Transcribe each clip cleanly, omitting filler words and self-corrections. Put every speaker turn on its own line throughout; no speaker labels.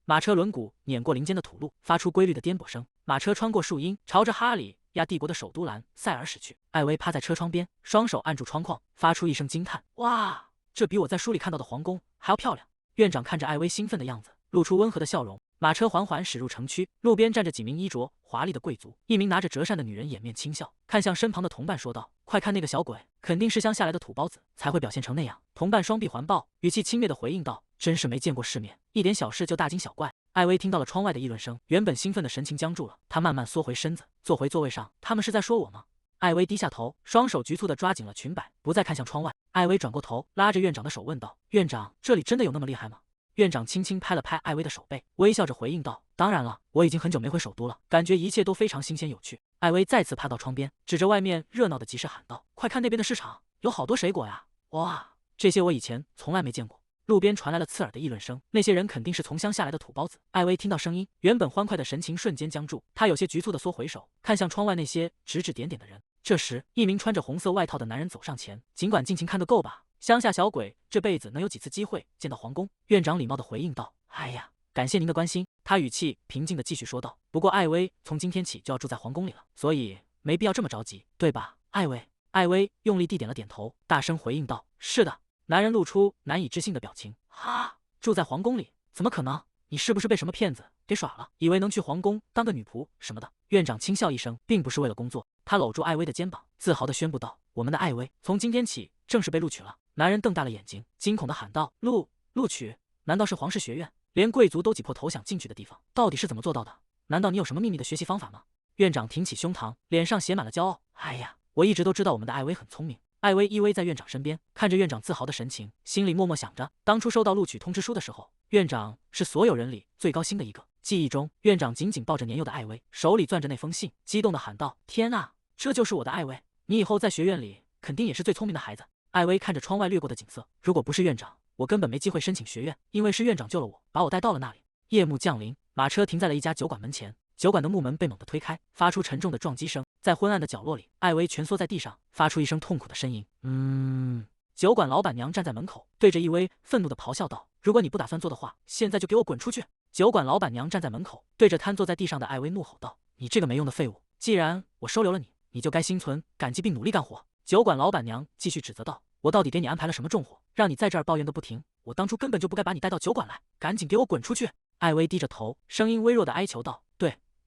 马车轮毂碾过林间的土路，发出规律的颠簸声。马车穿过树荫，朝着哈里亚帝国的首都兰塞尔驶去。艾薇趴在车窗边，双手按住窗框，发出一声惊叹：“哇，这比我在书里看到的皇宫还要漂亮！”院长看着艾薇兴奋的样子，露出温和的笑容。马车缓缓驶入城区，路边站着几名衣着华丽的贵族，一名拿着折扇的女人掩面轻笑，看向身旁的同伴说道：“快看那个小鬼，肯定是乡下来的土包子，才会表现成那样。”同伴双臂环抱，语气轻蔑地回应道：“真是没见过世面，一点小事就大惊小怪。”艾薇听到了窗外的议论声，原本兴奋的神情僵住了，她慢慢缩回身子，坐回座位上。他们是在说我吗？艾薇低下头，双手局促地抓紧了裙摆，不再看向窗外。艾薇转过头，拉着院长的手问道：“院长，这里真的有那么厉害吗？”院长轻轻拍了拍艾薇的手背，微笑着回应道：“当然了，我已经很久没回首都了，感觉一切都非常新鲜有趣。”艾薇再次趴到窗边，指着外面热闹的集市喊道：“快看那边的市场，有好多水果呀！哇，这些我以前从来没见过。”路边传来了刺耳的议论声，那些人肯定是从乡下来的土包子。艾薇听到声音，原本欢快的神情瞬间僵住，她有些局促地缩回手，看向窗外那些指指点点的人。这时，一名穿着红色外套的男人走上前，尽管尽情看个够吧。乡下小鬼这辈子能有几次机会见到皇宫？院长礼貌地回应道：“哎呀，感谢您的关心。”他语气平静地继续说道：“不过艾薇从今天起就要住在皇宫里了，所以没必要这么着急，对吧，艾薇？”艾薇用力地点了点头，大声回应道：“是的。”男人露出难以置信的表情：“哈，住在皇宫里？怎么可能？你是不是被什么骗子给耍了？以为能去皇宫当个女仆什么的？”院长轻笑一声，并不是为了工作。他搂住艾薇的肩膀，自豪地宣布道：“我们的艾薇从今天起正式被录取了。”男人瞪大了眼睛，惊恐地喊道：“录取？难道是皇室学院？连贵族都挤破头想进去的地方，到底是怎么做到的？难道你有什么秘密的学习方法吗？”院长挺起胸膛，脸上写满了骄傲：“哎呀，我一直都知道我们的艾薇很聪明。”艾薇依偎在院长身边，看着院长自豪的神情，心里默默想着，当初收到录取通知书的时候，院长是所有人里最高兴的一个。记忆中，院长紧紧抱着年幼的艾薇，手里攥着那封信，激动地喊道：“天啊，这就是我的艾薇！你以后在学院里肯定也是最聪明的孩子。”艾薇看着窗外掠过的景色，如果不是院长，我根本没机会申请学院，因为是院长救了我，把我带到了那里。夜幕降临，马车停在了一家酒馆门前，酒馆的木门被猛地推开，发出沉重的撞击声。在昏暗的角落里，艾薇蜷缩在地上，发出一声痛苦的呻吟。酒馆老板娘站在门口，对着艾薇愤怒地咆哮道：“如果你不打算做的话，现在就给我滚出去！”酒馆老板娘站在门口，对着瘫坐在地上的艾薇怒吼道：“你这个没用的废物！既然我收留了你，你就该心存感激并努力干活。”酒馆老板娘继续指责道：“我到底给你安排了什么重活，让你在这儿抱怨个不停？我当初根本就不该把你带到酒馆来，赶紧给我滚出去！”艾薇低着头，声音微弱地哀求道：“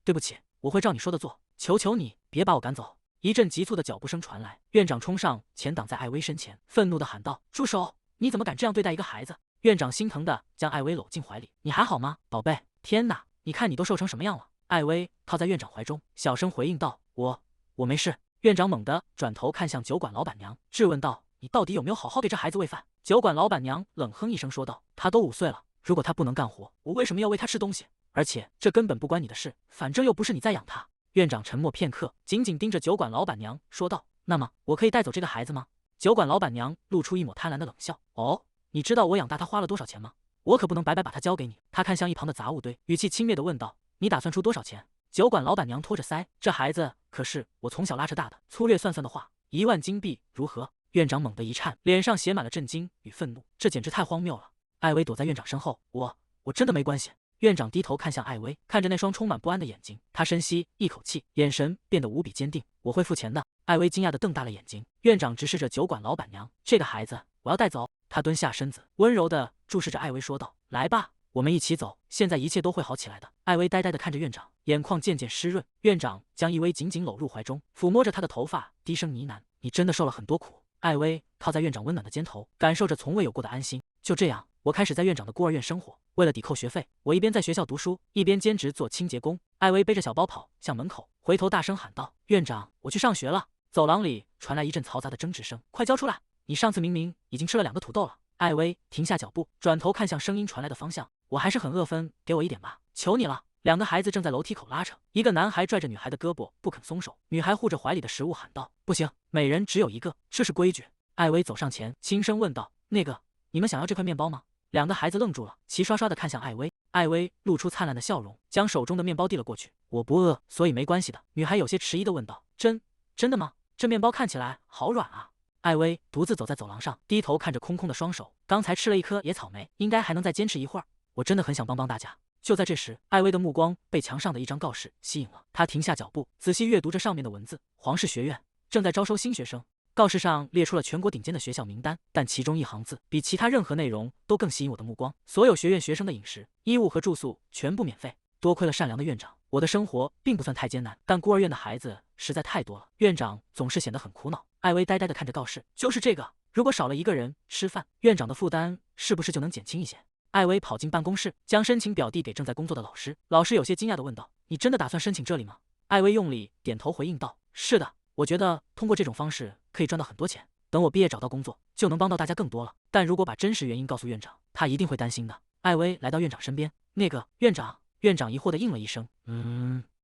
对不起，我会照你说的做，求求你别把我赶走。”一阵急促的脚步声传来，院长冲上前挡在艾薇身前，愤怒地喊道：“住手！你怎么敢这样对待一个孩子？”院长心疼地将艾薇搂进怀里：“你还好吗，宝贝？天哪，你看你都瘦成什么样了！”艾薇靠在院长怀中，小声回应道：“我没事。”院长猛地转头看向酒馆老板娘，质问道：“你到底有没有好好给这孩子喂饭？”酒馆老板娘冷哼一声说道：“他都5岁了，如果他不能干活，我为什么要喂他吃东西？而且这根本不关你的事，反正又不是你在养他。”院长沉默片刻，紧紧盯着酒馆老板娘说道：“那么我可以带走这个孩子吗？”酒馆老板娘露出一抹贪婪的冷笑：“哦，你知道我养大他花了多少钱吗？我可不能白白把他交给你。”他看向一旁的杂物堆，语气轻蔑地问道：“你打算出多少钱？”酒馆老板娘托着腮：“这孩子可是我从小拉扯大的，粗略算算的话，1万金币如何？”院长猛地一颤，脸上写满了震惊与愤怒，这简直太荒谬了。艾薇躲在院长身后：“我真的没关系。”院长低头看向艾薇，看着那双充满不安的眼睛，他深吸一口气，眼神变得无比坚定：“我会付钱的。”艾薇惊讶地瞪大了眼睛。院长直视着酒馆老板娘：“这个孩子我要带走。”他蹲下身子，温柔地注视着艾薇说道：“来吧，我们一起走，现在一切都会好起来的。”艾薇呆呆地看着院长，眼眶渐渐湿润。院长将艾薇紧紧搂入怀中，抚摸着她的头发，低声呢喃：“你真的受了很多苦。”艾薇靠在院长温暖的肩头，感受着从未有过的安心。就这样，我开始在院长的孤儿院生活。为了抵扣学费，我一边在学校读书，一边兼职做清洁工。艾薇背着小包跑向门口，回头大声喊道：“院长，我去上学了！”走廊里传来一阵嘈杂的争执声：“快交出来！你上次明明已经吃了2个土豆了！”艾薇停下脚步，转头看向声音传来的方向：“我还是很饿分，给我一点吧，求你了！”2个孩子正在楼梯口拉扯，一个男孩拽着女孩的胳膊不肯松手，女孩护着怀里的食物喊道：“不行，每人只有1个，这是规矩。”艾薇走上前，轻声问道：“那个，你们想要这块面包吗？”2个孩子愣住了，齐刷刷地看向艾薇。艾薇露出灿烂的笑容，将手中的面包递了过去：“我不饿，所以没关系的。”女孩有些迟疑地问道：“真的吗？这面包看起来好软啊！”艾薇独自走在走廊上，低头看着空空的双手。刚才吃了1颗野草莓，应该还能再坚持一会儿。我真的很想帮帮大家。就在这时，艾薇的目光被墙上的一张告示吸引了，她停下脚步，仔细阅读着上面的文字：皇室学院正在招收新学生。告示上列出了全国顶尖的学校名单，但其中一行字比其他任何内容都更吸引我的目光：所有学院学生的饮食、衣物和住宿全部免费。多亏了善良的院长，我的生活并不算太艰难，但孤儿院的孩子实在太多了，院长总是显得很苦恼。艾薇呆呆地看着告示，就是这个，如果少了一个人吃饭，院长的负担是不是就能减轻一些？艾薇跑进办公室，将申请表递给正在工作的老师。老师有些惊讶地问道：“你真的打算申请这里吗？”艾薇用力点头回应道：“是的，我觉得通过这种方式可以赚到很多钱。等我毕业找到工作，就能帮到大家更多了。但如果把真实原因告诉院长，他一定会担心的。”艾薇来到院长身边，那个院长。院长疑惑地应了一声，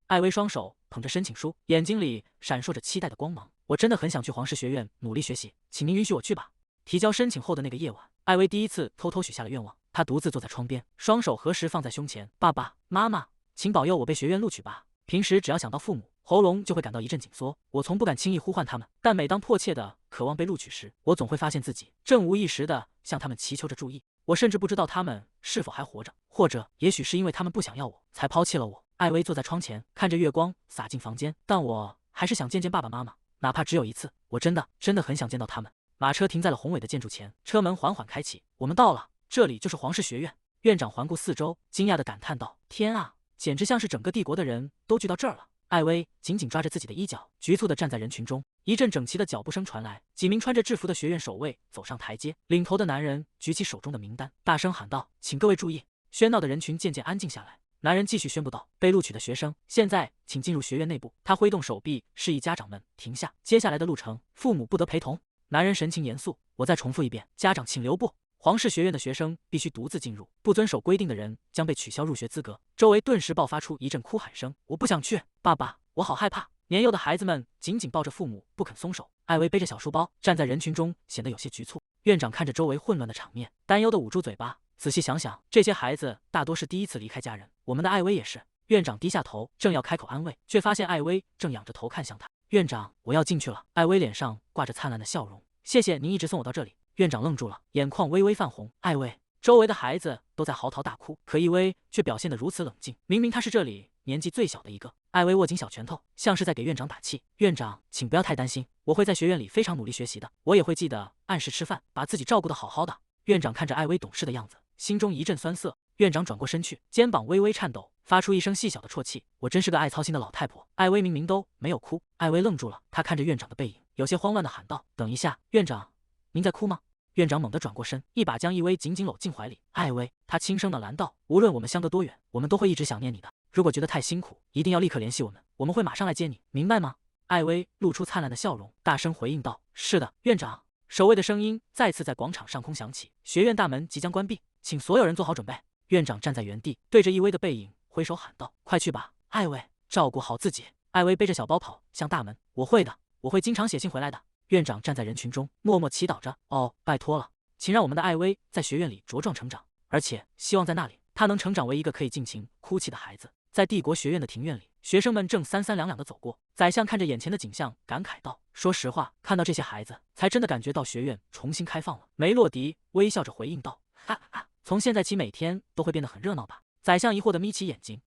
艾薇双手捧着申请书，眼睛里闪烁着期待的光芒。我真的很想去皇室学院努力学习，请您允许我去吧。提交申请后的那个夜晚，艾薇第一次偷偷许下了愿望。她独自坐在窗边，双手合十放在胸前。爸爸妈妈，请保佑我被学院录取吧。平时只要想到父母，喉咙就会感到一阵紧缩，我从不敢轻易呼唤他们。但每当迫切的渴望被录取时，我总会发现自己正无意识地向他们祈求着注意。我甚至不知道他们是否还活着，或者也许是因为他们不想要我，才抛弃了我。艾薇坐在窗前，看着月光洒进房间，但我还是想见见爸爸妈妈，哪怕只有一次。我真的很想见到他们。马车停在了宏伟的建筑前，车门缓缓开启，我们到了，这里就是皇室学院。院长环顾四周，惊讶地感叹道：“天啊，简直像是整个帝国的人都聚到这儿了。”艾薇紧紧抓着自己的衣角，局促地站在人群中。一阵整齐的脚步声传来，几名穿着制服的学院守卫走上台阶，领头的男人举起手中的名单，大声喊道：“请各位注意！”喧闹的人群渐渐安静下来。男人继续宣布道：“被录取的学生，现在请进入学院内部。”他挥动手臂，示意家长们停下。接下来的路程，父母不得陪同。男人神情严肃：“我再重复一遍，家长请留步。皇室学院的学生必须独自进入，不遵守规定的人将被取消入学资格。”周围顿时爆发出一阵哭喊声：“我不想去，爸爸，我好害怕！”年幼的孩子们紧紧抱着父母，不肯松手。艾薇背着小书包，站在人群中，显得有些局促。院长看着周围混乱的场面，担忧地捂住嘴巴。仔细想想，这些孩子大多是第一次离开家人，我们的艾薇也是。院长低下头，正要开口安慰，却发现艾薇正仰着头看向他。院长，我要进去了。艾薇脸上挂着灿烂的笑容。谢谢您一直送我到这里。院长愣住了，眼眶微微泛红。艾薇，周围的孩子都在嚎啕大哭，可伊薇却表现得如此冷静。明明她是这里年纪最小的一个。艾薇握紧小拳头，像是在给院长打气。院长，请不要太担心，我会在学院里非常努力学习的。我也会记得按时吃饭，把自己照顾得好好的。院长看着艾薇懂事的样子，心中一阵酸涩。院长转过身去，肩膀微微颤抖，发出一声细小的啜泣。我真是个爱操心的老太婆。艾薇明明都没有哭。艾薇愣住了，她看着院长的背影，有些慌乱地喊道：“等一下，院长，您在哭吗？”院长猛地转过身，一把将伊薇紧紧搂进怀里。艾薇，他轻声地拦道：“无论我们相隔多远，我们都会一直想念你的。如果觉得太辛苦，一定要立刻联系我们，我们会马上来接你，明白吗？”艾薇露出灿烂的笑容，大声回应道：“是的，院长。”守卫的声音再次在广场上空响起：“学院大门即将关闭，请所有人做好准备。”院长站在原地，对着伊薇的背影挥手喊道：“快去吧，艾薇，照顾好自己。”艾薇背着小包跑向大门：“我会的，我会经常写信回来的。”院长站在人群中，默默祈祷着：“哦，拜托了，请让我们的艾薇在学院里茁壮成长，而且希望在那里，她能成长为一个可以尽情哭泣的孩子。”在帝国学院的庭院里，学生们正三三两两地走过。宰相看着眼前的景象，感慨道：“说实话，看到这些孩子，才真的感觉到学院重新开放了。”梅洛迪微笑着回应道：“哈哈，从现在起每天都会变得很热闹吧？”宰相疑惑地眯起眼睛：“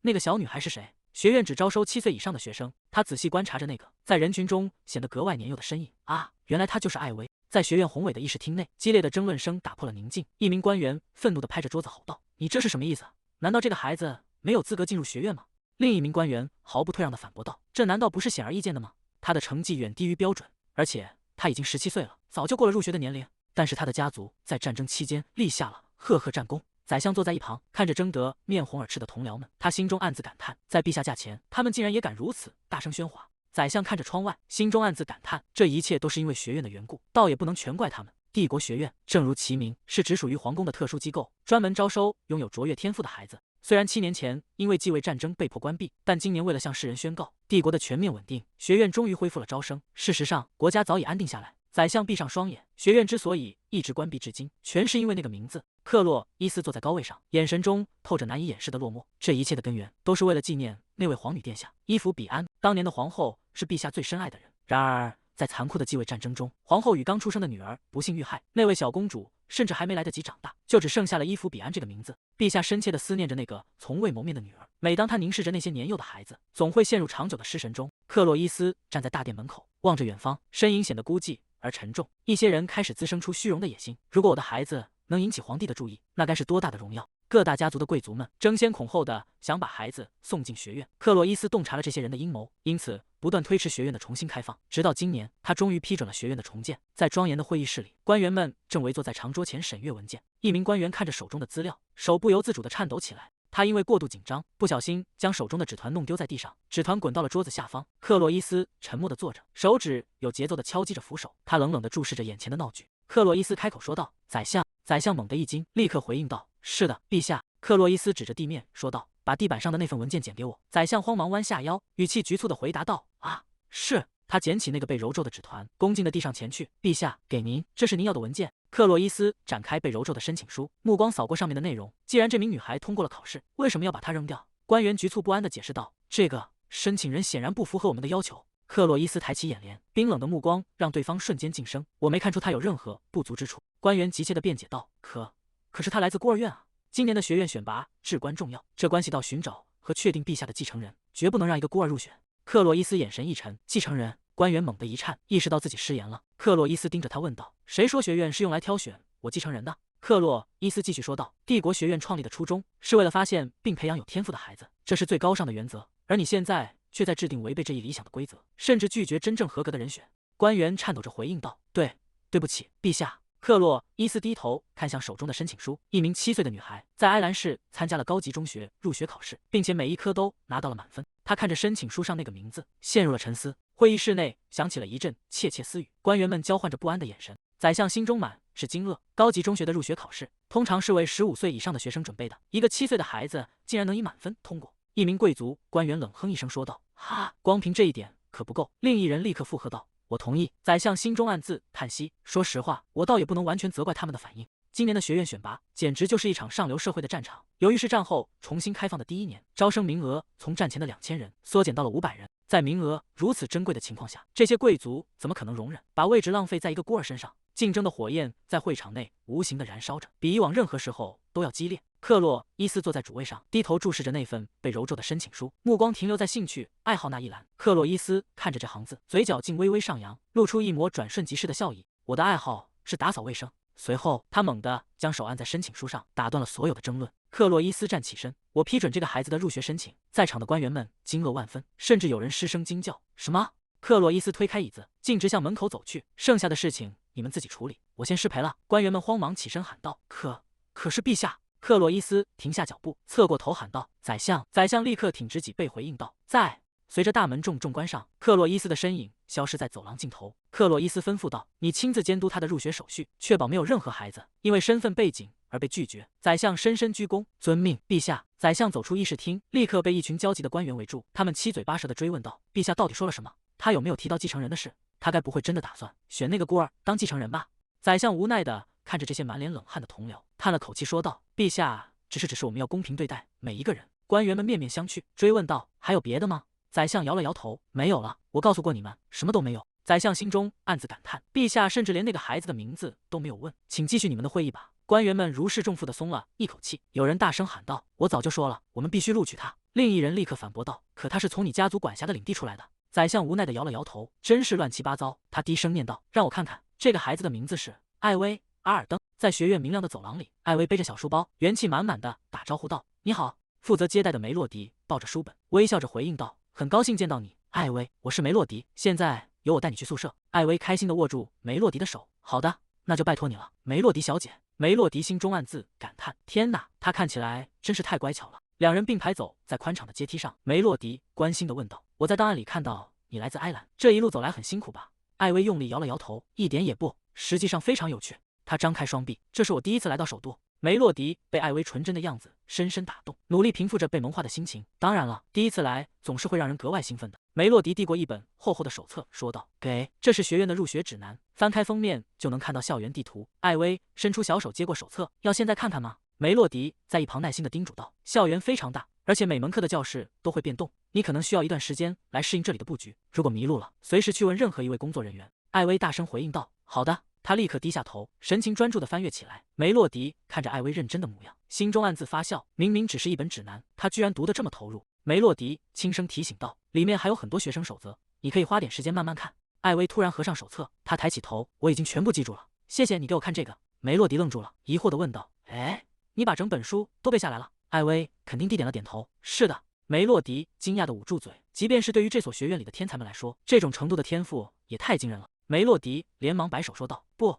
那个小女孩是谁？”学院只招收7岁以上的学生。他仔细观察着那个在人群中显得格外年幼的身影。啊，原来她就是艾薇。在学院宏伟的议事厅内，激烈的争论声打破了宁静。一名官员愤怒地拍着桌子吼道：“你这是什么意思？难道这个孩子没有资格进入学院吗？”另一名官员毫不退让地反驳道：“这难道不是显而易见的吗？他的成绩远低于标准，而且他已经17岁了，早就过了入学的年龄。但是他的家族在战争期间立下了赫赫战功。”宰相坐在一旁，看着争得面红耳赤的同僚们，他心中暗自感叹，在陛下驾前，他们竟然也敢如此大声喧哗。宰相看着窗外，心中暗自感叹，这一切都是因为学院的缘故，倒也不能全怪他们。帝国学院正如其名，是直属于皇宫的特殊机构，专门招收拥有卓越天赋的孩子。虽然7年前因为继位战争被迫关闭，但今年为了向世人宣告帝国的全面稳定，学院终于恢复了招生。事实上，国家早已安定下来。宰相闭上双眼，学院之所以一直关闭至今，全是因为那个名字。克洛伊斯坐在高位上，眼神中透着难以掩饰的落寞。这一切的根源，都是为了纪念那位皇女殿下伊芙比安。当年的皇后是陛下最深爱的人，然而在残酷的继位战争中，皇后与刚出生的女儿不幸遇害。那位小公主甚至还没来得及长大，就只剩下了伊芙比安这个名字。陛下深切地思念着那个从未谋面的女儿。每当他凝视着那些年幼的孩子，总会陷入长久的失神中。克洛伊斯站在大殿门口，望着远方，身影显得孤寂而沉重。一些人开始滋生出虚荣的野心。如果我的孩子能引起皇帝的注意，那该是多大的荣耀！各大家族的贵族们争先恐后的想把孩子送进学院。克洛伊斯洞察了这些人的阴谋，因此不断推迟学院的重新开放。直到今年，他终于批准了学院的重建。在庄严的会议室里，官员们正围坐在长桌前审阅文件。一名官员看着手中的资料，手不由自主地颤抖起来。他因为过度紧张，不小心将手中的纸团弄丢在地上，纸团滚到了桌子下方。克洛伊斯沉默地坐着，手指有节奏地敲击着扶手。他冷冷地注视着眼前的闹剧。克洛伊斯开口说道：“宰相。”宰相猛地一惊，立刻回应道：“是的，陛下。”克洛伊斯指着地面说道：“把地板上的那份文件捡给我。”宰相慌忙弯下腰，语气局促地回答道：“啊，是。”他捡起那个被揉皱的纸团，恭敬地递上前去：“陛下，给您，这是您要的文件。”克洛伊斯展开被揉皱的申请书，目光扫过上面的内容。既然这名女孩通过了考试，为什么要把她扔掉？官员局促不安地解释道：“这个申请人显然不符合我们的要求。”克洛伊斯抬起眼帘，冰冷的目光让对方瞬间晋升。“我没看出他有任何不足之处。”官员急切地辩解道：“可是他来自孤儿院啊！今年的学院选拔至关重要，这关系到寻找和确定陛下的继承人，绝不能让一个孤儿入选。”克洛伊斯眼神一沉：“继承人？”官员猛地一颤，意识到自己失言了。克洛伊斯盯着他问道：“谁说学院是用来挑选我继承人的？”克洛伊斯继续说道：“帝国学院创立的初衷是为了发现并培养有天赋的孩子，这是最高尚的原则。而你现在却在制定违背这一理想的规则，甚至拒绝真正合格的人选。”官员颤抖着回应道：“对不起，陛下。”克洛伊斯低头看向手中的申请书，一名7岁的女孩在埃兰市参加了高级中学入学考试，并且每一科都拿到了满分。她看着申请书上那个名字，陷入了沉思。会议室内响起了一阵窃窃私语，官员们交换着不安的眼神。宰相心中满是惊愕，高级中学的入学考试通常是为15岁以上的学生准备的，一个7岁的孩子竟然能以满分通过。一名贵族官员冷哼一声说道：“哈，光凭这一点可不够。”另一人立刻附和道：“我同意。”宰相心中暗自叹息，说实话，我倒也不能完全责怪他们的反应。今年的学院选拔简直就是一场上流社会的战场。由于是战后重新开放的第一年，招生名额从战前的2000人缩减到了500人。在名额如此珍贵的情况下，这些贵族怎么可能容忍把位置浪费在一个孤儿身上？竞争的火焰在会场内无形地燃烧着，比以往任何时候都要激烈。克洛伊斯坐在主位上，低头注视着那份被揉皱的申请书，目光停留在兴趣爱好那一栏。克洛伊斯看着这行字，嘴角竟微微上扬，露出一抹转瞬即逝的笑意。“我的爱好是打扫卫生。”随后，他猛地将手按在申请书上，打断了所有的争论。克洛伊斯站起身：“我批准这个孩子的入学申请。”在场的官员们惊愕万分，甚至有人失声惊叫：“什么？”克洛伊斯推开椅子，径直向门口走去：“剩下的事情你们自己处理，我先失陪了。”官员们慌忙起身喊道：“可是陛下！”克洛伊斯停下脚步，侧过头喊道：“宰相！”宰相立刻挺直脊背回应道：“在。”随着大门重重关上，克洛伊斯的身影消失在走廊尽头。克洛伊斯吩咐道：“你亲自监督他的入学手续，确保没有任何孩子因为身份背景而被拒绝。”宰相深深鞠躬：“遵命，陛下。”宰相走出议事厅，立刻被一群焦急的官员围住，他们七嘴八舌地追问道：“陛下到底说了什么？他有没有提到继承人的事？他该不会真的打算选那个孤儿当继承人吧？”宰相无奈地看着这些满脸冷汗的同僚，叹了口气说道：“陛下，只是我们要公平对待每一个人。”官员们面面相觑，追问道：“还有别的吗？”宰相摇了摇头：“没有了，我告诉过你们，什么都没有。”宰相心中暗自感叹，陛下甚至连那个孩子的名字都没有问。请继续你们的会议吧。官员们如释重负地松了一口气。有人大声喊道：“我早就说了，我们必须录取他。”另一人立刻反驳道：“可他是从你家族管辖的领地出来的。”宰相无奈地摇了摇头：“真是乱七八糟。”他低声念道：“让我看看，这个孩子的名字是艾薇·阿尔登。”在学院明亮的走廊里，艾薇背着小书包，元气满满的打招呼道：“你好。”负责接待的梅洛迪抱着书本，微笑着回应道：“很高兴见到你，艾薇，我是梅洛迪，现在由我带你去宿舍。”艾薇开心地握住梅洛迪的手：“好的，那就拜托你了，梅洛迪小姐。”梅洛迪心中暗自感叹：“天哪，她看起来真是太乖巧了。”两人并排走在宽敞的阶梯上，梅洛迪关心地问道：“我在档案里看到你来自埃兰，这一路走来很辛苦吧？”艾薇用力摇了摇头：“一点也不，实际上非常有趣。”她张开双臂：“这是我第一次来到首都。”梅洛迪被艾薇纯真的样子深深打动，努力平复着被萌化的心情。当然了，第一次来总是会让人格外兴奋的。梅洛迪递过一本厚厚的手册，说道：“给，这是学院的入学指南，翻开封面就能看到校园地图。”艾薇伸出小手接过手册：“要现在看看吗？”梅洛迪在一旁耐心地叮嘱道：“校园非常大，而且每门课的教室都会变动，你可能需要一段时间来适应这里的布局。如果迷路了，随时去问任何一位工作人员。”艾薇大声回应道：“好的。”他立刻低下头，神情专注地翻阅起来。梅洛迪看着艾薇认真的模样，心中暗自发笑，明明只是一本指南，他居然读得这么投入。梅洛迪轻声提醒道：“里面还有很多学生守则，你可以花点时间慢慢看。”艾薇突然合上手册，他抬起头：“我已经全部记住了，谢谢你给我看这个。”梅洛迪愣住了，疑惑地问道：“哎，你把整本书都背下来了？”艾薇肯定地点了点头：“是的。”梅洛迪惊讶地捂住嘴，即便是对于这所学院里的天才们来说，这种程度的天赋也太惊人了。梅洛迪连忙摆手说道：“不，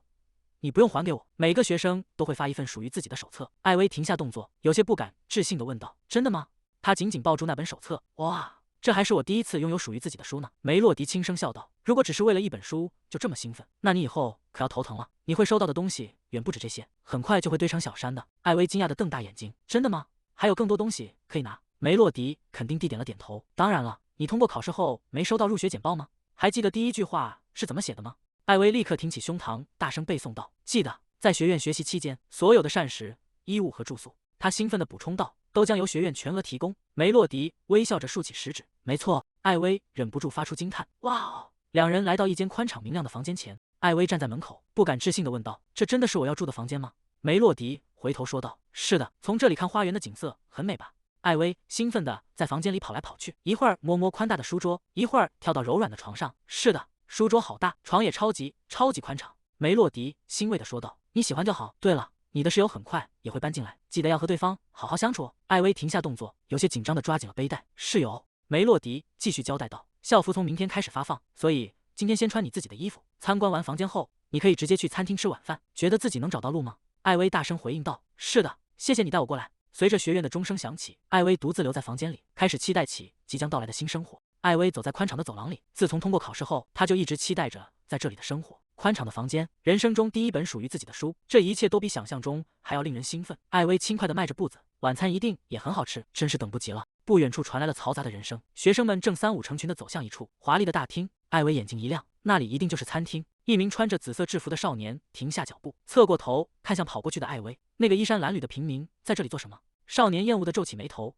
你不用还给我，每个学生都会发一份属于自己的手册。”艾薇停下动作，有些不敢置信地问道：“真的吗？”他紧紧抱住那本手册，哇，这还是我第一次拥有属于自己的书呢。梅洛迪轻声笑道：“如果只是为了一本书就这么兴奋，那你以后可要头疼了。你会收到的东西远不止这些，很快就会堆成小山的。”艾薇惊讶地瞪大眼睛：“真的吗？还有更多东西可以拿？”梅洛迪肯定地点了点头：“当然了，你通过考试后没收到入学简报吗？还记得第一句话是怎么写的吗？”艾薇立刻挺起胸膛，大声背诵道：“记得，在学院学习期间，所有的膳食、衣物和住宿。”他兴奋地补充道：“都将由学院全额提供。”梅洛迪微笑着竖起食指：“没错。”艾薇忍不住发出惊叹：“哇哦！”两人来到一间宽敞明亮的房间前，艾薇站在门口，不敢置信地问道：“这真的是我要住的房间吗？”梅洛迪回头说道：“是的，从这里看花园的景色很美吧？”艾薇兴奋地在房间里跑来跑去，一会儿摸摸宽大的书桌，一会儿跳到柔软的床上。是的，书桌好大，床也超级宽敞。梅洛迪欣慰地说道：“你喜欢就好。对了，你的室友很快也会搬进来，记得要和对方好好相处。”艾薇停下动作，有些紧张地抓紧了背带。室友，梅洛迪继续交代道：“校服从明天开始发放，所以今天先穿你自己的衣服。参观完房间后，你可以直接去餐厅吃晚饭。觉得自己能找到路吗？”艾薇大声回应道：“是的，谢谢你带我过来。”随着学院的钟声响起，艾薇独自留在房间里，开始期待起即将到来的新生活。艾薇走在宽敞的走廊里，自从通过考试后，她就一直期待着在这里的生活。宽敞的房间，人生中第一本属于自己的书，这一切都比想象中还要令人兴奋。艾薇轻快地迈着步子，晚餐一定也很好吃，真是等不及了。不远处传来了嘈杂的人声，学生们正三五成群地走向一处华丽的大厅。艾薇眼睛一亮，那里一定就是餐厅。一名穿着紫色制服的少年停下脚步，侧过头看向跑过去的艾薇。那个衣衫褴褛的平民在这里做什么？少年厌恶地皱起眉头，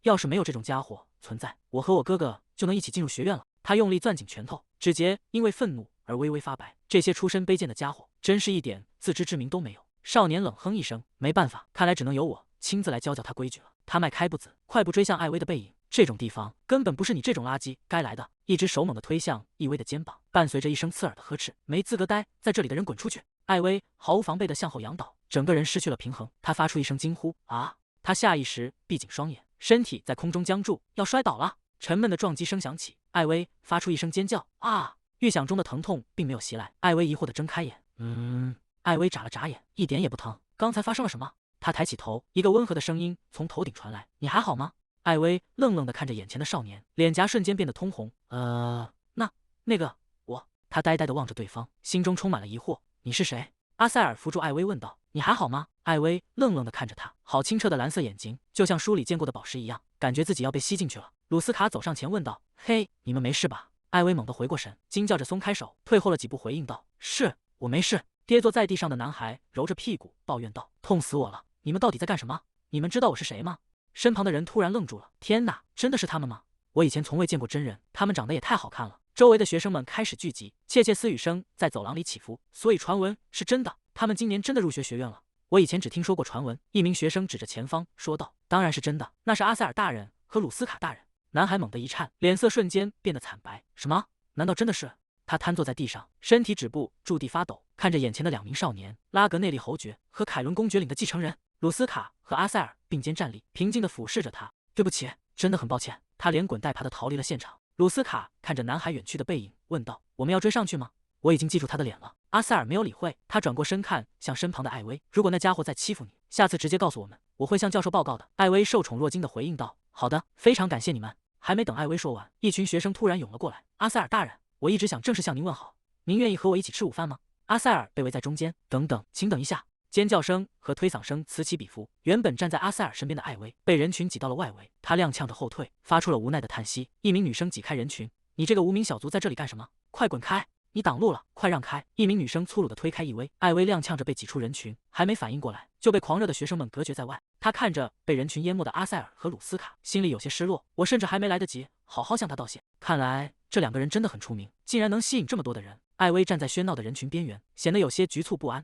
要是没有这种家伙存在，我和我哥哥就能一起进入学院了。他用力攥紧拳头，指节因为愤怒而微微发白。这些出身卑贱的家伙，真是一点自知之明都没有。少年冷哼一声，没办法，看来只能由我亲自来教他规矩了。他迈开步子，快步追向艾薇的背影。这种地方根本不是你这种垃圾该来的。一只手猛地推向易薇的肩膀，伴随着一声刺耳的呵斥：“没资格待在这里的人滚出去！”艾薇毫无防备地向后仰倒，整个人失去了平衡。他发出一声惊呼：“啊！”他下意识闭紧双眼，身体在空中僵住，要摔倒了。沉闷的撞击声响起，艾薇发出一声尖叫：“啊！”预想中的疼痛并没有袭来，艾薇疑惑地睁开眼。艾薇眨了眨眼，一点也不疼。刚才发生了什么？他抬起头，一个温和的声音从头顶传来：“你还好吗？”艾薇愣愣地看着眼前的少年，脸颊瞬间变得通红。那个我……他呆呆地望着对方，心中充满了疑惑：“你是谁？”阿塞尔扶住艾薇问道：“你还好吗？”艾薇愣愣地看着他，好清澈的蓝色眼睛，就像书里见过的宝石一样，感觉自己要被吸进去了。鲁斯卡走上前问道：“嘿，你们没事吧？”艾薇猛地回过神，惊叫着松开手，退后了几步，回应道：“是我没事。”跌坐在地上的男孩揉着屁股抱怨道：“痛死我了！你们到底在干什么？你们知道我是谁吗？”身旁的人突然愣住了。天哪，真的是他们吗？我以前从未见过真人，他们长得也太好看了。周围的学生们开始聚集，窃窃私语声在走廊里起伏。所以传闻是真的，他们今年真的入学学院了。我以前只听说过传闻。一名学生指着前方说道：“当然是真的，那是阿塞尔大人和鲁斯卡大人。”男孩猛地一颤，脸色瞬间变得惨白。什么？难道真的是？他瘫坐在地上，身体止步，驻地发抖，看着眼前的两名少年，拉格内利侯爵和凯伦公爵领的继承人。鲁斯卡和阿塞尔并肩站立，平静地俯视着他。对不起，真的很抱歉。他连滚带爬地逃离了现场。鲁斯卡看着男孩远去的背影，问道：“我们要追上去吗？”我已经记住他的脸了。阿塞尔没有理会，他转过身看向身旁的艾薇：“如果那家伙再欺负你，下次直接告诉我们，我会向教授报告的。”艾薇受宠若惊地回应道：“好的，非常感谢你们。”还没等艾薇说完，一群学生突然涌了过来：“阿塞尔大人，我一直想正式向您问好，您愿意和我一起吃午饭吗？”阿塞尔被围在中间。“等等，请等一下！”尖叫声和推搡声此起彼伏。原本站在阿塞尔身边的艾薇被人群挤到了外围，她踉跄着后退，发出了无奈的叹息。一名女生挤开人群：“你这个无名小卒在这里干什么？快滚开！你挡路了，快让开！”一名女生粗鲁地推开易薇，艾薇踉跄着被挤出人群，还没反应过来，就被狂热的学生们隔绝在外。她看着被人群淹没的阿塞尔和鲁斯卡，心里有些失落。我甚至还没来得及好好向他道谢，看来这两个人真的很出名，竟然能吸引这么多的人。艾薇站在喧闹的人群边缘，显得有些局促不安。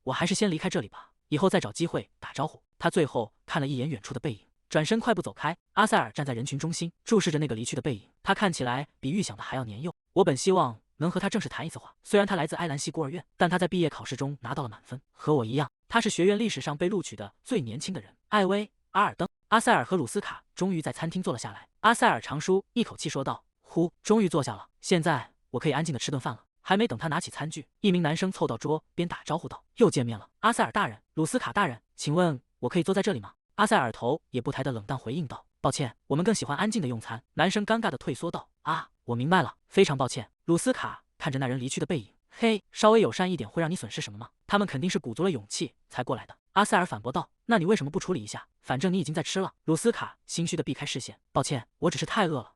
我还是先离开这里吧，以后再找机会打招呼。他最后看了一眼远处的背影，转身快步走开。阿塞尔站在人群中心，注视着那个离去的背影。他看起来比预想的还要年幼。我本希望能和他正式谈一次话。虽然他来自埃兰西孤儿院，但他在毕业考试中拿到了满分，和我一样，他是学院历史上被录取的最年轻的人。艾薇、阿尔登、阿塞尔和鲁斯卡终于在餐厅坐了下来。阿塞尔长舒一口气说道：“呼，终于坐下了，现在我可以安静的吃顿饭了。”还没等他拿起餐具，一名男生凑到桌边打招呼道：“又见面了，阿塞尔大人，鲁斯卡大人，请问我可以坐在这里吗？”阿塞尔头也不抬的冷淡回应道：“抱歉，我们更喜欢安静的用餐。”男生尴尬的退缩道：“啊，我明白了，非常抱歉。”鲁斯卡看着那人离去的背影，嘿，稍微友善一点会让你损失什么吗？他们肯定是鼓足了勇气才过来的。阿塞尔反驳道：“那你为什么不处理一下？反正你已经在吃了。”鲁斯卡心虚的避开视线：“抱歉，我只是太饿了。”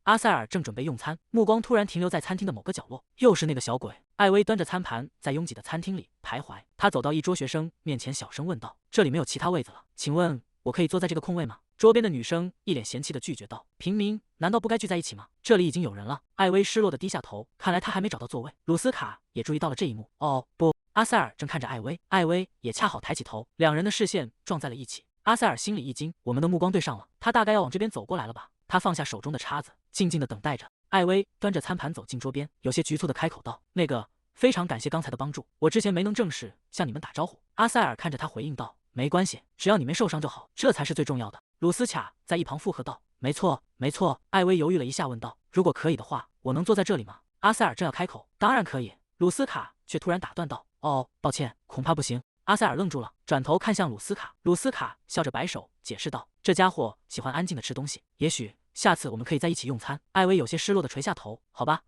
阿塞尔正准备用餐，目光突然停留在餐厅的某个角落，又是那个小鬼。艾薇端着餐盘在拥挤的餐厅里徘徊，他走到一桌学生面前，小声问道：“这里没有其他位子了，请问我可以坐在这个空位吗？”桌边的女生一脸嫌弃的拒绝道：“平民难道不该聚在一起吗？这里已经有人了。”艾薇失落的低下头，看来他还没找到座位。鲁斯卡也注意到了这一幕。哦不，阿塞尔正看着艾薇，艾薇也恰好抬起头，两人的视线撞在了一起。阿塞尔心里一惊，我们的目光对上了，他大概要往这边走过来了吧？他放下手中的叉子，静静的等待着。艾薇端着餐盘走进桌边，有些局促的开口道：“那个，非常感谢刚才的帮助，我之前没能正式向你们打招呼。”阿塞尔看着他回应道：“没关系，只要你没受伤就好，这才是最重要的。”鲁斯卡在一旁附和道：“没错，没错。”艾薇犹豫了一下，问道：“如果可以的话，我能坐在这里吗？”阿塞尔正要开口：“当然可以。”鲁斯卡却突然打断道：“哦，抱歉，恐怕不行。”阿塞尔愣住了，转头看向鲁斯卡。鲁斯卡笑着摆手，解释道：“这家伙喜欢安静的吃东西，也许下次我们可以在一起用餐。”艾薇有些失落的垂下头：“好吧，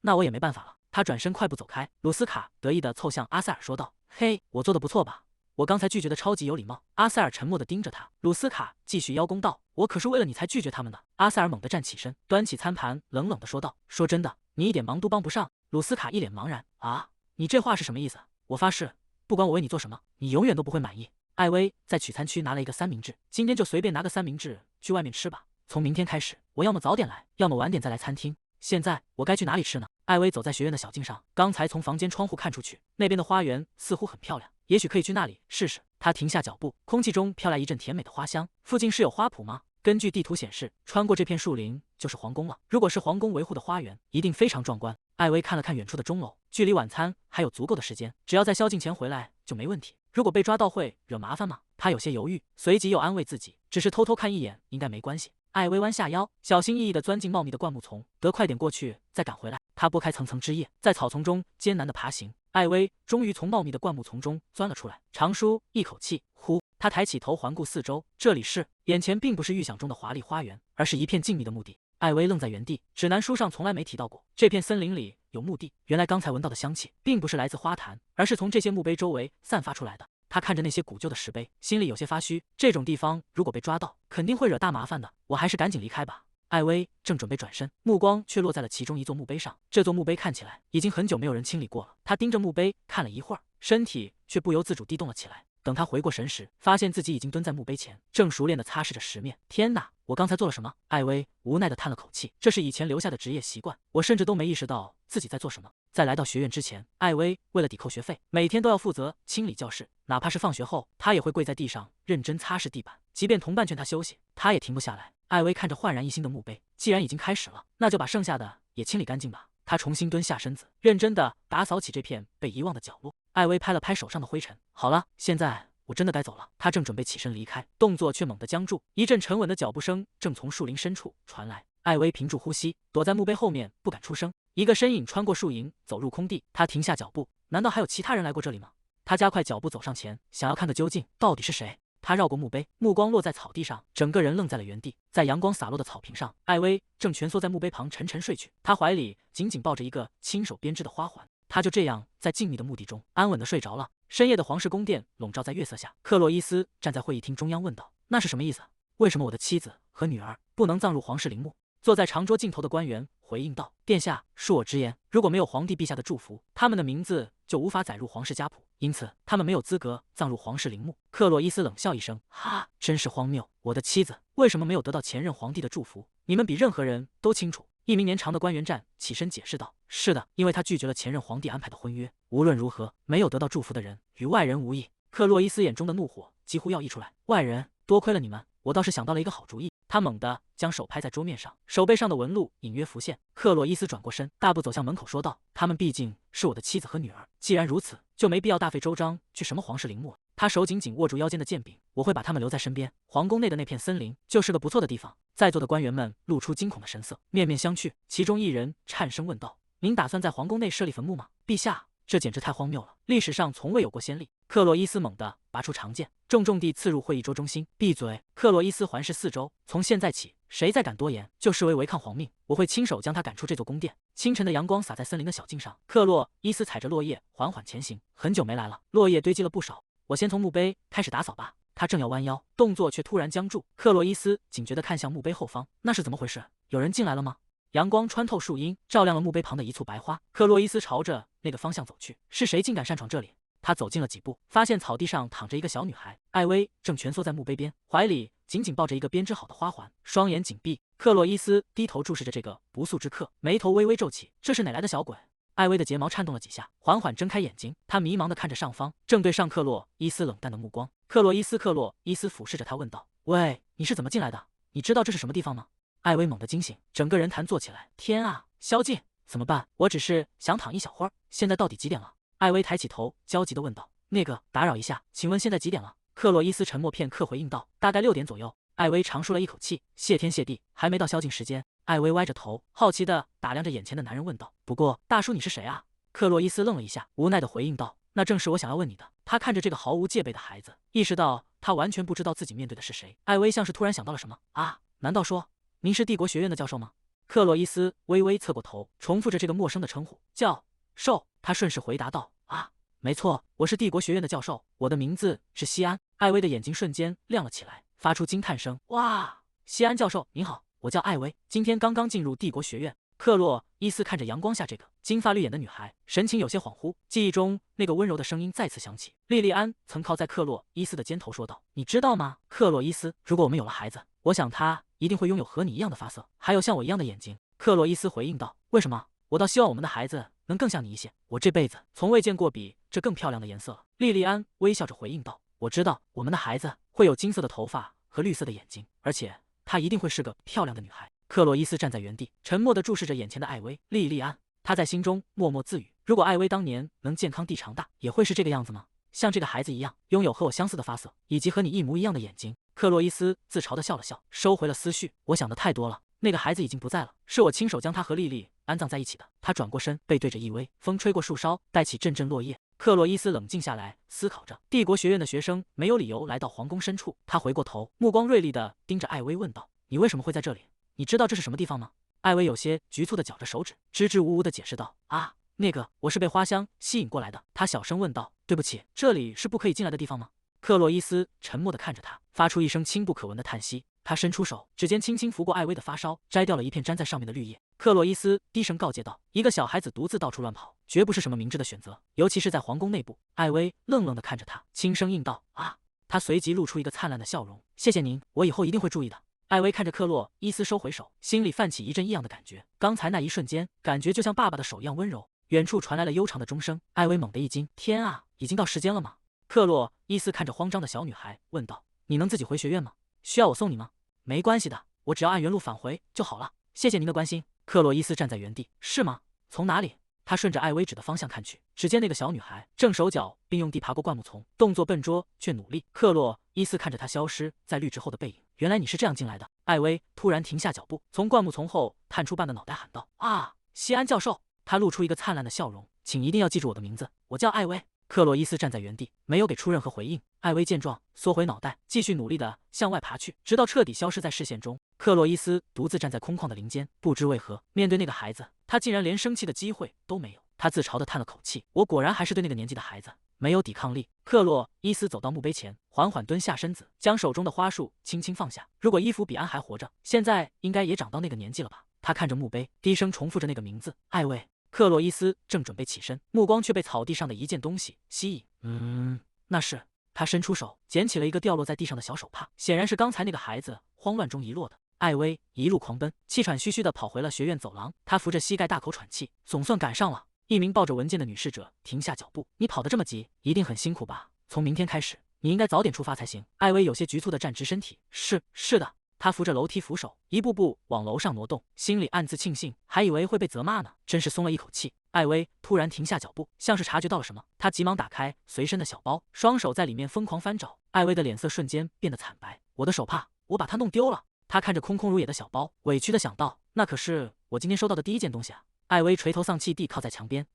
那我也没办法了。”他转身快步走开。鲁斯卡得意的凑向阿塞尔说道：“嘿，我做的不错吧？我刚才拒绝的超级有礼貌。”阿塞尔沉默的盯着他。鲁斯卡继续邀功道：“我可是为了你才拒绝他们的。”阿塞尔猛地站起身，端起餐盘，冷冷的说道：“说真的，你一点忙都帮不上。”鲁斯卡一脸茫然：“啊，你这话是什么意思？我发誓，不管我为你做什么，你永远都不会满意。”艾薇在取餐区拿了一个三明治，今天就随便拿个三明治去外面吃吧。从明天开始，我要么早点来，要么晚点再来餐厅。现在我该去哪里吃呢？艾薇走在学院的小径上，刚才从房间窗户看出去，那边的花园似乎很漂亮，也许可以去那里试试。她停下脚步，空气中飘来一阵甜美的花香。附近是有花圃吗？根据地图显示，穿过这片树林就是皇宫了。如果是皇宫维护的花园，一定非常壮观。艾薇看了看远处的钟楼，距离晚餐还有足够的时间，只要在宵禁前回来就没问题。如果被抓到会惹麻烦吗？他有些犹豫，随即又安慰自己，只是偷偷看一眼，应该没关系。艾薇弯下腰，小心翼翼地钻进茂密的灌木丛，得快点过去再赶回来。他拨开层层枝叶，在草丛中艰难地爬行。艾薇终于从茂密的灌木丛中钻了出来，长舒一口气，呼。他抬起头环顾四周，这里是……眼前并不是预想中的华丽花园，而是一片静谧的墓地。艾薇愣在原地，指南书上从来没提到过这片森林里有墓地。原来刚才闻到的香气，并不是来自花坛，而是从这些墓碑周围散发出来的。他看着那些古旧的石碑，心里有些发虚。这种地方如果被抓到，肯定会惹大麻烦的。我还是赶紧离开吧。艾薇正准备转身，目光却落在了其中一座墓碑上。这座墓碑看起来已经很久没有人清理过了。他盯着墓碑看了一会儿，身体却不由自主地动了起来。等他回过神时，发现自己已经蹲在墓碑前，正熟练地擦拭着石面。天哪，我刚才做了什么？艾薇无奈地叹了口气，这是以前留下的职业习惯，我甚至都没意识到自己在做什么。在来到学院之前，艾薇为了抵扣学费，每天都要负责清理教室，哪怕是放学后，她也会跪在地上认真擦拭地板。即便同伴劝她休息，她也停不下来。艾薇看着焕然一新的墓碑，既然已经开始了，那就把剩下的也清理干净吧。她重新蹲下身子，认真地打扫起这片被遗忘的角落。艾薇拍了拍手上的灰尘，好了，现在我真的该走了。他正准备起身离开，动作却猛地僵住。一阵沉稳的脚步声正从树林深处传来。艾薇屏住呼吸，躲在墓碑后面，不敢出声。一个身影穿过树影，走入空地。他停下脚步，难道还有其他人来过这里吗？他加快脚步走上前，想要看个究竟，到底是谁？他绕过墓碑，目光落在草地上，整个人愣在了原地。在阳光洒落的草坪上，艾薇正蜷缩在墓碑旁沉沉睡去，她怀里紧紧抱着一个亲手编织的花环。他就这样在静谧的墓地中安稳地睡着了。深夜的皇室宫殿笼罩在月色下，克洛伊斯站在会议厅中央问道：“那是什么意思？为什么我的妻子和女儿不能葬入皇室陵墓？”坐在长桌尽头的官员回应道：“殿下，恕我直言，如果没有皇帝陛下的祝福，他们的名字就无法载入皇室家谱，因此他们没有资格葬入皇室陵墓。”克洛伊斯冷笑一声：“哈，真是荒谬！我的妻子为什么没有得到前任皇帝的祝福？你们比任何人都清楚。”一名年长的官员站起身解释道：“是的，因为他拒绝了前任皇帝安排的婚约。无论如何，没有得到祝福的人与外人无异。”克洛伊斯眼中的怒火几乎要溢出来。外人，多亏了你们，我倒是想到了一个好主意。他猛地将手拍在桌面上，手背上的纹路隐约浮现。克洛伊斯转过身，大步走向门口，说道：“他们毕竟是我的妻子和女儿，既然如此，就没必要大费周章去什么皇室陵墓了。”他手紧紧握住腰间的剑柄，我会把他们留在身边。皇宫内的那片森林就是个不错的地方。在座的官员们露出惊恐的神色，面面相觑。其中一人颤声问道：“您打算在皇宫内设立坟墓吗？”陛下，这简直太荒谬了，历史上从未有过先例。克洛伊斯猛地拔出长剑，重重地刺入会议桌中心。闭嘴！克洛伊斯环视四周，从现在起，谁再敢多言，就视为违抗皇命，我会亲手将他赶出这座宫殿。清晨的阳光洒在森林的小径上，克洛伊斯踩着落叶缓缓前行。很久没来了，落叶堆积了不少，我先从墓碑开始打扫吧。他正要弯腰，动作却突然僵住。克洛伊斯警觉地看向墓碑后方，那是怎么回事？有人进来了吗？阳光穿透树荫，照亮了墓碑旁的一簇白花。克洛伊斯朝着那个方向走去。是谁竟敢擅闯这里？他走近了几步，发现草地上躺着一个小女孩，艾薇正蜷缩在墓碑边，怀里紧紧抱着一个编织好的花环，双眼紧闭。克洛伊斯低头注视着这个不速之客，眉头微微皱起，这是哪来的小鬼？艾薇的睫毛颤动了几下，缓缓睁开眼睛，她迷茫地看着上方，正对上克洛伊斯冷淡的目光。克洛伊斯俯视着他问道：“喂，你是怎么进来的？你知道这是什么地方吗？”艾薇猛地惊醒，整个人弹坐起来。天啊，宵禁，怎么办？我只是想躺一小会儿，现在到底几点了？艾薇抬起头，焦急地问道：“那个，打扰一下，请问现在几点了？”克洛伊斯沉默片刻，回应道：“大概6点左右。”艾薇长舒了一口气，谢天谢地，还没到宵禁时间。艾薇歪着头，好奇地打量着眼前的男人，问道：“不过，大叔你是谁啊？”克洛伊斯愣了一下，无奈地回应道：“那正是我想要问你的。”他看着这个毫无戒备的孩子，意识到他完全不知道自己面对的是谁。艾薇像是突然想到了什么，啊，难道说您是帝国学院的教授吗？克洛伊斯微微侧过头，重复着这个陌生的称呼，教授。他顺势回答道：“啊，没错，我是帝国学院的教授，我的名字是西安。”艾薇的眼睛瞬间亮了起来，发出惊叹声：“哇，西安教授您好，我叫艾薇，今天刚刚进入帝国学院。”克洛伊斯看着阳光下这个金发绿眼的女孩，神情有些恍惚，记忆中那个温柔的声音再次响起。莉莉安曾靠在克洛伊斯的肩头说道：“你知道吗，克洛伊斯，如果我们有了孩子，我想他一定会拥有和你一样的发色，还有像我一样的眼睛。”克洛伊斯回应道：“为什么？我倒希望我们的孩子能更像你一些，我这辈子从未见过比这更漂亮的颜色了。”莉莉安微笑着回应道：“我知道我们的孩子会有金色的头发和绿色的眼睛，而且她一定会是个漂亮的女孩。”克洛伊斯站在原地，沉默地注视着眼前的艾薇。莉莉安，他在心中默默自语：如果艾薇当年能健康地长大，也会是这个样子吗？像这个孩子一样，拥有和我相似的发色，以及和你一模一样的眼睛。克洛伊斯自嘲地笑了笑，收回了思绪。我想的太多了，那个孩子已经不在了，是我亲手将他和莉莉安葬在一起的。他转过身，背对着一薇，风吹过树梢，带起阵阵落叶。克洛伊斯冷静下来，思考着，帝国学院的学生没有理由来到皇宫深处。他回过头，目光锐利地盯着艾薇，问道：“你为什么会在这里？你知道这是什么地方吗？”艾薇有些局促地绞着手指，支支吾吾地解释道：“啊，那个，我是被花香吸引过来的。”他小声问道：“对不起，这里是不可以进来的地方吗？”克洛伊斯沉默地看着他，发出一声轻不可闻的叹息。他伸出手，指尖轻轻拂过艾薇的发梢，摘掉了一片粘在上面的绿叶。克洛伊斯低声告诫道：“一个小孩子独自到处乱跑，绝不是什么明智的选择，尤其是在皇宫内部。”艾薇愣愣地看着他，轻声应道：“啊。”他随即露出一个灿烂的笑容：“谢谢您，我以后一定会注意的。”艾薇看着克洛伊斯收回手，心里泛起一阵异样的感觉。刚才那一瞬间，感觉就像爸爸的手一样温柔。远处传来了悠长的钟声，艾薇猛地一惊：“天啊，已经到时间了吗？”克洛伊斯看着慌张的小女孩，问道：“你能自己回学院吗？需要我送你吗？”“没关系的，我只要按原路返回就好了。谢谢您的关心。”克洛伊斯站在原地：“是吗？从哪里？”他顺着艾薇指的方向看去，只见那个小女孩正手脚并用地爬过灌木丛，动作笨拙却努力。克洛伊斯看着她消失在绿植后的背影，原来你是这样进来的。艾薇突然停下脚步，从灌木丛后探出半个脑袋，喊道：“啊，西安教授！”他露出一个灿烂的笑容：“请一定要记住我的名字，我叫艾薇。”克洛伊斯站在原地，没有给出任何回应。艾薇见状，缩回脑袋，继续努力地向外爬去，直到彻底消失在视线中。克洛伊斯独自站在空旷的林间，不知为何，面对那个孩子，他竟然连生气的机会都没有。他自嘲地叹了口气：“我果然还是对那个年纪的孩子没有抵抗力。”克洛伊斯走到墓碑前，缓缓蹲下身子，将手中的花束轻轻放下。如果伊芙比安还活着，现在应该也长到那个年纪了吧？他看着墓碑，低声重复着那个名字：艾薇。克洛伊斯正准备起身，目光却被草地上的一件东西吸引。那是……他伸出手，捡起了一个掉落在地上的小手帕，显然是刚才那个孩子慌乱中遗落的。艾薇一路狂奔，气喘吁吁地跑回了学院走廊。她扶着膝盖大口喘气，总算赶上了。一名抱着文件的女侍者停下脚步：“你跑得这么急，一定很辛苦吧？从明天开始，你应该早点出发才行。”艾薇有些局促地站直身体：“是的。”她扶着楼梯扶手，一步步往楼上挪动，心里暗自庆幸，还以为会被责骂呢，真是松了一口气。艾薇突然停下脚步，像是察觉到了什么，她急忙打开随身的小包，双手在里面疯狂翻找。艾薇的脸色瞬间变得惨白：“我的手帕，我把它弄丢了。”她看着空空如也的小包，委屈的想到：“那可是我今天收到的第一件东西啊！”艾薇垂头丧气地靠在墙边。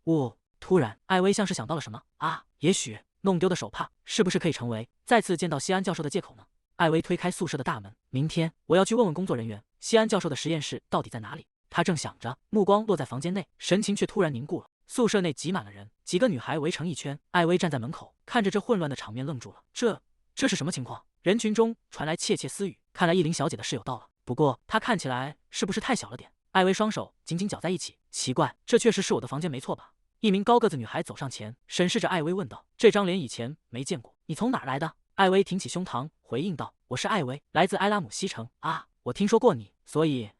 突然，艾薇像是想到了什么啊，也许弄丢的手帕是不是可以成为再次见到西安教授的借口呢？艾薇推开宿舍的大门，明天我要去问问工作人员，西安教授的实验室到底在哪里。她正想着，目光落在房间内，神情却突然凝固了。宿舍内挤满了人，几个女孩围成一圈。艾薇站在门口，看着这混乱的场面，愣住了。这是什么情况？人群中传来窃窃私语。看来依林小姐的室友到了，不过她看起来是不是太小了点？艾薇双手紧紧绞在一起，奇怪，这确实是我的房间没错吧？一名高个子女孩走上前，审视着艾薇问道：“这张脸以前没见过，你从哪儿来的？”艾薇挺起胸膛回应道：“我是艾薇，来自埃拉姆西城啊，我听说过你，所以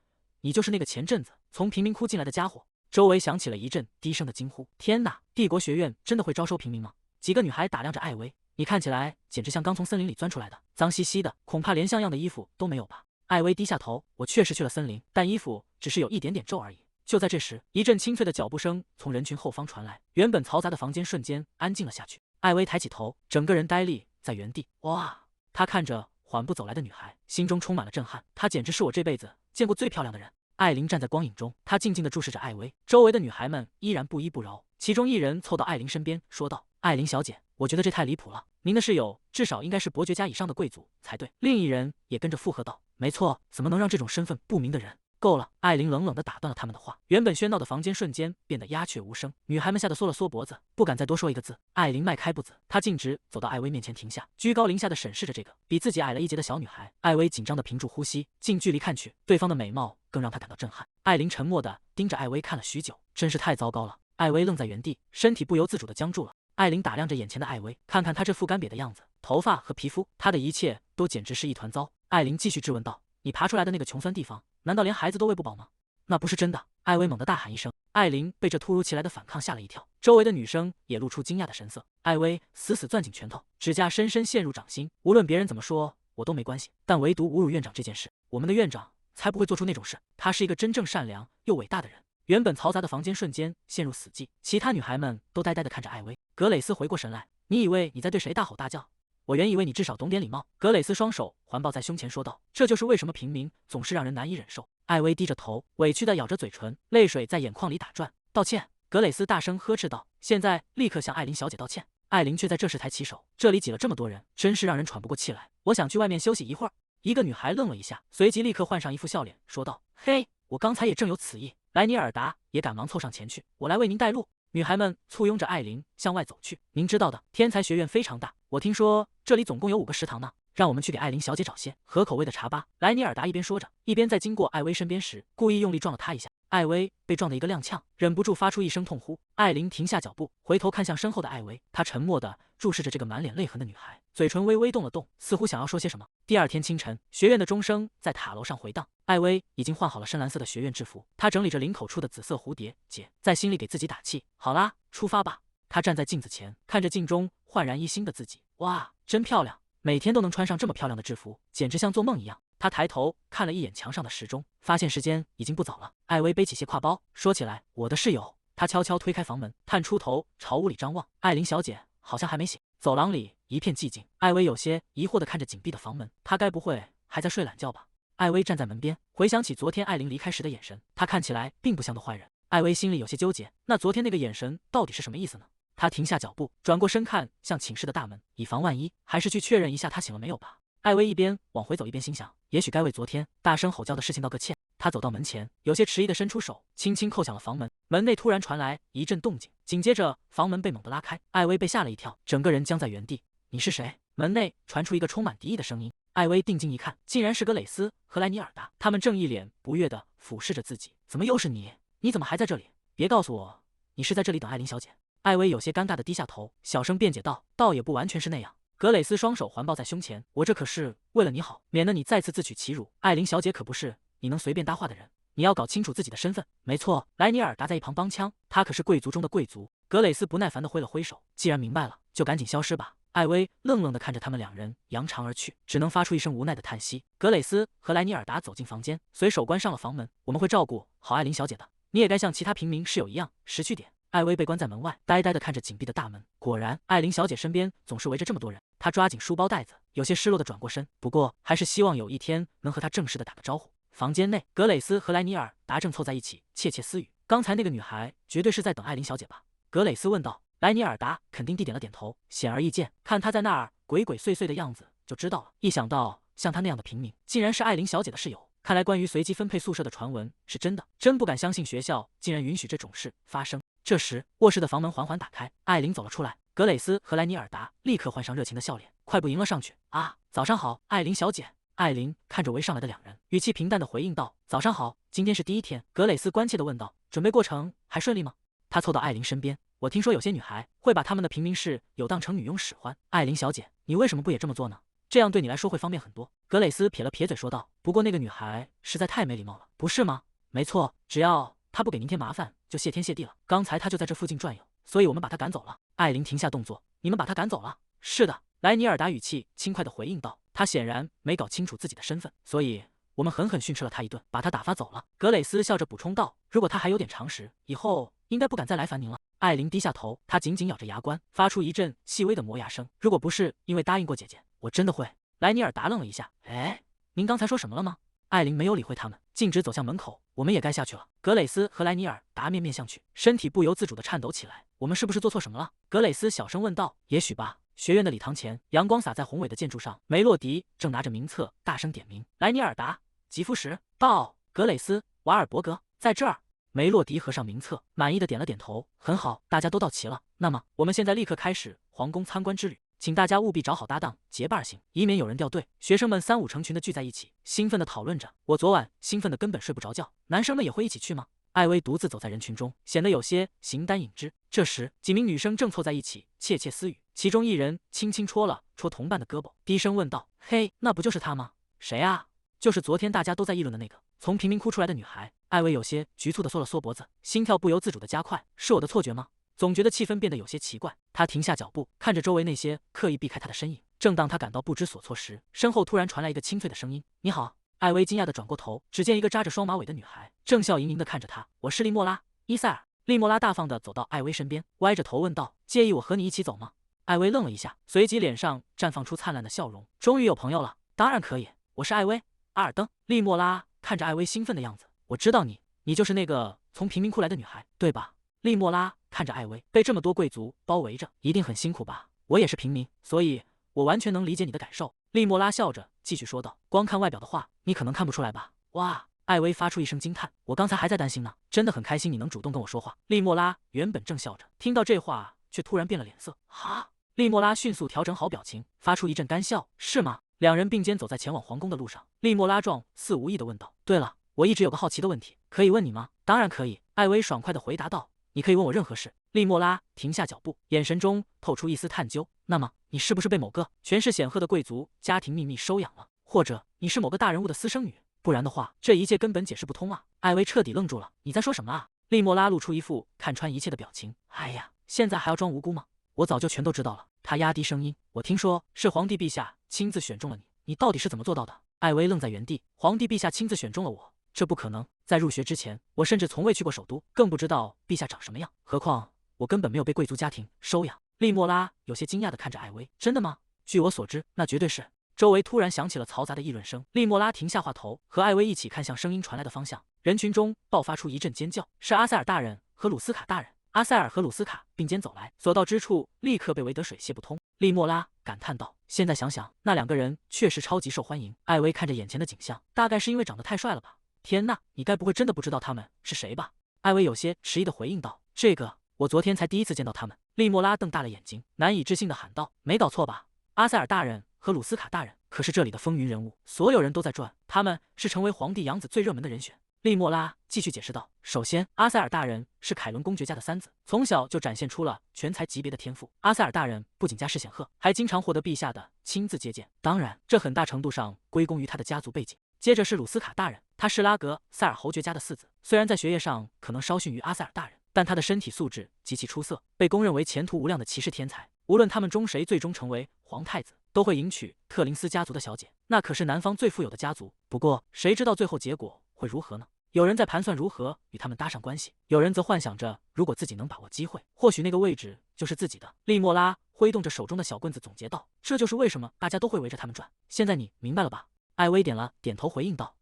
你就是那个前阵子从贫民窟进来的家伙。”周围响起了一阵低声的惊呼：“天哪，帝国学院真的会招收平民吗？”几个女孩打量着艾薇：“你看起来简直像刚从森林里钻出来的，脏兮兮的，恐怕连像样的衣服都没有吧？”艾薇低下头：“我确实去了森林，但衣服只是有一点点皱而已。”就在这时，一阵清脆的脚步声从人群后方传来，原本嘈杂的房间瞬间安静了下去。艾薇抬起头，整个人呆立在原地。哇！她看着缓步走来的女孩，心中充满了震撼。她简直是我这辈子见过最漂亮的人。艾琳站在光影中，她静静地注视着艾薇，周围的女孩们依然不依不饶。其中一人凑到艾琳身边，说道：“艾琳小姐，我觉得这太离谱了，您的室友至少应该是伯爵家以上的贵族才对。”另一人也跟着附和道：“没错，怎么能让这种身份不明的人？”够了！艾琳冷冷地打断了他们的话。原本喧闹的房间瞬间变得鸦雀无声，女孩们吓得缩了缩脖子，不敢再多说一个字。艾琳迈开步子，她径直走到艾薇面前停下，居高临下地审视着这个比自己矮了一截的小女孩。艾薇紧张地屏住呼吸，近距离看去，对方的美貌更让她感到震撼。艾琳沉默地盯着艾薇看了许久，真是太糟糕了。艾薇愣在原地，身体不由自主地僵住了。艾琳打量着眼前的艾薇，看看她这副干瘪的样子，头发和皮肤，她的一切都简直是一团糟。艾琳继续质问道：“你爬出来的那个穷酸地方，难道连孩子都喂不饱吗？”“那不是真的！”艾薇猛地大喊一声。艾琳被这突如其来的反抗吓了一跳，周围的女生也露出惊讶的神色。艾薇死死攥紧拳头，指甲深深陷入掌心。无论别人怎么说，我都没关系，但唯独侮辱院长这件事，我们的院长才不会做出那种事。他是一个真正善良又伟大的人。原本嘈杂的房间瞬间陷入死寂，其他女孩们都呆呆地看着艾薇。格蕾丝回过神来：“你以为你在对谁大吼大叫？我原以为你至少懂点礼貌。”格蕾丝双手环抱在胸前说道：“这就是为什么平民总是让人难以忍受。”艾薇低着头，委屈地咬着嘴唇，泪水在眼眶里打转。“道歉！”格蕾丝大声呵斥道，“现在立刻向艾琳小姐道歉！”艾琳却在这时才起手：“这里挤了这么多人，真是让人喘不过气来。我想去外面休息一会儿。”一个女孩愣了一下，随即立刻换上一副笑脸，说道：“嘿，我刚才也正有此意。”莱尼尔达也赶忙凑上前去：“我来为您带路。”女孩们簇拥着艾琳向外走去。“您知道的，天才学院非常大，我听说这里总共有5个食堂呢。让我们去给艾琳小姐找些合口味的茶吧。”莱尼尔达一边说着，一边在经过艾薇身边时，故意用力撞了她一下。艾薇被撞得一个踉跄，忍不住发出一声痛呼。艾琳停下脚步，回头看向身后的艾薇，她沉默地注视着这个满脸泪痕的女孩，嘴唇微微动了动，似乎想要说些什么。第二天清晨，学院的钟声在塔楼上回荡。艾薇已经换好了深蓝色的学院制服，她整理着领口处的紫色蝴蝶结，在心里给自己打气：“好啦，出发吧。”她站在镜子前，看着镜中焕然一新的自己，哇，真漂亮！每天都能穿上这么漂亮的制服，简直像做梦一样。他抬头看了一眼墙上的时钟，发现时间已经不早了。艾薇背起斜挎包，说起来，我的室友。他悄悄推开房门，探出头朝屋里张望。艾琳小姐好像还没醒。走廊里一片寂静，艾薇有些疑惑地看着紧闭的房门，她该不会还在睡懒觉吧？艾薇站在门边，回想起昨天艾琳离开时的眼神，她看起来并不像个坏人。艾薇心里有些纠结，那昨天那个眼神到底是什么意思呢？他停下脚步，转过身看向寝室的大门，以防万一，还是去确认一下他醒了没有吧。艾薇一边往回走，一边心想，也许该为昨天大声吼叫的事情道个歉。他走到门前，有些迟疑地伸出手，轻轻扣响了房门。门内突然传来一阵动静，紧接着房门被猛地拉开，艾薇被吓了一跳，整个人僵在原地。你是谁？门内传出一个充满敌意的声音。艾薇定睛一看，竟然是格蕾丝和莱尼尔达，他们正一脸不悦地俯视着自己。怎么又是你？你怎么还在这里？别告诉我，你是在这里等艾琳小姐。艾薇有些尴尬地低下头，小声辩解道：“倒也不完全是那样，格蕾丝双手环抱在胸前，我这可是为了你好，免得你再次自取其辱。艾琳小姐可不是你能随便搭话的人，你要搞清楚自己的身份。没错，莱尼尔达在一旁帮腔，他可是贵族中的贵族。格蕾丝不耐烦地挥了挥手，既然明白了，就赶紧消失吧。艾薇愣愣地看着他们两人扬长而去，只能发出一声无奈的叹息。格蕾丝和莱尼尔达走进房间，随手关上了房门。我们会照顾好艾琳小姐的，你也该像其他平民室友一样识趣点。艾薇被关在门外，呆呆地看着紧闭的大门。果然，艾琳小姐身边总是围着这么多人。她抓紧书包带子，有些失落地转过身，不过还是希望有一天能和她正式地打个招呼。房间内，格蕾丝和莱尼尔达正凑在一起窃窃私语。刚才那个女孩绝对是在等艾琳小姐吧？格蕾丝问道。莱尼尔达肯定地点了点头，显而易见，看她在那儿鬼鬼祟祟的样子就知道了。一想到像她那样的平民竟然是艾琳小姐的室友，看来关于随机分配宿舍的传闻是真的，真不敢相信学校竟然允许这种事发生。这时，卧室的房门缓缓打开，艾琳走了出来。格蕾丝和莱尼尔达立刻换上热情的笑脸，快步迎了上去。啊，早上好，艾琳小姐。艾琳看着围上来的两人，语气平淡的回应道：“早上好，今天是第一天。”格蕾丝关切的问道：“准备过程还顺利吗？”她凑到艾琳身边。我听说有些女孩会把她们的平民室友当成女佣使唤，艾琳小姐，你为什么不也这么做呢？这样对你来说会方便很多。格蕾丝撇了撇嘴说道。不过那个女孩实在太没礼貌了，不是吗？没错，只要她不给您添麻烦，就谢天谢地了。刚才她就在这附近转悠，所以我们把她赶走了。艾琳停下动作，你们把她赶走了？是的，莱尼尔达语气轻快的回应道。他显然没搞清楚自己的身份，所以我们狠狠训斥了他一顿，把他打发走了。格蕾丝笑着补充道：“如果他还有点常识，以后应该不敢再来烦您了。”艾琳低下头，她紧紧咬着牙关，发出一阵细微的磨牙声。如果不是因为答应过姐姐，我真的会。莱尼尔达愣了一下，哎，您刚才说什么了吗？艾琳没有理会他们，径直走向门口。我们也该下去了。格蕾丝和莱尼尔达面面相觑，身体不由自主地颤抖起来。我们是不是做错什么了？格蕾丝小声问道。也许吧。学院的礼堂前，阳光洒在宏伟的建筑上，梅洛迪正拿着名册大声点名。莱尼尔达、吉夫什、道、格蕾丝、瓦尔伯格，在这儿。梅洛迪合上名册，满意的点了点头。很好，大家都到齐了。那么，我们现在立刻开始皇宫参观之旅，请大家务必找好搭档，结伴行，以免有人掉队。学生们三五成群的聚在一起，兴奋的讨论着。我昨晚兴奋的根本睡不着觉。男生们也会一起去吗？艾薇独自走在人群中，显得有些形单影只。这时，几名女生正凑在一起窃窃私语，其中一人轻轻戳了戳同伴的胳膊，低声问道：“嘿，那不就是她吗？谁啊？就是昨天大家都在议论的那个从贫民窟出来的女孩。”艾薇有些局促地缩了缩脖子，心跳不由自主地加快。是我的错觉吗？总觉得气氛变得有些奇怪。她停下脚步，看着周围那些刻意避开她的身影。正当她感到不知所措时，身后突然传来一个清脆的声音：“你好。”艾薇惊讶地转过头，只见一个扎着双马尾的女孩正笑盈盈地看着她。“我是利莫拉，伊塞尔。”利莫拉大方地走到艾薇身边，歪着头问道：“介意我和你一起走吗？”艾薇愣了一下，随即脸上绽放出灿烂的笑容。终于有朋友了，当然可以，我是艾薇·阿尔登。利莫拉看着艾薇兴奋的样子，我知道你，你就是那个从贫民窟来的女孩，对吧？利莫拉看着艾薇，被这么多贵族包围着，一定很辛苦吧？我也是平民，所以我完全能理解你的感受。利莫拉笑着继续说道：“光看外表的话，你可能看不出来吧？”哇！艾薇发出一声惊叹，我刚才还在担心呢，真的很开心你能主动跟我说话。利莫拉原本正笑着，听到这话却突然变了脸色。哈！利莫拉迅速调整好表情，发出一阵干笑。是吗？两人并肩走在前往皇宫的路上，利莫拉状似无意地问道：“对了，我一直有个好奇的问题，可以问你吗？”当然可以，艾薇爽快地回答道。你可以问我任何事。利莫拉停下脚步，眼神中透出一丝探究。那么，你是不是被某个权势显赫的贵族家庭秘密收养了？或者你是某个大人物的私生女？不然的话，这一切根本解释不通啊！艾薇彻底愣住了。你在说什么啊？利莫拉露出一副看穿一切的表情。哎呀，现在还要装无辜吗？我早就全都知道了。他压低声音，我听说是皇帝陛下亲自选中了你，你到底是怎么做到的？艾薇愣在原地。皇帝陛下亲自选中了我？这不可能！在入学之前，我甚至从未去过首都，更不知道陛下长什么样。何况我根本没有被贵族家庭收养。利莫拉有些惊讶地看着艾薇，真的吗？据我所知，那绝对是。周围突然响起了嘈杂的议论声，利莫拉停下话头，和艾薇一起看向声音传来的方向。人群中爆发出一阵尖叫，是阿塞尔大人和鲁斯卡大人。阿塞尔和鲁斯卡并肩走来，所到之处立刻被围得水泄不通。利莫拉感叹道：“现在想想，那两个人确实超级受欢迎。”艾薇看着眼前的景象，大概是因为长得太帅了吧。天呐，你该不会真的不知道他们是谁吧？艾薇有些迟疑地回应道：“这个，我昨天才第一次见到他们。”利莫拉瞪大了眼睛，难以置信地喊道：“没搞错吧？阿塞尔大人和鲁斯卡大人可是这里的风云人物，所有人都在转，他们是成为皇帝养子最热门的人选。”利莫拉继续解释道：“首先，阿塞尔大人是凯伦公爵家的三子，从小就展现出了全才级别的天赋。阿塞尔大人不仅家世显赫，还经常获得陛下的亲自接见。当然，这很大程度上归功于他的家族背景。接着是鲁斯卡大人，他是拉格塞尔侯爵家的四子，虽然在学业上可能稍逊于阿塞尔大人，但他的身体素质极其出色，被公认为前途无量的骑士天才。无论他们中谁最终成为皇太子，都会迎娶特林斯家族的小姐，那可是南方最富有的家族。不过，谁知道最后结果会如何呢？”有人在盘算如何与他们搭上关系，有人则幻想着如果自己能把握机会，或许那个位置就是自己的。利莫拉挥动着手中的小棍子总结道：“这就是为什么大家都会围着他们转。现在你明白了吧？”艾薇点了点头回应道：“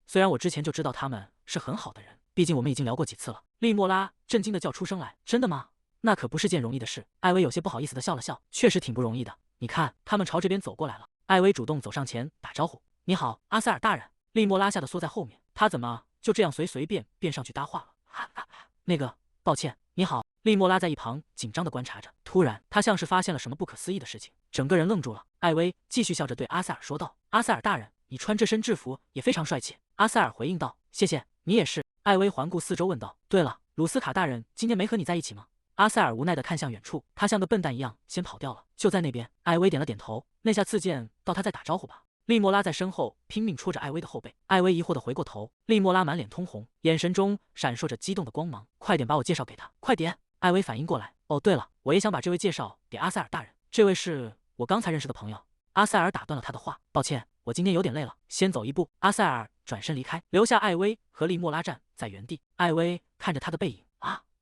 虽然我之前就知道他们是很好的人，毕竟我们已经聊过几次了。”利莫拉震惊的叫出声来：“真的吗？那可不是件容易的事。”艾薇有些不好意思的笑了笑，确实挺不容易的。你看，他们朝这边走过来了。艾薇主动走上前打招呼：“你好，阿塞尔大人。”利莫拉吓得缩在后面，他怎么就这样随便上去搭话了？那个，抱歉，你好。利莫拉在一旁紧张地观察着，突然他像是发现了什么不可思议的事情，整个人愣住了。艾薇继续笑着对阿塞尔说道：“阿塞尔大人，你穿这身制服也非常帅气。”阿塞尔回应道：“谢谢，你也是。”艾薇环顾四周问道：“对了，鲁斯卡大人今天没和你在一起吗？”阿塞尔无奈地看向远处，他像个笨蛋一样先跑掉了，就在那边。艾薇点了点头，那下次见到他再打招呼吧。利莫拉在身后拼命戳着艾薇的后背，艾薇疑惑地回过头，利莫拉满脸通红，眼神中闪烁着激动的光芒。“快点把我介绍给他，快点！”艾薇反应过来，“哦，对了，我也想把这位介绍给阿塞尔大人，这位是我刚才认识的朋友。”阿塞尔打断了他的话：“抱歉，我今天有点累了，先走一步。”阿塞尔转身离开，留下艾薇和利莫拉站在原地。艾薇看着他的背影，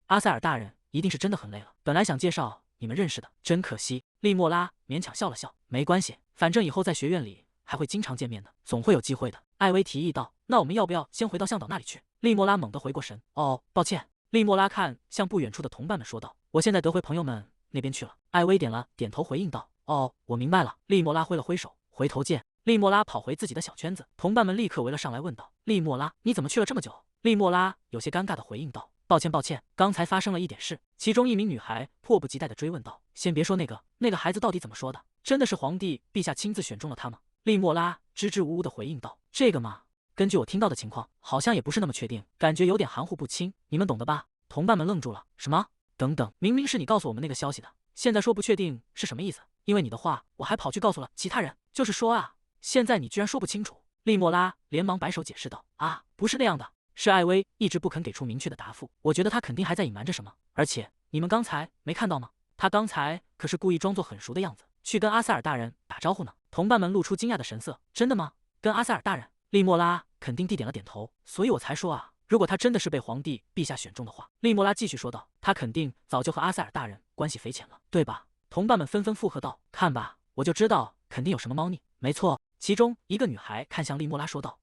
阿塞尔大人一定是真的很累了，本来想介绍你们认识的，真可惜。利莫拉勉强笑了笑，没关系，反正以后在学院里还会经常见面的，总会有机会的。艾薇提议道：“那我们要不要先回到向导那里去？”利莫拉猛地回过神：“哦，抱歉。”利莫拉看向不远处的同伴们说道：“我现在得回朋友们那边去了。”艾薇点了点头回应道：“哦，我明白了。”利莫拉挥了挥手：“回头见。”利莫拉跑回自己的小圈子，同伴们立刻围了上来问道：“利莫拉，你怎么去了这么久？”利莫拉有些尴尬的回应道：“抱歉，刚才发生了一点事。”其中一名女孩迫不及待地追问道：“先别说那个孩子到底怎么说的？真的是皇帝陛下亲自选中了他吗？”利莫拉支支吾吾地回应道：“这个嘛，根据我听到的情况，好像也不是那么确定，感觉有点含糊不清，你们懂的吧？”同伴们愣住了：“什么？等等，明明是你告诉我们那个消息的，现在说不确定是什么意思？因为你的话，我还跑去告诉了其他人，就是说啊，现在你居然说不清楚。”利莫拉连忙摆手解释道：“不是那样的。”是艾薇一直不肯给出明确的答复，我觉得他肯定还在隐瞒着什么。而且你们刚才没看到吗？他刚才可是故意装作很熟的样子，去跟阿塞尔大人打招呼呢。同伴们露出惊讶的神色：“真的吗？跟阿塞尔大人？”利莫拉肯定地点了点头。所以我才说如果他真的是被皇帝陛下选中的话，利莫拉继续说道，他肯定早就和阿塞尔大人关系匪浅了，对吧？同伴们纷纷附和道：“看吧，我就知道肯定有什么猫腻。”没错。其中一个女孩看向利莫拉说道：“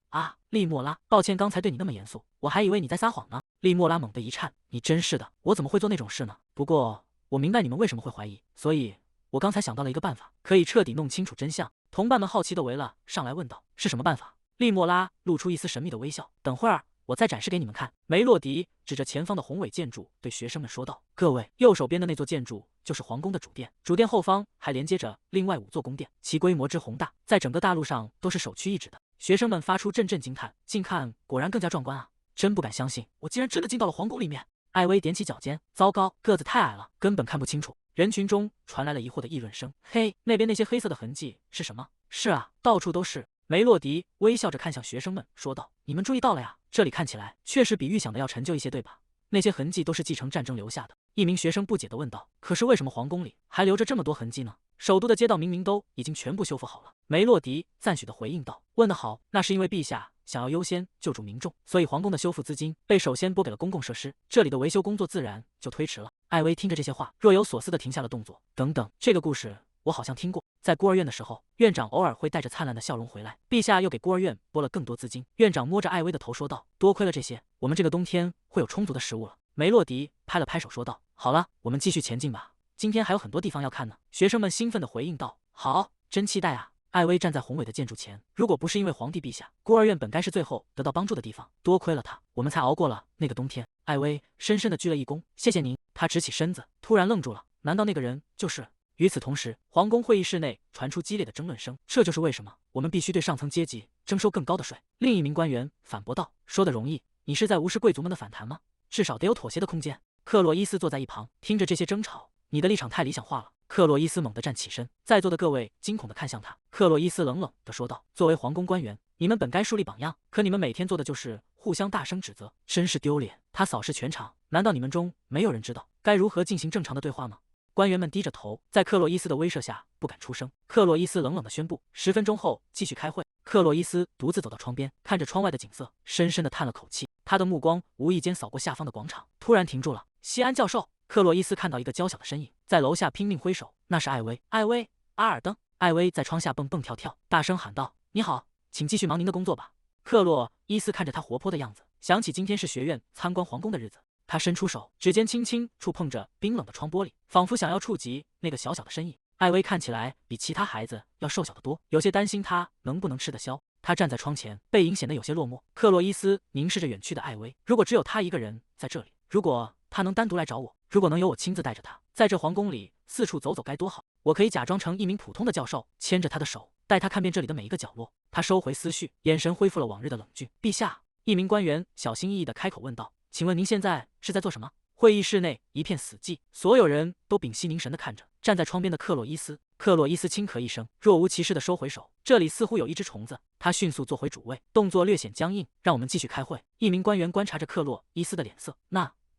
利莫拉，抱歉刚才对你那么严肃，我还以为你在撒谎呢。”利莫拉猛地一颤：“你真是的，我怎么会做那种事呢？不过我明白你们为什么会怀疑，所以我刚才想到了一个办法，可以彻底弄清楚真相。”同伴们好奇地围了上来问道：“是什么办法？”利莫拉露出一丝神秘的微笑：“等会儿我再展示给你们看。”梅洛迪指着前方的宏伟建筑对学生们说道：“各位，右手边的那座建筑就是皇宫的主殿，主殿后方还连接着另外5座宫殿，其规模之宏大，在整个大陆上都是首屈一指的。”学生们发出阵阵惊叹，近看果然更加壮观啊！真不敢相信，我竟然真的进到了皇宫里面。艾薇踮起脚尖，糟糕，个子太矮了，根本看不清楚。人群中传来了疑惑的议论声：“嘿，那边那些黑色的痕迹是什么？”“是啊，到处都是。”梅洛迪微笑着看向学生们说道：“你们注意到了呀？这里看起来确实比预想的要陈旧一些，对吧？那些痕迹都是继承战争留下的。”一名学生不解地问道：“可是为什么皇宫里还留着这么多痕迹呢？首都的街道明明都已经全部修复好了。”梅洛迪赞许地回应道：“问得好，那是因为陛下想要优先救助民众，所以皇宫的修复资金被首先拨给了公共设施，这里的维修工作自然就推迟了。”艾薇听着这些话，若有所思地停下了动作。等等，这个故事我好像听过。在孤儿院的时候，院长偶尔会带着灿烂的笑容回来，陛下又给孤儿院拨了更多资金。院长摸着艾薇的头说道：“多亏了这些，我们这个冬天会有充足的食物了。”梅洛迪拍了拍手说道：“好了，我们继续前进吧，今天还有很多地方要看呢。”学生们兴奋地回应道：“好，真期待啊！”艾薇站在宏伟的建筑前，如果不是因为皇帝陛下，孤儿院本该是最后得到帮助的地方，多亏了他，我们才熬过了那个冬天。艾薇深深地鞠了一躬：“谢谢您。”他直起身子，突然愣住了，难道那个人就是……与此同时，皇宫会议室内传出激烈的争论声。这就是为什么我们必须对上层阶级征收更高的税。另一名官员反驳道：“说的容易，你是在无视贵族们的反弹吗？至少得有妥协的空间。”克洛伊斯坐在一旁，听着这些争吵，你的立场太理想化了。克洛伊斯猛地站起身，在座的各位惊恐地看向他。克洛伊斯冷冷地说道：“作为皇宫官员，你们本该树立榜样，可你们每天做的就是互相大声指责，真是丢脸。”他扫视全场，难道你们中没有人知道该如何进行正常的对话吗？官员们低着头，在克洛伊斯的威慑下不敢出声。克洛伊斯冷冷地宣布：“10分钟后继续开会。”克洛伊斯独自走到窗边，看着窗外的景色，深深地叹了口气。他的目光无意间扫过下方的广场，突然停住了。西安教授。克洛伊斯看到一个娇小的身影在楼下拼命挥手，那是艾薇。艾薇，阿尔登。艾薇在窗下蹦蹦跳跳，大声喊道：“你好，请继续忙您的工作吧。”克洛伊斯看着他活泼的样子，想起今天是学院参观皇宫的日子，他伸出手，指尖轻轻触碰着冰冷的窗玻璃，仿佛想要触及那个小小的身影。艾薇看起来比其他孩子要瘦小得多，有些担心他能不能吃得消。他站在窗前，背影显得有些落寞。克洛伊斯凝视着远去的艾薇，如果只有他一个人在这里，如果他能单独来找我，如果能由我亲自带着他，在这皇宫里四处走走该多好！我可以假装成一名普通的教授，牵着他的手，带他看遍这里的每一个角落。他收回思绪，眼神恢复了往日的冷峻。陛下，一名官员小心翼翼地开口问道：“请问您现在是在做什么？”会议室内一片死寂，所有人都屏息凝神地看着站在窗边的克洛伊斯。克洛伊斯轻咳一声，若无其事地收回手。这里似乎有一只虫子。他迅速坐回主位，动作略显僵硬。让我们继续开会。一名官员观察着克洛伊斯的脸色。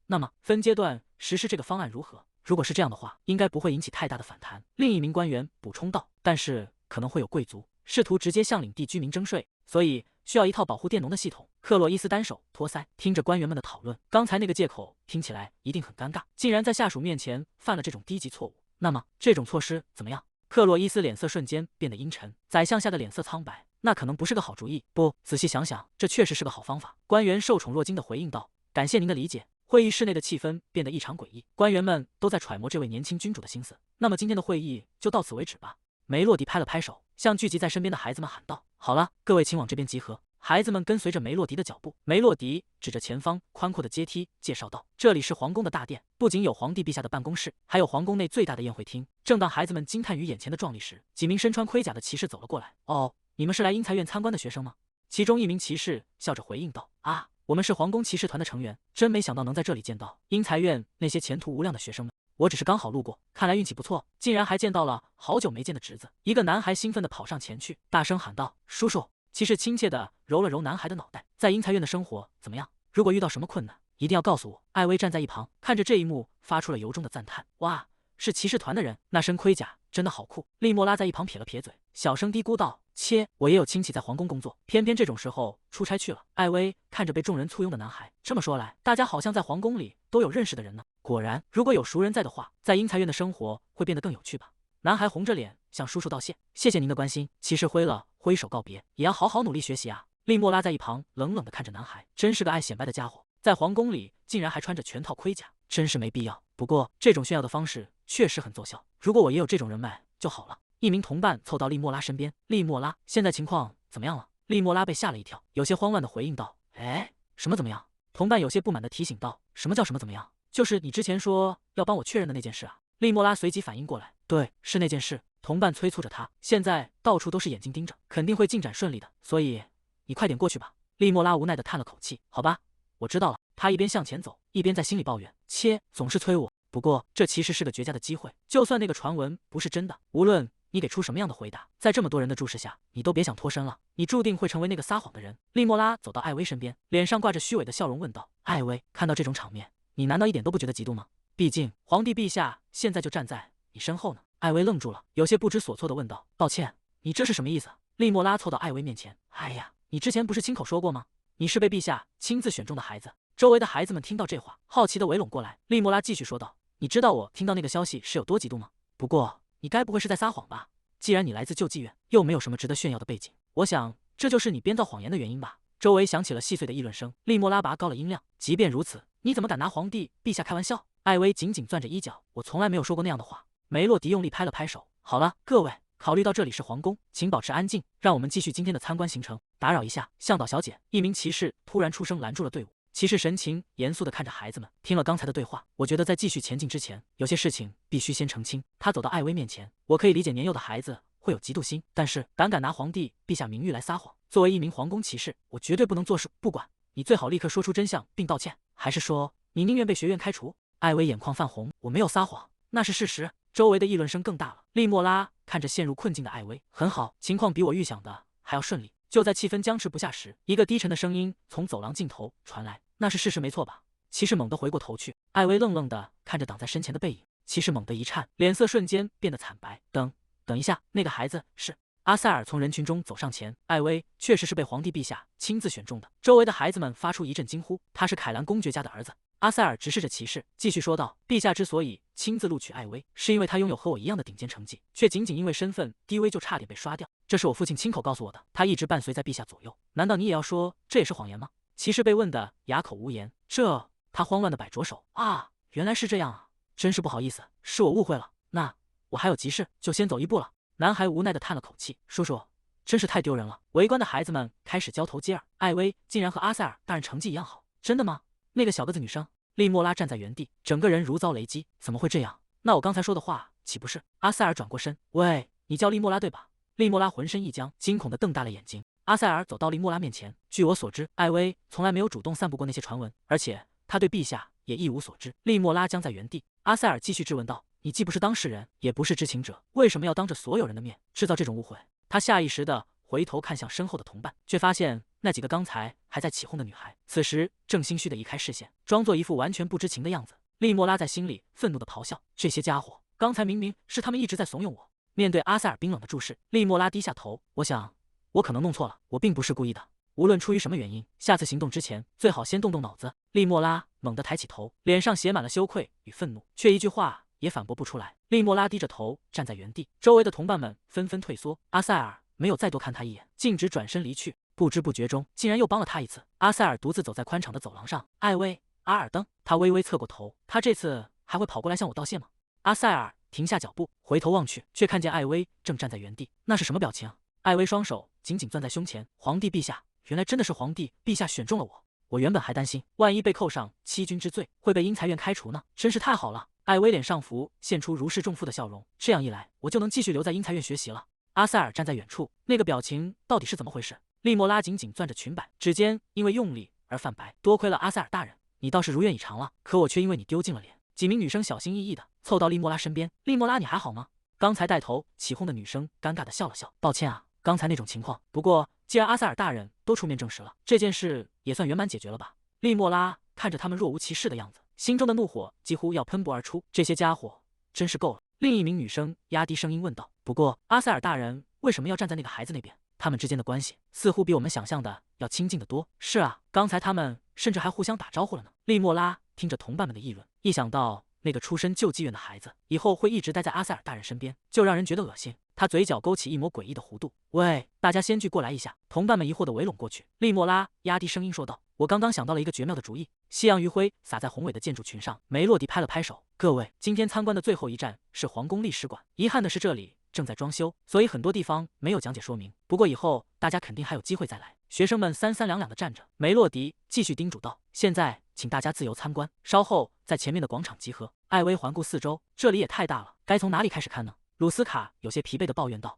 那么分阶段实施这个方案如何？如果是这样的话，应该不会引起太大的反弹。另一名官员补充道。但是可能会有贵族试图直接向领地居民征税，所以需要一套保护佃农的系统。克洛伊斯单手托腮，听着官员们的讨论。刚才那个借口听起来一定很尴尬，竟然在下属面前犯了这种低级错误。那么这种措施怎么样？克洛伊斯脸色瞬间变得阴沉，宰相下的脸色苍白。那可能不是个好主意。不，仔细想想，这确实是个好方法。官员受宠若惊地回应道：“感谢您的理解。”会议室内的气氛变得异常诡异，官员们都在揣摩这位年轻君主的心思。那么今天的会议就到此为止吧。梅洛迪拍了拍手，向聚集在身边的孩子们喊道：“好了，各位请往这边集合。”孩子们跟随着梅洛迪的脚步。梅洛迪指着前方宽阔的阶梯介绍道：“这里是皇宫的大殿，不仅有皇帝陛下的办公室，还有皇宫内最大的宴会厅。”正当孩子们惊叹于眼前的壮丽时，几名身穿盔甲的骑士走了过来。“哦，你们是来英才院参观的学生吗？”其中一名骑士笑着回应道：“啊，我们是皇宫骑士团的成员，真没想到能在这里见到英才院那些前途无量的学生们。我只是刚好路过，看来运气不错，竟然还见到了好久没见的侄子。”一个男孩兴奋地跑上前去，大声喊道：“叔叔！”骑士亲切地揉了揉男孩的脑袋。“在英才院的生活怎么样？如果遇到什么困难，一定要告诉我。”艾薇站在一旁，看着这一幕，发出了由衷的赞叹：“哇，是骑士团的人，那身盔甲真的好酷。”利莫拉在一旁撇了撇嘴，小声嘀咕道：“切，我也有亲戚在皇宫工作，偏偏这种时候出差去了。”艾薇看着被众人簇拥的男孩，这么说来，大家好像在皇宫里都有认识的人呢。果然，如果有熟人在的话，在英才院的生活会变得更有趣吧。男孩红着脸向叔叔道谢：“谢谢您的关心。”骑士挥手告别，也要好好努力学习啊。利莫拉在一旁冷冷地看着男孩，真是个爱显摆的家伙，在皇宫里竟然还穿着全套盔甲，真是没必要。不过这种炫耀的方式确实很奏效，如果我也有这种人脉就好了。一名同伴凑到利莫拉身边：“利莫拉，现在情况怎么样了？”利莫拉被吓了一跳，有些慌乱地回应道：“哎，什么怎么样？”同伴有些不满地提醒道：“什么叫什么怎么样？就是你之前说要帮我确认的那件事啊。”利莫拉随即反应过来：“对，是那件事。”同伴催促着他：“现在到处都是眼睛盯着，肯定会进展顺利的，所以你快点过去吧。”利莫拉无奈地叹了口气：“好吧，我知道了。”他一边向前走，一边在心里抱怨：“切，总是催我。不过这其实是个绝佳的机会，就算那个传闻不是真的，无论你给出什么样的回答，在这么多人的注视下，你都别想脱身了，你注定会成为那个撒谎的人。”利莫拉走到艾薇身边，脸上挂着虚伪的笑容，问道：“艾薇，看到这种场面，你难道一点都不觉得嫉妒吗？毕竟皇帝陛下现在就站在你身后呢。”艾薇愣住了，有些不知所措地问道：“抱歉，你这是什么意思？”利莫拉凑到艾薇面前：“哎呀，你之前不是亲口说过吗？你是被陛下亲自选中的孩子。”周围的孩子们听到这话，好奇地围拢过来。利莫拉继续说道：“你知道我听到那个消息是有多嫉妒吗？不过你该不会是在撒谎吧？既然你来自救济院，又没有什么值得炫耀的背景，我想这就是你编造谎言的原因吧？”周围响起了细碎的议论声。利莫拉拔高了音量：“即便如此，你怎么敢拿皇帝陛下开玩笑？”艾薇紧紧攥着衣角：“我从来没有说过那样的话。”梅洛迪用力拍了拍手：“好了，各位，考虑到这里是皇宫，请保持安静，让我们继续今天的参观行程。打扰一下，向导小姐。”一名骑士突然出声拦住了队伍。骑士神情严肃地看着孩子们，听了刚才的对话，我觉得在继续前进之前，有些事情必须先澄清。他走到艾薇面前：“我可以理解年幼的孩子会有嫉妒心，但是敢拿皇帝陛下名誉来撒谎，作为一名皇宫骑士，我绝对不能做事。不管你最好立刻说出真相并道歉，还是说你宁愿被学院开除？艾薇眼眶泛红，我没有撒谎，那是事实。周围的议论声更大了。利莫拉看着陷入困境的艾薇，很好，情况比我预想的还要顺利。就在气氛僵持不下时，一个低沉的声音从走廊尽头传来：“那是事实没错吧？”骑士猛地回过头去，艾薇愣愣地看着挡在身前的背影。骑士猛地一颤，脸色瞬间变得惨白。等一下，那个孩子是……阿塞尔从人群中走上前，艾薇确实是被皇帝陛下亲自选中的。周围的孩子们发出一阵惊呼，他是凯兰公爵家的儿子。阿塞尔直视着骑士，继续说道：“陛下之所以亲自录取艾薇，是因为他拥有和我一样的顶尖成绩，却仅仅因为身份低微就差点被刷掉。这是我父亲亲口告诉我的，他一直伴随在陛下左右。难道你也要说这也是谎言吗？”骑士被问得哑口无言，他慌乱地摆着手：“啊，原来是这样啊，真是不好意思，是我误会了。那我还有急事，就先走一步了。”男孩无奈地叹了口气：“叔叔，真是太丢人了。”围观的孩子们开始交头接耳：“艾薇竟然和阿塞尔大人成绩一样好，真的吗？那个小个子女生？”利莫拉站在原地，整个人如遭雷击。怎么会这样？那我刚才说的话岂不是？阿塞尔转过身：“喂，你叫利莫拉对吧？”利莫拉浑身一僵，惊恐地瞪大了眼睛。阿塞尔走到利莫拉面前：“据我所知，艾薇从来没有主动散布过那些传闻，而且他对陛下也一无所知。”利莫拉僵在原地。阿塞尔继续质问道：“你既不是当事人，也不是知情者，为什么要当着所有人的面制造这种误会？”他下意识地回头看向身后的同伴，却发现那几个刚才还在起哄的女孩，此时正心虚地移开视线，装作一副完全不知情的样子。利莫拉在心里愤怒地咆哮：“这些家伙，刚才明明是他们一直在怂恿我！”面对阿塞尔冰冷的注视，利莫拉低下头：“我想，我可能弄错了，我并不是故意的。无论出于什么原因，下次行动之前最好先动动脑子。”利莫拉猛地抬起头，脸上写满了羞愧与愤怒，却一句话也反驳不出来。利莫拉低着头站在原地，周围的同伴们纷纷退缩。阿塞尔没有再多看他一眼，径直转身离去。不知不觉中，竟然又帮了他一次。阿塞尔独自走在宽敞的走廊上。艾薇，阿尔登，他微微侧过头，他这次还会跑过来向我道谢吗？阿塞尔停下脚步，回头望去，却看见艾薇正站在原地。那是什么表情？艾薇双手紧紧攥在胸前。皇帝陛下，原来真的是皇帝陛下选中了我。我原本还担心，万一被扣上欺君之罪，会被英才院开除呢。真是太好了。艾薇脸上浮现出如释重负的笑容，这样一来，我就能继续留在英才院学习了。阿塞尔站在远处，那个表情到底是怎么回事？利莫拉紧紧攥着裙摆，指尖因为用力而泛白。多亏了阿塞尔大人，你倒是如愿以偿了，可我却因为你丢尽了脸。几名女生小心翼翼地凑到利莫拉身边。利莫拉，你还好吗？刚才带头起哄的女生尴尬地笑了笑，抱歉啊，刚才那种情况。不过既然阿塞尔大人都出面证实了，这件事也算圆满解决了吧？利莫拉看着他们若无其事的样子，心中的怒火几乎要喷薄而出。这些家伙真是够了。另一名女生压低声音问道：“不过阿塞尔大人为什么要站在那个孩子那边？他们之间的关系似乎比我们想象的要亲近得多。”是啊，刚才他们甚至还互相打招呼了呢。利莫拉听着同伴们的议论，一想到那个出身救济院的孩子以后会一直待在阿塞尔大人身边，就让人觉得恶心。他嘴角勾起一抹诡异的弧度。喂，大家先聚过来一下。同伴们疑惑地围拢过去。利莫拉压低声音说道：“我刚刚想到了一个绝妙的主意。”夕阳余晖洒在宏伟的建筑群上，梅洛迪拍了拍手：“各位，今天参观的最后一站是皇宫历史馆。遗憾的是，这里正在装修，所以很多地方没有讲解说明。不过以后大家肯定还有机会再来。”学生们三三两两地站着。梅洛迪继续叮嘱道：“现在请大家自由参观，稍后在前面的广场集合。”艾薇环顾四周，这里也太大了，该从哪里开始看呢？鲁斯卡有些疲惫地抱怨道：“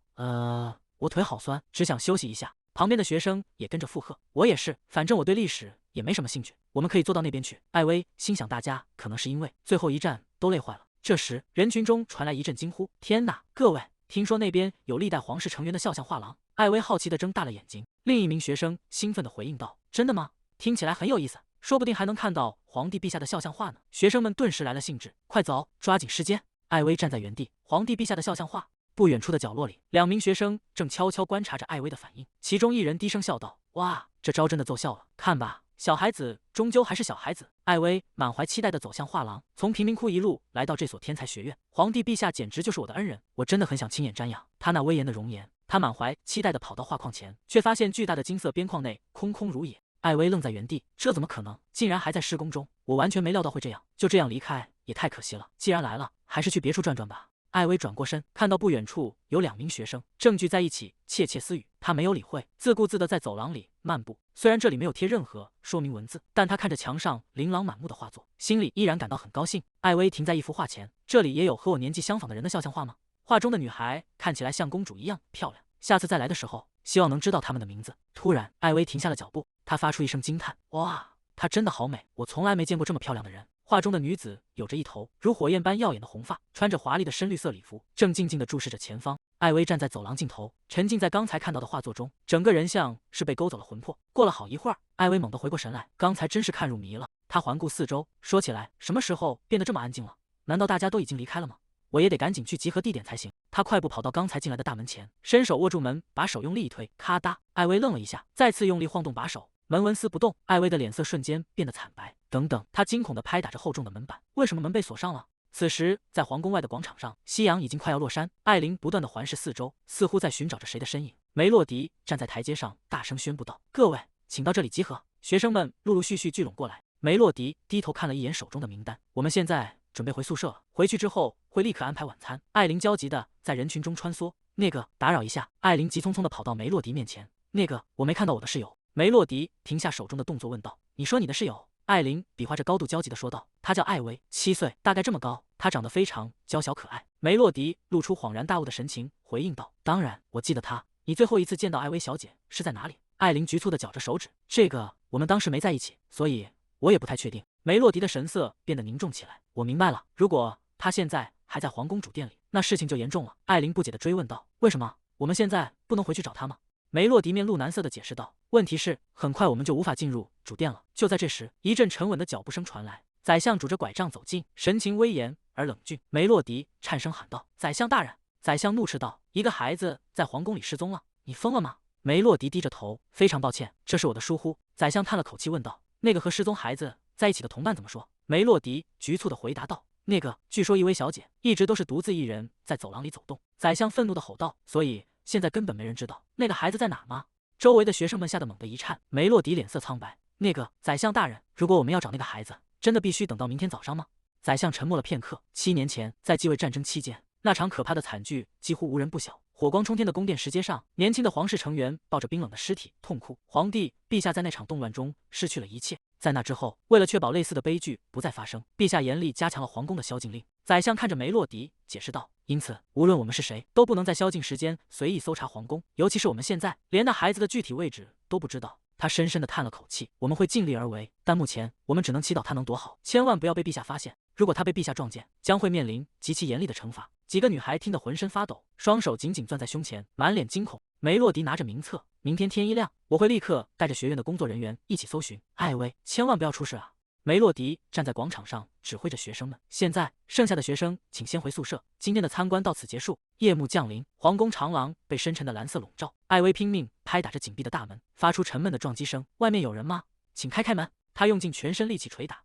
我腿好酸，只想休息一下。”旁边的学生也跟着附和：“我也是，反正我对历史也没什么兴趣。我们可以坐到那边去。”艾薇心想，大家可能是因为最后一站都累坏了。这时，人群中传来一阵惊呼：“天哪，各位，听说那边有历代皇室成员的肖像画廊！”艾薇好奇地睁大了眼睛。另一名学生兴奋地回应道：“真的吗？听起来很有意思，说不定还能看到皇帝陛下的肖像画呢。”学生们顿时来了兴致：“快走，抓紧时间！”艾薇站在原地，皇帝陛下的肖像画。不远处的角落里，两名学生正悄悄观察着艾薇的反应。其中一人低声笑道：“哇，这招真的奏效了！看吧，小孩子终究还是小孩子。”艾薇满怀期待地走向画廊，从贫民窟一路来到这所天才学院。皇帝陛下简直就是我的恩人，我真的很想亲眼瞻仰他那威严的容颜。他满怀期待地跑到画框前，却发现巨大的金色边框内空空如也。艾薇愣在原地，这怎么可能？竟然还在施工中！我完全没料到会这样，就这样离开也太可惜了。既然来了，还是去别处转转吧。艾薇转过身，看到不远处有两名学生正聚在一起窃窃私语，他没有理会，自顾自地在走廊里漫步。虽然这里没有贴任何说明文字，但他看着墙上琳琅满目的画作，心里依然感到很高兴。艾薇停在一幅画前，这里也有和我年纪相仿的人的肖像画吗？画中的女孩看起来像公主一样漂亮，下次再来的时候希望能知道他们的名字。突然，艾薇停下了脚步，她发出一声惊叹：“哇，她真的好美！我从来没见过这么漂亮的人。”画中的女子有着一头如火焰般耀眼的红发，穿着华丽的深绿色礼服，正静静地注视着前方。艾薇站在走廊尽头，沉浸在刚才看到的画作中，整个人像是被勾走了魂魄。过了好一会儿，艾薇猛地回过神来，刚才真是看入迷了。她环顾四周，说起来，什么时候变得这么安静了？难道大家都已经离开了吗？我也得赶紧去集合地点才行。他快步跑到刚才进来的大门前，伸手握住门把手用力一推，咔嗒！艾薇愣了一下，再次用力晃动把手，门纹丝不动。艾薇的脸色瞬间变得惨白。等等，他惊恐地拍打着厚重的门板，为什么门被锁上了？此时，在皇宫外的广场上，夕阳已经快要落山。艾琳不断地环视四周，似乎在寻找着谁的身影。梅洛迪站在台阶上，大声宣布道：“各位，请到这里集合。”学生们陆陆续续聚拢过来。梅洛迪低头看了一眼手中的名单，我们现在准备回宿舍了，回去之后会立刻安排晚餐。艾琳焦急地在人群中穿梭。那个，打扰一下。艾琳急匆匆地跑到梅洛迪面前。那个，我没看到我的室友。梅洛迪停下手中的动作问道：“你说你的室友？”艾琳比划着高度焦急地说道：“她叫艾薇，7岁，大概这么高。她长得非常娇小可爱。”梅洛迪露出恍然大悟的神情，回应道：“当然，我记得她。你最后一次见到艾薇小姐是在哪里？”艾琳局促地绞着手指：“这个，我们当时没在一起，所以我也不太确定。”梅洛迪的神色变得凝重起来。“我明白了，如果她现在还在皇宫主殿里，那事情就严重了。”艾琳不解地追问道：“为什么？我们现在不能回去找她吗？”梅洛迪面露难色地解释道：“问题是，很快我们就无法进入主殿了。”就在这时，一阵沉稳的脚步声传来，宰相拄着拐杖走近，神情威严而冷峻。梅洛迪颤声喊道：“宰相大人！”宰相怒斥道：“一个孩子在皇宫里失踪了，你疯了吗？”梅洛迪低着头：“非常抱歉，这是我的疏忽。”宰相叹了口气问道：“那个和失踪孩子在一起的同伴怎么说？”梅洛迪局促地回答道：“那个，据说伊薇小姐一直都是独自一人在走廊里走动。”宰相愤怒地吼道：“所以现在根本没人知道那个孩子在哪吗？”周围的学生们吓得猛地一颤。梅洛迪脸色苍白：“那个，宰相大人，如果我们要找那个孩子，真的必须等到明天早上吗？”宰相沉默了片刻。7年前，在继位战争期间，那场可怕的惨剧几乎无人不晓。火光冲天的宫殿石阶上，年轻的皇室成员抱着冰冷的尸体痛哭。皇帝陛下在那场动乱中失去了一切。在那之后，为了确保类似的悲剧不再发生，陛下严厉加强了皇宫的宵禁令。宰相看着梅洛迪，解释道：“因此，无论我们是谁，都不能在宵禁时间随意搜查皇宫，尤其是我们现在连那孩子的具体位置都不知道。”他深深地叹了口气：“我们会尽力而为，但目前我们只能祈祷他能躲好，千万不要被陛下发现。如果他被陛下撞见，将会面临极其严厉的惩罚。”几个女孩听得浑身发抖，双手紧紧攥在胸前，满脸惊恐。梅洛迪拿着名册，明天天一亮，我会立刻带着学院的工作人员一起搜寻艾薇，千万不要出事啊！梅洛迪站在广场上，指挥着学生们。现在，剩下的学生请先回宿舍。今天的参观到此结束。夜幕降临，皇宫长廊被深沉的蓝色笼罩。艾薇拼命拍打着紧闭的大门，发出沉闷的撞击声。外面有人吗？请开门！他用尽全身力气捶打。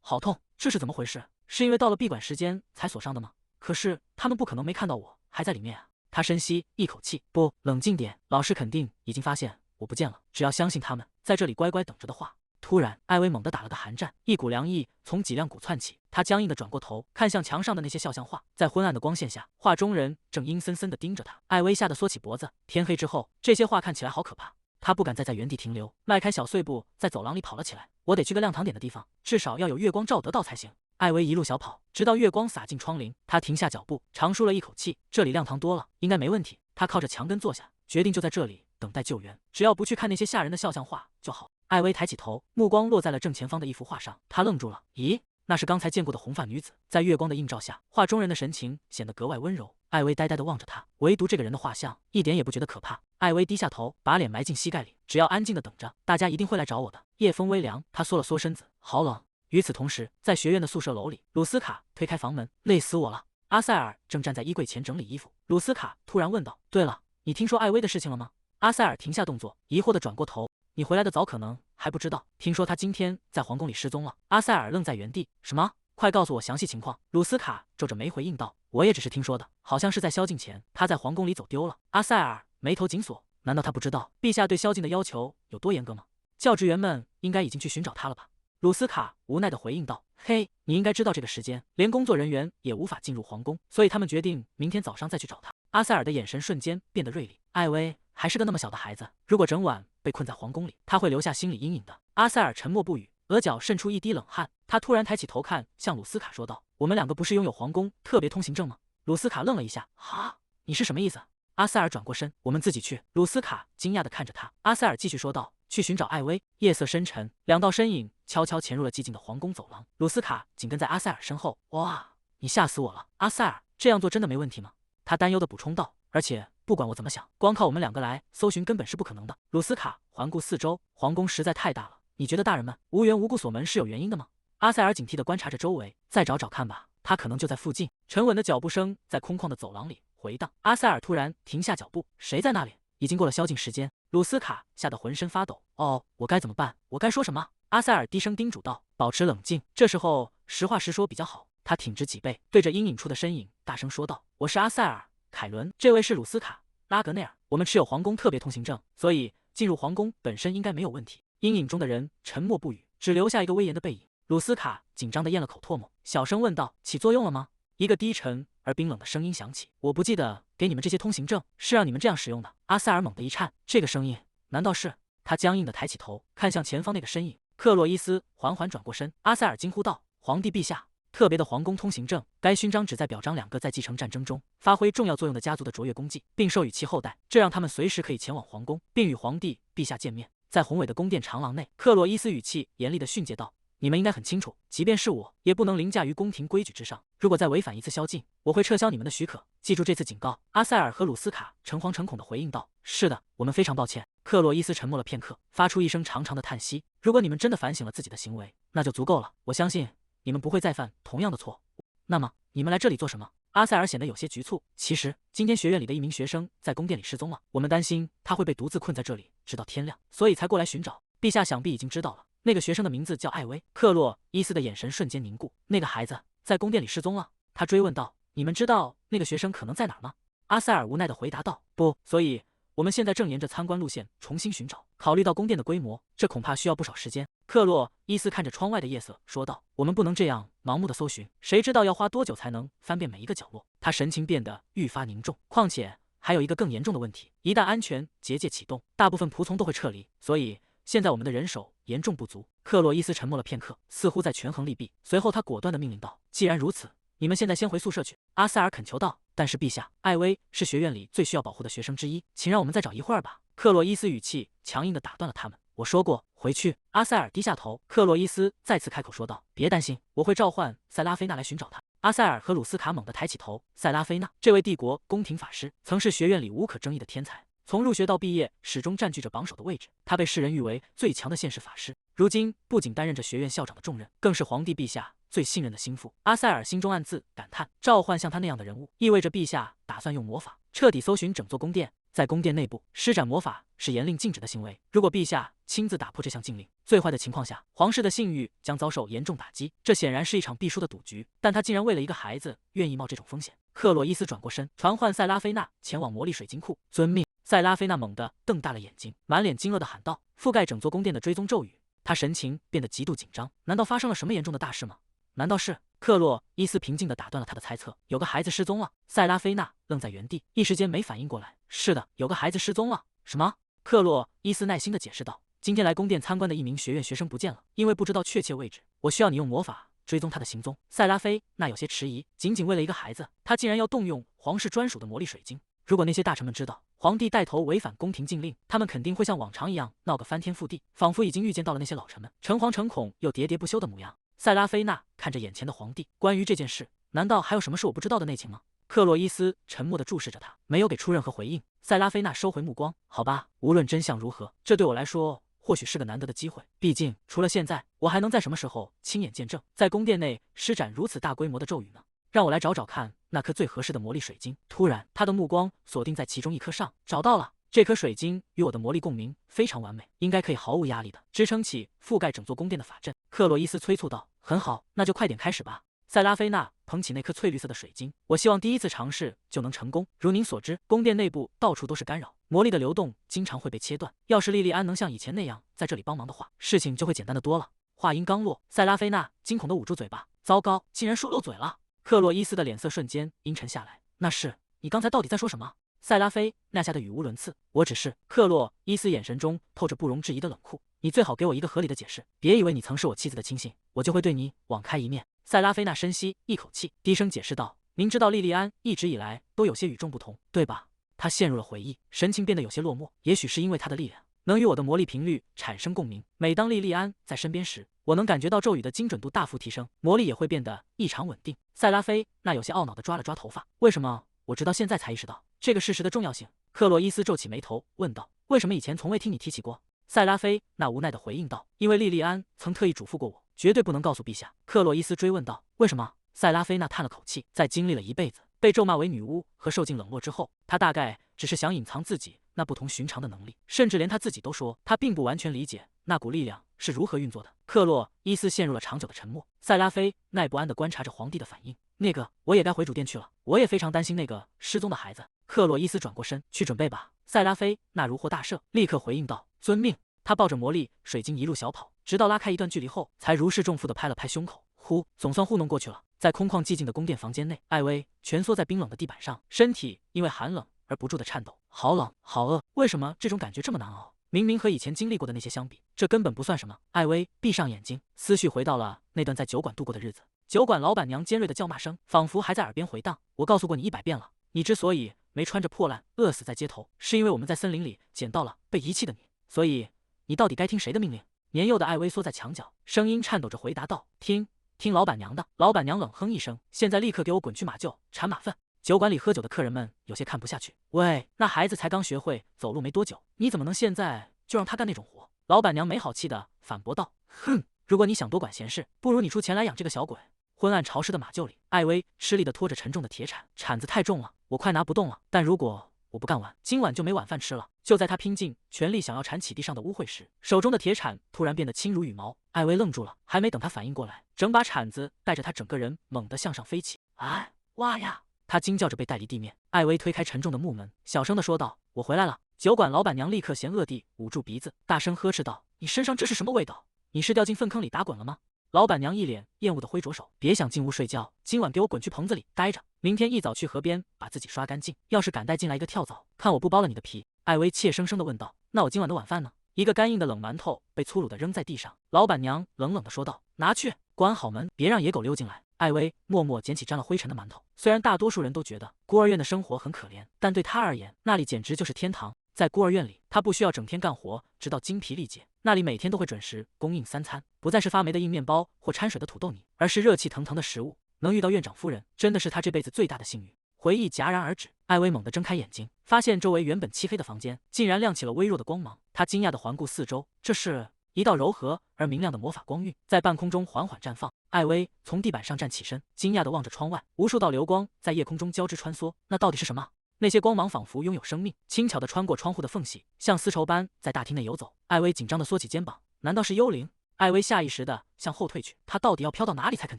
好痛！这是怎么回事？是因为到了闭馆时间才锁上的吗？可是他们不可能没看到我还在里面啊！他深吸一口气，不，冷静点，老师肯定已经发现我不见了。只要相信他们在这里乖乖等着的话。突然，艾薇猛地打了个寒战，一股凉意从脊梁骨窜起。她僵硬地转过头，看向墙上的那些肖像画，在昏暗的光线下，画中人正阴森森地盯着她。艾薇吓得缩起脖子。天黑之后，这些画看起来好可怕。她不敢再在原地停留，迈开小碎步在走廊里跑了起来。我得去个亮堂点的地方，至少要有月光照得到才行。艾薇一路小跑，直到月光洒进窗棂，她停下脚步，长舒了一口气。这里亮堂多了，应该没问题。她靠着墙根坐下，决定就在这里等待救援，只要不去看那些吓人的肖像画就好。艾薇抬起头，目光落在了正前方的一幅画上，她愣住了。咦，那是刚才见过的红发女子。在月光的映照下，画中人的神情显得格外温柔。艾薇呆呆地望着她，唯独这个人的画像一点也不觉得可怕。艾薇低下头，把脸埋进膝盖里，只要安静地等着，大家一定会来找我的。夜风微凉，她缩了缩身子，好冷。与此同时，在学院的宿舍楼里，鲁斯卡推开房门，累死我了。阿塞尔正站在衣柜前整理衣服。鲁斯卡突然问道：“对了，你听说艾薇的事情了吗？”阿塞尔停下动作，疑惑地转过头：“你回来的早，可能还不知道。听说她今天在皇宫里失踪了。”阿塞尔愣在原地：“什么？快告诉我详细情况。”鲁斯卡皱着眉回应道：“我也只是听说的，好像是在宵禁前，她在皇宫里走丢了。”阿塞尔眉头紧锁，难道他不知道陛下对宵禁的要求有多严格吗？教职员们应该已经去寻找他了吧？鲁斯卡无奈地回应道：“嘿，你应该知道这个时间，连工作人员也无法进入皇宫，所以他们决定明天早上再去找他。”阿塞尔的眼神瞬间变得锐利。艾薇还是个那么小的孩子，如果整晚被困在皇宫里，他会留下心理阴影的。阿塞尔沉默不语，额角渗出一滴冷汗。他突然抬起头看向鲁斯卡说道：“我们两个不是拥有皇宫特别通行证吗？”鲁斯卡愣了一下：“哈，你是什么意思？”阿塞尔转过身，我们自己去。鲁斯卡惊讶地看着他。阿塞尔继续说道：“去寻找艾薇。”夜色深沉，两道身影悄悄潜入了寂静的皇宫走廊。鲁斯卡紧跟在阿塞尔身后。哇，你吓死我了，阿塞尔，这样做真的没问题吗？他担忧地补充道。而且不管我怎么想，光靠我们两个来搜寻根本是不可能的。鲁斯卡环顾四周，皇宫实在太大了，你觉得大人们无缘无故锁门是有原因的吗？阿塞尔警惕地观察着周围，再找找看吧，他可能就在附近。沉稳的脚步声在空旷的走廊里回荡。阿塞尔突然停下脚步，谁在那里？已经过了宵禁时间。鲁斯卡吓得浑身发抖。哦，我该怎么办？我该说什么？阿塞尔低声叮嘱道。保持冷静，这时候实话实说比较好。他挺直脊背，对着阴影处的身影大声说道：“我是阿塞尔·凯伦，这位是鲁斯卡·拉格内尔，我们持有皇宫特别通行证，所以进入皇宫本身应该没有问题。”阴影中的人沉默不语，只留下一个威严的背影。鲁斯卡紧张地咽了口唾沫，小声问道：“起作用了吗？”一个低沉而冰冷的声音响起：“我不记得给你们这些通行证是让你们这样使用的。”阿塞尔猛地一颤，这个声音难道是？他僵硬地抬起头，看向前方那个身影。克洛伊斯缓缓转过身。阿塞尔惊呼道：“皇帝陛下！特别的皇宫通行证，该勋章旨在表彰两个在继承战争中发挥重要作用的家族的卓越功绩，并授予其后代，这让他们随时可以前往皇宫，并与皇帝陛下见面。”在宏伟的宫殿长廊内，克洛伊斯语气严厉地训诫道：“你们应该很清楚，即便是我，也不能凌驾于宫廷规矩之上。如果再违反一次宵禁，我会撤销你们的许可。记住这次警告。”阿塞尔和鲁斯卡诚惶诚恐地回应道：“是的，我们非常抱歉。”克洛伊斯沉默了片刻，发出一声长长的叹息。“如果你们真的反省了自己的行为，那就足够了。我相信你们不会再犯同样的错。那么，你们来这里做什么？”阿塞尔显得有些局促。其实，今天学院里的一名学生在宫殿里失踪了，我们担心他会被独自困在这里，直到天亮，所以才过来寻找。陛下想必已经知道了，那个学生的名字叫艾薇。克洛伊斯的眼神瞬间凝固。那个孩子在宫殿里失踪了，他追问道：“你们知道那个学生可能在哪儿吗？”阿塞尔无奈地回答道：“不，所以我们现在正沿着参观路线重新寻找。考虑到宫殿的规模，这恐怕需要不少时间。”克洛伊斯看着窗外的夜色说道：“我们不能这样盲目的搜寻，谁知道要花多久才能翻遍每一个角落？”他神情变得愈发凝重。况且还有一个更严重的问题，一旦安全结界启动，大部分仆从都会撤离，所以现在我们的人手严重不足。克洛伊斯沉默了片刻，似乎在权衡利弊，随后他果断地命令道：“既然如此，你们现在先回宿舍去。”阿塞尔恳求道：“但是陛下，艾薇是学院里最需要保护的学生之一，请让我们再找一会儿吧。”克洛伊斯语气强硬地打断了他们：“我说过回去。”阿塞尔低下头。克洛伊斯再次开口说道：“别担心，我会召唤塞拉菲娜来寻找他。”阿塞尔和鲁斯卡猛地抬起头。塞拉菲娜，这位帝国宫廷法师，曾是学院里无可争议的天才，从入学到毕业，始终占据着榜首的位置。他被世人誉为最强的现世法师，如今不仅担任着学院校长的重任，更是皇帝陛下最信任的心腹。阿塞尔心中暗自感叹，召唤像他那样的人物，意味着陛下打算用魔法彻底搜寻整座宫殿。在宫殿内部施展魔法是严令禁止的行为，如果陛下亲自打破这项禁令，最坏的情况下，皇室的信誉将遭受严重打击。这显然是一场必输的赌局，但他竟然为了一个孩子愿意冒这种风险。克洛伊斯转过身，传唤塞拉菲娜前往魔力水晶库。遵命。塞拉菲娜猛地瞪大了眼睛，满脸惊愕地喊道：“覆盖整座宫殿的追踪咒语！”她神情变得极度紧张。难道发生了什么严重的大事吗？难道是？克洛伊斯平静地打断了他的猜测。有个孩子失踪了。塞拉菲娜愣在原地，一时间没反应过来。是的，有个孩子失踪了。什么？克洛伊斯耐心地解释道：“今天来宫殿参观的一名学院学生不见了，因为不知道确切位置，我需要你用魔法追踪他的行踪。”塞拉菲娜有些迟疑，仅仅为了一个孩子，他竟然要动用皇室专属的魔力水晶。如果那些大臣们知道皇帝带头违反宫廷禁令，他们肯定会像往常一样闹个翻天覆地，仿佛已经预见到了那些老臣们诚惶诚恐又喋喋不休的模样。塞拉菲娜看着眼前的皇帝，关于这件事，难道还有什么是我不知道的内情吗？克洛伊斯沉默地注视着他，没有给出任何回应。塞拉菲娜收回目光，好吧，无论真相如何，这对我来说或许是个难得的机会。毕竟，除了现在，我还能在什么时候亲眼见证在宫殿内施展如此大规模的咒语呢？让我来找找看那颗最合适的魔力水晶。突然，他的目光锁定在其中一颗上，找到了。这颗水晶与我的魔力共鸣非常完美，应该可以毫无压力的支撑起覆盖整座宫殿的法阵。克洛伊斯催促道：“很好，那就快点开始吧。”塞拉菲娜捧起那颗翠绿色的水晶，我希望第一次尝试就能成功。如您所知，宫殿内部到处都是干扰，魔力的流动经常会被切断。要是莉莉安能像以前那样在这里帮忙的话，事情就会简单的多了。话音刚落，塞拉菲娜惊恐地捂住嘴巴，糟糕，竟然说漏嘴了。克洛伊斯的脸色瞬间阴沉下来。那是，你刚才到底在说什么？塞拉菲娜吓得语无伦次。我只是……克洛伊斯眼神中透着不容置疑的冷酷。你最好给我一个合理的解释，别以为你曾是我妻子的亲信，我就会对你网开一面。塞拉菲娜深吸一口气，低声解释道：“您知道莉莉安一直以来都有些与众不同，对吧？他陷入了回忆，神情变得有些落寞。也许是因为他的力量能与我的魔力频率产生共鸣。每当莉莉安在身边时，我能感觉到咒语的精准度大幅提升，魔力也会变得异常稳定。塞拉菲那有些懊恼地抓了抓头发，为什么我直到现在才意识到这个事实的重要性？克洛伊斯皱起眉头问道：“为什么以前从未听你提起过？”塞拉菲那无奈地回应道：“因为莉莉安曾特意嘱咐过我，绝对不能告诉陛下。”克洛伊斯追问道：“为什么？”塞拉菲那叹了口气，在经历了一辈子被咒骂为女巫和受尽冷落之后，她大概只是想隐藏自己那不同寻常的能力，甚至连她自己都说，她并不完全理解那股力量是如何运作的。克洛伊斯陷入了长久的沉默。塞拉菲奈不安地观察着皇帝的反应。那个，我也该回主殿去了，我也非常担心那个失踪的孩子。克洛伊斯转过身去准备吧。塞拉菲那如获大赦，立刻回应道：“遵命。”他抱着魔力水晶一路小跑，直到拉开一段距离后，才如释重负地拍了拍胸口。呼，总算糊弄过去了。在空旷寂静的宫殿房间内，艾薇蜷缩在冰冷的地板上，身体因为寒冷而不住地颤抖。好冷，好饿，为什么这种感觉这么难熬？明明和以前经历过的那些相比，这根本不算什么。艾薇闭上眼睛，思绪回到了那段在酒馆度过的日子。酒馆老板娘尖锐的叫骂声仿佛还在耳边回荡。我告诉过你100遍了，你之所以没穿着破烂饿死在街头，是因为我们在森林里捡到了被遗弃的你。所以你到底该听谁的命令？年幼的艾薇缩在墙角，声音颤抖着回答道：“听老板娘的。”老板娘冷哼一声：“现在立刻给我滚去马厩铲马粪。”酒馆里喝酒的客人们有些看不下去：“喂，那孩子才刚学会走路没多久，你怎么能现在就让他干那种活？”老板娘没好气的反驳道：“哼，如果你想多管闲事，不如你出钱来养这个小鬼。”昏暗潮湿的马厩里，艾薇吃力地拖着沉重的铁铲，铲子太重了，我快拿不动了。但如果我不干完，今晚就没晚饭吃了。就在他拼尽全力想要铲起地上的污秽时，手中的铁铲突然变得轻如羽毛。艾薇愣住了，还没等他反应过来，整把铲子带着他整个人猛地向上飞起。哎，哇呀！他惊叫着被带离地面。艾薇推开沉重的木门，小声地说道：“我回来了。”酒馆老板娘立刻嫌恶地捂住鼻子，大声呵斥道：“你身上这是什么味道？你是掉进粪坑里打滚了吗？”老板娘一脸厌恶地挥着手：“别想进屋睡觉，今晚给我滚去棚子里待着，明天一早去河边把自己刷干净。要是敢带进来一个跳蚤，看我不剥了你的皮！”艾薇怯生生地问道：“那我今晚的晚饭呢？”一个干硬的冷馒头被粗鲁地扔在地上，老板娘冷冷地说道：“拿去，关好门，别让野狗溜进来。”艾薇默默捡起沾了灰尘的馒头。虽然大多数人都觉得孤儿院的生活很可怜，但对她而言，那里简直就是天堂。在孤儿院里，她不需要整天干活直到精疲力竭，那里每天都会准时供应3餐，不再是发霉的硬面包或掺水的土豆泥，而是热气腾腾的食物。能遇到院长夫人，真的是她这辈子最大的幸运。回忆戛然而止，艾薇猛地睁开眼睛，发现周围原本漆黑的房间竟然亮起了微弱的光芒。她惊讶地环顾四周，这是一道柔和而明亮的魔法光晕，在半空中缓缓绽放。艾薇从地板上站起身，惊讶地望着窗外，无数道流光在夜空中交织穿梭。那到底是什么？那些光芒仿佛拥有生命，轻巧地穿过窗户的缝隙，像丝绸般在大厅内游走。艾薇紧张地缩起肩膀，难道是幽灵？艾薇下意识地向后退去，她到底要飘到哪里才肯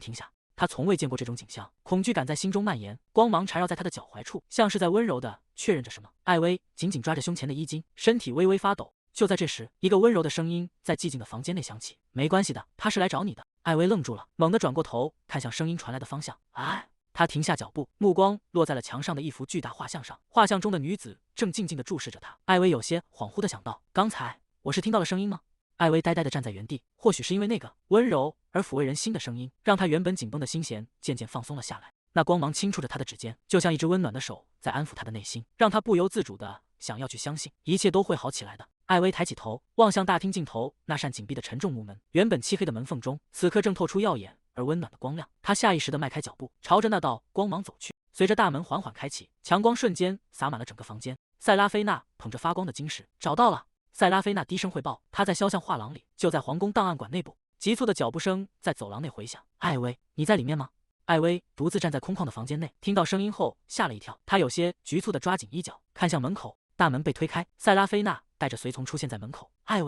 停下？她从未见过这种景象，恐惧感在心中蔓延，光芒缠绕在她的脚踝处，像是在温柔地确认着什么。艾薇紧紧抓着胸前的衣襟，身体微微发抖。就在这时，一个温柔的声音在寂静的房间内响起：“没关系的，他是来找你的。”艾薇愣住了，猛地转过头看向声音传来的方向。哎！他停下脚步，目光落在了墙上的一幅巨大画像上，画像中的女子正静静地注视着他。艾薇有些恍惚地想到：刚才我是听到了声音吗？艾薇呆呆地站在原地，或许是因为那个温柔而抚慰人心的声音，让她原本紧绷的心弦渐渐放松了下来。那光芒轻触着她的指尖，就像一只温暖的手在安抚她的内心，让她不由自主地想要去相信一切都会好起来的。艾薇抬起头，望向大厅尽头那扇紧闭的沉重木门，原本漆黑的门缝中，此刻正透出耀眼而温暖的光亮。他下意识地迈开脚步，朝着那道光芒走去。随着大门缓缓开启，强光瞬间洒满了整个房间。塞拉菲娜捧着发光的晶石，找到了。塞拉菲娜低声汇报，她在肖像画廊里，就在皇宫档案馆内部。急促的脚步声在走廊内回响。艾薇，你在里面吗？艾薇独自站在空旷的房间内，听到声音后吓了一跳，她有些局促地抓紧衣角，看向门口。大门被推开，塞拉菲娜带着随从出现在门口。艾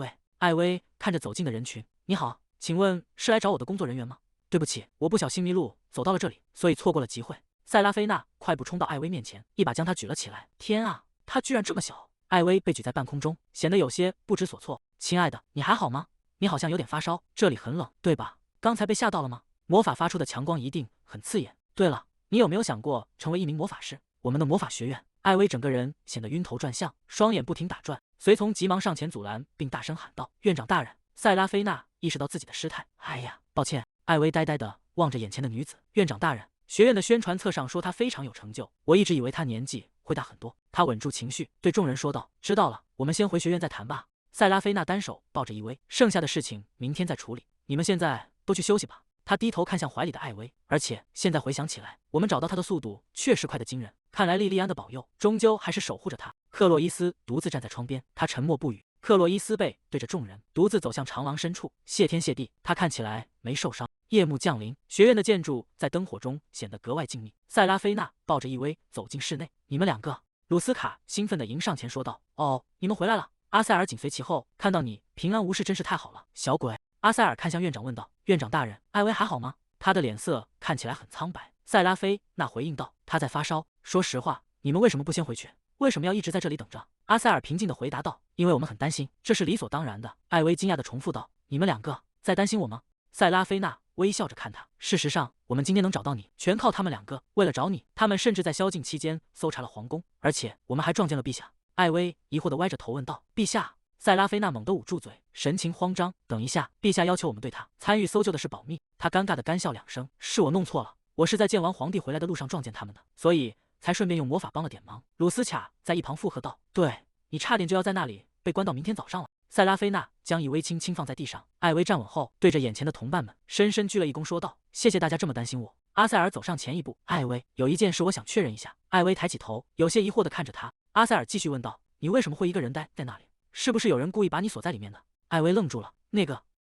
薇看着走近的人群，你好，请问是来找我的工作人员吗？对不起，我不小心迷路，走到了这里，所以错过了机会。塞拉菲娜快步冲到艾薇面前，一把将她举了起来。天啊，她居然这么小！艾薇被举在半空中，显得有些不知所措。亲爱的，你还好吗？你好像有点发烧，这里很冷，对吧？刚才被吓到了吗？魔法发出的强光一定很刺眼。对了，你有没有想过成为一名魔法师？我们的魔法学院……艾薇整个人显得晕头转向，双眼不停打转。随从急忙上前阻拦，并大声喊道：“院长大人！”塞拉菲娜意识到自己的失态，哎呀，抱歉。艾薇呆呆地望着眼前的女子。院长大人，学院的宣传册上说她非常有成就，我一直以为她年纪会会大很多。他稳住情绪，对众人说道：“知道了，我们先回学院再谈吧。”塞拉菲娜单手抱着依薇，剩下的事情明天再处理，你们现在都去休息吧。他低头看向怀里的艾薇，而且现在回想起来，我们找到他的速度确实快得惊人。看来莉莉安的保佑终究还是守护着他。克洛伊斯独自站在窗边，他沉默不语。克洛伊斯背对着众人，独自走向长廊深处。谢天谢地，他看起来没受伤。夜幕降临，学院的建筑在灯火中显得格外静谧。塞拉菲娜抱着依薇走进室内，你们两个，鲁斯卡兴奋地迎上前说道：“哦，你们回来了。”阿塞尔紧随其后，看到你平安无事真是太好了，小鬼。阿塞尔看向院长问道：“院长大人，艾薇还好吗？”他的脸色看起来很苍白。塞拉菲娜回应道：“他在发烧。说实话，你们为什么不先回去？为什么要一直在这里等着？”阿塞尔平静地回答道：“因为我们很担心，这是理所当然的。”艾薇惊讶地重复道：“你们两个在担心我吗？”塞拉菲娜微笑着看他。事实上，我们今天能找到你，全靠他们两个。为了找你，他们甚至在宵禁期间搜查了皇宫，而且我们还撞见了陛下。艾薇疑惑地歪着头问道：“陛下？”塞拉菲娜猛地捂住嘴，神情慌张。等一下，陛下要求我们对他参与搜救的事保密。他尴尬地干笑两声：“是我弄错了，我是在见完皇帝回来的路上撞见他们的，所以才顺便用魔法帮了点忙。”鲁斯卡在一旁附和道：“对，你差点就要在那里被关到明天早上了。”塞拉菲娜将依薇轻轻放在地上，艾薇站稳后，对着眼前的同伴们深深鞠了一躬，说道：“谢谢大家这么担心我。”阿塞尔走上前一步：“艾薇，有一件事我想确认一下。”艾薇抬起头，有些疑惑地看着他。阿塞尔继续问道：“你为什么会一个人待在那里？是不是有人故意把你锁在里面的？”艾薇愣住了。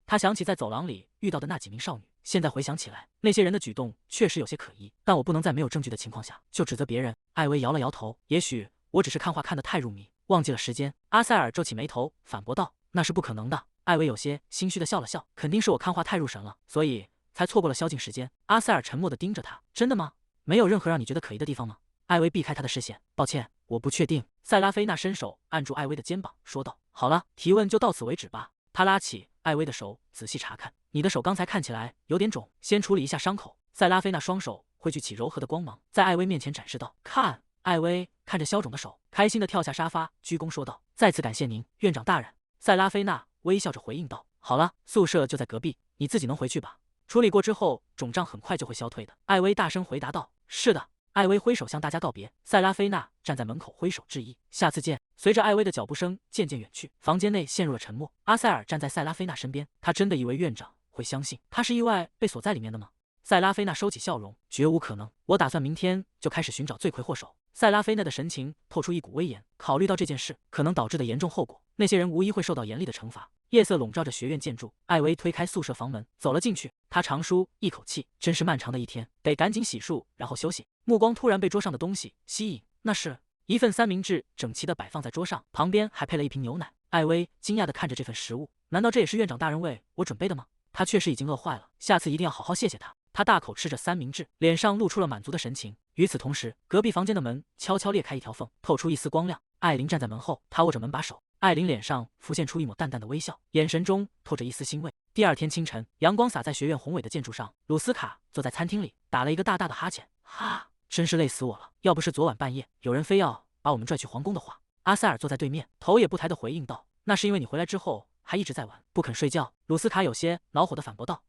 他想起在走廊里遇到的那几名少女，现在回想起来，那些人的举动确实有些可疑，但我不能在没有证据的情况下就指责别人。艾薇摇了摇头，也许我只是看画看得太入迷，忘记了时间。阿塞尔皱起眉头，反驳道：“那是不可能的。”艾薇有些心虚的笑了笑，肯定是我看画太入神了，所以才错过了宵禁时间。阿塞尔沉默地盯着他，真的吗？没有任何让你觉得可疑的地方吗？艾薇避开他的视线，抱歉，我不确定。塞拉菲娜伸手按住艾薇的肩膀，说道：“好了，提问就到此为止吧。”他拉起艾薇的手，仔细查看，你的手刚才看起来有点肿，先处理一下伤口。塞拉菲娜双手汇聚起柔和的光芒，在艾薇面前展示道：“看。”艾薇看着消肿的手，开心地跳下沙发，鞠躬说道：“再次感谢您，院长大人。”塞拉菲娜微笑着回应道：“好了，宿舍就在隔壁，你自己能回去吧？处理过之后，肿胀很快就会消退的。”艾薇大声回答道：“是的。”艾薇挥手向大家告别，塞拉菲娜站在门口挥手致意：“下次见。”随着艾薇的脚步声渐渐远去，房间内陷入了沉默。阿塞尔站在塞拉菲娜身边，他真的以为院长会相信他是意外被锁在里面的吗？塞拉菲娜收起笑容，绝无可能。我打算明天就开始寻找罪魁祸首。塞拉菲娜的神情透出一股威严，考虑到这件事可能导致的严重后果，那些人无疑会受到严厉的惩罚。夜色笼罩着学院建筑，艾薇推开宿舍房门，走了进去。她长舒一口气，真是漫长的一天，得赶紧洗漱，然后休息。目光突然被桌上的东西吸引，那是一份三明治，整齐地摆放在桌上，旁边还配了一瓶牛奶。艾薇惊讶地看着这份食物，难道这也是院长大人为我准备的吗？他确实已经饿坏了，下次一定要好好谢谢他。他大口吃着三明治，脸上露出了满足的神情。与此同时，隔壁房间的门悄悄裂开一条缝，透出一丝光亮。艾琳站在门后，她握着门把手。艾琳脸上浮现出一抹淡淡的微笑，眼神中透着一丝欣慰。第二天清晨，阳光洒在学院宏伟的建筑上。鲁斯卡坐在餐厅里，打了一个大大的哈欠。哈，真是累死我了！要不是昨晚半夜有人非要把我们拽去皇宫的话。阿塞尔坐在对面，头也不抬地回应道：“那是因为你回来之后还一直在玩，不肯睡觉。”鲁斯卡有些恼火地反驳道：“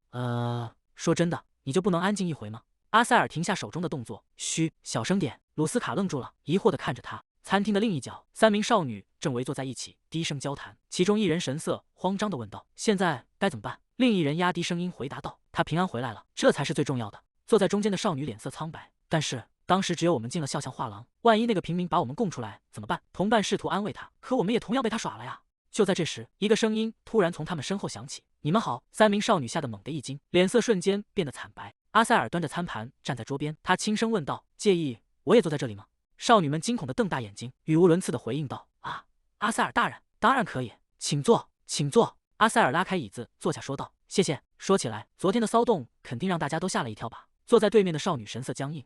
说真的，你就不能安静一回吗？”阿塞尔停下手中的动作，嘘，小声点。鲁斯卡愣住了，疑惑地看着他。餐厅的另一角，三名少女正围坐在一起，低声交谈。其中一人神色慌张地问道：“现在该怎么办？”另一人压低声音回答道：“他平安回来了，这才是最重要的。”坐在中间的少女脸色苍白，但是当时只有我们进了肖像画廊，万一那个平民把我们供出来怎么办？同伴试图安慰他，可我们也同样被他耍了呀。就在这时，一个声音突然从他们身后响起：“你们好！”三名少女吓得猛地一惊，脸色瞬间变得惨白。阿塞尔端着餐盘站在桌边，他轻声问道：“介意我也坐在这里吗？”少女们惊恐地瞪大眼睛，语无伦次地回应道：“啊，阿塞尔大人，当然可以，请坐，请坐。”阿塞尔拉开椅子坐下，说道：“谢谢。说起来，昨天的骚动肯定让大家都吓了一跳吧？”坐在对面的少女神色僵硬：“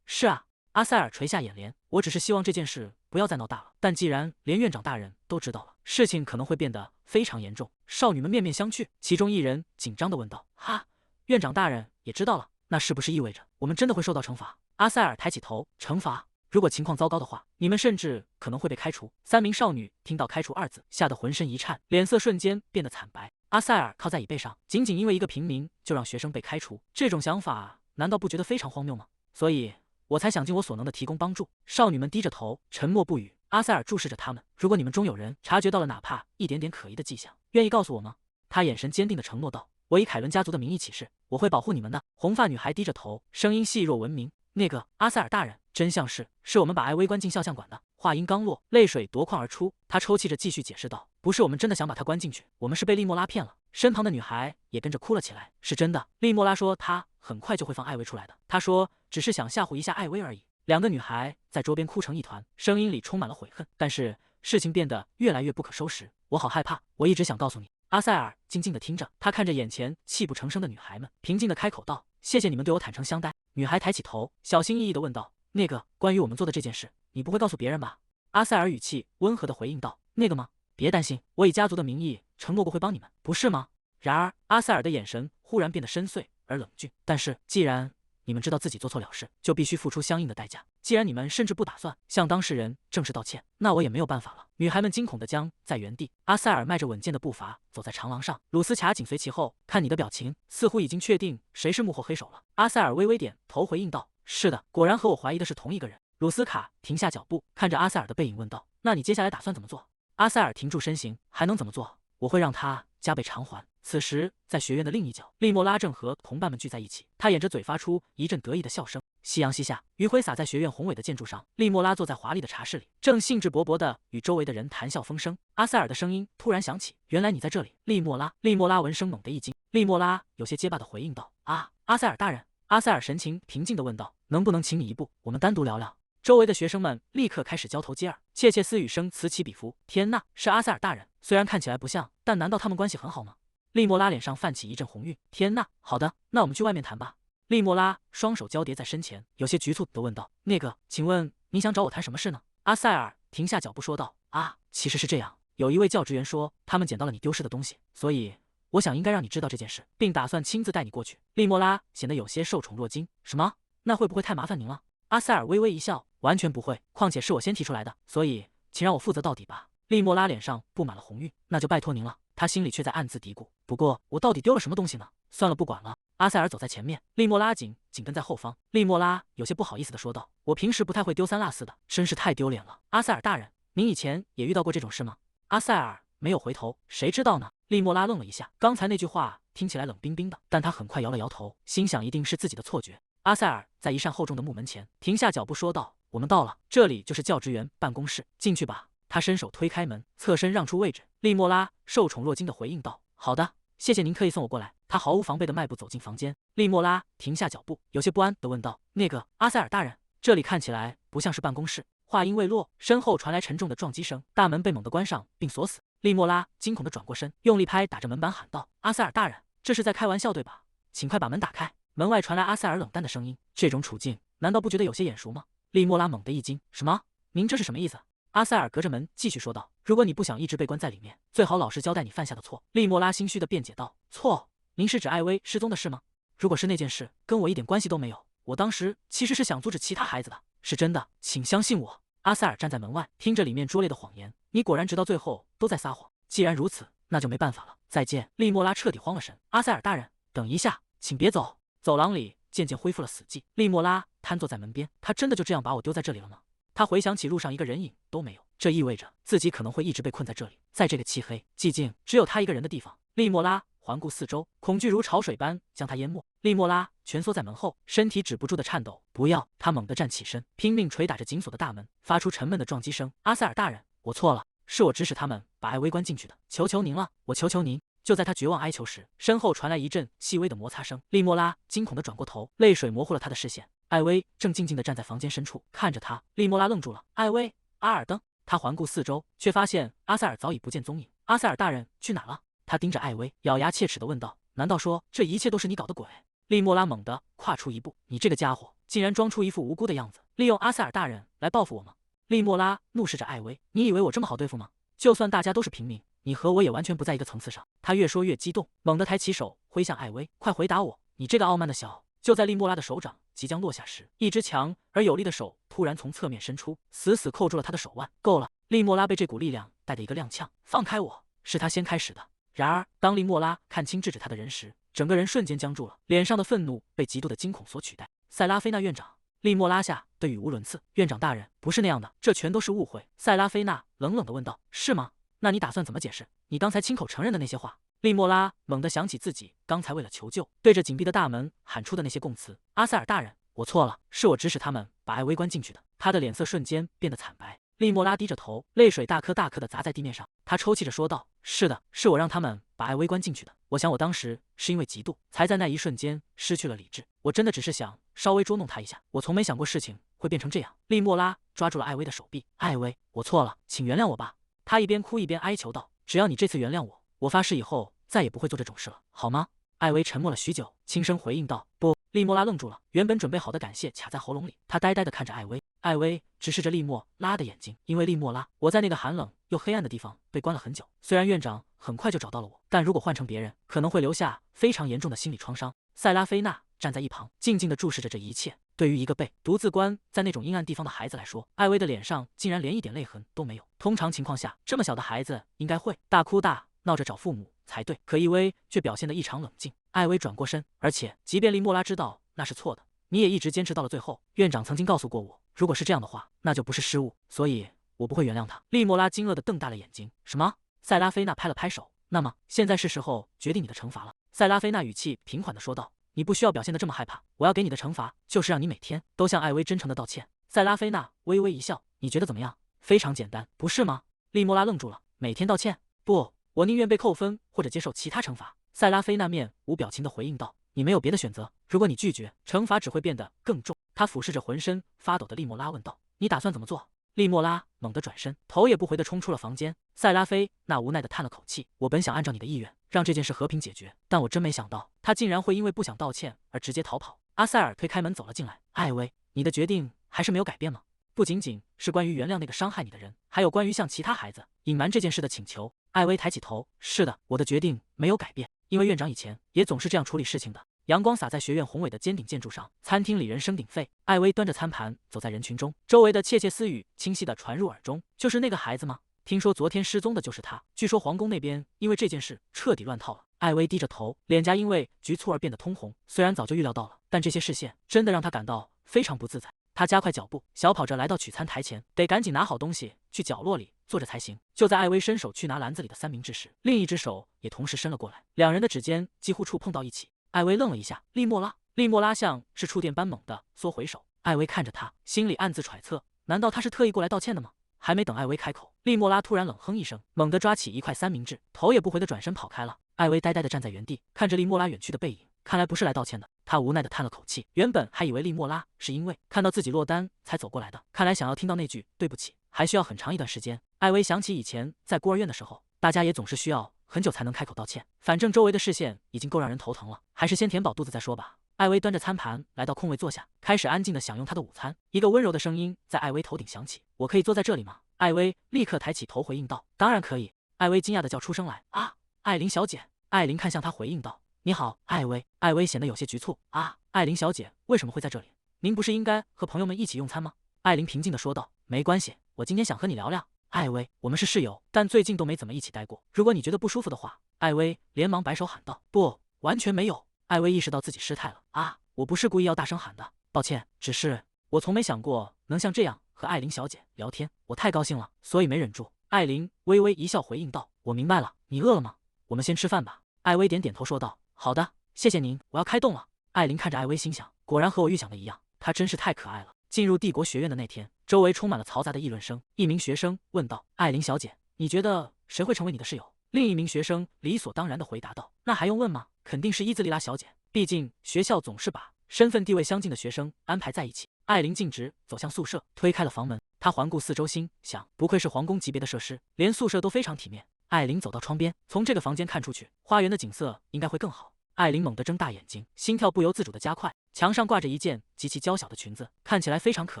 是啊。”阿塞尔垂下眼帘：“我只是希望这件事不要再闹大了，但既然连院长大人都知道了，事情可能会变得非常严重。”少女们面面相觑，其中一人紧张地问道：“哈，院长大人也知道了，那是不是意味着我们真的会受到惩罚？”阿塞尔抬起头：“惩罚？如果情况糟糕的话，你们甚至可能会被开除。”三名少女听到“开除”二字，吓得浑身一颤，脸色瞬间变得惨白。阿塞尔靠在椅背上，仅仅因为一个平民就让学生被开除，这种想法难道不觉得非常荒谬吗？所以我才想尽我所能的提供帮助。少女们低着头，沉默不语。阿塞尔注视着他们。如果你们中有人察觉到了哪怕一点点可疑的迹象，愿意告诉我吗？他眼神坚定地承诺道。我以凯伦家族的名义起誓，我会保护你们的。红发女孩低着头，声音细弱文明。那个阿塞尔大人，真相是我们把艾薇关进肖像馆的。话音刚落，泪水夺眶而出。他抽泣着继续解释道：“不是我们真的想把她关进去，我们是被利莫拉骗了。”身旁的女孩也跟着哭了起来。是真的，利莫拉说他很快就会放艾薇出来的。他说只是想吓唬一下艾薇而已。两个女孩在桌边哭成一团，声音里充满了悔恨。但是事情变得越来越不可收拾，我好害怕。我一直想告诉你。阿塞尔静静地听着，他看着眼前泣不成声的女孩们，平静地开口道：“谢谢你们对我坦诚相待。”女孩抬起头，小心翼翼地问道：“那个关于我们做的这件事，你不会告诉别人吧？”阿塞尔语气温和地回应道：“那个吗？别担心，我以家族的名义承诺过会帮你们，不是吗？”然而，阿塞尔的眼神忽然变得深邃而冷峻。但是，既然你们知道自己做错了事，就必须付出相应的代价。既然你们甚至不打算向当事人正式道歉，那我也没有办法了。女孩们惊恐地僵在原地。阿塞尔迈着稳健的步伐走在长廊上，鲁斯卡紧随其后。看你的表情，似乎已经确定谁是幕后黑手了。阿塞尔微微点头回应道：“是的，果然和我怀疑的是同一个人。”鲁斯卡停下脚步，看着阿塞尔的背影问道：“那你接下来打算怎么做？”阿塞尔停住身形，还能怎么做？我会让他加倍偿还。此时，在学院的另一角，利莫拉正和同伴们聚在一起，他掩着嘴发出一阵得意的笑声。夕阳西下，余晖洒在学院宏伟的建筑上。利莫拉坐在华丽的茶室里，正兴致勃勃地与周围的人谈笑风生。阿塞尔的声音突然响起：“原来你在这里，利莫拉。”利莫拉闻声猛地一惊，利莫拉有些结巴地回应道：“啊，阿塞尔大人。”阿塞尔神情平静地问道：“能不能请你一步，我们单独聊聊？”周围的学生们立刻开始交头接耳，窃窃私语声此起彼伏。天呐，是阿塞尔大人！虽然看起来不像，但难道他们关系很好吗？利莫拉脸上泛起一阵红晕。天呐，好的，那我们去外面谈吧。利莫拉双手交叠在身前，有些局促地问道：“那个，请问您想找我谈什么事呢？”阿塞尔停下脚步说道：“啊，其实是这样，有一位教职员说他们捡到了你丢失的东西，所以我想应该让你知道这件事，并打算亲自带你过去。”利莫拉显得有些受宠若惊。什么？那会不会太麻烦您了？阿塞尔微微一笑，完全不会，况且是我先提出来的，所以请让我负责到底吧。利莫拉脸上布满了红晕。那就拜托您了。他心里却在暗自嘀咕，不过我到底丢了什么东西呢？算了，不管了。阿塞尔走在前面，利莫拉紧跟在后方。利莫拉有些不好意思地说道：“我平时不太会丢三落四的，真是太丢脸了。”阿塞尔大人，您以前也遇到过这种事吗？阿塞尔没有回头。谁知道呢？利莫拉愣了一下，刚才那句话听起来冷冰冰的，但他很快摇了摇头，心想一定是自己的错觉。阿塞尔在一扇厚重的木门前停下脚步说道：“我们到了，这里就是教职员办公室，进去吧。”他伸手推开门，侧身让出位置。利莫拉受宠若惊地回应道：“好的，谢谢您特意送我过来。”他毫无防备的迈步走进房间。利莫拉停下脚步，有些不安地问道：“那个阿塞尔大人，这里看起来不像是办公室。”话音未落，身后传来沉重的撞击声，大门被猛地关上并锁死。利莫拉惊恐地转过身，用力拍打着门板喊道：“阿塞尔大人，这是在开玩笑对吧？请快把门打开！”门外传来阿塞尔冷淡的声音：“这种处境，难道不觉得有些眼熟吗？”利莫拉猛地一惊：“什么？您这是什么意思？”阿塞尔隔着门继续说道：“如果你不想一直被关在里面，最好老实交代你犯下的错。”利莫拉心虚地辩解道：“错？您是指艾薇失踪的事吗？如果是那件事，跟我一点关系都没有。我当时其实是想阻止其他孩子的，是真的，请相信我。”阿塞尔站在门外，听着里面拙劣的谎言，你果然直到最后都在撒谎。既然如此，那就没办法了。再见。利莫拉彻底慌了神。阿塞尔大人，等一下，请别走。走廊里渐渐恢复了死寂。利莫拉瘫坐在门边，他真的就这样把我丢在这里了吗？他回想起路上一个人影都没有，这意味着自己可能会一直被困在这里，在这个漆黑、寂静、只有他一个人的地方。利莫拉环顾四周，恐惧如潮水般将他淹没。利莫拉蜷缩在门后，身体止不住的颤抖。不要！他猛地站起身，拼命捶打着紧锁的大门，发出沉闷的撞击声。阿塞尔大人，我错了，是我指使他们把艾薇关进去的，求求您了，我求求您！就在他绝望哀求时，身后传来一阵细微的摩擦声。利莫拉惊恐地转过头，泪水模糊了他的视线。艾薇正静静地站在房间深处，看着他。利莫拉愣住了。艾薇，阿尔登。他环顾四周，却发现阿塞尔早已不见踪影。阿塞尔大人去哪了？他盯着艾薇，咬牙切齿地问道：“难道说这一切都是你搞的鬼？”利莫拉猛地跨出一步：“你这个家伙，竟然装出一副无辜的样子，利用阿塞尔大人来报复我吗？”利莫拉怒视着艾薇：“你以为我这么好对付吗？就算大家都是平民，你和我也完全不在一个层次上。”他越说越激动，猛地抬起手挥向艾薇：“快回答我，你这个傲慢的小……”就在利莫拉的手掌即将落下时，一只强而有力的手突然从侧面伸出，死死扣住了他的手腕。够了！利莫拉被这股力量带得一个踉跄。放开我！是他先开始的。然而，当利莫拉看清制止他的人时，整个人瞬间僵住了，脸上的愤怒被极度的惊恐所取代。塞拉菲娜院长，利莫拉下的语无伦次。院长大人，不是那样的，这全都是误会。塞拉菲娜冷冷地问道。是吗？那你打算怎么解释你刚才亲口承认的那些话？利莫拉猛地想起自己刚才为了求救，对着紧闭的大门喊出的那些供词。阿塞尔大人，我错了，是我指使他们把艾薇关进去的。他的脸色瞬间变得惨白。利莫拉低着头，泪水大颗大颗地砸在地面上。他抽泣着说道：“是的，是我让他们把艾薇关进去的。我想我当时是因为嫉妒，才在那一瞬间失去了理智。我真的只是想稍微捉弄他一下，我从没想过事情会变成这样。”利莫拉抓住了艾薇的手臂：“艾薇，我错了，请原谅我吧。”他一边哭一边哀求道：“只要你这次原谅我，我发誓以后再也不会做这种事了，好吗？”艾薇沉默了许久，轻声回应道：“不。”利莫拉愣住了，原本准备好的感谢卡在喉咙里，他呆呆地看着艾薇。艾薇直视着利莫拉的眼睛，因为利莫拉，我在那个寒冷又黑暗的地方被关了很久。虽然院长很快就找到了我，但如果换成别人，可能会留下非常严重的心理创伤。塞拉菲娜站在一旁，静静地注视着这一切。对于一个被独自关在那种阴暗地方的孩子来说，艾薇的脸上竟然连一点泪痕都没有。通常情况下，这么小的孩子应该会大哭大闹着找父母才对，可伊薇却表现得异常冷静。艾薇转过身，而且即便利莫拉知道那是错的，你也一直坚持到了最后。院长曾经告诉过我，如果是这样的话，那就不是失误，所以我不会原谅他。利莫拉惊愕地瞪大了眼睛。什么？塞拉菲娜拍了拍手。那么现在是时候决定你的惩罚了。塞拉菲娜语气平缓地说道。你不需要表现得这么害怕，我要给你的惩罚就是让你每天都向艾薇真诚地道歉。塞拉菲娜微微一笑，你觉得怎么样？非常简单，不是吗？利莫拉愣住了，每天道歉？不，我宁愿被扣分或者接受其他惩罚。塞拉菲娜面无表情地回应道。你没有别的选择，如果你拒绝，惩罚只会变得更重。他俯视着浑身发抖的利莫拉问道：“你打算怎么做？”利莫拉猛地转身，头也不回地冲出了房间。塞拉菲娜无奈地叹了口气：“我本想按照你的意愿，让这件事和平解决，但我真没想到，他竟然会因为不想道歉而直接逃跑。”阿塞尔推开门走了进来：“艾薇，你的决定还是没有改变吗？不仅仅是关于原谅那个伤害你的人，还有关于向其他孩子隐瞒这件事的请求。”艾薇抬起头：“是的，我的决定没有改变，因为院长以前也总是这样处理事情的。”阳光洒在学院宏伟的尖顶建筑上，餐厅里人声鼎沸。艾薇端着餐盘走在人群中，周围的窃窃私语清晰地传入耳中。就是那个孩子吗？听说昨天失踪的就是他。据说皇宫那边因为这件事彻底乱套了。艾薇低着头，脸颊因为局促而变得通红。虽然早就预料到了，但这些视线真的让他感到非常不自在。他加快脚步，小跑着来到取餐台前，得赶紧拿好东西去角落里坐着才行。就在艾薇伸手去拿篮子里的三明治时，另一只手也同时伸了过来，两人的指尖几乎触碰到一起。艾薇愣了一下，利莫拉像是触电般猛地缩回手。艾薇看着他，心里暗自揣测，难道他是特意过来道歉的吗？还没等艾薇开口，利莫拉突然冷哼一声，猛地抓起一块三明治，头也不回地转身跑开了。艾薇呆呆地站在原地，看着利莫拉远去的背影，看来不是来道歉的。他无奈地叹了口气，原本还以为利莫拉是因为看到自己落单才走过来的，看来想要听到那句对不起，还需要很长一段时间。艾薇想起以前在孤儿院的时候，大家也总是需要很久才能开口道歉，反正周围的视线已经够让人头疼了，还是先填饱肚子再说吧。艾薇端着餐盘来到空位坐下，开始安静地享用她的午餐。一个温柔的声音在艾薇头顶响起：“我可以坐在这里吗？”艾薇立刻抬起头回应道：“当然可以。”艾薇惊讶地叫出声来：“啊，艾琳小姐！”艾琳看向她回应道：“你好，艾薇。”艾薇显得有些局促：“啊，艾琳小姐为什么会在这里？您不是应该和朋友们一起用餐吗？”艾琳平静地说道：“没关系，我今天想和你聊聊。”艾薇，我们是室友，但最近都没怎么一起待过。如果你觉得不舒服的话……艾薇连忙摆手喊道：“不，完全没有。”艾薇意识到自己失态了。啊，我不是故意要大声喊的，抱歉，只是我从没想过能像这样和艾琳小姐聊天，我太高兴了，所以没忍住。艾琳微微一笑回应道：“我明白了，你饿了吗？我们先吃饭吧。”艾薇点点头说道：“好的，谢谢您，我要开动了。”艾琳看着艾薇心想，果然和我预想的一样，她真是太可爱了。进入帝国学院的那天，周围充满了嘈杂的议论声。一名学生问道：“艾琳小姐，你觉得谁会成为你的室友？”另一名学生理所当然地回答道：“那还用问吗？肯定是伊兹莉拉小姐，毕竟学校总是把身份地位相近的学生安排在一起。”艾琳径直走向宿舍，推开了房门。她环顾四周，心想：不愧是皇宫级别的设施，连宿舍都非常体面。艾琳走到窗边，从这个房间看出去，花园的景色应该会更好。艾琳猛地睁大眼睛，心跳不由自主地加快。墙上挂着一件极其娇小的裙子，看起来非常可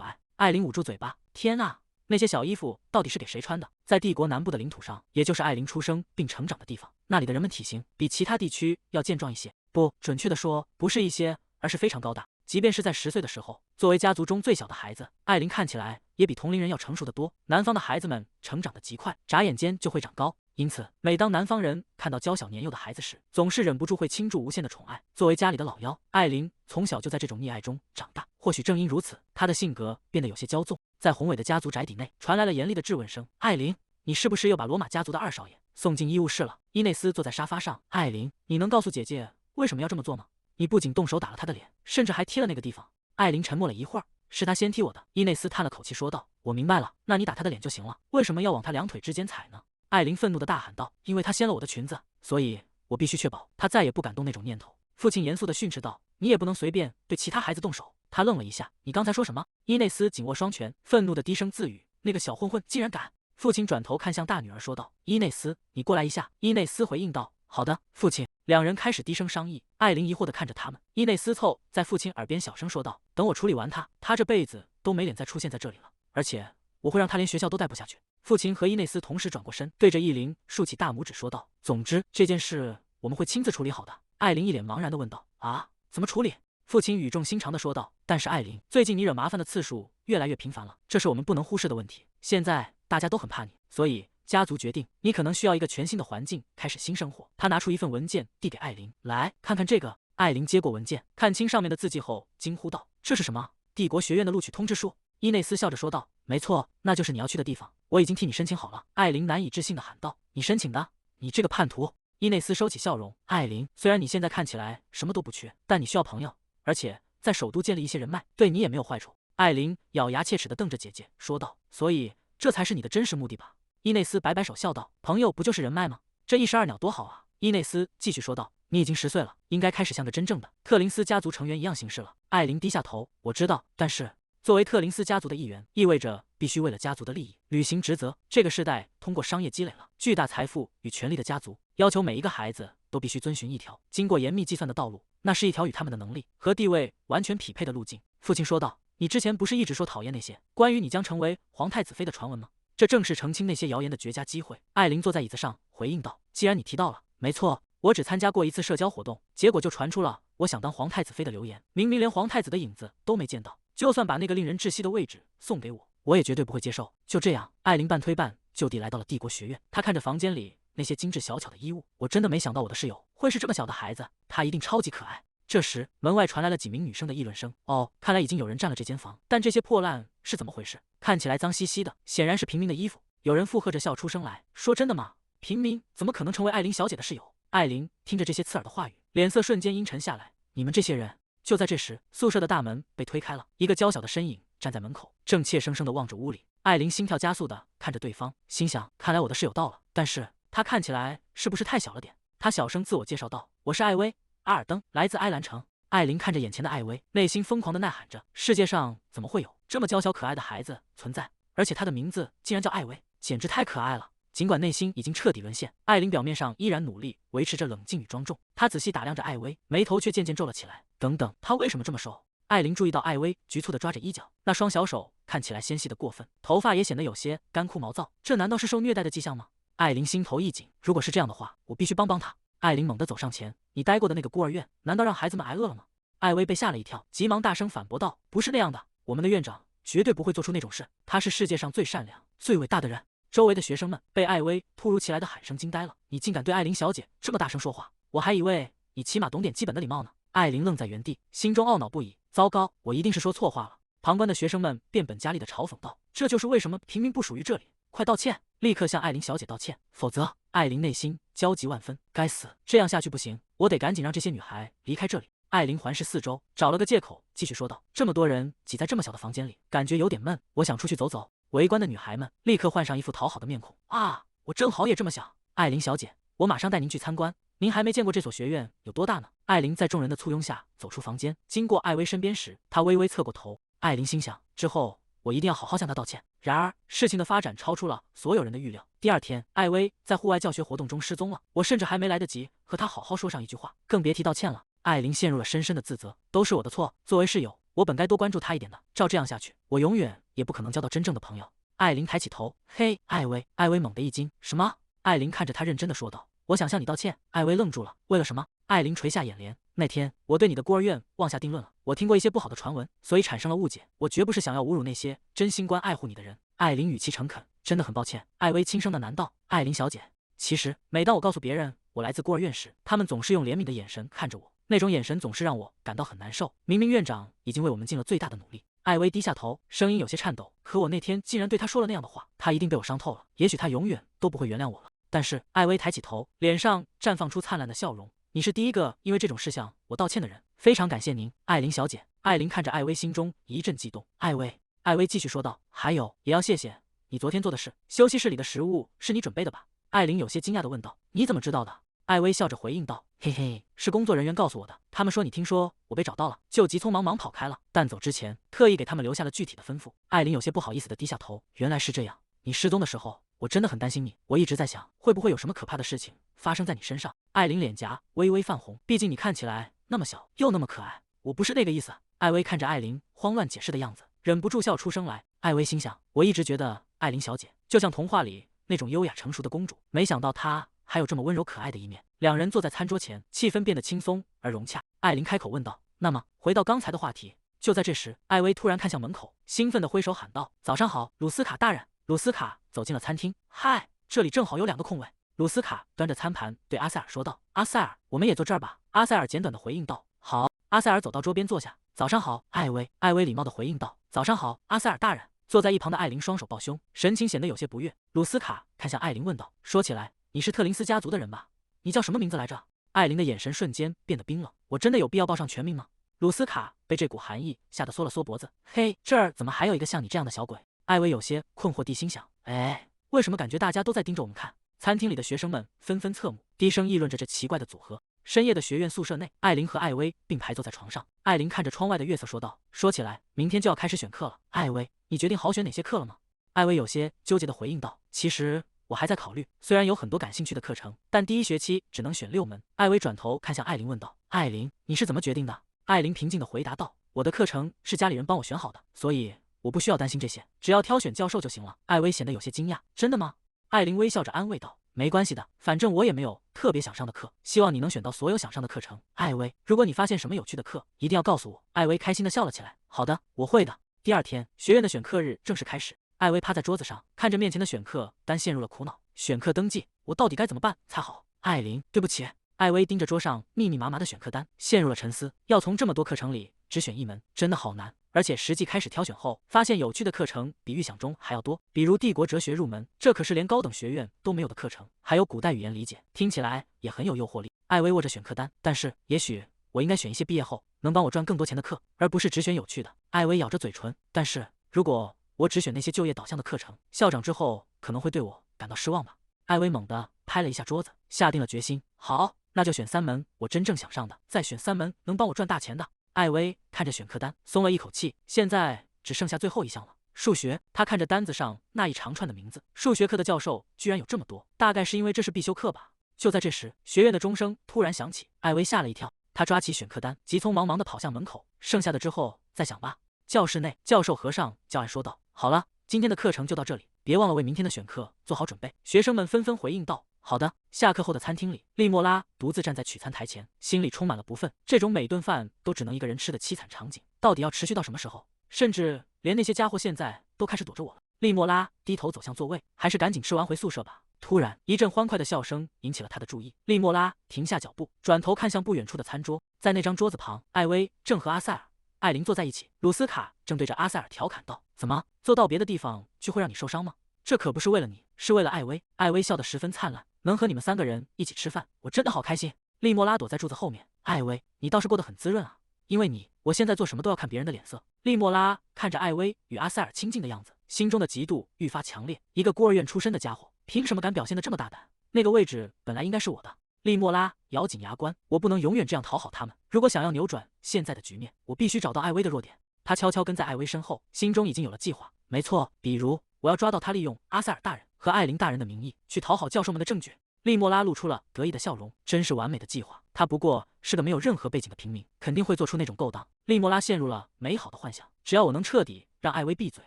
爱。艾琳捂住嘴巴，天啊！那些小衣服到底是给谁穿的？在帝国南部的领土上，也就是艾琳出生并成长的地方，那里的人们体型比其他地区要健壮一些，不准确的说，不是一些，而是非常高大。即便是在10岁的时候，作为家族中最小的孩子，艾琳看起来也比同龄人要成熟得多。南方的孩子们成长得极快，眨眼间就会长高，因此每当南方人看到娇小年幼的孩子时，总是忍不住会倾注无限的宠爱。作为家里的老幺，艾琳从小就在这种溺爱中长大。或许正因如此，他的性格变得有些骄纵。在宏伟的家族宅邸内，传来了严厉的质问声：“艾琳，你是不是又把罗马家族的二少爷送进医务室了？”伊内斯坐在沙发上：“艾琳，你能告诉姐姐为什么要这么做吗？你不仅动手打了他的脸，甚至还踢了那个地方。”艾琳沉默了一会儿：“是他先踢我的。”伊内斯叹了口气说道：“我明白了，那你打他的脸就行了，为什么要往他两腿之间踩呢？”艾琳愤怒地大喊道：“因为他掀了我的裙子，所以我必须确保他再也不敢动那种念头。”父亲严肃地训斥道：“你也不能随便对其他孩子动手。”他愣了一下：“你刚才说什么？”伊内斯紧握双拳，愤怒地低声自语：“那个小混混竟然敢！”父亲转头看向大女儿说道：“伊内斯，你过来一下。”伊内斯回应道：“好的，父亲。”两人开始低声商议。艾琳疑惑地看着他们。伊内斯凑在父亲耳边小声说道：“等我处理完他，他这辈子都没脸再出现在这里了，而且我会让他连学校都待不下去。”父亲和伊内斯同时转过身，对着伊琳竖起大拇指说道：“总之，这件事我们会亲自处理好的。”艾琳一脸茫然地问道：“啊，怎么处理？”父亲语重心长地说道：“但是艾琳，最近你惹麻烦的次数越来越频繁了，这是我们不能忽视的问题。现在大家都很怕你，所以家族决定你可能需要一个全新的环境，开始新生活。”他拿出一份文件递给艾琳：“来看看这个。”艾琳接过文件，看清上面的字迹后惊呼道：“这是什么？帝国学院的录取通知书？”伊内斯笑着说道：“没错，那就是你要去的地方，我已经替你申请好了。”艾琳难以置信地喊道：“你申请的？你这个叛徒！”伊内斯收起笑容：“艾琳，虽然你现在看起来什么都不缺，但你需要朋友，而且在首都建立一些人脉，对你也没有坏处。”艾琳咬牙切齿地瞪着姐姐说道：“所以这才是你的真实目的吧？”伊内斯摆摆手笑道：“朋友不就是人脉吗？这一石二鸟多好啊！”伊内斯继续说道：“你已经10岁了，应该开始像个真正的特林斯家族成员一样行事了。”艾琳低下头：“我知道，但是作为特林斯家族的一员，意味着必须为了家族的利益履行职责。这个时代通过商业积累了巨大财富与权力的家族，要求每一个孩子都必须遵循一条经过严密计算的道路，那是一条与他们的能力和地位完全匹配的路径。”父亲说道：“你之前不是一直说讨厌那些关于你将成为皇太子妃的传闻吗？这正是澄清那些谣言的绝佳机会。”艾琳坐在椅子上回应道：“既然你提到了，没错，我只参加过一次社交活动，结果就传出了我想当皇太子妃的流言，明明连皇太子的影子都没见到，就算把那个令人窒息的位置送给我，我也绝对不会接受。”就这样，艾琳半推半就地来到了帝国学院。她看着房间里那些精致小巧的衣物，我真的没想到我的室友会是这么小的孩子，他一定超级可爱。这时，门外传来了几名女生的议论声。哦，看来已经有人占了这间房，但这些破烂是怎么回事？看起来脏兮兮的，显然是平民的衣服。有人附和着笑出声来，说：“真的吗？平民怎么可能成为艾琳小姐的室友？”艾琳听着这些刺耳的话语，脸色瞬间阴沉下来。你们这些人……就在这时，宿舍的大门被推开了，一个娇小的身影站在门口，正怯生生地望着屋里。艾琳心跳加速地看着对方，心想：看来我的室友到了，但是他看起来是不是太小了点？他小声自我介绍道：“我是艾薇·阿尔登，来自埃兰城。”艾琳看着眼前的艾薇，内心疯狂地呐喊着：世界上怎么会有这么娇小可爱的孩子存在？而且他的名字竟然叫艾薇，简直太可爱了！尽管内心已经彻底沦陷，艾琳表面上依然努力维持着冷静与庄重。她仔细打量着艾薇，眉头却渐渐皱了起来。等等，她为什么这么瘦？艾琳注意到艾薇局促地抓着衣角，那双小手看起来纤细得过分，头发也显得有些干枯毛躁。这难道是受虐待的迹象吗？艾琳心头一紧，如果是这样的话，我必须帮帮她。艾琳猛地走上前：“你待过的那个孤儿院，难道让孩子们挨饿了吗？”艾薇被吓了一跳，急忙大声反驳道：“不是那样的，我们的院长绝对不会做出那种事，他是世界上最善良、最伟大的人。”周围的学生们被艾薇突如其来的喊声惊呆了。“你竟敢对艾琳小姐这么大声说话，我还以为你起码懂点基本的礼貌呢。”艾琳愣在原地，心中懊恼不已。糟糕，我一定是说错话了。旁观的学生们变本加厉地嘲讽道：“这就是为什么平民不属于这里，快道歉，立刻向艾琳小姐道歉，否则……”艾琳内心焦急万分，该死，这样下去不行，我得赶紧让这些女孩离开这里。艾琳环视四周，找了个借口继续说道：“这么多人挤在这么小的房间里，感觉有点闷，我想出去走走。”围观的女孩们立刻换上一副讨好的面孔：“啊，我正好也这么想。艾琳小姐，我马上带您去参观。您还没见过这所学院有多大呢。”艾琳在众人的簇拥下走出房间，经过艾薇身边时，她微微侧过头。艾琳心想：之后我一定要好好向她道歉。然而，事情的发展超出了所有人的预料。第二天，艾薇在户外教学活动中失踪了，我甚至还没来得及和她好好说上一句话，更别提道歉了。艾琳陷入了深深的自责，都是我的错。作为室友，我本该多关注她一点的。照这样下去，我永远也不可能交到真正的朋友。艾琳抬起头，嘿，艾薇。艾薇猛地一惊，什么？艾琳看着她认真的说道：“我想向你道歉。”艾薇愣住了，为了什么？艾琳垂下眼帘，那天我对你的孤儿院妄下定论了，我听过一些不好的传闻，所以产生了误解。我绝不是想要侮辱那些真心关爱护你的人。艾琳语气诚恳，真的很抱歉。艾薇轻声的喃道：“艾琳小姐，其实每当我告诉别人我来自孤儿院时，他们总是用怜悯的眼神看着我。那种眼神总是让我感到很难受。明明院长已经为我们尽了最大的努力。艾薇低下头，声音有些颤抖。可我那天竟然对他说了那样的话，他一定被我伤透了。也许他永远都不会原谅我了。但是，艾薇抬起头，脸上绽放出灿烂的笑容。你是第一个因为这种事向我道歉的人，非常感谢您，艾琳小姐。艾琳看着艾薇，心中一阵悸动。艾薇继续说道，还有，也要谢谢你昨天做的事。休息室里的食物是你准备的吧？艾琳有些惊讶地问道。你怎么知道的？艾薇笑着回应道，嘿嘿，是工作人员告诉我的。他们说你听说我被找到了，就急匆忙忙跑开了，但走之前特意给他们留下了具体的吩咐。艾琳有些不好意思地低下头，原来是这样。你失踪的时候，我真的很担心你，我一直在想，会不会有什么可怕的事情发生在你身上。艾琳脸颊微微泛红，毕竟你看起来那么小，又那么可爱。我不是那个意思。艾薇看着艾琳慌乱解释的样子，忍不住笑出声来。艾薇心想，我一直觉得艾琳小姐就像童话里那种优雅成熟的公主，没想到她还有这么温柔可爱的一面。两人坐在餐桌前，气氛变得轻松而融洽。艾琳开口问道，那么回到刚才的话题。就在这时，艾薇突然看向门口，兴奋地挥手喊道，早上好，鲁斯卡大人。鲁斯卡走进了餐厅，嗨，这里正好有2个空位。鲁斯卡端着餐盘对阿塞尔说道，阿塞尔，我们也坐这儿吧。阿塞尔简短地回应道，好。阿塞尔走到桌边坐下，早上好，艾薇。艾薇礼貌地回应道，早上好，阿塞尔大人。坐在一旁的艾琳双手抱胸，神情显得有些不悦。鲁斯卡看向艾琳问道，说起来，你是特林斯家族的人吧？你叫什么名字来着？艾琳的眼神瞬间变得冰冷。我真的有必要报上全名吗？鲁斯卡被这股寒意吓得缩了缩脖子。嘿，这儿怎么还有一个像你这样的小鬼？艾薇有些困惑地心想，哎，为什么感觉大家都在盯着我们看？餐厅里的学生们纷纷侧目，低声议论着这奇怪的组合。深夜的学院宿舍内，艾琳和艾薇并排坐在床上。艾琳看着窗外的月色说道，说起来，明天就要开始选课了。艾薇，你决定好选哪些课了吗？艾薇有些纠结地回应道，其实我还在考虑，虽然有很多感兴趣的课程，但第1学期只能选6门。艾薇转头看向艾琳问道，艾琳，你是怎么决定的？艾琳平静地回答道，我的课程是家里人帮我选好的，所以我不需要担心这些，只要挑选教授就行了。艾薇显得有些惊讶，真的吗？艾琳微笑着安慰道，没关系的，反正我也没有特别想上的课，希望你能选到所有想上的课程。艾薇，如果你发现什么有趣的课，一定要告诉我。艾薇开心地笑了起来，好的，我会的。第2天，学院的选课日正式开始。艾薇趴在桌子上，看着面前的选课单，陷入了苦恼。选课登记，我到底该怎么办才好？艾琳，对不起。艾薇盯着桌上密密麻麻的选课单，陷入了沉思。要从这么多课程里只选1门，真的好难。而且实际开始挑选后，发现有趣的课程比预想中还要多，比如帝国哲学入门，这可是连高等学院都没有的课程，还有古代语言理解，听起来也很有诱惑力。艾薇握着选课单，但是也许我应该选一些毕业后能帮我赚更多钱的课，而不是只选有趣的。艾薇咬着嘴唇，但是如果我只选那些就业导向的课程，校长之后可能会对我感到失望吧。艾薇猛地拍了一下桌子，下定了决心，好，那就选3门我真正想上的，再选3门能帮我赚大钱的。艾薇看着选课单，松了一口气，现在只剩下最后一项了，数学。他看着单子上那一长串的名字，数学课的教授居然有这么多，大概是因为这是必修课吧。就在这时，学院的钟声突然响起，艾薇吓了一跳，他抓起选课单，急匆忙忙地跑向门口，剩下的之后再想吧。教室内，教授合上教案说道，好了，今天的课程就到这里，别忘了为明天的选课做好准备。学生们纷纷回应道，好的。下课后的餐厅里，利莫拉独自站在取餐台前，心里充满了不忿。这种每顿饭都只能一个人吃的凄惨场景，到底要持续到什么时候？甚至连那些家伙现在都开始躲着我了。利莫拉低头走向座位，还是赶紧吃完回宿舍吧。突然，一阵欢快的笑声引起了他的注意。利莫拉停下脚步，转头看向不远处的餐桌，在那张桌子旁，艾薇正和阿塞尔、艾琳坐在一起，鲁斯卡正对着阿塞尔调侃道：“怎么，坐到别的地方就会让你受伤吗？这可不是为了你，是为了艾薇。”艾薇笑得十分灿烂，能和你们3个人一起吃饭，我真的好开心。利莫拉躲在柱子后面，艾薇，你倒是过得很滋润啊，因为你，我现在做什么都要看别人的脸色。利莫拉看着艾薇与阿塞尔亲近的样子，心中的嫉妒愈发强烈。一个孤儿院出身的家伙，凭什么敢表现得这么大胆？那个位置本来应该是我的。利莫拉咬紧牙关，我不能永远这样讨好他们。如果想要扭转现在的局面，我必须找到艾薇的弱点。他悄悄跟在艾薇身后，心中已经有了计划。没错，比如我要抓到他利用阿塞尔大人和艾琳大人的名义去讨好教授们的证据。利莫拉露出了得意的笑容，真是完美的计划。他不过是个没有任何背景的平民，肯定会做出那种勾当。利莫拉陷入了美好的幻想，只要我能彻底让艾薇闭嘴，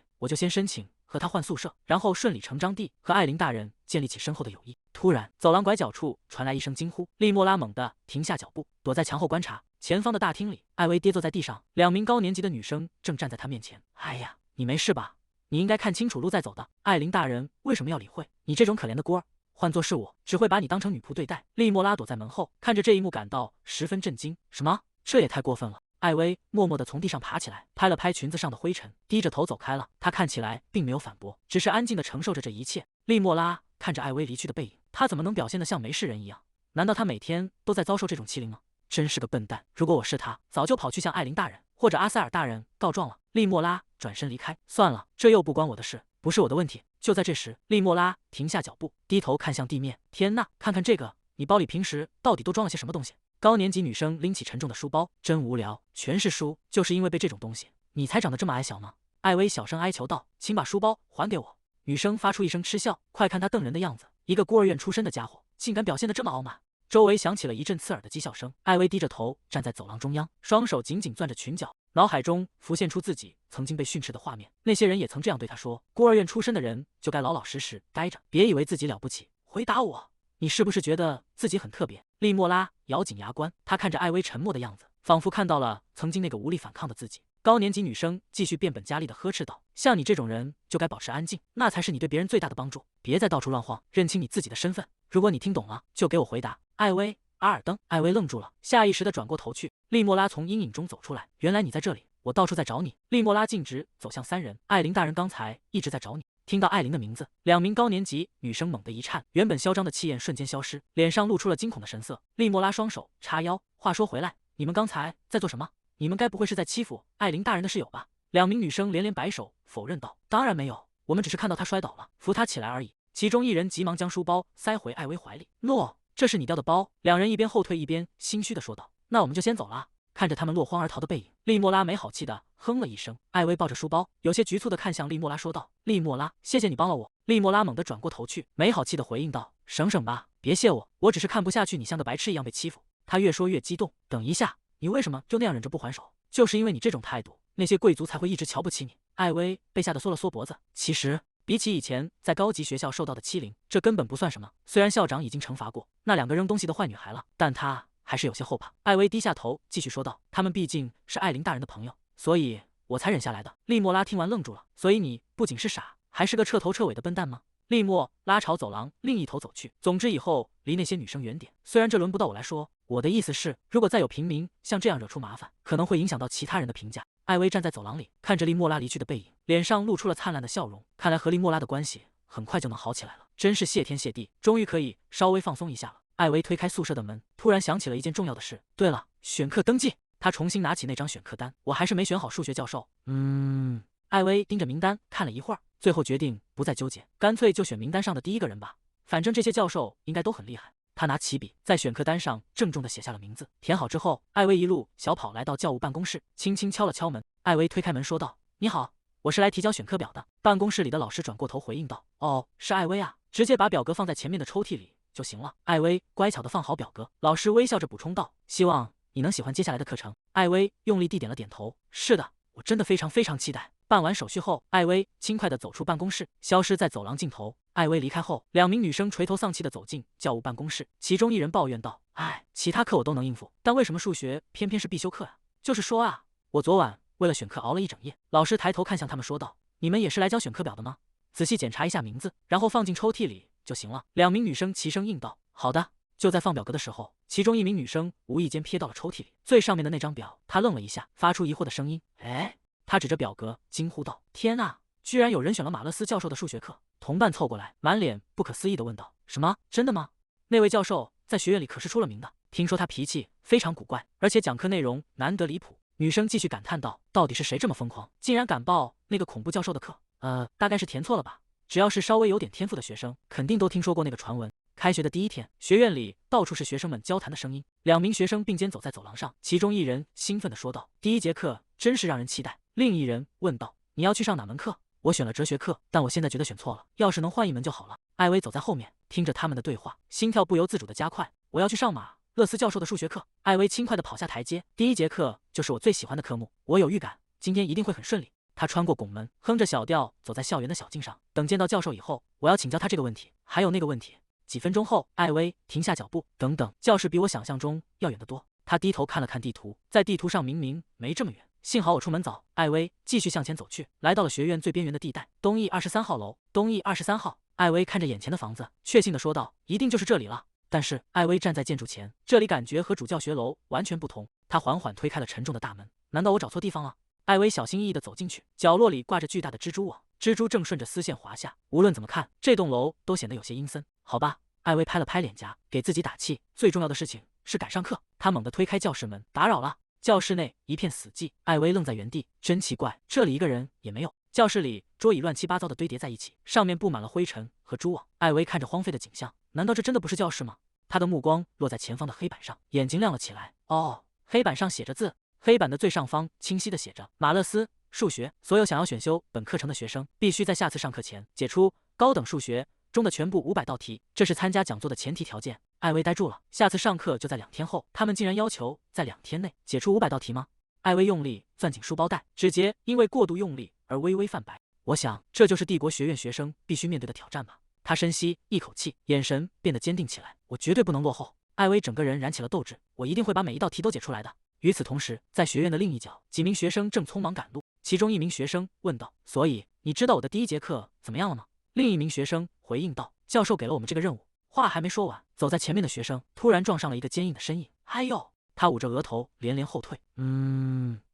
我就先申请和他换宿舍，然后顺理成章地和艾琳大人建立起深厚的友谊。突然，走廊拐角处传来一声惊呼，利莫拉猛地停下脚步，躲在墙后观察。前方的大厅里，艾薇跌坐在地上，2名高年级的女生正站在她面前。哎呀，你没事吧？你应该看清楚路再走的。艾琳大人为什么要理会你这种可怜的孤儿？换作是我，只会把你当成女仆对待。利莫拉躲在门后，看着这一幕，感到十分震惊。什么？这也太过分了！艾薇默默地从地上爬起来，拍了拍裙子上的灰尘，低着头走开了。她看起来并没有反驳，只是安静地承受着这一切。利莫拉看着艾薇离去的背影，她怎么能表现得像没事人一样？难道她每天都在遭受这种欺凌吗？真是个笨蛋！如果我是他，早就跑去向艾琳大人或者阿塞尔大人告状了。利莫拉转身离开。算了，这又不关我的事，不是我的问题。就在这时，利莫拉停下脚步，低头看向地面。天呐，看看这个！你包里平时到底都装了些什么东西？高年级女生拎起沉重的书包，真无聊，全是书。就是因为背这种东西，你才长得这么矮小吗？艾薇小声哀求道：“请把书包还给我。”女生发出一声嗤笑，快看她瞪人的样子，一个孤儿院出身的家伙，竟敢表现得这么傲慢。周围响起了一阵刺耳的讥笑声。艾薇低着头站在走廊中央，双手紧紧攥着裙角，脑海中浮现出自己曾经被训斥的画面。那些人也曾这样对她说：“孤儿院出身的人就该老老实实待着，别以为自己了不起。”回答我，你是不是觉得自己很特别？利莫拉咬紧牙关，她看着艾薇沉默的样子，仿佛看到了曾经那个无力反抗的自己。高年级女生继续变本加厉地呵斥道：“像你这种人就该保持安静，那才是你对别人最大的帮助。别再到处乱晃，认清你自己的身份。如果你听懂了，就给我回答。”艾薇，阿尔登。艾薇愣住了，下意识地转过头去。利莫拉从阴影中走出来，原来你在这里，我到处在找你。利莫拉径直走向三人，艾琳大人刚才一直在找你。听到艾琳的名字，两名高年级女生猛地一颤，原本嚣张的气焰瞬间消失，脸上露出了惊恐的神色。利莫拉双手叉腰，话说回来，你们刚才在做什么？你们该不会是在欺负艾琳大人的室友吧？两名女生连连摆手否认道：“当然没有，我们只是看到她摔倒了，扶她起来而已。”其中一人急忙将书包塞回艾薇怀里。“诺，这是你掉的包。”两人一边后退一边心虚地说道。“那我们就先走了。”看着他们落荒而逃的背影，利莫拉没好气地哼了一声。艾薇抱着书包，有些局促地看向利莫拉说道：“利莫拉，谢谢你帮了我。”利莫拉猛地转过头去，没好气地回应道：“省省吧，别谢我，我只是看不下去你像个白痴一样被欺负。”他越说越激动。“等一下，你为什么就那样忍着不还手？就是因为你这种态度，那些贵族才会一直瞧不起你。”艾薇被吓得缩了缩脖子。其实比起以前在高级学校受到的欺凌，这根本不算什么。虽然校长已经惩罚过那两个扔东西的坏女孩了，但她还是有些后怕。艾薇低下头继续说道：“他们毕竟是艾琳大人的朋友，所以我才忍下来的。”利莫拉听完愣住了。“所以你不仅是傻，还是个彻头彻尾的笨蛋吗？”利莫拉朝走廊另一头走去。“总之以后离那些女生远点，虽然这轮不到我来说，我的意思是，如果再有平民像这样惹出麻烦，可能会影响到其他人的评价。”艾薇站在走廊里，看着利莫拉离去的背影，脸上露出了灿烂的笑容。看来和利莫拉的关系很快就能好起来了，真是谢天谢地，终于可以稍微放松一下了。艾薇推开宿舍的门，突然想起了一件重要的事。对了，选课登记。她重新拿起那张选课单，我还是没选好数学教授。艾薇盯着名单看了一会儿，最后决定不再纠结，干脆就选名单上的第一个人吧。反正这些教授应该都很厉害。他拿起笔，在选课单上郑重地写下了名字。填好之后，艾薇一路小跑来到教务办公室，轻轻敲了敲门。艾薇推开门说道：“你好，我是来提交选课表的。”办公室里的老师转过头回应道：“哦，是艾薇啊，直接把表格放在前面的抽屉里就行了。”艾薇乖巧地放好表格，老师微笑着补充道：“希望你能喜欢接下来的课程。”艾薇用力地点了点头：“是的，我真的非常非常期待。”办完手续后，艾薇轻快地走出办公室，消失在走廊尽头。艾薇离开后，两名女生垂头丧气地走进教务办公室，其中一人抱怨道：“哎，其他课我都能应付，但为什么数学偏偏是必修课啊？就是说啊，我昨晚为了选课熬了一整夜。”老师抬头看向他们说道：“你们也是来交选课表的吗？仔细检查一下名字，然后放进抽屉里就行了。”两名女生齐声应道：“好的。”就在放表格的时候，其中一名女生无意间瞥到了抽屉里最上面的那张表，她愣了一下，发出疑惑的声音：“哎！”她指着表格惊呼道：“天啊，居然有人选了马勒斯教授的数学课！”同伴凑过来，满脸不可思议地问道：“什么？真的吗？那位教授在学院里可是出了名的，听说他脾气非常古怪，而且讲课内容难得离谱。”女生继续感叹道：“到底是谁这么疯狂，竟然敢报那个恐怖教授的课？大概是填错了吧。只要是稍微有点天赋的学生，肯定都听说过那个传闻。”开学的第一天，学院里到处是学生们交谈的声音。两名学生并肩走在走廊上，其中一人兴奋地说道：“第一节课真是让人期待。”另一人问道：“你要去上哪门课？”“我选了哲学课，但我现在觉得选错了，要是能换一门就好了。”艾薇走在后面，听着他们的对话，心跳不由自主地加快。“我要去上马勒斯教授的数学课。”艾薇轻快地跑下台阶。“第一节课就是我最喜欢的科目，我有预感今天一定会很顺利。”他穿过拱门，哼着小调走在校园的小径上。等见到教授以后，我要请教他这个问题，还有那个问题。几分钟后，艾薇停下脚步。“等等，教室比我想象中要远得多。”他低头看了看地图，在地图上明明没这么远。幸好我出门早。艾薇继续向前走去，来到了学院最边缘的地带，东翼23号楼。东翼23号，艾薇看着眼前的房子，确信地说道：“一定就是这里了。”但是艾薇站在建筑前，这里感觉和主教学楼完全不同。她缓缓推开了沉重的大门，难道我找错地方了？艾薇小心翼翼地走进去，角落里挂着巨大的蜘蛛网，蜘蛛正顺着丝线滑下。无论怎么看，这栋楼都显得有些阴森。好吧，艾薇拍了拍脸颊，给自己打气。最重要的事情是赶上课。她猛地推开教室门，打扰了。教室内一片死寂，艾薇愣在原地，真奇怪，这里一个人也没有。教室里桌椅乱七八糟的堆叠在一起，上面布满了灰尘和蛛网。艾薇看着荒废的景象，难道这真的不是教室吗？她的目光落在前方的黑板上，眼睛亮了起来。哦，黑板上写着字，黑板的最上方清晰的写着马勒斯数学，所有想要选修本课程的学生必须在下次上课前解出高等数学中的全部500道题，这是参加讲座的前提条件。艾薇呆住了，下次上课就在2天后，他们竟然要求在2天内解出500道题吗？艾薇用力攥紧书包带，指节因为过度用力而微微泛白。我想，这就是帝国学院学生必须面对的挑战吧。他深吸一口气，眼神变得坚定起来。我绝对不能落后。艾薇整个人燃起了斗志，我一定会把每一道题都解出来的。与此同时，在学院的另一角，几名学生正匆忙赶路。其中一名学生问道：“所以你知道我的第1节课怎么样了吗？”另一名学生回应道：“教授给了我们这个任务。”话还没说完，走在前面的学生突然撞上了一个坚硬的身影。哎呦！他捂着额头，连连后退。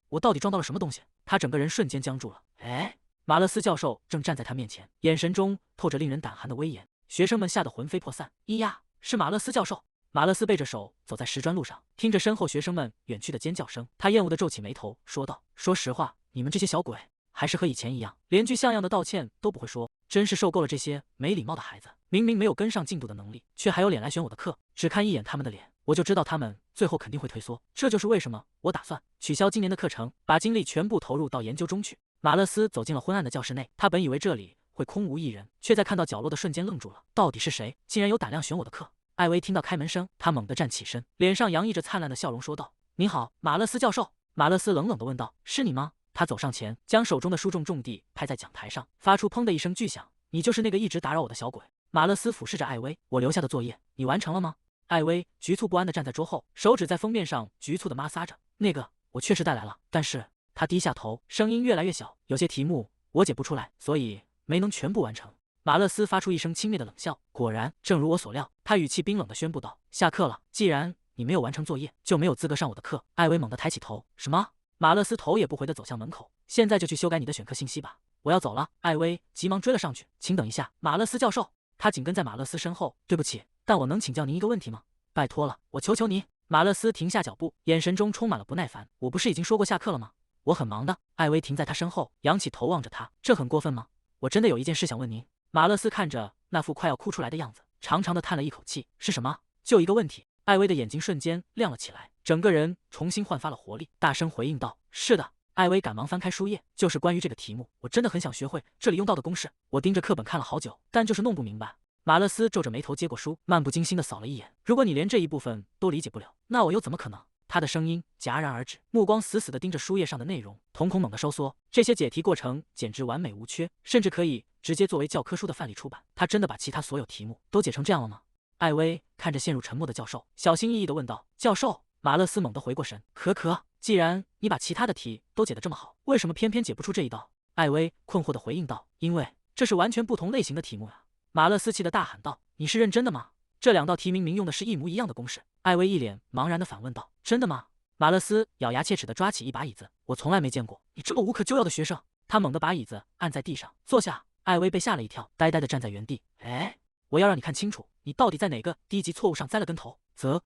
我到底撞到了什么东西？他整个人瞬间僵住了。哎，马勒斯教授正站在他面前，眼神中透着令人胆寒的威严。学生们吓得魂飞魄散。咿呀，是马勒斯教授！马勒斯背着手走在石砖路上，听着身后学生们远去的尖叫声，他厌恶地皱起眉头，说道：“说实话，你们这些小鬼，还是和以前一样，连句像样的道歉都不会说，真是受够了这些没礼貌的孩子。明明没有跟上进度的能力，却还有脸来选我的课。只看一眼他们的脸，我就知道他们最后肯定会退缩。这就是为什么我打算取消今年的课程，把精力全部投入到研究中去。”马勒斯走进了昏暗的教室内，他本以为这里会空无一人，却在看到角落的瞬间愣住了。到底是谁，竟然有胆量选我的课？艾薇听到开门声，他猛地站起身，脸上洋溢着灿烂的笑容，说道：“您好，马勒斯教授。”马勒斯冷冷地问道：“是你吗？”他走上前，将手中的书重重地拍在讲台上，发出砰的一声巨响。“你就是那个一直打扰我的小鬼。”马勒斯俯视着艾薇：“我留下的作业，你完成了吗？”艾薇局促不安地站在桌后，手指在封面上局促地摩挲着。“那个，我确实带来了，但是……”他低下头，声音越来越小：“有些题目我解不出来，所以没能全部完成。”马勒斯发出一声轻蔑的冷笑。果然，正如我所料，他语气冰冷地宣布道：“下课了，既然你没有完成作业，就没有资格上我的课。”艾薇猛地抬起头：“什么？”马勒斯头也不回地走向门口：“现在就去修改你的选课信息吧，我要走了。”艾薇急忙追了上去：“请等一下，马勒斯教授！”他紧跟在马勒斯身后：“对不起，但我能请教您一个问题吗？拜托了，我求求你！”马勒斯停下脚步，眼神中充满了不耐烦：“我不是已经说过下课了吗？我很忙的。”艾薇停在他身后，仰起头望着他：“这很过分吗？我真的有一件事想问您。”马勒斯看着那副快要哭出来的样子，长长的叹了一口气：“是什么？就一个问题。”艾薇的眼睛瞬间亮了起来，整个人重新焕发了活力，大声回应道：“是的。”艾薇赶忙翻开书页，就是关于这个题目，我真的很想学会这里用到的公式。我盯着课本看了好久，但就是弄不明白。马勒斯皱着眉头接过书，漫不经心地扫了一眼。如果你连这一部分都理解不了，那我又怎么可能？他的声音戛然而止，目光死死地盯着书页上的内容，瞳孔猛地收缩。这些解题过程简直完美无缺，甚至可以直接作为教科书的范例出版。他真的把其他所有题目都解成这样了吗？艾薇看着陷入沉默的教授，小心翼翼地问道：“教授？”马勒斯猛地回过神：“可，既然你把其他的题都解得这么好，为什么偏偏解不出这一道？”艾薇困惑地回应道：“因为这是完全不同类型的题目呀！”马勒斯气得大喊道：“你是认真的吗？这2道题明明用的是一模一样的公式。”艾薇一脸茫然地反问道：“真的吗？”马勒斯咬牙切齿地抓起一把椅子：“我从来没见过你这么无可救药的学生！”他猛地把椅子按在地上，坐下。艾薇被吓了一跳，呆呆地站在原地。“哎，我要让你看清楚，你到底在哪个低级错误上栽了跟头？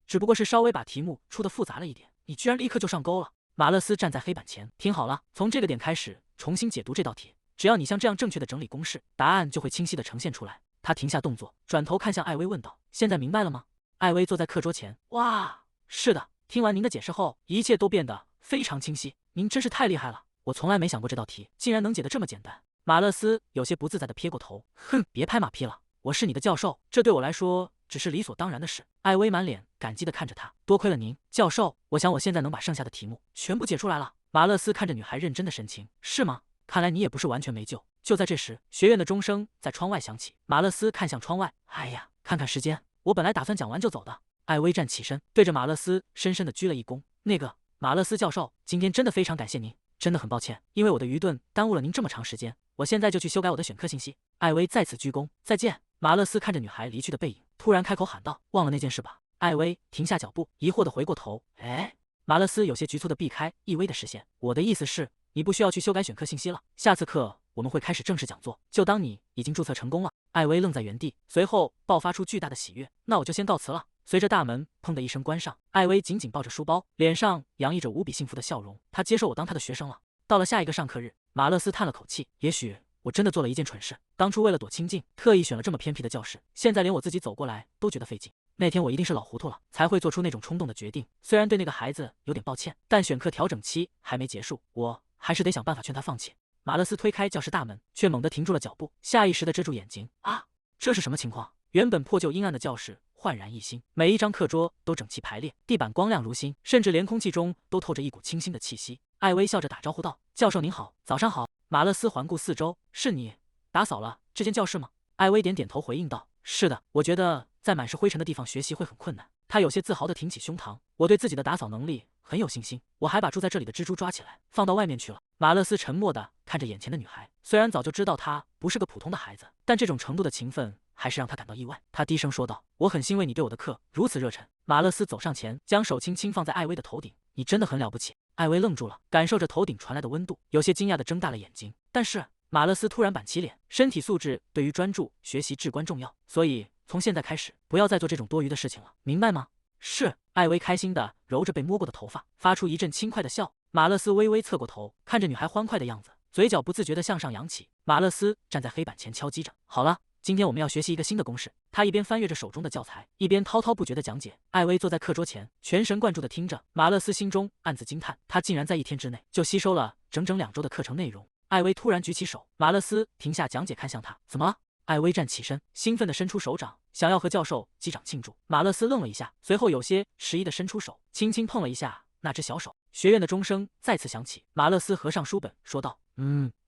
只不过是稍微把题目出的复杂了一点，你居然立刻就上钩了！”马勒斯站在黑板前，听好了，从这个点开始重新解读这道题。只要你像这样正确的整理公式，答案就会清晰地呈现出来。他停下动作，转头看向艾薇问道：“现在明白了吗？”艾薇坐在课桌前，哇，是的，听完您的解释后，一切都变得非常清晰。您真是太厉害了，我从来没想过这道题竟然能解得这么简单。马勒斯有些不自在地撇过头，哼，别拍马屁了，我是你的教授，这对我来说只是理所当然的事。艾薇满脸感激地看着他，多亏了您，教授，我想我现在能把剩下的题目全部解出来了。马勒斯看着女孩认真的神情，是吗？看来你也不是完全没救。就在这时，学院的钟声在窗外响起。马勒斯看向窗外，哎呀，看看时间，我本来打算讲完就走的。艾薇站起身，对着马勒斯深深地鞠了一躬。那个马勒斯教授，今天真的非常感谢您，真的很抱歉，因为我的愚钝耽误了您这么长时间。我现在就去修改我的选课信息。艾薇再次鞠躬，再见。马勒斯看着女孩离去的背影，突然开口喊道：“忘了那件事吧？”艾薇停下脚步，疑惑地回过头。哎，马勒斯有些局促地避开易薇的视线。我的意思是，你不需要去修改选课信息了。下次课我们会开始正式讲座，就当你已经注册成功了。艾薇愣在原地，随后爆发出巨大的喜悦。那我就先告辞了。随着大门砰的一声关上，艾薇紧紧抱着书包，脸上洋溢着无比幸福的笑容。她接受我当她的学生了。到了下一个上课日，马勒斯叹了口气，也许我真的做了一件蠢事，当初为了躲清静，特意选了这么偏僻的教室，现在连我自己走过来都觉得费劲。那天我一定是老糊涂了，才会做出那种冲动的决定。虽然对那个孩子有点抱歉，但选课调整期还没结束，我还是得想办法劝他放弃。马勒斯推开教室大门，却猛地停住了脚步，下意识地遮住眼睛。啊，这是什么情况？原本破旧阴暗的教室焕然一新，每一张课桌都整齐排列，地板光亮如新，甚至连空气中都透着一股清新的气息。艾薇笑着打招呼道：“教授您好，早上好。”马勒斯环顾四周，是你打扫了这间教室吗？艾薇点点头回应道：“是的，我觉得在满是灰尘的地方学习会很困难。”他有些自豪地挺起胸膛：“我对自己的打扫能力很有信心，我还把住在这里的蜘蛛抓起来放到外面去了。”马勒斯沉默地看着眼前的女孩，虽然早就知道她不是个普通的孩子，但这种程度的勤奋还是让他感到意外。他低声说道：“我很欣慰你对我的课如此热忱。”马勒斯走上前，将手轻轻放在艾薇的头顶：“你真的很了不起。”艾薇愣住了，感受着头顶传来的温度，有些惊讶地睁大了眼睛。但是马勒斯突然板起脸，身体素质对于专注学习至关重要，所以从现在开始不要再做这种多余的事情了，明白吗？是。艾薇开心地揉着被摸过的头发，发出一阵轻快的笑。马勒斯微微侧过头，看着女孩欢快的样子，嘴角不自觉地向上扬起。马勒斯站在黑板前敲击着：“好了，今天我们要学习一个新的公式。”他一边翻阅着手中的教材，一边滔滔不绝地讲解。艾薇坐在课桌前，全神贯注地听着。马勒斯心中暗自惊叹，他竟然在1天之内就吸收了整整2周的课程内容。艾薇突然举起手，马勒斯停下讲解，看向他：“怎么了？”艾薇站起身，兴奋地伸出手掌，想要和教授击掌庆祝。马勒斯愣了一下，随后有些迟疑地伸出手，轻轻碰了一下那只小手。学院的钟声再次响起，马勒斯合上书本，说道：“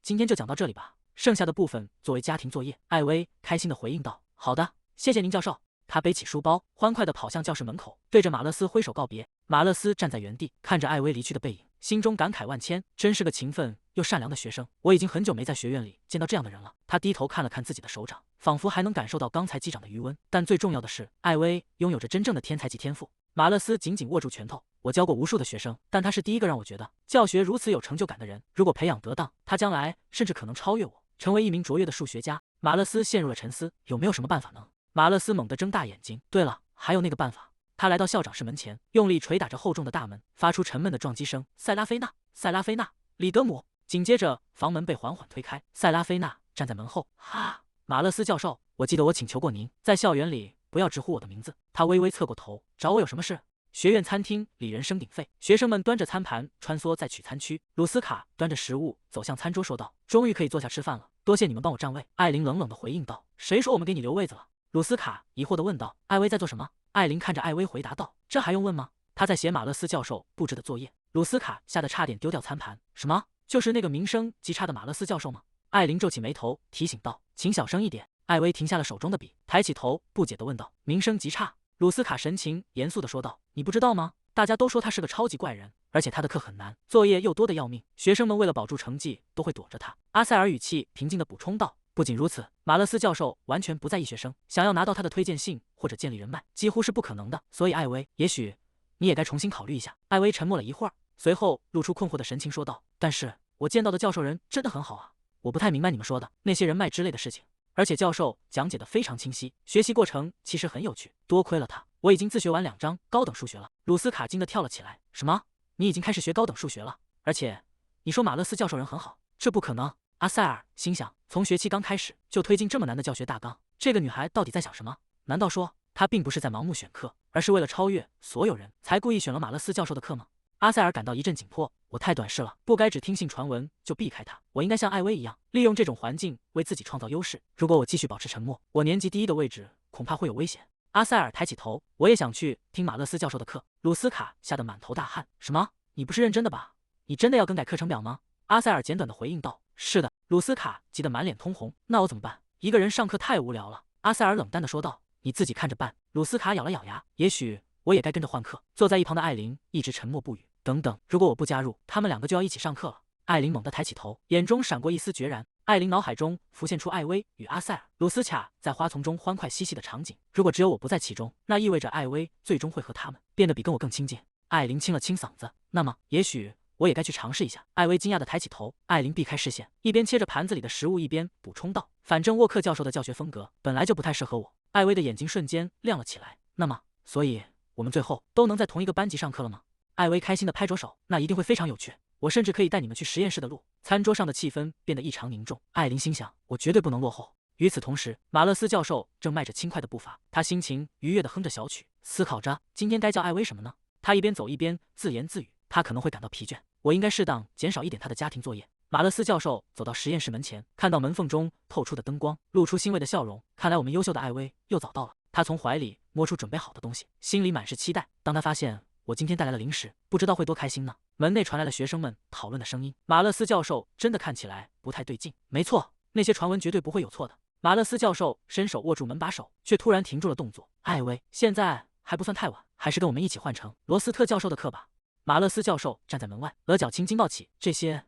今天就讲到这里吧，剩下的部分作为家庭作业。”艾薇开心地回应道：“好的，谢谢您，教授。”他背起书包，欢快地跑向教室门口，对着马勒斯挥手告别。马勒斯站在原地，看着艾薇离去的背影，心中感慨万千，真是个勤奋又善良的学生。我已经很久没在学院里见到这样的人了。他低头看了看自己的手掌，仿佛还能感受到刚才击掌的余温。但最重要的是，艾薇拥有着真正的天才级天赋。马勒斯紧紧握住拳头，我教过无数的学生，但他是第一个让我觉得教学如此有成就感的人。如果培养得当，他将来甚至可能超越我，成为一名卓越的数学家。马勒斯陷入了沉思，有没有什么办法呢？马勒斯猛地睁大眼睛，对了，还有那个办法。他来到校长室门前，用力捶打着厚重的大门，发出沉闷的撞击声。塞拉菲娜，塞拉菲娜，里德姆。紧接着，房门被缓缓推开，塞拉菲娜站在门后。哈，马勒斯教授，我记得我请求过您，在校园里不要直呼我的名字。他微微侧过头，找我有什么事？学院餐厅里人声鼎沸，学生们端着餐盘穿梭在取餐区。鲁斯卡端着食物走向餐桌，说道：“终于可以坐下吃饭了，多谢你们帮我占位。”艾琳冷冷地回应道：“谁说我们给你留位子了？”鲁斯卡疑惑地问道：“艾薇在做什么？”艾琳看着艾薇回答道：“这还用问吗？她在写马勒斯教授布置的作业。”鲁斯卡吓得差点丢掉餐盘。“什么？就是那个名声极差的马勒斯教授吗？”艾琳皱起眉头提醒道：“请小声一点。”艾薇停下了手中的笔，抬起头不解地问道：“名声极差？”鲁斯卡神情严肃地说道：“你不知道吗？大家都说他是个超级怪人，而且他的课很难，作业又多得要命，学生们为了保住成绩都会躲着他。”阿塞尔语气平静地补充道：“不仅如此，马勒斯教授完全不在意学生，想要拿到他的推荐信或者建立人脉，几乎是不可能的。所以艾薇，也许你也该重新考虑一下。”艾薇沉默了一会儿，随后露出困惑的神情说道：“但是我见到的教授人真的很好啊，我不太明白你们说的那些人脉之类的事情。而且教授讲解的非常清晰，学习过程其实很有趣，多亏了他，我已经自学完2章高等数学了。”鲁斯卡惊得跳了起来：“什么？你已经开始学高等数学了？而且你说马勒斯教授人很好，这不可能！”阿塞尔心想，从学期刚开始就推进这么难的教学大纲，这个女孩到底在想什么？难道说她并不是在盲目选课，而是为了超越所有人才故意选了马勒斯教授的课吗？阿塞尔感到一阵紧迫，我太短视了，不该只听信传闻就避开他，我应该像艾薇一样，利用这种环境为自己创造优势。如果我继续保持沉默，我年级第1的位置恐怕会有危险。阿塞尔抬起头，我也想去听马勒斯教授的课。鲁斯卡吓得满头大汗，什么？你不是认真的吧？你真的要更改课程表吗？阿塞尔简短的回应道：“是的。”鲁斯卡急得满脸通红，那我怎么办？一个人上课太无聊了。阿塞尔冷淡的说道：“你自己看着办。”鲁斯卡咬了咬牙，也许我也该跟着换课。坐在一旁的艾琳一直沉默不语。等等，如果我不加入，他们2个就要一起上课了。艾琳猛地抬起头，眼中闪过一丝决然。艾琳脑海中浮现出艾薇与阿塞尔、鲁斯卡在花丛中欢快嬉戏的场景。如果只有我不在其中，那意味着艾薇最终会和他们变得比跟我更亲近。艾琳清了清嗓子，那么也许我也该去尝试一下。艾薇惊讶地抬起头，艾琳避开视线，一边切着盘子里的食物，一边补充道：“反正沃克教授的教学风格本来就不太适合我。”艾薇的眼睛瞬间亮了起来。那么，所以我们最后都能在同一个班级上课了吗？艾薇开心地拍着手，那一定会非常有趣。我甚至可以带你们去实验室的路。餐桌上的气氛变得异常凝重。艾琳心想，我绝对不能落后。与此同时，马勒斯教授正迈着轻快的步伐，他心情愉悦地哼着小曲，思考着今天该叫艾薇什么呢？他一边走一边自言自语，他可能会感到疲倦，我应该适当减少一点他的家庭作业。马勒斯教授走到实验室门前，看到门缝中透出的灯光，露出欣慰的笑容。看来我们优秀的艾薇又早到了。他从怀里摸出准备好的东西，心里满是期待。当他发现我今天带来了零食，不知道会多开心呢。门内传来了学生们讨论的声音。马勒斯教授真的看起来不太对劲。没错，那些传闻绝对不会有错的。马勒斯教授伸手握住门把手，却突然停住了动作。艾薇，现在还不算太晚，还是跟我们一起换成罗斯特教授的课吧。马勒斯教授站在门外，额角青筋暴起，这些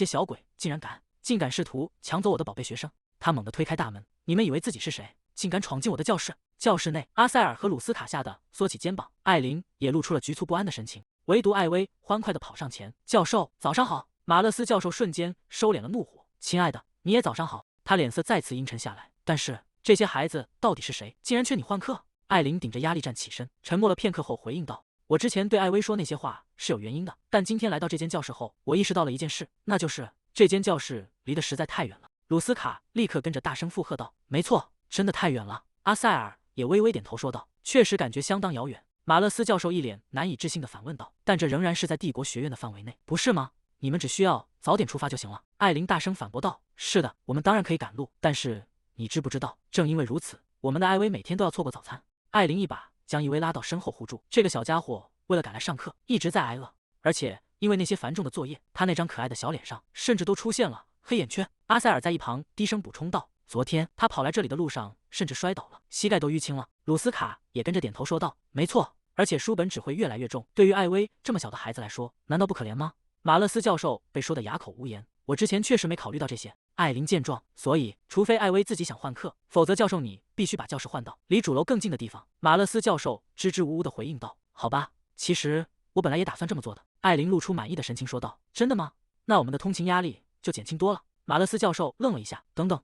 小鬼竟敢试图抢走我的宝贝学生。他猛地推开大门，你们以为自己是谁？竟敢闯进我的教室！教室内，阿塞尔和鲁斯卡吓得缩起肩膀，艾琳也露出了局促不安的神情。唯独艾薇欢快地跑上前，教授早上好。马勒斯教授瞬间收敛了怒火，亲爱的，你也早上好。他脸色再次阴沉下来。但是这些孩子到底是谁，竟然劝你换课？艾琳顶着压力站起身，沉默了片刻后回应道：我之前对艾薇说那些话是有原因的，但今天来到这间教室后，我意识到了一件事，那就是这间教室离得实在太远了。鲁斯卡立刻跟着大声附和道：没错，真的太远了。阿塞尔也微微点头说道：确实感觉相当遥远。马勒斯教授一脸难以置信地反问道：但这仍然是在帝国学院的范围内，不是吗？你们只需要早点出发就行了。艾琳大声反驳道：是的，我们当然可以赶路，但是你知不知道，正因为如此，我们的艾薇每天都要错过早餐。艾琳一把将伊薇拉到身后护住，这个小家伙为了赶来上课，一直在挨饿，而且因为那些繁重的作业，他那张可爱的小脸上甚至都出现了黑眼圈。阿塞尔在一旁低声补充道：昨天他跑来这里的路上甚至摔倒了，膝盖都淤青了。鲁斯卡也跟着点头说道：没错，而且书本只会越来越重，对于艾薇这么小的孩子来说，难道不可怜吗？马勒斯教授被说得哑口无言，我之前确实没考虑到这些。艾琳见状，所以除非艾薇自己想换课，否则教授你必须把教室换到离主楼更近的地方。马勒斯教授支支吾吾地回应道：好吧，其实我本来也打算这么做的。艾琳露出满意的神情说道：真的吗？那我们的通勤压力就减轻多了。马勒斯教授愣了一下，等等，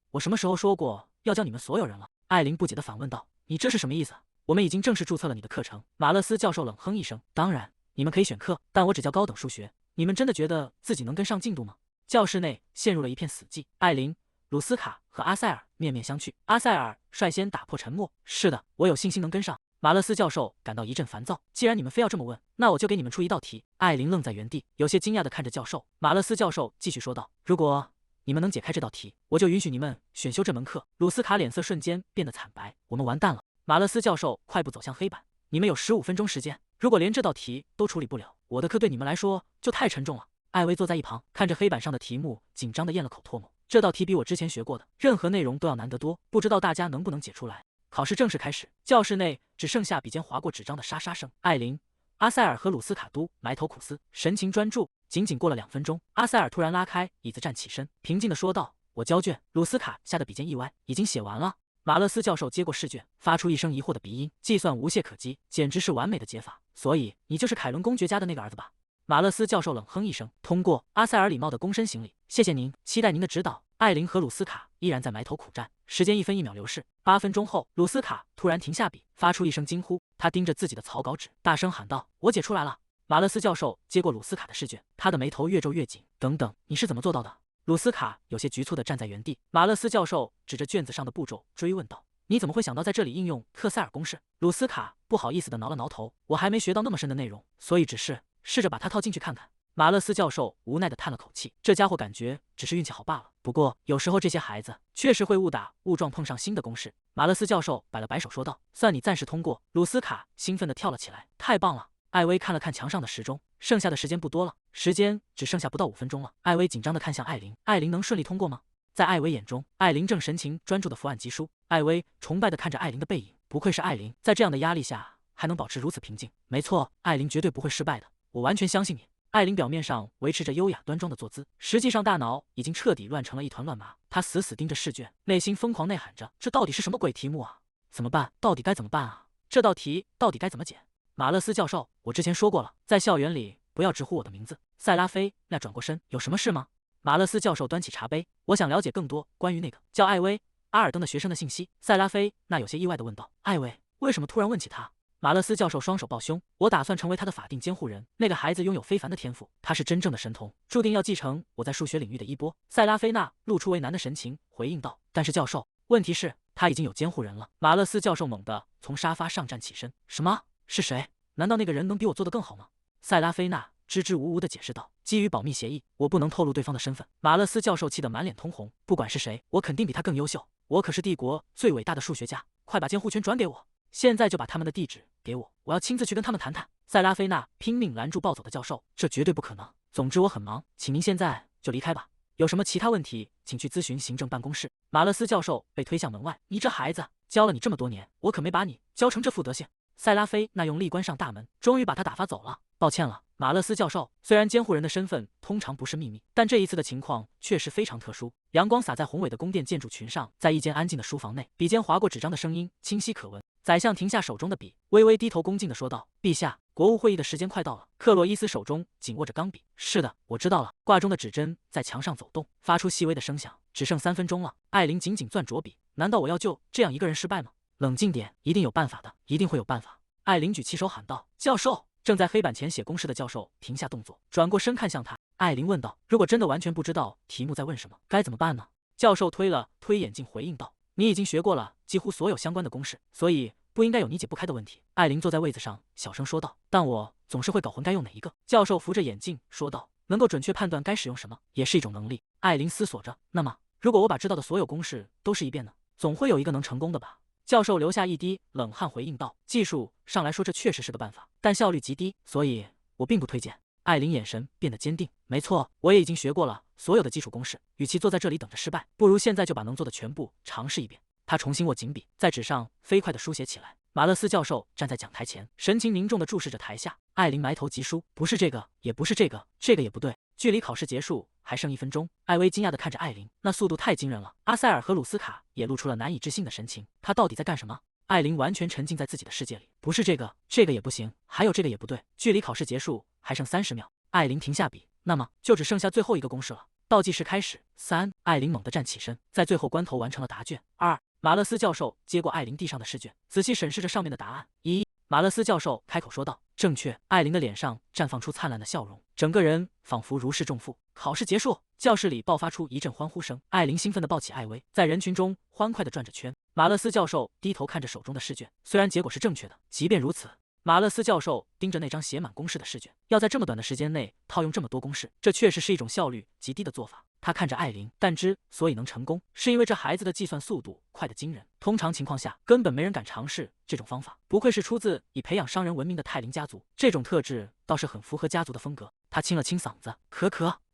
我什么时候说过要教你们所有人了？艾琳不解地反问道：你这是什么意思？我们已经正式注册了你的课程。马勒斯教授冷哼一声：当然，你们可以选课，但我只教高等数学。你们真的觉得自己能跟上进度吗？教室内陷入了一片死寂。艾琳、鲁斯卡和阿塞尔面面相觑。阿塞尔率先打破沉默：是的，我有信心能跟上。马勒斯教授感到一阵烦躁，既然你们非要这么问，那我就给你们出一道题。艾琳愣在原地，有些惊讶地看着教授。马勒斯教授继续说道：如果你们能解开这道题，我就允许你们选修这门课。鲁斯卡脸色瞬间变得惨白，我们完蛋了。马勒斯教授快步走向黑板，你们有15分钟时间，如果连这道题都处理不了，我的课对你们来说就太沉重了。艾薇坐在一旁，看着黑板上的题目，紧张地咽了口唾沫。这道题比我之前学过的任何内容都要难得多，不知道大家能不能解出来。考试正式开始，教室内只剩下笔尖划过纸张的沙沙声。艾琳、阿塞尔和鲁斯卡都埋头苦思，神情专注。仅仅过了2分钟，阿塞尔突然拉开椅子站起身，平静地说道：我交卷。鲁斯卡吓得笔尖一歪，已经写完了。马勒斯教授接过试卷，发出一声疑惑的鼻音，计算无懈可击，简直是完美的解法。所以你就是凯伦公爵家的那个儿子吧？马勒斯教授冷哼一声，通过。阿塞尔礼貌地躬身行礼，谢谢您，期待您的指导。艾琳和鲁斯卡依然在埋头苦战，时间1分1秒流逝。8分钟后，鲁斯卡突然停下笔，发出一声惊呼，他盯着自己的草稿纸，大声喊道：我解出来了。马勒斯教授接过鲁斯卡的试卷，他的眉头越皱越紧。等等，你是怎么做到的？鲁斯卡有些局促地站在原地。马勒斯教授指着卷子上的步骤追问道：你怎么会想到在这里应用特塞尔公式？鲁斯卡不好意思地挠了挠头，我还没学到那么深的内容，所以只是试着把它套进去看看。马勒斯教授无奈地叹了口气，这家伙感觉只是运气好罢了。不过有时候这些孩子确实会误打误撞碰上新的公式。马勒斯教授摆了摆手说道：算你暂时通过。鲁斯卡兴奋地跳了起来，太棒了！艾薇看了看墙上的时钟，剩下的时间不多了，时间只剩下不到5分钟了。艾薇紧张地看向艾琳，艾琳能顺利通过吗？在艾薇眼中，艾琳正神情专注地伏案疾书。艾薇崇拜地看着艾琳的背影，不愧是艾琳，在这样的压力下还能保持如此平静。没错，艾琳绝对不会失败的，我完全相信你。艾琳表面上维持着优雅端庄的坐姿，实际上大脑已经彻底乱成了一团乱麻。她死死盯着试卷，内心疯狂内喊着：这到底是什么鬼题目啊？怎么办？到底该怎么办啊？这道题到底该怎么解？马勒斯教授，我之前说过了，在校园里不要直呼我的名字。塞拉菲那转过身，有什么事吗？马勒斯教授端起茶杯，我想了解更多关于那个叫艾薇·阿尔登的学生的信息。塞拉菲那有些意外地问道：艾薇，为什么突然问起他？马勒斯教授双手抱胸，我打算成为他的法定监护人。那个孩子拥有非凡的天赋，他是真正的神童，注定要继承我在数学领域的衣钵。塞拉菲娜露出为难的神情，回应道：但是教授，问题是，他已经有监护人了。马勒斯教授猛地从沙发上站起身，什么？是谁？难道那个人能比我做得更好吗？塞拉菲娜支支吾吾地解释道：基于保密协议，我不能透露对方的身份。马勒斯教授气得满脸通红，不管是谁，我肯定比他更优秀。我可是帝国最伟大的数学家，快把监护权转给我！现在就把他们的地址给我，我要亲自去跟他们谈谈。塞拉菲娜拼命拦住暴走的教授，这绝对不可能。总之我很忙，请您现在就离开吧。有什么其他问题，请去咨询行政办公室。马勒斯教授被推向门外，你这孩子，教了你这么多年，我可没把你教成这副德行。塞拉菲娜用力关上大门，终于把他打发走了。抱歉了，马勒斯教授。虽然监护人的身份通常不是秘密，但这一次的情况确实非常特殊。阳光洒在宏伟的宫殿建筑群上，在一间安静的书房内，笔尖划过纸张的声音清晰可闻。宰相停下手中的笔，微微低头恭敬地说道：陛下，国务会议的时间快到了。克洛伊斯手中紧握着钢笔。是的，我知道了。挂钟的指针在墙上走动，发出细微的声响。只剩3分钟了。艾琳紧紧攥着笔。难道我要就这样一个人失败吗？冷静点，一定有办法的，一定会有办法。艾琳举起手喊道：教授！正在黑板前写公式的教授停下动作，转过身看向他。艾琳问道：如果真的完全不知道题目在问什么，该怎么办呢？教授推了推眼镜回应道：你已经学过了几乎所有相关的公式，所以不应该有你解不开的问题。艾琳坐在位子上小声说道：但我总是会搞混该用哪一个。教授扶着眼镜说道：能够准确判断该使用什么也是一种能力。艾琳思索着，那么如果我把知道的所有公式都试一遍呢？总会有一个能成功的吧。教授流下一滴冷汗回应道：技术上来说这确实是个办法，但效率极低，所以我并不推荐。艾琳眼神变得坚定，没错，我也已经学过了所有的基础公式，与其坐在这里等着失败，不如现在就把能做的全部尝试一遍。他重新握紧笔，在纸上飞快地书写起来。马勒斯教授站在讲台前，神情凝重地注视着台下。艾琳埋头疾书，不是这个，也不是这个，这个也不对。距离考试结束还剩1分钟，艾薇惊讶地看着艾琳，那速度太惊人了。阿塞尔和鲁斯卡也露出了难以置信的神情，他到底在干什么？艾琳完全沉浸在自己的世界里，不是这个，这个也不行，还有这个也不对。距离考试结束还剩30秒，艾琳停下笔，那么就只剩下最后一个公式了。倒计时开始，3，艾琳猛地站起身，在最后关头完成了答卷。2，马勒斯教授接过艾琳地上的试卷，仔细审视着上面的答案。1，马勒斯教授开口说道：正确。艾琳的脸上绽放出灿烂的笑容，整个人仿佛如释重负。考试结束，教室里爆发出一阵欢呼声。艾琳兴奋地抱起艾薇，在人群中欢快地转着圈。马勒斯教授低头看着手中的试卷，虽然结果是正确的，即便如此，马勒斯教授盯着那张写满公式的试卷，要在这么短的时间内套用这么多公式，这确实是一种效率极低的做法。他看着艾琳，但之所以能成功，是因为这孩子的计算速度快得惊人。通常情况下，根本没人敢尝试这种方法。不愧是出自以培养商人闻名的泰林家族，这种特质倒是很符合家族的风格。他清了清嗓子，可，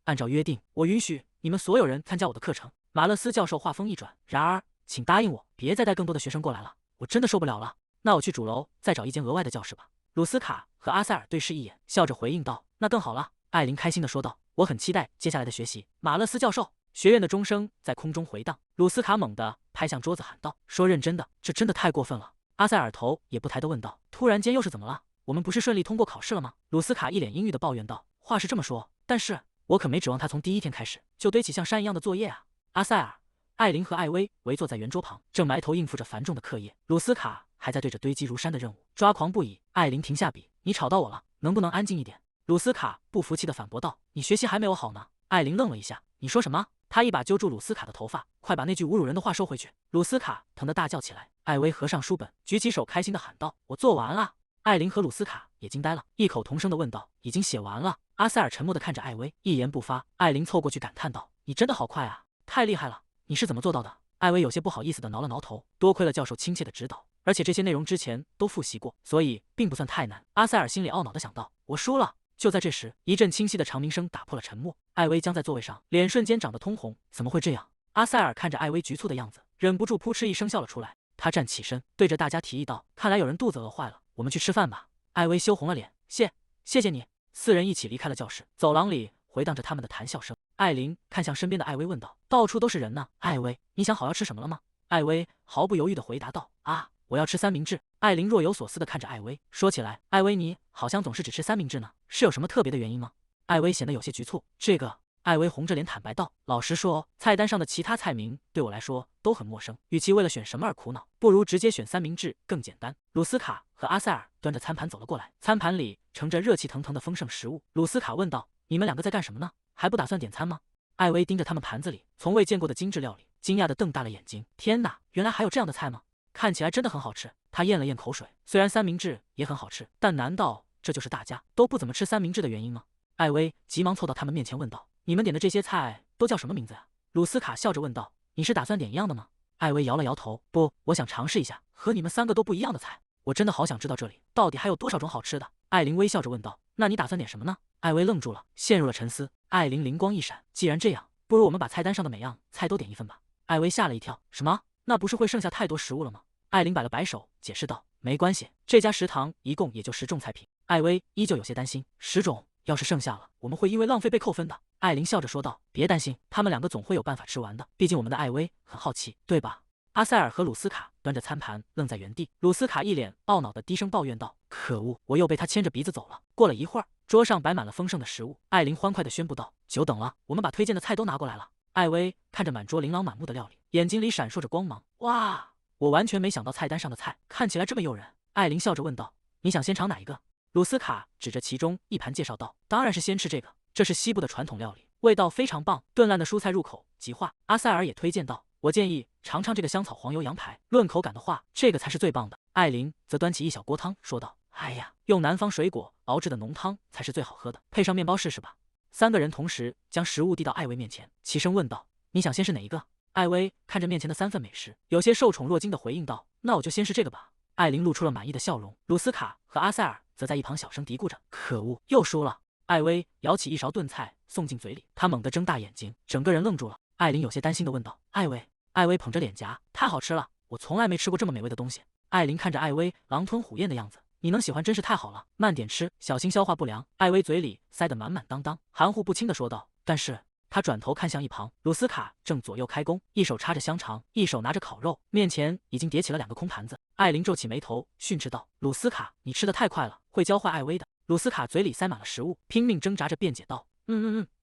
按照约定，我允许你们所有人参加我的课程。马勒斯教授话锋一转，然而，请答应我，别再带更多的学生过来了，我真的受不了了。那我去主楼再找一间额外的教室吧。鲁斯卡和阿塞尔对视一眼，笑着回应道：那更好了。艾琳开心地说道：我很期待接下来的学习。马勒斯教授，学院的钟声在空中回荡。鲁斯卡猛地拍向桌子喊道：说认真的，这真的太过分了。阿塞尔头也不抬地问道：突然间又是怎么了？我们不是顺利通过考试了吗？鲁斯卡一脸阴郁地抱怨道：话是这么说，但是我可没指望他从第一天开始就堆起像山一样的作业啊。阿塞尔、艾琳和艾薇围坐在圆桌旁，正埋头应付着繁重的课业。鲁斯卡还在对着堆积如山的任务抓狂不已。艾琳停下笔，你吵到我了，能不能安静一点？鲁斯卡不服气地反驳道：你学习还没有好呢。艾琳愣了一下，你说什么？他一把揪住鲁斯卡的头发，快把那句侮辱人的话收回去。鲁斯卡疼得大叫起来。艾薇合上书本，举起手开心地喊道：我做完了。艾琳和鲁斯卡也惊呆了，异口同声地问道：已经写完了？阿塞尔沉默地看着艾薇，一言不发。艾琳凑过去感叹道：你真的好快啊，太厉害了，你是怎么做到的？艾薇有些不好意思地挠了挠头，多亏了教授亲切的指导，而且这些内容之前都复习过，所以并不算太难。阿塞尔心里懊恼地想到：我输了。就在这时，一阵清晰的长鸣声打破了沉默。艾薇僵在座位上，脸瞬间长得通红。怎么会这样？阿塞尔看着艾薇局促的样子，忍不住扑哧一声笑了出来。他站起身，对着大家提议道：看来有人肚子饿坏了，我们去吃饭吧。艾薇羞红了脸，谢谢你。四人一起离开了教室，走廊里回荡着他们的谈笑声。艾琳看向身边的艾薇问道：“到处都是人呢，艾薇，你想好要吃什么了吗？”艾薇毫不犹豫地回答道：“啊，我要吃三明治。”艾琳若有所思地看着艾薇，说起来，艾薇你好像总是只吃三明治呢，是有什么特别的原因吗？艾薇显得有些局促。这个，艾薇红着脸坦白道：“老实说，菜单上的其他菜名对我来说都很陌生，与其为了选什么而苦恼，不如直接选三明治更简单。”鲁斯卡和阿塞尔端着餐盘走了过来，餐盘里盛着热气腾腾的丰盛食物。鲁斯卡问道：“你们两个在干什么呢？还不打算点餐吗？”艾薇盯着他们盘子里从未见过的精致料理，惊讶地瞪大了眼睛。天哪，原来还有这样的菜吗？看起来真的很好吃。他咽了咽口水，虽然三明治也很好吃，但难道这就是大家都不怎么吃三明治的原因吗？艾薇急忙凑到他们面前问道：“你们点的这些菜都叫什么名字呀？”鲁斯卡笑着问道：“你是打算点一样的吗？”艾薇摇了摇头：“不，我想尝试一下和你们三个都不一样的菜。我真的好想知道这里到底还有多少种好吃的。”艾琳微笑着问道：“那你打算点什么呢？”艾薇愣住了，陷入了沉思。艾琳灵光一闪：“既然这样，不如我们把菜单上的每样菜都点一份吧。”艾薇吓了一跳：“什么？那不是会剩下太多食物了吗？”艾琳摆了摆手，解释道：“没关系，这家食堂一共也就10种菜品。”艾薇依旧有些担心：“10种，要是剩下了，我们会因为浪费被扣分的。”艾琳笑着说道：“别担心，他们两个总会有办法吃完的。毕竟我们的艾薇很好奇，对吧？”阿塞尔和鲁斯卡端着餐盘愣在原地。鲁斯卡一脸懊恼地低声抱怨道：“可恶，我又被他牵着鼻子走了。”过了一会儿，桌上摆满了丰盛的食物。艾琳欢快地宣布道：“久等了，我们把推荐的菜都拿过来了。”艾薇看着满桌琳琅满目的料理，眼睛里闪烁着光芒。哇，我完全没想到菜单上的菜看起来这么诱人。艾琳笑着问道：“你想先尝哪一个？”鲁斯卡指着其中一盘介绍道：“当然是先吃这个，这是西部的传统料理，味道非常棒，炖烂的蔬菜入口即化。”阿塞尔也推荐道：“我建议尝尝这个香草黄油羊排，论口感的话，这个才是最棒的。”艾琳则端起一小锅汤，说道：“哎呀，用南方水果熬制的浓汤才是最好喝的，配上面包试试吧。”三个人同时将食物递到艾薇面前，齐声问道：“你想先是哪一个？”艾薇看着面前的3份美食，有些受宠若惊的回应道：“那我就先是这个吧。”艾琳露出了满意的笑容，鲁斯卡和阿塞尔则在一旁小声嘀咕着：“可恶，又输了。”艾薇舀起一勺炖菜送进嘴里，她猛地睁大眼睛，整个人愣住了。艾琳有些担心地问道：“艾薇？”艾薇捧着脸颊：“太好吃了，我从来没吃过这么美味的东西。”艾琳看着艾薇狼吞虎咽的样子：“你能喜欢真是太好了，慢点吃，小心消化不良。”艾薇嘴里塞得满满当当，含糊不清地说道：“但是……”他转头看向一旁，鲁斯卡正左右开弓，一手插着香肠，一手拿着烤肉，面前已经叠起了2个空盘子。艾琳皱起眉头，训斥道：“鲁斯卡，你吃得太快了，会教坏艾薇的。”鲁斯卡嘴里塞满了食物，拼命挣扎着辩解道：“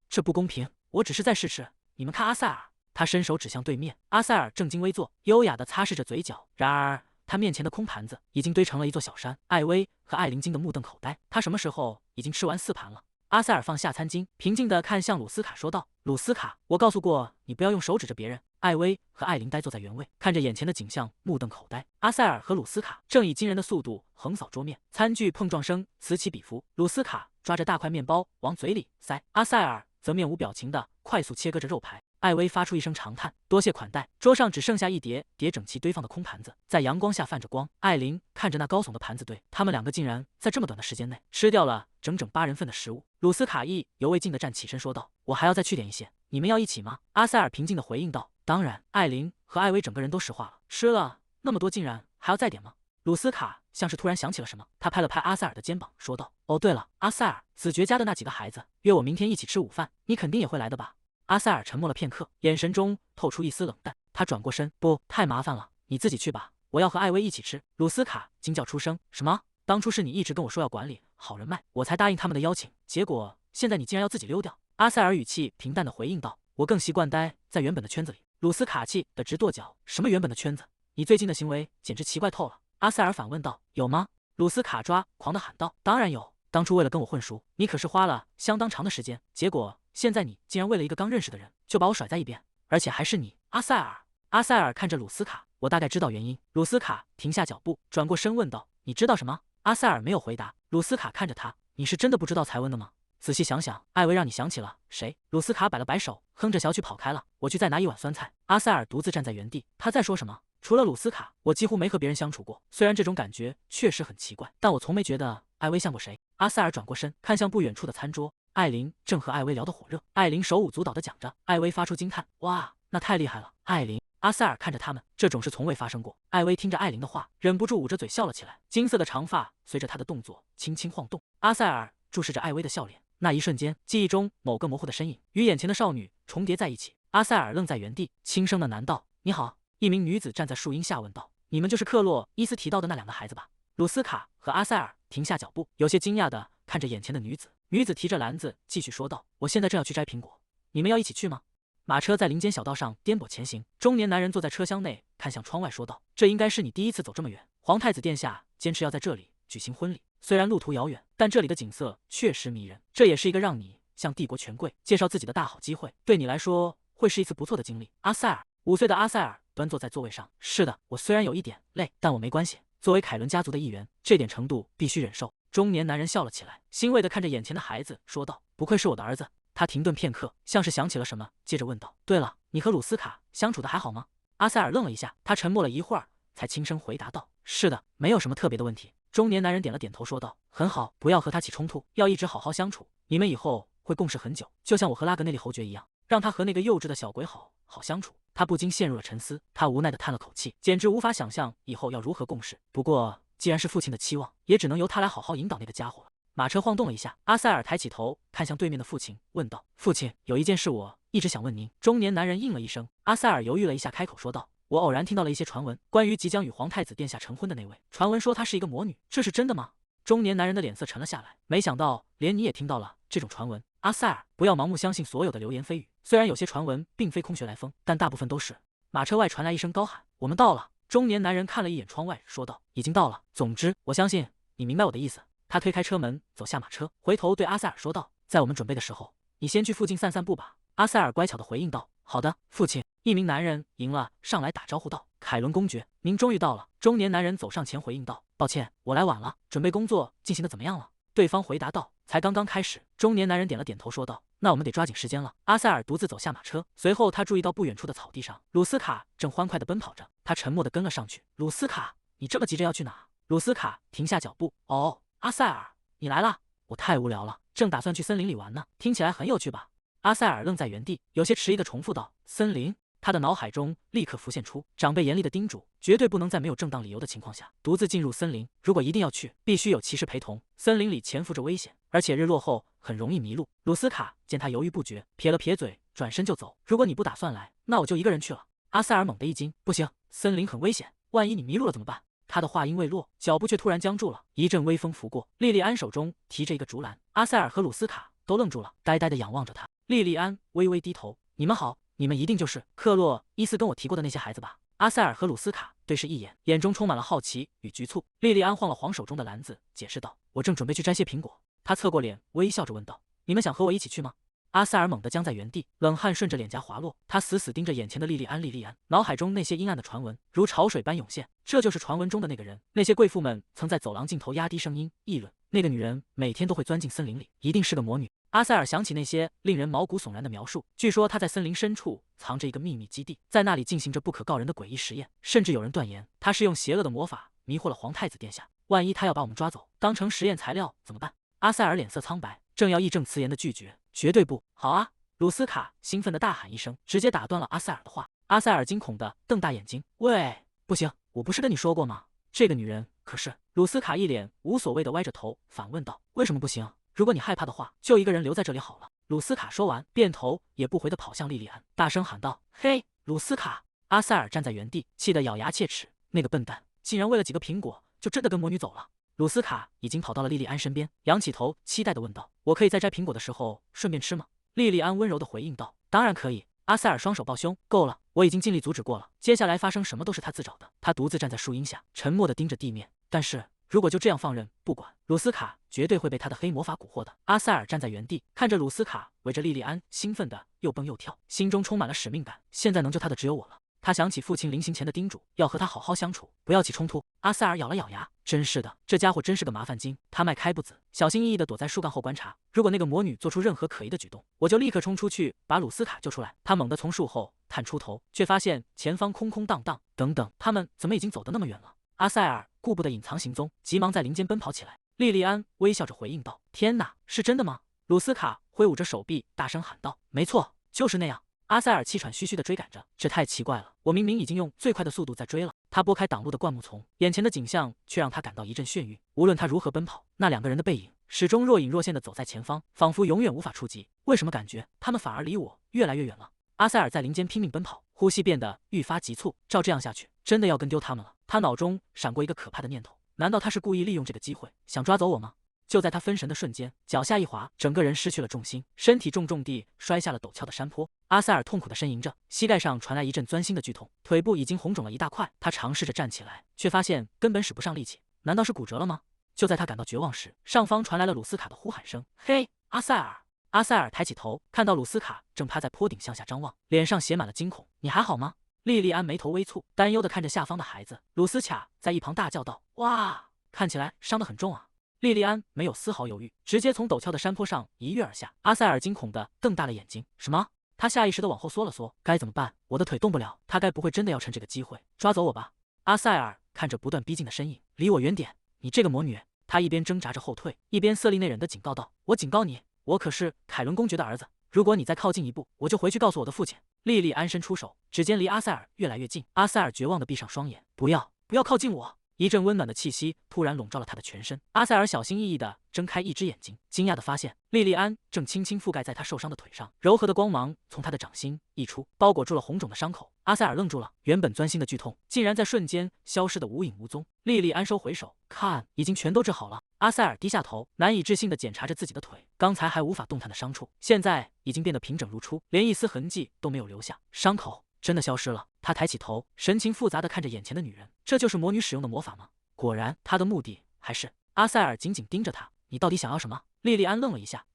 这不公平，我只是在试吃。你们看阿塞尔。”他伸手指向对面，阿塞尔正襟危坐，优雅地擦拭着嘴角。然而他面前的空盘子已经堆成了一座小山。艾薇和艾琳惊得目瞪口呆，他什么时候已经吃完4盘了？阿塞尔放下餐巾，平静地看向鲁斯卡说道：“鲁斯卡，我告诉过你不要用手指着别人。”艾薇和艾琳呆坐在原位，看着眼前的景象，目瞪口呆。阿塞尔和鲁斯卡正以惊人的速度横扫桌面，餐具碰撞声此起彼伏。鲁斯卡抓着大块面包往嘴里塞，阿塞尔则面无表情地快速切割着肉排。艾薇发出一声长叹：“多谢款待。”桌上只剩下一叠叠整齐堆放的空盘子，在阳光下泛着光。艾琳看着那高耸的盘子堆，他们2个竟然在这么短的时间内吃掉了整整8人份的食物。鲁斯卡意犹未尽地站起身说道：“我还要再去点一些，你们要一起吗？”阿塞尔平静地回应道：“当然。”艾琳和艾薇整个人都石化了，吃了那么多，竟然还要再点吗？鲁斯卡像是突然想起了什么，他拍了拍阿塞尔的肩膀，说道：“哦，对了，阿塞尔，子爵家的那几个孩子约我明天一起吃午饭，你肯定也会来的吧？”阿塞尔沉默了片刻，眼神中透出一丝冷淡。他转过身：“不，太麻烦了，你自己去吧，我要和艾薇一起吃。”鲁斯卡惊叫出声：“什么？当初是你一直跟我说要管理好人脉，我才答应他们的邀请，结果现在你竟然要自己溜掉？”阿塞尔语气平淡地回应道：“我更习惯待在原本的圈子里。”鲁斯卡气得直跺脚：“什么原本的圈子？你最近的行为简直奇怪透了。”阿塞尔反问道：“有吗？”鲁斯卡抓狂地喊道：“当然有！当初为了跟我混熟，你可是花了相当长的时间，结果现在你竟然为了一个刚认识的人就把我甩在一边，而且还是你，阿塞尔。”阿塞尔看着鲁斯卡：“我大概知道原因。”鲁斯卡停下脚步，转过身问道：“你知道什么？”阿塞尔没有回答。鲁斯卡看着他：“你是真的不知道才问的吗？仔细想想，艾薇让你想起了谁？”鲁斯卡摆了摆手，哼着小曲跑开了。“我去再拿一碗酸菜。”阿塞尔独自站在原地，他在说什么？除了鲁斯卡，我几乎没和别人相处过。虽然这种感觉确实很奇怪，但我从没觉得艾薇像过谁。阿塞尔转过身，看向不远处的餐桌，艾琳正和艾薇聊得火热。艾琳手舞足蹈地讲着，艾薇发出惊叹：“哇，那太厉害了！”艾琳、阿塞尔看着他们，这种事从未发生过。艾薇听着艾琳的话，忍不住捂着嘴笑了起来，金色的长发随着她的动作轻轻晃动。阿塞尔注视着艾薇的笑脸。那一瞬间，记忆中某个模糊的身影与眼前的少女重叠在一起。阿塞尔愣在原地，轻声的喃道：“你好。”一名女子站在树荫下问道：“你们就是克洛伊斯提到的那两个孩子吧？”鲁斯卡和阿塞尔停下脚步，有些惊讶的看着眼前的女子。女子提着篮子继续说道：“我现在正要去摘苹果，你们要一起去吗？”马车在林间小道上颠簸前行，中年男人坐在车厢内，看向窗外说道：“这应该是你第一次走这么远。皇太子殿下坚持要在这里举行婚礼，虽然路途遥远，但这里的景色确实迷人。这也是一个让你向帝国权贵介绍自己的大好机会，对你来说会是一次不错的经历。”阿塞尔，5岁的阿塞尔端坐在座位上。是的，我虽然有一点累，但我没关系。作为凯伦家族的一员，这点程度必须忍受。中年男人笑了起来，欣慰地看着眼前的孩子，说道：“不愧是我的儿子。”他停顿片刻，像是想起了什么，接着问道：“对了，你和鲁斯卡相处的还好吗？”阿塞尔愣了一下，他沉默了一会儿，才轻声回答道：“是的，没有什么特别的问题。”中年男人点了点头，说道：“很好，不要和他起冲突，要一直好好相处。你们以后会共事很久，就像我和拉格内利侯爵一样，让他和那个幼稚的小鬼好好相处。”他不禁陷入了沉思，他无奈地叹了口气，简直无法想象以后要如何共事。不过，既然是父亲的期望，也只能由他来好好引导那个家伙了。马车晃动了一下，阿塞尔抬起头看向对面的父亲，问道：“父亲，有一件事我一直想问您。”中年男人应了一声。阿塞尔犹豫了一下，开口说道：“我偶然听到了一些传闻，关于即将与皇太子殿下成婚的那位。传闻说她是一个魔女，这是真的吗？”中年男人的脸色沉了下来，没想到连你也听到了这种传闻。阿塞尔，不要盲目相信所有的流言蜚语，虽然有些传闻并非空穴来风，但大部分都是。马车外传来一声高喊：“我们到了！”中年男人看了一眼窗外，说道：“已经到了。总之，我相信你明白我的意思。”他推开车门，走下马车，回头对阿塞尔说道：“在我们准备的时候，你先去附近散散步吧。”阿塞尔乖巧地回应道：“好的，父亲。”一名男人迎了上来，打招呼道：“凯伦公爵，您终于到了。”中年男人走上前回应道：“抱歉，我来晚了。准备工作进行的怎么样了？”对方回答道：“才刚刚开始。”中年男人点了点头，说道：“那我们得抓紧时间了。”阿塞尔独自走下马车，随后他注意到不远处的草地上，鲁斯卡正欢快地奔跑着，他沉默地跟了上去。“鲁斯卡，你这么急着要去哪？”鲁斯卡停下脚步：“哦，阿塞尔，你来了。我太无聊了，正打算去森林里玩呢，听起来很有趣吧？”阿塞尔愣在原地，有些迟疑地重复道：“森林。”他的脑海中立刻浮现出长辈严厉的叮嘱，绝对不能在没有正当理由的情况下独自进入森林。如果一定要去，必须有骑士陪同。森林里潜伏着危险，而且日落后很容易迷路。鲁斯卡见他犹豫不决，撇了撇嘴，转身就走。“如果你不打算来，那我就一个人去了。”阿塞尔猛地一惊：“不行，森林很危险，万一你迷路了怎么办？”他的话音未落，脚步却突然僵住了。一阵微风拂过，莉莉安手中提着一个竹篮，阿塞尔和鲁斯卡都愣住了，呆呆地仰望着他。莉莉安微微低头：“你们好，你们一定就是克洛伊斯跟我提过的那些孩子吧？”阿塞尔和鲁斯卡对视一眼，眼中充满了好奇与局促。莉莉安晃了晃手中的篮子，解释道：“我正准备去摘些苹果。”他侧过脸，微笑着问道：“你们想和我一起去吗？”阿塞尔猛地僵在原地，冷汗顺着脸颊滑落。他死死盯着眼前的莉莉安，脑海中那些阴暗的传闻如潮水般涌现。这就是传闻中的那个人。那些贵妇们曾在走廊尽头压低声音议论，那个女人每天都会钻进森林里，一定是个魔女。阿塞尔想起那些令人毛骨悚然的描述，据说她在森林深处藏着一个秘密基地，在那里进行着不可告人的诡异实验，甚至有人断言她是用邪恶的魔法迷惑了皇太子殿下。万一他要把我们抓走，当成实验材料怎么办？阿塞尔脸色苍白，正要义正辞严的拒绝：“绝对不好啊！”鲁斯卡兴奋地大喊一声，直接打断了阿塞尔的话。阿塞尔惊恐地瞪大眼睛：“喂，不行，我不是跟你说过吗？这个女人可是……”鲁斯卡一脸无所谓地歪着头反问道：“为什么不行？如果你害怕的话，就一个人留在这里好了。”鲁斯卡说完，便头也不回地跑向莉莉安，大声喊道：“嘿，鲁斯卡！”阿塞尔站在原地，气得咬牙切齿，那个笨蛋竟然为了几个苹果就真的跟魔女走了。鲁斯卡已经跑到了莉莉安身边，仰起头，期待地问道：“我可以在摘苹果的时候顺便吃吗？”莉莉安温柔地回应道：“当然可以。”阿塞尔双手抱胸：“够了，我已经尽力阻止过了，接下来发生什么都是他自找的。”他独自站在树荫下，沉默地盯着地面。但是如果就这样放任不管，鲁斯卡绝对会被他的黑魔法蛊惑的。阿塞尔站在原地，看着鲁斯卡围着莉莉安兴奋地又蹦又跳，心中充满了使命感。现在能救他的只有我了。他想起父亲临行前的叮嘱，要和他好好相处，不要起冲突。阿塞尔咬了咬牙，真是的，这家伙真是个麻烦精。他迈开步子，小心翼翼地躲在树干后观察。如果那个魔女做出任何可疑的举动，我就立刻冲出去把鲁斯卡救出来。他猛地从树后探出头，却发现前方空空荡荡。等等，他们怎么已经走得那么远了？阿塞尔顾不得隐藏行踪，急忙在林间奔跑起来。莉莉安微笑着回应道：“天哪，是真的吗？”鲁斯卡挥舞着手臂，大声喊道：“没错，就是那样。”阿塞尔气喘吁吁地追赶着，这太奇怪了，我明明已经用最快的速度在追了。他拨开挡路的灌木丛，眼前的景象却让他感到一阵眩晕。无论他如何奔跑，那两个人的背影始终若隐若现的走在前方，仿佛永远无法触及。为什么感觉他们反而离我越来越远了？阿塞尔在林间拼命奔跑，呼吸变得愈发急促。照这样下去，真的要跟丢他们了。他脑中闪过一个可怕的念头：难道他是故意利用这个机会想抓走我吗？就在他分神的瞬间，脚下一滑，整个人失去了重心，身体重重地摔下了陡峭的山坡。阿塞尔痛苦地呻吟着，膝盖上传来一阵钻心的剧痛，腿部已经红肿了一大块。他尝试着站起来，却发现根本使不上力气。难道是骨折了吗？就在他感到绝望时，上方传来了鲁斯卡的呼喊声：“嘿，阿塞尔！”阿塞尔抬起头，看到鲁斯卡正趴在坡顶向下张望，脸上写满了惊恐。“你还好吗？”莉莉安眉头微蹙，担忧地看着下方的孩子。鲁斯卡在一旁大叫道：“哇，看起来伤得很重啊！”莉莉安没有丝毫犹豫，直接从陡峭的山坡上一跃而下。阿塞尔惊恐地瞪大了眼睛：“什么？”他下意识地往后缩了缩，该怎么办？我的腿动不了，他该不会真的要趁这个机会抓走我吧？阿塞尔看着不断逼近的身影，离我远点，你这个魔女！他一边挣扎着后退，一边色厉内荏地警告道：“我警告你，我可是凯伦公爵的儿子，如果你再靠近一步，我就回去告诉我的父亲。”莉莉安伸出手，指尖离阿塞尔越来越近。阿塞尔绝望地闭上双眼：“不要，不要靠近我！”一阵温暖的气息突然笼罩了他的全身。阿塞尔小心翼翼地睁开一只眼睛，惊讶地发现莉莉安正轻轻覆盖在他受伤的腿上，柔和的光芒从他的掌心溢出，包裹住了红肿的伤口。阿塞尔愣住了，原本钻心的剧痛竟然在瞬间消失得无影无踪。莉莉安收回手，看，已经全都治好了。阿塞尔低下头，难以置信地检查着自己的腿，刚才还无法动弹的伤处，现在已经变得平整如初，连一丝痕迹都没有留下，伤口真的消失了。他抬起头，神情复杂地看着眼前的女人，这就是魔女使用的魔法吗？果然，她的目的还是……阿塞尔紧紧盯着他，你到底想要什么？莉莉安愣了一下，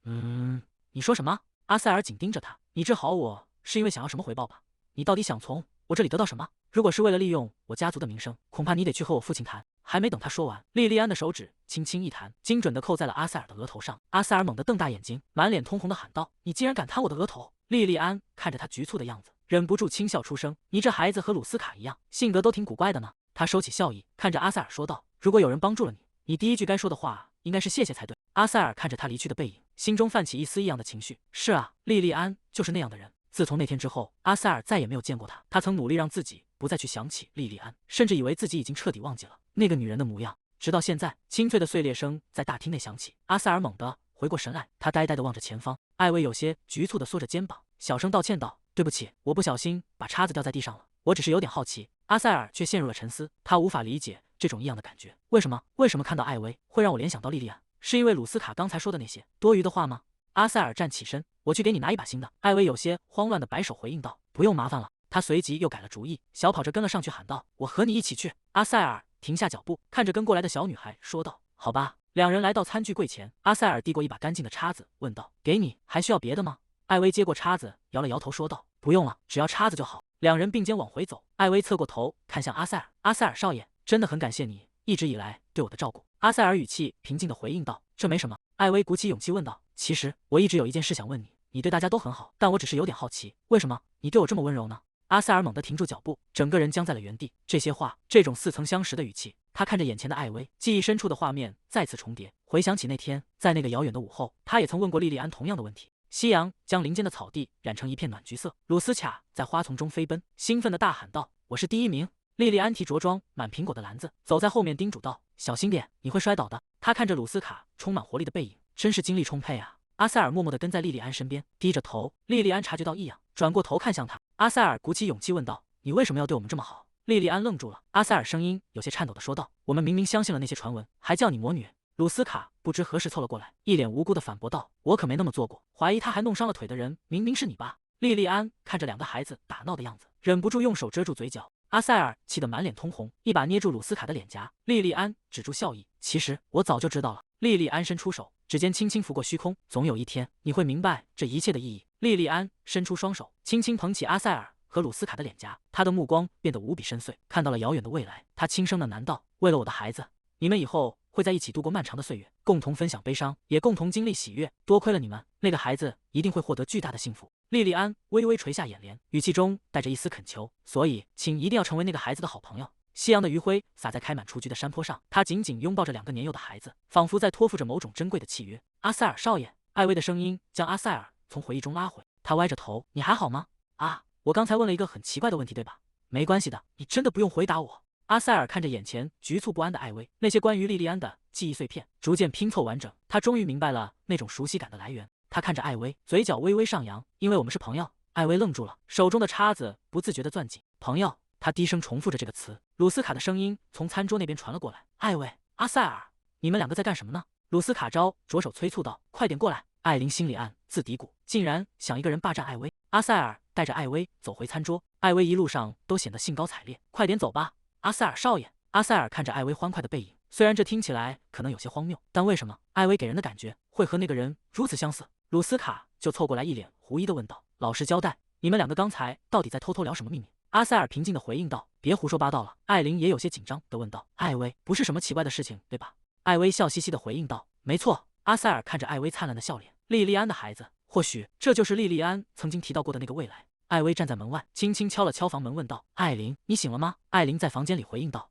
你说什么？阿塞尔紧盯着他，你治好我是因为想要什么回报吧？你到底想从我这里得到什么？如果是为了利用我家族的名声，恐怕你得去和我父亲谈。还没等他说完，莉莉安的手指轻轻一弹，精准地扣在了阿塞尔的额头上。阿塞尔猛地瞪大眼睛，满脸通红地喊道：“你竟然敢弹我的额头！”莉莉安看着他局促的样子，忍不住轻笑出声：“你这孩子和鲁斯卡一样，性格都挺古怪的呢。”他收起笑意，看着阿塞尔说道：“如果有人帮助了你，你第一句该说的话应该是谢谢才对。”阿塞尔看着他离去的背影，心中泛起一丝异样的情绪。是啊，莉莉安就是那样的人。自从那天之后，阿塞尔再也没有见过她。他曾努力让自己不再去想起莉莉安，甚至以为自己已经彻底忘记了那个女人的模样。直到现在，清脆的碎裂声在大厅内响起，阿塞尔猛地回过神来，他呆呆地望着前方。艾薇有些局促地缩着肩膀，小声道歉道：“对不起，我不小心把叉子掉在地上了，我只是有点好奇。”阿塞尔却陷入了沉思，他无法理解这种异样的感觉。为什么看到艾薇会让我联想到莉莉安？是因为鲁斯卡刚才说的那些多余的话吗？阿塞尔站起身，我去给你拿一把新的。艾薇有些慌乱的摆手回应道：“不用麻烦了。”他随即又改了主意，小跑着跟了上去，喊道：“我和你一起去。”阿塞尔停下脚步，看着跟过来的小女孩说道：“好吧。”两人来到餐具柜前，阿塞尔递过一把干净的叉子，问道：“给你，还需要别的吗？”艾薇接过叉子，摇了摇头说道：“不用了，只要叉子就好。”两人并肩往回走，艾薇侧过头看向阿塞尔：“阿塞尔少爷，真的很感谢你一直以来对我的照顾。”阿塞尔语气平静地回应道：“这没什么。”艾薇鼓起勇气问道：“其实我一直有一件事想问你，你对大家都很好，但我只是有点好奇，为什么你对我这么温柔呢？”阿塞尔猛地停住脚步，整个人僵在了原地。这些话，这种似曾相识的语气，他看着眼前的艾薇，记忆深处的画面再次重叠，回想起那天在那个遥远的午后，他也曾问过莉莉安同样的问题。夕阳将林间的草地染成一片暖橘色，鲁斯卡在花丛中飞奔，兴奋地大喊道：“我是第一名！”莉莉安提着装满苹果的篮子，走在后面叮嘱道：“小心点，你会摔倒的。”他看着鲁斯卡充满活力的背影，真是精力充沛啊。阿塞尔默默地跟在莉莉安身边，低着头。莉莉安察觉到异样，转过头看向他。阿塞尔鼓起勇气问道：“你为什么要对我们这么好？”莉莉安愣住了，阿塞尔声音有些颤抖地说道：“我们明明相信了那些传闻，还叫你魔女。”鲁斯卡不知何时凑了过来，一脸无辜地反驳道：“我可没那么做过，怀疑他还弄伤了腿的人，明明是你吧？”莉莉安看着两个孩子打闹的样子，忍不住用手遮住嘴角。阿塞尔气得满脸通红，一把捏住鲁斯卡的脸颊。莉莉安止住笑意：“其实我早就知道了。”莉莉安伸出手，指尖轻轻拂过虚空，总有一天你会明白这一切的意义。莉莉安伸出双手，轻轻捧起阿塞尔和鲁斯卡的脸颊，她的目光变得无比深邃，看到了遥远的未来。她轻声的喃道：“为了我的孩子，你们以后会在一起度过漫长的岁月，共同分享悲伤，也共同经历喜悦。多亏了你们，那个孩子一定会获得巨大的幸福。”莉莉安微微垂下眼帘，语气中带着一丝恳求：“所以，请一定要成为那个孩子的好朋友。”夕阳的余晖洒在开满雏菊的山坡上，他紧紧拥抱着两个年幼的孩子，仿佛在托付着某种珍贵的契约。“阿塞尔少爷！”艾薇的声音将阿塞尔从回忆中拉回，他歪着头：“你还好吗？”“啊，我刚才问了一个很奇怪的问题，对吧？”“没关系的，你真的不用回答我。”阿塞尔看着眼前局促不安的艾薇，那些关于莉莉安的记忆碎片逐渐拼凑完整，他终于明白了那种熟悉感的来源。他看着艾薇，嘴角微微上扬，因为我们是朋友。艾薇愣住了，手中的叉子不自觉地攥紧。朋友，他低声重复着这个词。鲁斯卡的声音从餐桌那边传了过来：“艾薇，阿塞尔，你们两个在干什么呢？”鲁斯卡着手催促道：“快点过来！”艾琳心里暗自嘀咕，竟然想一个人霸占艾薇。阿塞尔带着艾薇走回餐桌，艾薇一路上都显得兴高采烈。快点走吧，阿塞尔少爷。阿塞尔看着艾薇欢快的背影，虽然这听起来可能有些荒谬，但为什么艾薇给人的感觉会和那个人如此相似？鲁斯卡就凑过来，一脸狐疑的问道：“老实交代，你们两个刚才到底在偷偷聊什么秘密？”阿塞尔平静的回应道：“别胡说八道了。”艾琳也有些紧张的问道：“艾薇，不是什么奇怪的事情，对吧？”艾薇笑嘻嘻的回应道：“没错。”阿塞尔看着艾薇灿烂的笑脸，莉莉安的孩子，或许这就是莉莉安曾经提到过的那个未来。艾薇站在门外，轻轻敲了敲房门，问道：“艾琳，你醒了吗？”艾琳在房间里回应道：“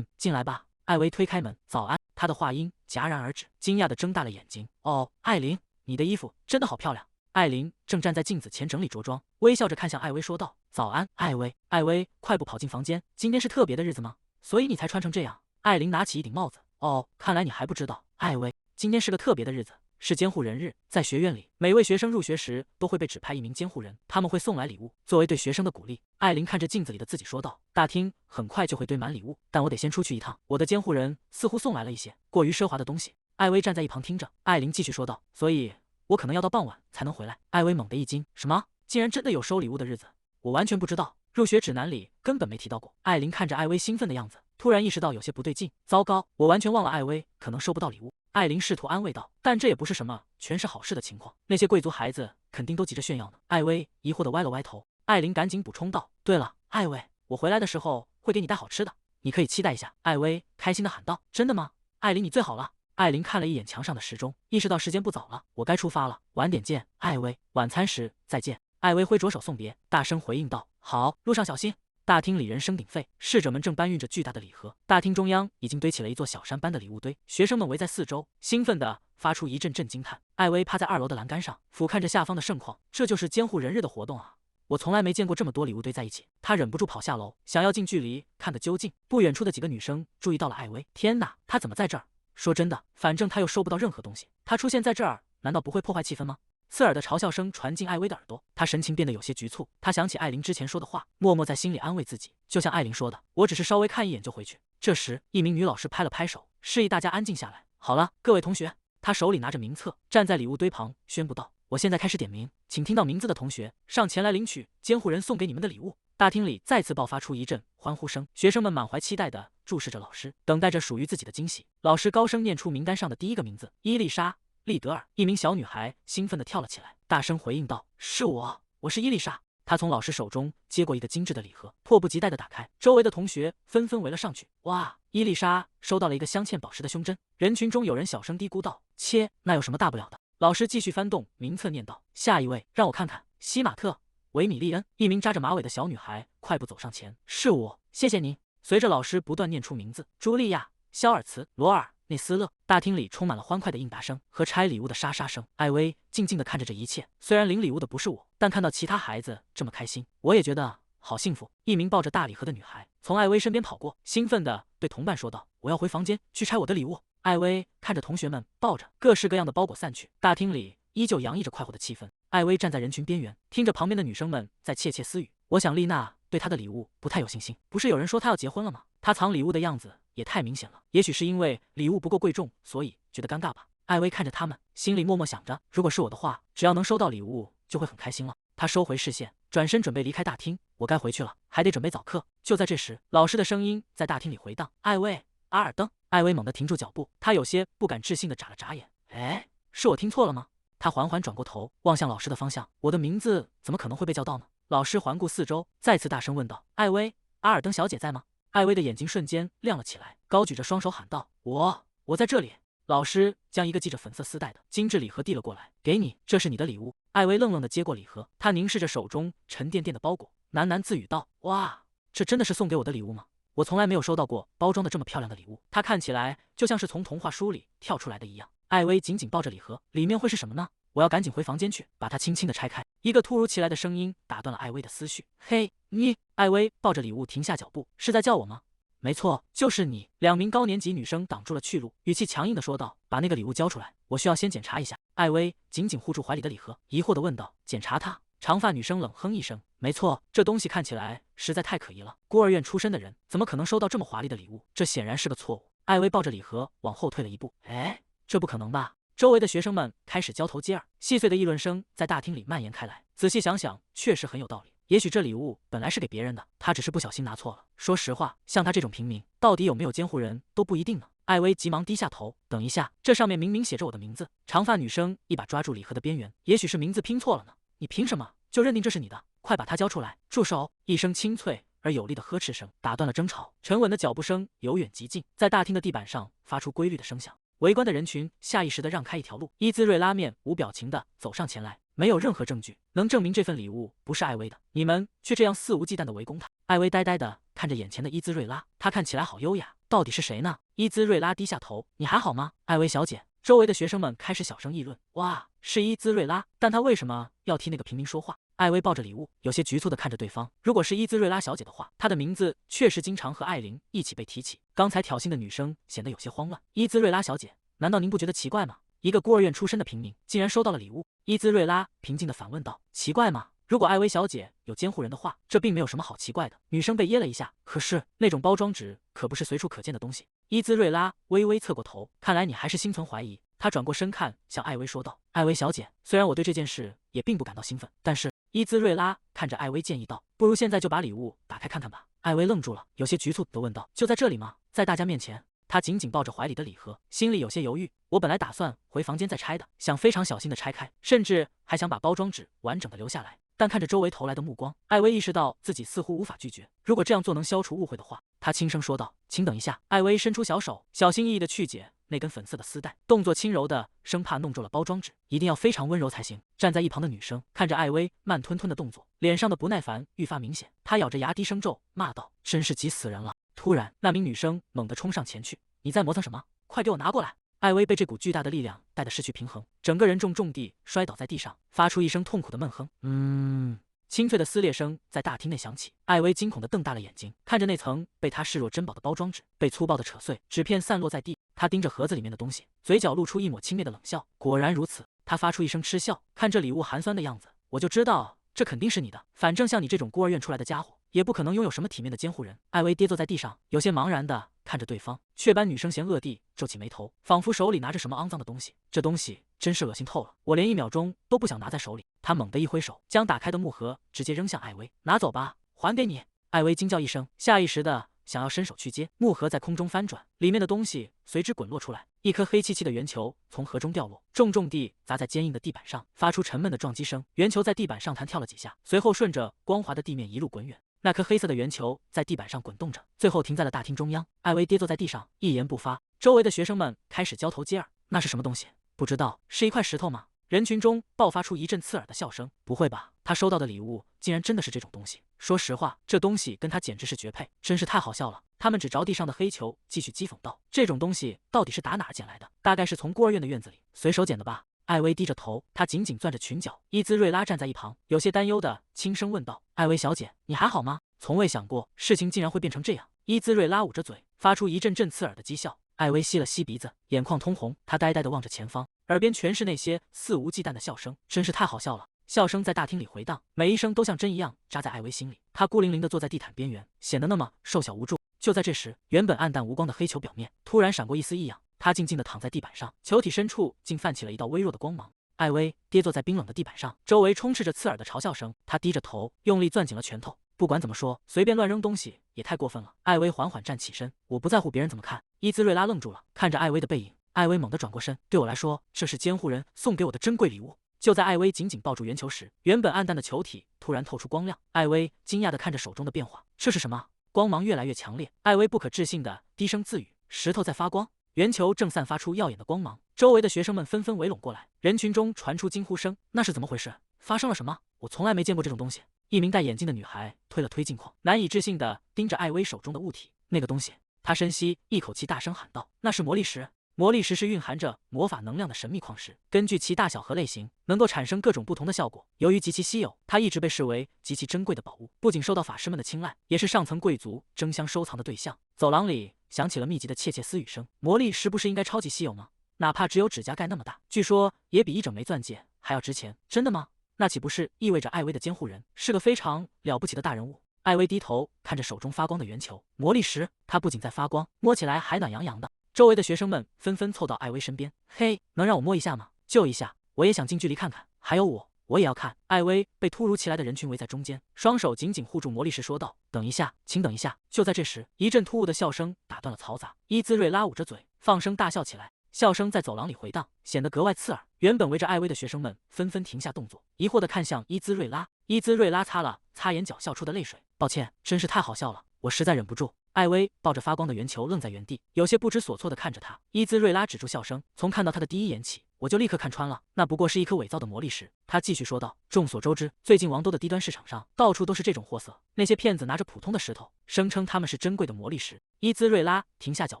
进来吧。”艾薇推开门：“早安。”她的话音戛然而止，惊讶的睁大了眼睛：“哦，艾琳，你的衣服真的好漂亮。”艾琳正站在镜子前整理着装，微笑着看向艾薇说道：“早安，艾薇。”艾薇快步跑进房间：“今天是特别的日子吗？所以你才穿成这样？”艾琳拿起一顶帽子：“哦，看来你还不知道，艾薇，今天是个特别的日子，是监护人日。在学院里，每位学生入学时都会被指派一名监护人，他们会送来礼物，作为对学生的鼓励。”艾琳看着镜子里的自己说道：“大厅很快就会堆满礼物，但我得先出去一趟。我的监护人似乎送来了一些过于奢华的东西。”艾薇站在一旁听着，艾琳继续说道：“所以我可能要到傍晚才能回来。”艾薇猛地一惊：“什么？竟然真的有收礼物的日子？我完全不知道，入学指南里根本没提到过。”艾琳看着艾薇兴奋的样子，突然意识到有些不对劲。糟糕，我完全忘了艾薇可能收不到礼物。艾琳试图安慰道：“但这也不是什么全是好事的情况，那些贵族孩子肯定都急着炫耀呢。”艾薇疑惑地歪了歪头。艾琳赶紧补充道：“对了，艾薇，我回来的时候会给你带好吃的，你可以期待一下。”艾薇开心地喊道：“真的吗？艾琳，你最好了。”艾琳看了一眼墙上的时钟，意识到时间不早了，我该出发了，晚点见，艾薇，晚餐时再见。艾薇挥着手送别，大声回应道：“好，路上小心。”大厅里人声鼎沸，侍者们正搬运着巨大的礼盒，大厅中央已经堆起了一座小山般的礼物堆，学生们围在四周，兴奋地发出一阵阵惊叹。艾薇趴在2楼的栏杆上，俯瞰着下方的盛况，这就是监护人日的活动啊！我从来没见过这么多礼物堆在一起。他忍不住跑下楼，想要近距离看个究竟。不远处的几个女生注意到了艾薇，天哪，她怎么在这儿？说真的，反正她又收不到任何东西，她出现在这儿，难道不会破坏气氛吗？刺耳的嘲笑声传进艾薇的耳朵，她神情变得有些局促。她想起艾琳之前说的话，默默在心里安慰自己，就像艾琳说的：“我只是稍微看一眼就回去。”这时，一名女老师拍了拍手，示意大家安静下来。好了，各位同学，她手里拿着名册，站在礼物堆旁，宣布道：“我现在开始点名，请听到名字的同学上前来领取监护人送给你们的礼物。”大厅里再次爆发出一阵欢呼声，学生们满怀期待地注视着老师，等待着属于自己的惊喜。老师高声念出名单上的第一个名字：伊丽莎·利德尔。一名小女孩兴奋地跳了起来，大声回应道：“是我，我是伊丽莎。”她从老师手中接过一个精致的礼盒，迫不及待地打开。周围的同学纷纷围了上去。哇！伊丽莎收到了一个镶嵌宝石的胸针。人群中有人小声嘀咕道：“切，那有什么大不了的？”老师继续翻动名册，念道：“下一位，让我看看，西马特·维米利恩。”一名扎着马尾的小女孩快步走上前：“是我，谢谢您。”随着老师不断念出名字，茱莉亚、肖尔茨、罗尔、内斯勒，大厅里充满了欢快的应答声和拆礼物的沙沙声。艾薇静静地看着这一切，虽然领礼物的不是我，但看到其他孩子这么开心，我也觉得好幸福。一名抱着大礼盒的女孩从艾薇身边跑过，兴奋地对同伴说道：“我要回房间去拆我的礼物。”艾薇看着同学们抱着各式各样的包裹散去，大厅里依旧洋溢着快活的气氛。艾薇站在人群边缘，听着旁边的女生们在窃窃私语。我想丽娜对她的礼物不太有信心，不是有人说她要结婚了吗？她藏礼物的样子也太明显了，也许是因为礼物不够贵重，所以觉得尴尬吧。艾薇看着他们，心里默默想着，如果是我的话，只要能收到礼物就会很开心了。她收回视线，转身准备离开大厅。我该回去了，还得准备早课。就在这时，老师的声音在大厅里回荡：“艾薇，阿尔登。”艾薇猛地停住脚步，她有些不敢置信地眨了眨眼。哎，是我听错了吗？她缓缓转过头，望向老师的方向。我的名字怎么可能会被叫到呢？老师环顾四周，再次大声问道：“艾薇，阿尔登小姐在吗？”艾薇的眼睛瞬间亮了起来，高举着双手喊道：“我在这里。”老师将一个系着粉色丝带的精致礼盒递了过来：“给你，这是你的礼物。”艾薇愣愣地接过礼盒，她凝视着手中沉甸甸的包裹，喃喃自语道：“哇，这真的是送给我的礼物吗？我从来没有收到过包装的这么漂亮的礼物，它看起来就像是从童话书里跳出来的一样。”艾薇紧紧抱着礼盒，里面会是什么呢？我要赶紧回房间去，把它轻轻地拆开。一个突如其来的声音打断了艾薇的思绪：“嘿，你！”艾薇抱着礼物停下脚步：“是在叫我吗？”没错，就是你。2名高年级女生挡住了去路，语气强硬的说道：“把那个礼物交出来，我需要先检查一下。”艾薇紧紧护住怀里的礼盒，疑惑的问道：“检查它？”长发女生冷哼一声：“没错，这东西看起来实在太可疑了。孤儿院出身的人怎么可能收到这么华丽的礼物？这显然是个错误。”艾薇抱着礼盒往后退了一步。哎，这不可能吧？周围的学生们开始交头接耳，细碎的议论声在大厅里蔓延开来。仔细想想，确实很有道理。也许这礼物本来是给别人的，他只是不小心拿错了。说实话，像他这种平民，到底有没有监护人都不一定呢。艾薇急忙低下头，等一下，这上面明明写着我的名字。长发女生一把抓住礼盒的边缘，也许是名字拼错了呢。你凭什么就认定这是你的？快把它交出来！住手！一声清脆而有力的呵斥声打断了争吵，沉稳的脚步声由远及近，在大厅的地板上发出规律的声响。围观的人群下意识地让开一条路。伊兹瑞拉面无表情地走上前来，没有任何证据能证明这份礼物不是艾薇的，你们却这样肆无忌惮地围攻他。艾薇呆呆地看着眼前的伊兹瑞拉，她看起来好优雅，到底是谁呢？伊兹瑞拉低下头，你还好吗，艾薇小姐？周围的学生们开始小声议论。哇，是伊兹瑞拉，但她为什么要替那个平民说话？艾薇抱着礼物，有些局促地看着对方。如果是伊兹瑞拉小姐的话，她的名字确实经常和艾琳一起被提起。刚才挑衅的女生显得有些慌乱。伊兹瑞拉小姐，难道您不觉得奇怪吗？一个孤儿院出身的平民竟然收到了礼物。伊兹瑞拉平静地反问道：“奇怪吗？如果艾薇小姐有监护人的话，这并没有什么好奇怪的。”女生被噎了一下，可是那种包装纸可不是随处可见的东西。伊兹瑞拉微微侧过头，看来你还是心存怀疑。她转过身看向艾薇说道：“艾薇小姐，虽然我对这件事也并不感到兴奋，但是……”伊兹瑞拉看着艾薇建议道：“不如现在就把礼物打开看看吧。”艾薇愣住了，有些局促地问道：“就在这里吗？在大家面前？”她紧紧抱着怀里的礼盒，心里有些犹豫。我本来打算回房间再拆的，想非常小心地拆开，甚至还想把包装纸完整的留下来。但看着周围投来的目光，艾薇意识到自己似乎无法拒绝。如果这样做能消除误会的话，她轻声说道：“请等一下。”艾薇伸出小手，小心翼翼地去解那根粉色的丝带，动作轻柔的，生怕弄皱了包装纸，一定要非常温柔才行。站在一旁的女生看着艾薇慢吞吞的动作，脸上的不耐烦愈发明显。她咬着牙低声咒骂道：“真是急死人了！”突然，那名女生猛地冲上前去：“你在磨蹭什么？快给我拿过来！”艾薇被这股巨大的力量带得失去平衡，整个人重重地摔倒在地上，发出一声痛苦的闷哼。清脆的撕裂声在大厅内响起。艾薇惊恐地瞪大了眼睛，看着那层被她视若珍宝的包装纸被粗暴地扯碎，纸片散落在地。她盯着盒子里面的东西，嘴角露出一抹轻蔑的冷笑。果然如此，她发出一声嗤笑，看这礼物寒酸的样子，我就知道这肯定是你的。反正像你这种孤儿院出来的家伙，也不可能拥有什么体面的监护人。艾薇跌坐在地上，有些茫然地看着对方。雀斑女生嫌恶地皱起眉头，仿佛手里拿着什么肮脏的东西。这东西真是恶心透了，我连1秒钟都不想拿在手里。她猛地一挥手，将打开的木盒直接扔向艾薇，拿走吧，还给你。艾薇惊叫一声，下意识的想要伸手去接，木盒在空中翻转，里面的东西随之滚落出来，一颗黑漆漆的圆球从盒中掉落，重重地砸在坚硬的地板上，发出沉闷的撞击声。圆球在地板上弹跳了几下，随后顺着光滑的地面一路滚远。那颗黑色的圆球在地板上滚动着，最后停在了大厅中央。艾薇跌坐在地上，一言不发。周围的学生们开始交头接耳：“那是什么东西？不知道，是一块石头吗？”人群中爆发出一阵刺耳的笑声。不会吧，他收到的礼物竟然真的是这种东西？说实话，这东西跟他简直是绝配，真是太好笑了。他们指着地上的黑球，继续讥讽道：“这种东西到底是打哪儿捡来的？大概是从孤儿院的院子里随手捡的吧。”艾薇低着头，她紧紧攥着裙角。伊兹瑞拉站在一旁，有些担忧的轻声问道：“艾薇小姐，你还好吗？”从未想过事情竟然会变成这样。伊兹瑞拉捂着嘴，发出一阵阵刺耳的讥笑。艾薇吸了吸鼻子，眼眶通红，她呆呆地望着前方，耳边全是那些肆无忌惮的笑声，真是太好笑了。笑声在大厅里回荡，每一声都像针一样扎在艾薇心里。她孤零零地坐在地毯边缘，显得那么瘦小无助。就在这时，原本暗淡无光的黑球表面突然闪过一丝异样，她静静地躺在地板上，球体深处竟泛起了一道微弱的光芒。艾薇跌坐在冰冷的地板上，周围充斥着刺耳的嘲笑声。她低着头，用力攥紧了拳头。不管怎么说，随便乱扔东西也太过分了。艾薇缓缓站起身，我不在乎别人怎么看。伊兹瑞拉愣住了，看着艾薇的背影。艾薇猛地转过身，对我来说，这是监护人送给我的珍贵礼物。就在艾薇紧紧抱住圆球时，原本暗淡的球体突然透出光亮。艾薇惊讶地看着手中的变化，这是什么？光芒越来越强烈。艾薇不可置信地低声自语：“石头在发光。”圆球正散发出耀眼的光芒，周围的学生们纷纷围拢过来，人群中传出惊呼声：“那是怎么回事？发生了什么？我从来没见过这种东西！”一名戴眼镜的女孩推了推镜框，难以置信地盯着艾薇手中的物体。那个东西，她深吸一口气，大声喊道：“那是魔力石！”魔力石是蕴含着魔法能量的神秘矿石，根据其大小和类型，能够产生各种不同的效果。由于极其稀有，它一直被视为极其珍贵的宝物，不仅受到法师们的青睐，也是上层贵族争相收藏的对象。走廊里响起了密集的窃窃私语声。魔力石不是应该超级稀有吗？哪怕只有指甲盖那么大，据说也比一整枚钻戒还要值钱。真的吗？那岂不是意味着艾薇的监护人是个非常了不起的大人物？艾薇低头看着手中发光的圆球，魔力石，它不仅在发光，摸起来还暖洋洋的。周围的学生们纷纷凑到艾薇身边，嘿，能让我摸一下吗？就一下，我也想近距离看看。还有我也要看。艾薇被突如其来的人群围在中间，双手紧紧护住魔力石，说道：“等一下，请等一下。”就在这时，一阵突兀的笑声打断了嘈杂。伊兹瑞拉捂着嘴，放声大笑起来。笑声在走廊里回荡，显得格外刺耳。原本围着艾薇的学生们纷纷停下动作，疑惑地看向伊兹瑞拉。伊兹瑞拉擦了擦眼角笑出的泪水，抱歉，真是太好笑了，我实在忍不住。艾薇抱着发光的圆球愣在原地，有些不知所措地看着他。伊兹瑞拉止住笑声，从看到他的第一眼起，我就立刻看穿了，那不过是一颗伪造的魔力石。他继续说道：“众所周知，最近王都的低端市场上到处都是这种货色，那些骗子拿着普通的石头，声称他们是珍贵的魔力石。”伊兹瑞拉停下脚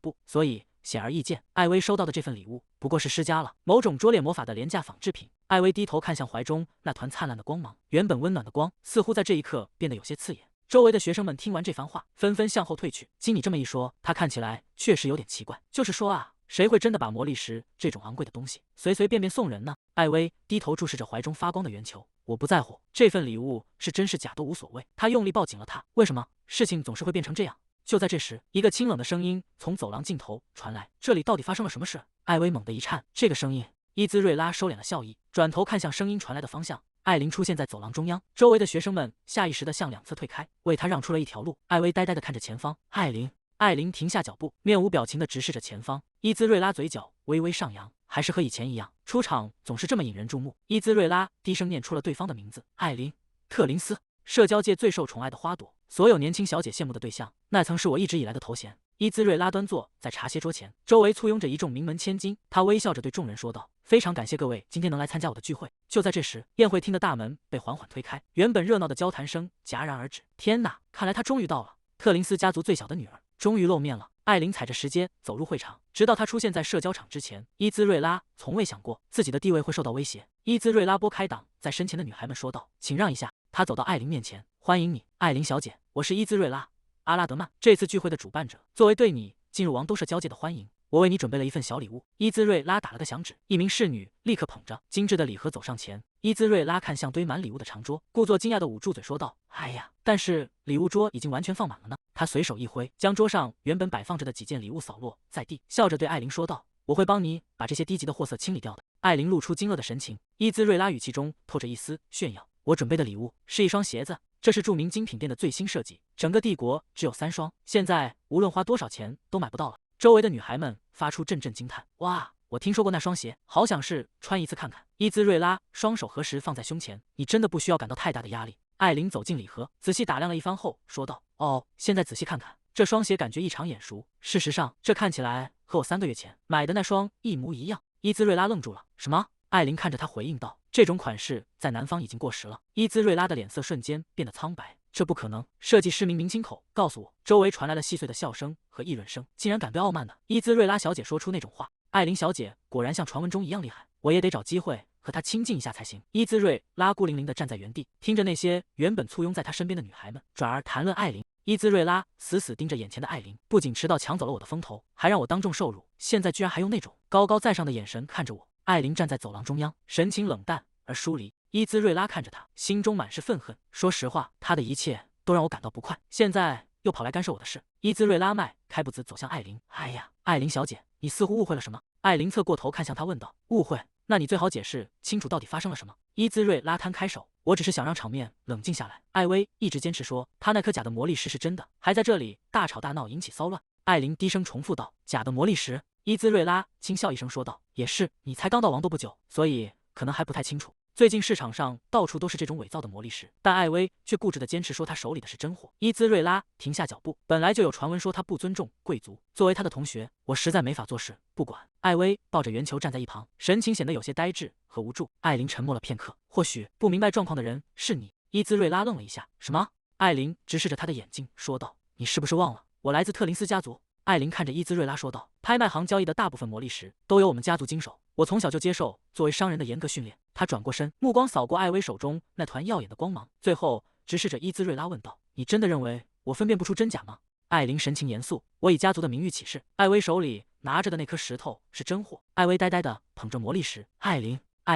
步，所以显而易见，艾薇收到的这份礼物不过是施加了某种拙劣魔法的廉价仿制品。艾薇低头看向怀中那团灿烂的光芒，原本温暖的光似乎在这一刻变得有些刺眼。周围的学生们听完这番话，纷纷向后退去。经你这么一说，他看起来确实有点奇怪。就是说啊，谁会真的把魔力石这种昂贵的东西随随便便送人呢？艾薇低头注视着怀中发光的圆球，我不在乎这份礼物是真是假都无所谓。他用力抱紧了它。为什么事情总是会变成这样？就在这时，一个清冷的声音从走廊尽头传来：“这里到底发生了什么事？”艾薇猛地一颤，这个声音……伊兹瑞拉收敛了笑意，转头看向声音传来的方向。艾琳出现在走廊中央，周围的学生们下意识地向两侧退开，为她让出了一条路。艾薇呆呆地看着前方，艾琳停下脚步，面无表情地直视着前方。伊兹瑞拉嘴角微微上扬，还是和以前一样，出场总是这么引人注目。伊兹瑞拉低声念出了对方的名字：艾琳·特林斯。社交界最受宠爱的花朵，所有年轻小姐羡慕的对象，那曾是我一直以来的头衔。伊兹瑞拉端坐在茶歇桌前，周围簇拥着一众名门千金。他微笑着对众人说道：“非常感谢各位今天能来参加我的聚会。”就在这时，宴会厅的大门被缓缓推开，原本热闹的交谈声戛然而止。天哪，看来他终于到了！特林斯家族最小的女儿终于露面了。艾琳踩着石阶走入会场，直到她出现在社交场之前，伊兹瑞拉从未想过自己的地位会受到威胁。伊兹瑞拉拨开挡在身前的女孩们，说道：“请让一下。”他走到艾琳面前，欢迎你，艾琳小姐，我是伊兹瑞拉·阿拉德曼，这次聚会的主办者。作为对你进入王都社交界的欢迎，我为你准备了一份小礼物。伊兹瑞拉打了个响指，一名侍女立刻捧着精致的礼盒走上前。伊兹瑞拉看向堆满礼物的长桌，故作惊讶地捂住嘴说道：“哎呀，但是礼物桌已经完全放满了呢。”他随手一挥，将桌上原本摆放着的几件礼物扫落在地，笑着对艾琳说道：“我会帮你把这些低级的货色清理掉的。”艾琳露出惊愕的神情，伊兹瑞拉语气中透着一丝炫耀。我准备的礼物是一双鞋子，这是著名精品店的最新设计，整个帝国只有3双，现在无论花多少钱都买不到了。周围的女孩们发出阵阵惊叹：“哇，我听说过那双鞋，好想是穿一次看看。”伊兹瑞拉双手合十放在胸前，你真的不需要感到太大的压力。艾琳走进礼盒，仔细打量了一番后说道：“哦，现在仔细看看，这双鞋感觉异常眼熟。事实上，这看起来和我3个月前买的那双一模一样。”伊兹瑞拉愣住了，什么？艾琳看着他回应道：“这种款式在南方已经过时了。”伊兹瑞拉的脸色瞬间变得苍白，这不可能！设计师明亲口告诉我。周围传来了细碎的笑声和议论声，竟然敢对傲慢的伊兹瑞拉小姐说出那种话。艾琳小姐果然像传闻中一样厉害，我也得找机会和她亲近一下才行。伊兹瑞拉孤零零地站在原地，听着那些原本簇拥在她身边的女孩们转而谈论艾琳。伊兹瑞拉死死盯着眼前的艾琳，不仅迟到抢走了我的风头，还让我当众受辱，现在居然还用那种高高在上的眼神看着我。艾琳站在走廊中央，神情冷淡而疏离。伊兹瑞拉看着他，心中满是愤恨。说实话，他的一切都让我感到不快，现在又跑来干涉我的事。伊兹瑞拉迈开步子走向艾琳。哎呀，艾琳小姐，你似乎误会了什么？艾琳侧过头看向他问道。误会？那你最好解释清楚到底发生了什么。伊兹瑞拉摊开手，我只是想让场面冷静下来。艾薇一直坚持说他那颗假的魔力石是真的，还在这里大吵大闹，引起骚乱。艾琳低声重复道：“假的魔力石。”伊兹瑞拉轻笑一声说道：“也是，你才刚到王都不久，所以可能还不太清楚。最近市场上到处都是这种伪造的魔力石，但艾薇却固执地坚持说他手里的是真货。”伊兹瑞拉停下脚步，本来就有传闻说他不尊重贵族，作为他的同学，我实在没法做事。不管。艾薇抱着圆球站在一旁，神情显得有些呆滞和无助。艾琳沉默了片刻，或许不明白状况的人是你。伊兹瑞拉愣了一下，什么？艾琳直视着他的眼睛说道：“你是不是忘了，我来自特林斯家族？艾琳看着伊兹瑞拉说道：“拍卖行交易的大部分魔力石都由我们家族经手，我从小就接受作为商人的严格训练。”他转过身，目光扫过艾薇手中那团耀眼的光芒，最后直视着伊兹瑞拉问道：“你真的认为我分辨不出真假吗？”艾琳神情严肃：“我以家族的名誉起誓，艾薇手里拿着的那颗石头是真货。”艾薇呆呆地捧着魔力石。艾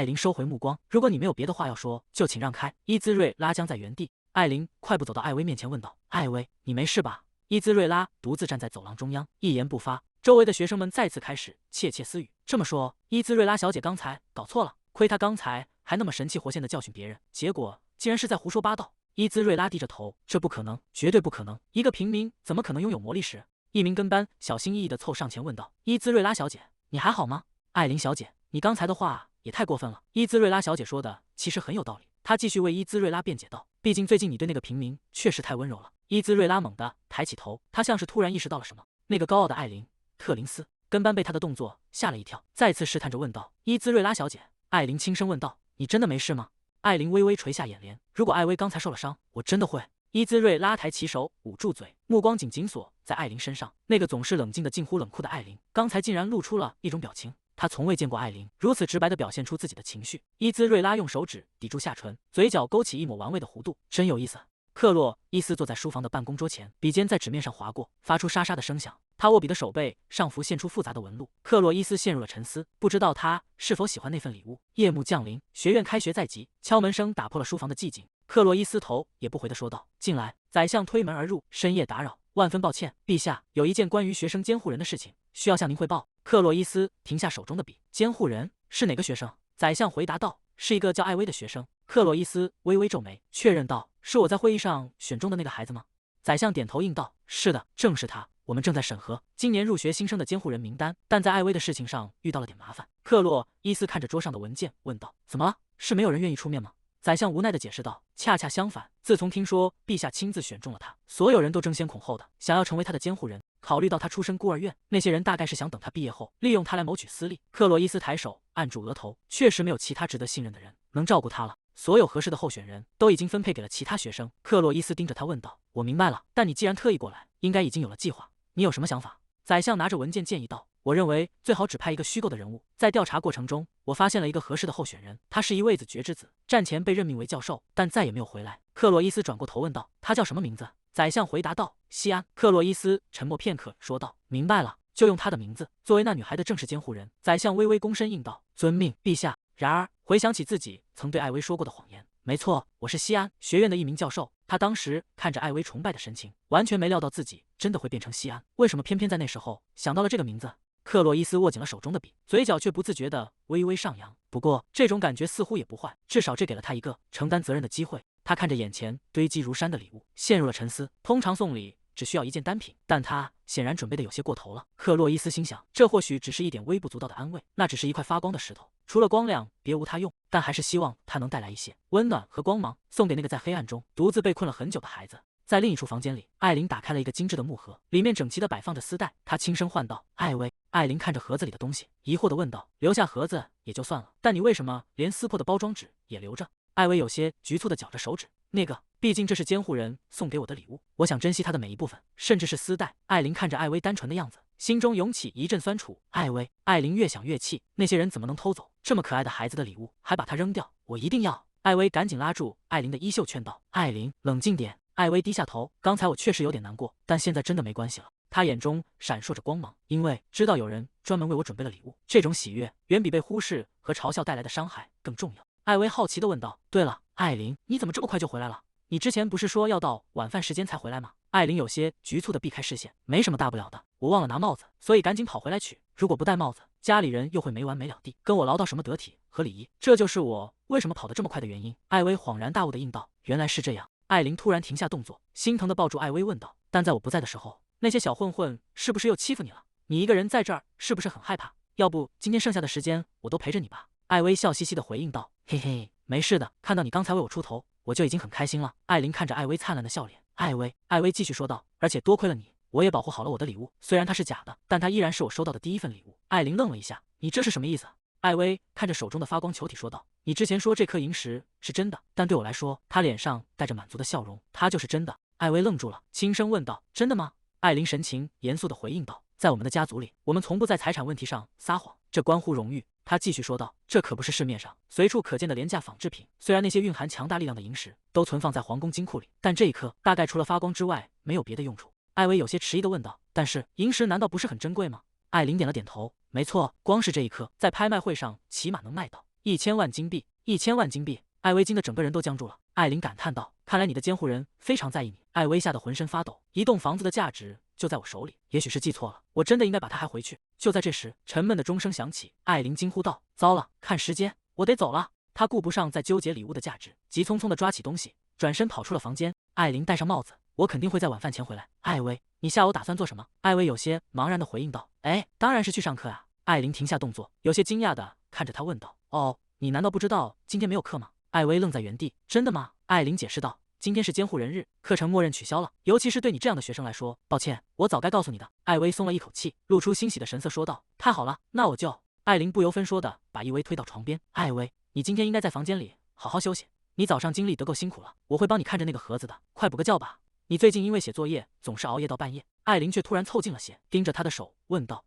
琳收回目光：“如果你没有别的话要说，就请让开。”伊兹瑞拉僵在原地。艾琳快步走到艾薇面前问道：“艾薇，你没事吧？”伊兹瑞拉独自站在走廊中央，一言不发。周围的学生们再次开始窃窃私语。这么说，伊兹瑞拉小姐刚才搞错了，亏她刚才还那么神气活现地教训别人，结果竟然是在胡说八道。伊兹瑞拉低着头，这不可能，绝对不可能！一个平民怎么可能拥有魔力石？一名跟班小心翼翼地凑上前问道：“伊兹瑞拉小姐，你还好吗？”艾琳小姐，你刚才的话也太过分了。伊兹瑞拉小姐说的其实很有道理。她继续为伊兹瑞拉辩解道：“毕竟最近你对那个平民确实太温柔了。”伊兹瑞拉猛地抬起头，她像是突然意识到了什么。那个高傲的艾琳·特林斯，跟班被她的动作吓了一跳，再次试探着问道：“伊兹瑞拉小姐？”艾琳轻声问道：“你真的没事吗？”艾琳微微垂下眼帘：“如果艾薇刚才受了伤，我真的会。”伊兹瑞拉抬起手捂住嘴，目光紧锁在艾琳身上。那个总是冷静的近乎冷酷的艾琳，刚才竟然露出了一种表情。他从未见过艾琳如此直白地表现出自己的情绪。伊兹瑞拉用手指抵住下唇，嘴角勾起一抹玩味的弧度，真有意思。克洛伊斯坐在书房的办公桌前，笔尖在纸面上划过，发出沙沙的声响。他握笔的手背上浮现出复杂的纹路。克洛伊斯陷入了沉思，不知道他是否喜欢那份礼物。夜幕降临，学院开学在即，敲门声打破了书房的寂静。克洛伊斯头也不回地说道：“进来。”宰相推门而入：“深夜打扰，万分抱歉，陛下，有一件关于学生监护人的事情需要向您汇报。”克洛伊斯停下手中的笔。“监护人是哪个学生？”宰相回答道：“是一个叫艾薇的学生。”克洛伊斯微微皱眉，确认道：“是我在会议上选中的那个孩子吗？”宰相点头应道：“是的，正是他。我们正在审核今年入学新生的监护人名单，但在艾薇的事情上遇到了点麻烦。”克洛伊斯看着桌上的文件问道：“怎么了？是没有人愿意出面吗？”宰相无奈地解释道：“恰恰相反，自从听说陛下亲自选中了他，所有人都争先恐后的想要成为他的监护人。考虑到他出身孤儿院，那些人大概是想等他毕业后，利用他来谋取私利。”克洛伊斯抬手按住额头，确实没有其他值得信任的人能照顾他了。所有合适的候选人都已经分配给了其他学生。克洛伊斯盯着他问道：“我明白了，但你既然特意过来，应该已经有了计划，你有什么想法？”宰相拿着文件建议道：“我认为最好只派一个虚构的人物。在调查过程中，我发现了一个合适的候选人，他是一位子绝之子，战前被任命为教授，但再也没有回来。”克洛伊斯转过头问道：“他叫什么名字？”宰相回答道：“西安。”克洛伊斯沉默片刻，说道：“明白了，就用他的名字作为那女孩的正式监护人。”宰相微微躬身应道：“遵命，陛下。”然而回想起自己曾对艾薇说过的谎言，没错，我是西安学院的一名教授。他当时看着艾薇崇拜的神情，完全没料到自己真的会变成西安。为什么偏偏在那时候想到了这个名字？克洛伊斯握紧了手中的笔，嘴角却不自觉地微微上扬。不过这种感觉似乎也不坏，至少这给了他一个承担责任的机会。他看着眼前堆积如山的礼物，陷入了沉思。通常送礼只需要一件单品，但他显然准备的有些过头了。克洛伊斯心想，这或许只是一点微不足道的安慰，那只是一块发光的石头，除了光亮别无他用，但还是希望它能带来一些温暖和光芒，送给那个在黑暗中独自被困了很久的孩子。在另一处房间里，艾琳打开了一个精致的木盒，里面整齐地摆放着丝带。她轻声唤道：“艾薇。”艾琳看着盒子里的东西，疑惑地问道：“留下盒子也就算了，但你为什么连撕破的包装纸也留着？”艾薇有些局促地绞着手指：“那个，毕竟这是监护人送给我的礼物，我想珍惜它的每一部分，甚至是丝带。”艾琳看着艾薇单纯的样子，心中涌起一阵酸楚。艾薇，艾琳越想越气，那些人怎么能偷走这么可爱的孩子的礼物，还把它扔掉？我一定要！艾薇赶紧拉住艾琳的衣袖，劝道：“艾琳，冷静点。”艾薇低下头，刚才我确实有点难过，但现在真的没关系了。她眼中闪烁着光芒，因为知道有人专门为我准备了礼物，这种喜悦远比被忽视和嘲笑带来的伤害更重要。艾薇好奇地问道：“对了，艾琳，你怎么这么快就回来了？你之前不是说要到晚饭时间才回来吗？”艾琳有些局促地避开视线：“没什么大不了的，我忘了拿帽子，所以赶紧跑回来取。如果不戴帽子，家里人又会没完没了地跟我唠叨什么得体和礼仪，这就是我为什么跑得这么快的原因。”艾薇恍然大悟地应道：“原来是这样。”艾琳突然停下动作，心疼地抱住艾薇问道：“但在我不在的时候，那些小混混是不是又欺负你了？你一个人在这儿是不是很害怕？要不今天剩下的时间我都陪着你吧。”艾薇笑嘻嘻地回应道：“嘿嘿，没事的，看到你刚才为我出头，我就已经很开心了。”艾琳看着艾薇灿烂的笑脸：“艾薇继续说道，而且多亏了你，我也保护好了我的礼物，虽然它是假的，但它依然是我收到的第一份礼物。”艾琳愣了一下：“你这是什么意思？”艾薇看着手中的发光球体说道：“你之前说这颗萤石是真的，但对我来说，他脸上带着满足的笑容，它就是真的。”艾薇愣住了，轻声问道：“真的吗？”艾琳神情严肃地回应道：“在我们的家族里，我们从不在财产问题上撒谎，这关乎荣誉。”他继续说道：“这可不是市面上随处可见的廉价仿制品。虽然那些蕴含强大力量的萤石都存放在皇宫金库里，但这一颗大概除了发光之外，没有别的用处。”艾薇有些迟疑地问道：“但是萤石难道不是很珍贵吗？”艾琳点了点头：“没错，光是这一颗，在拍卖会上起码能卖到1000万金币。1000万金币！”艾薇惊得整个人都僵住了。艾琳感叹道：“看来你的监护人非常在意你。”艾薇吓得浑身发抖，一栋房子的价值就在我手里，也许是记错了，我真的应该把它还回去。就在这时，沉闷的钟声响起，艾琳惊呼道：“糟了，看时间，我得走了。”她顾不上再纠结礼物的价值，急匆匆地抓起东西，转身跑出了房间。艾琳戴上帽子，我肯定会在晚饭前回来。艾薇，你下午打算做什么？艾薇有些茫然地回应道：“哎，当然是去上课啊。”艾琳停下动作，有些惊讶地看着他问道：“哦，你难道不知道今天没有课吗？”艾薇愣在原地。“真的吗？”艾琳解释道：“今天是监护人日，课程默认取消了。尤其是对你这样的学生来说，抱歉，我早该告诉你的。”艾薇松了一口气，露出欣喜的神色说道：“太好了，那我就……”艾琳不由分说的把伊薇推到床边。“艾薇，你今天应该在房间里好好休息，你早上经历得够辛苦了，我会帮你看着那个盒子的，快补个觉吧。你最近因为写作业总是熬夜到半夜。”艾琳却突然凑近了些，盯着他的手问道：“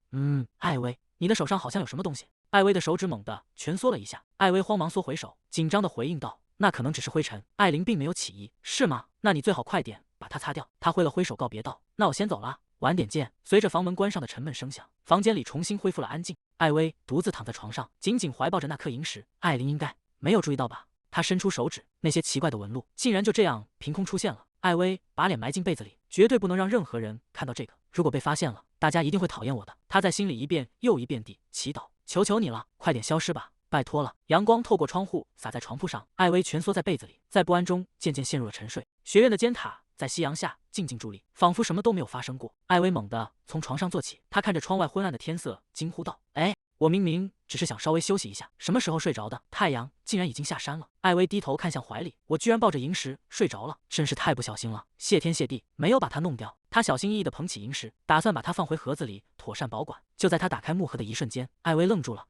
艾薇，你的手上好像有什么东西？”艾薇的手指猛地蜷缩了一下，艾薇慌忙缩回手，紧张的回应道：“那可能只是灰尘。”艾琳并没有起疑。“是吗？那你最好快点把它擦掉。”他挥了挥手告别道：“那我先走了，晚点见。”随着房门关上的沉闷声响，房间里重新恢复了安静。艾薇独自躺在床上，紧紧怀抱着那颗萤石。艾琳应该没有注意到吧？她伸出手指，那些奇怪的纹路竟然就这样凭空出现了。艾薇把脸埋进被子里，绝对不能让任何人看到这个，如果被发现了，大家一定会讨厌我的。她在心里一遍又一遍地祈祷：“求求你了，快点消失吧，拜托了。”阳光透过窗户洒在床铺上，艾薇蜷缩在被子里，在不安中渐渐陷入了沉睡。学院的尖塔在夕阳下静静伫立，仿佛什么都没有发生过。艾薇猛地从床上坐起，她看着窗外昏暗的天色，惊呼道：“哎，我明明只是想稍微休息一下，什么时候睡着的？太阳竟然已经下山了。”艾薇低头看向怀里，我居然抱着萤石睡着了，真是太不小心了，谢天谢地没有把它弄掉。她小心翼翼地捧起萤石，打算把它放回盒子里妥善保管。就在她打开木盒的一瞬间，艾薇愣住了。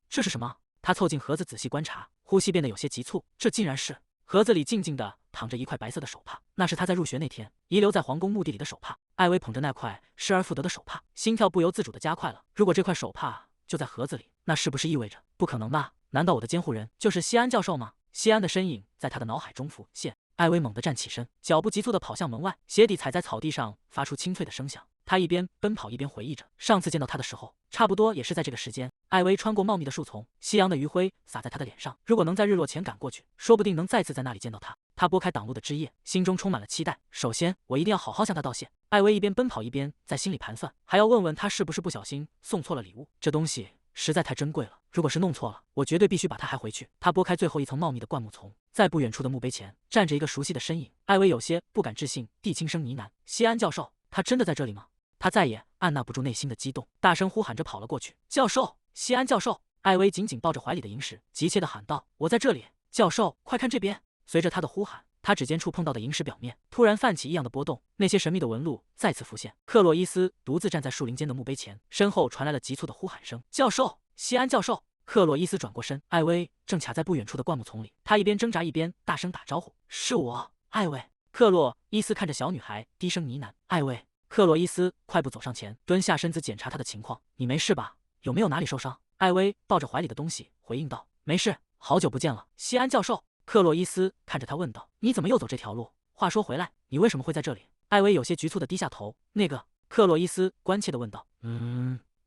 这是什么？她凑近盒子仔细观察，呼吸变得有些急促。这竟然是……盒子里静静地躺着一块白色的手帕，那是她在入学那天遗留在皇宫墓地里的手帕。艾薇捧着那块失而复得的手帕，心跳不由自主地加快了。如果这块手帕就在盒子里，那是不是意味着……不可能吧？难道我的监护人就是西安教授吗？西安的身影在他的脑海中浮现。艾薇猛地站起身，脚步急促地跑向门外，鞋底踩在草地上，发出清脆的声响。他一边奔跑一边回忆着，上次见到他的时候，差不多也是在这个时间。艾薇穿过茂密的树丛，夕阳的余晖洒在他的脸上。如果能在日落前赶过去，说不定能再次在那里见到他。他拨开挡路的枝叶，心中充满了期待。首先，我一定要好好向他道谢。艾薇一边奔跑一边在心里盘算，还要问问他是不是不小心送错了礼物。这东西实在太珍贵了，如果是弄错了，我绝对必须把它还回去。他拨开最后一层茂密的灌木丛，在不远处的墓碑前站着一个熟悉的身影。艾薇有些不敢置信地轻声呢喃：“西安教授，他真的在这里吗？”他再也按捺不住内心的激动，大声呼喊着跑了过去：“教授，西安教授！”艾薇紧紧抱着怀里的萤石，急切地喊道：“我在这里，教授，快看这边！”随着他的呼喊，他指尖触碰到的萤石表面突然泛起异样的波动，那些神秘的纹路再次浮现。克洛伊斯独自站在树林间的墓碑前，身后传来了急促的呼喊声：“教授，西安教授！”克洛伊斯转过身，艾薇正卡在不远处的灌木丛里，他一边挣扎一边大声打招呼：“是我，艾薇。”克洛伊斯看着小女孩，低声呢喃：“艾薇。”克洛伊斯快步走上前，蹲下身子检查她的情况：“你没事吧？有没有哪里受伤？”艾薇抱着怀里的东西回应道：“没事，好久不见了，西安教授。”克洛伊斯看着他问道：“你怎么又走这条路？话说回来，你为什么会在这里？”艾薇有些局促地低下头。那个，克洛伊斯关切地问道：“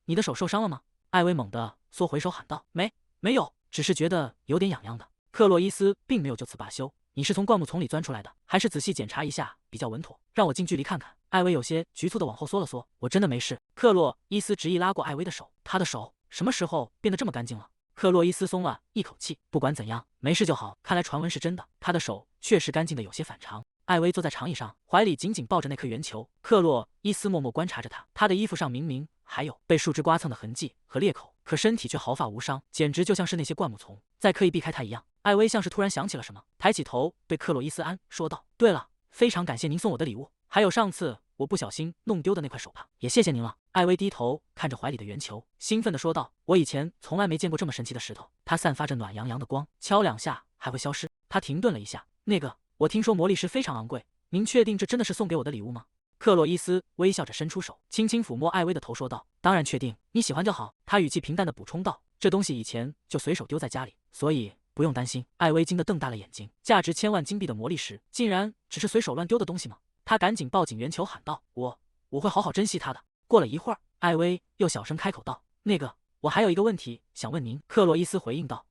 你的手受伤了吗？”艾薇猛地缩回手喊道：“没有，只是觉得有点痒痒的。”克洛伊斯并没有就此罢休：“你是从灌木丛里钻出来的，还是仔细检查一下比较稳妥？让我近距离看看。”艾薇有些局促地往后缩了缩：“我真的没事。”克洛伊斯执意拉过艾薇的手，他的手什么时候变得这么干净了？克洛伊斯松了一口气，不管怎样，没事就好。看来传闻是真的，他的手确实干净的有些反常。艾薇坐在长椅上，怀里紧紧抱着那颗圆球。克洛伊斯默默观察着他，他的衣服上明明还有被树枝刮蹭的痕迹和裂口，可身体却毫发无伤，简直就像是那些灌木丛在刻意避开他一样。艾薇像是突然想起了什么，抬起头对克洛伊斯安说道：“对了，非常感谢您送我的礼物，还有上次我不小心弄丢的那块手帕，也谢谢您了。”艾薇低头看着怀里的圆球，兴奋地说道：“我以前从来没见过这么神奇的石头，它散发着暖洋洋的光，敲两下还会消失。”他停顿了一下：“那个，我听说魔力石非常昂贵，您确定这真的是送给我的礼物吗？”克洛伊斯微笑着伸出手，轻轻抚摸艾薇的头，说道：“当然确定，你喜欢就好。”他语气平淡的补充道：“这东西以前就随手丢在家里，所以不用担心。”艾薇惊得瞪大了眼睛，价值千万金币的魔力石，竟然只是随手乱丢的东西吗？他赶紧抱紧圆球，喊道：“我会好好珍惜它的。”过了一会儿，艾薇又小声开口道：“那个，我还有一个问题想问您。”克洛伊斯回应道：“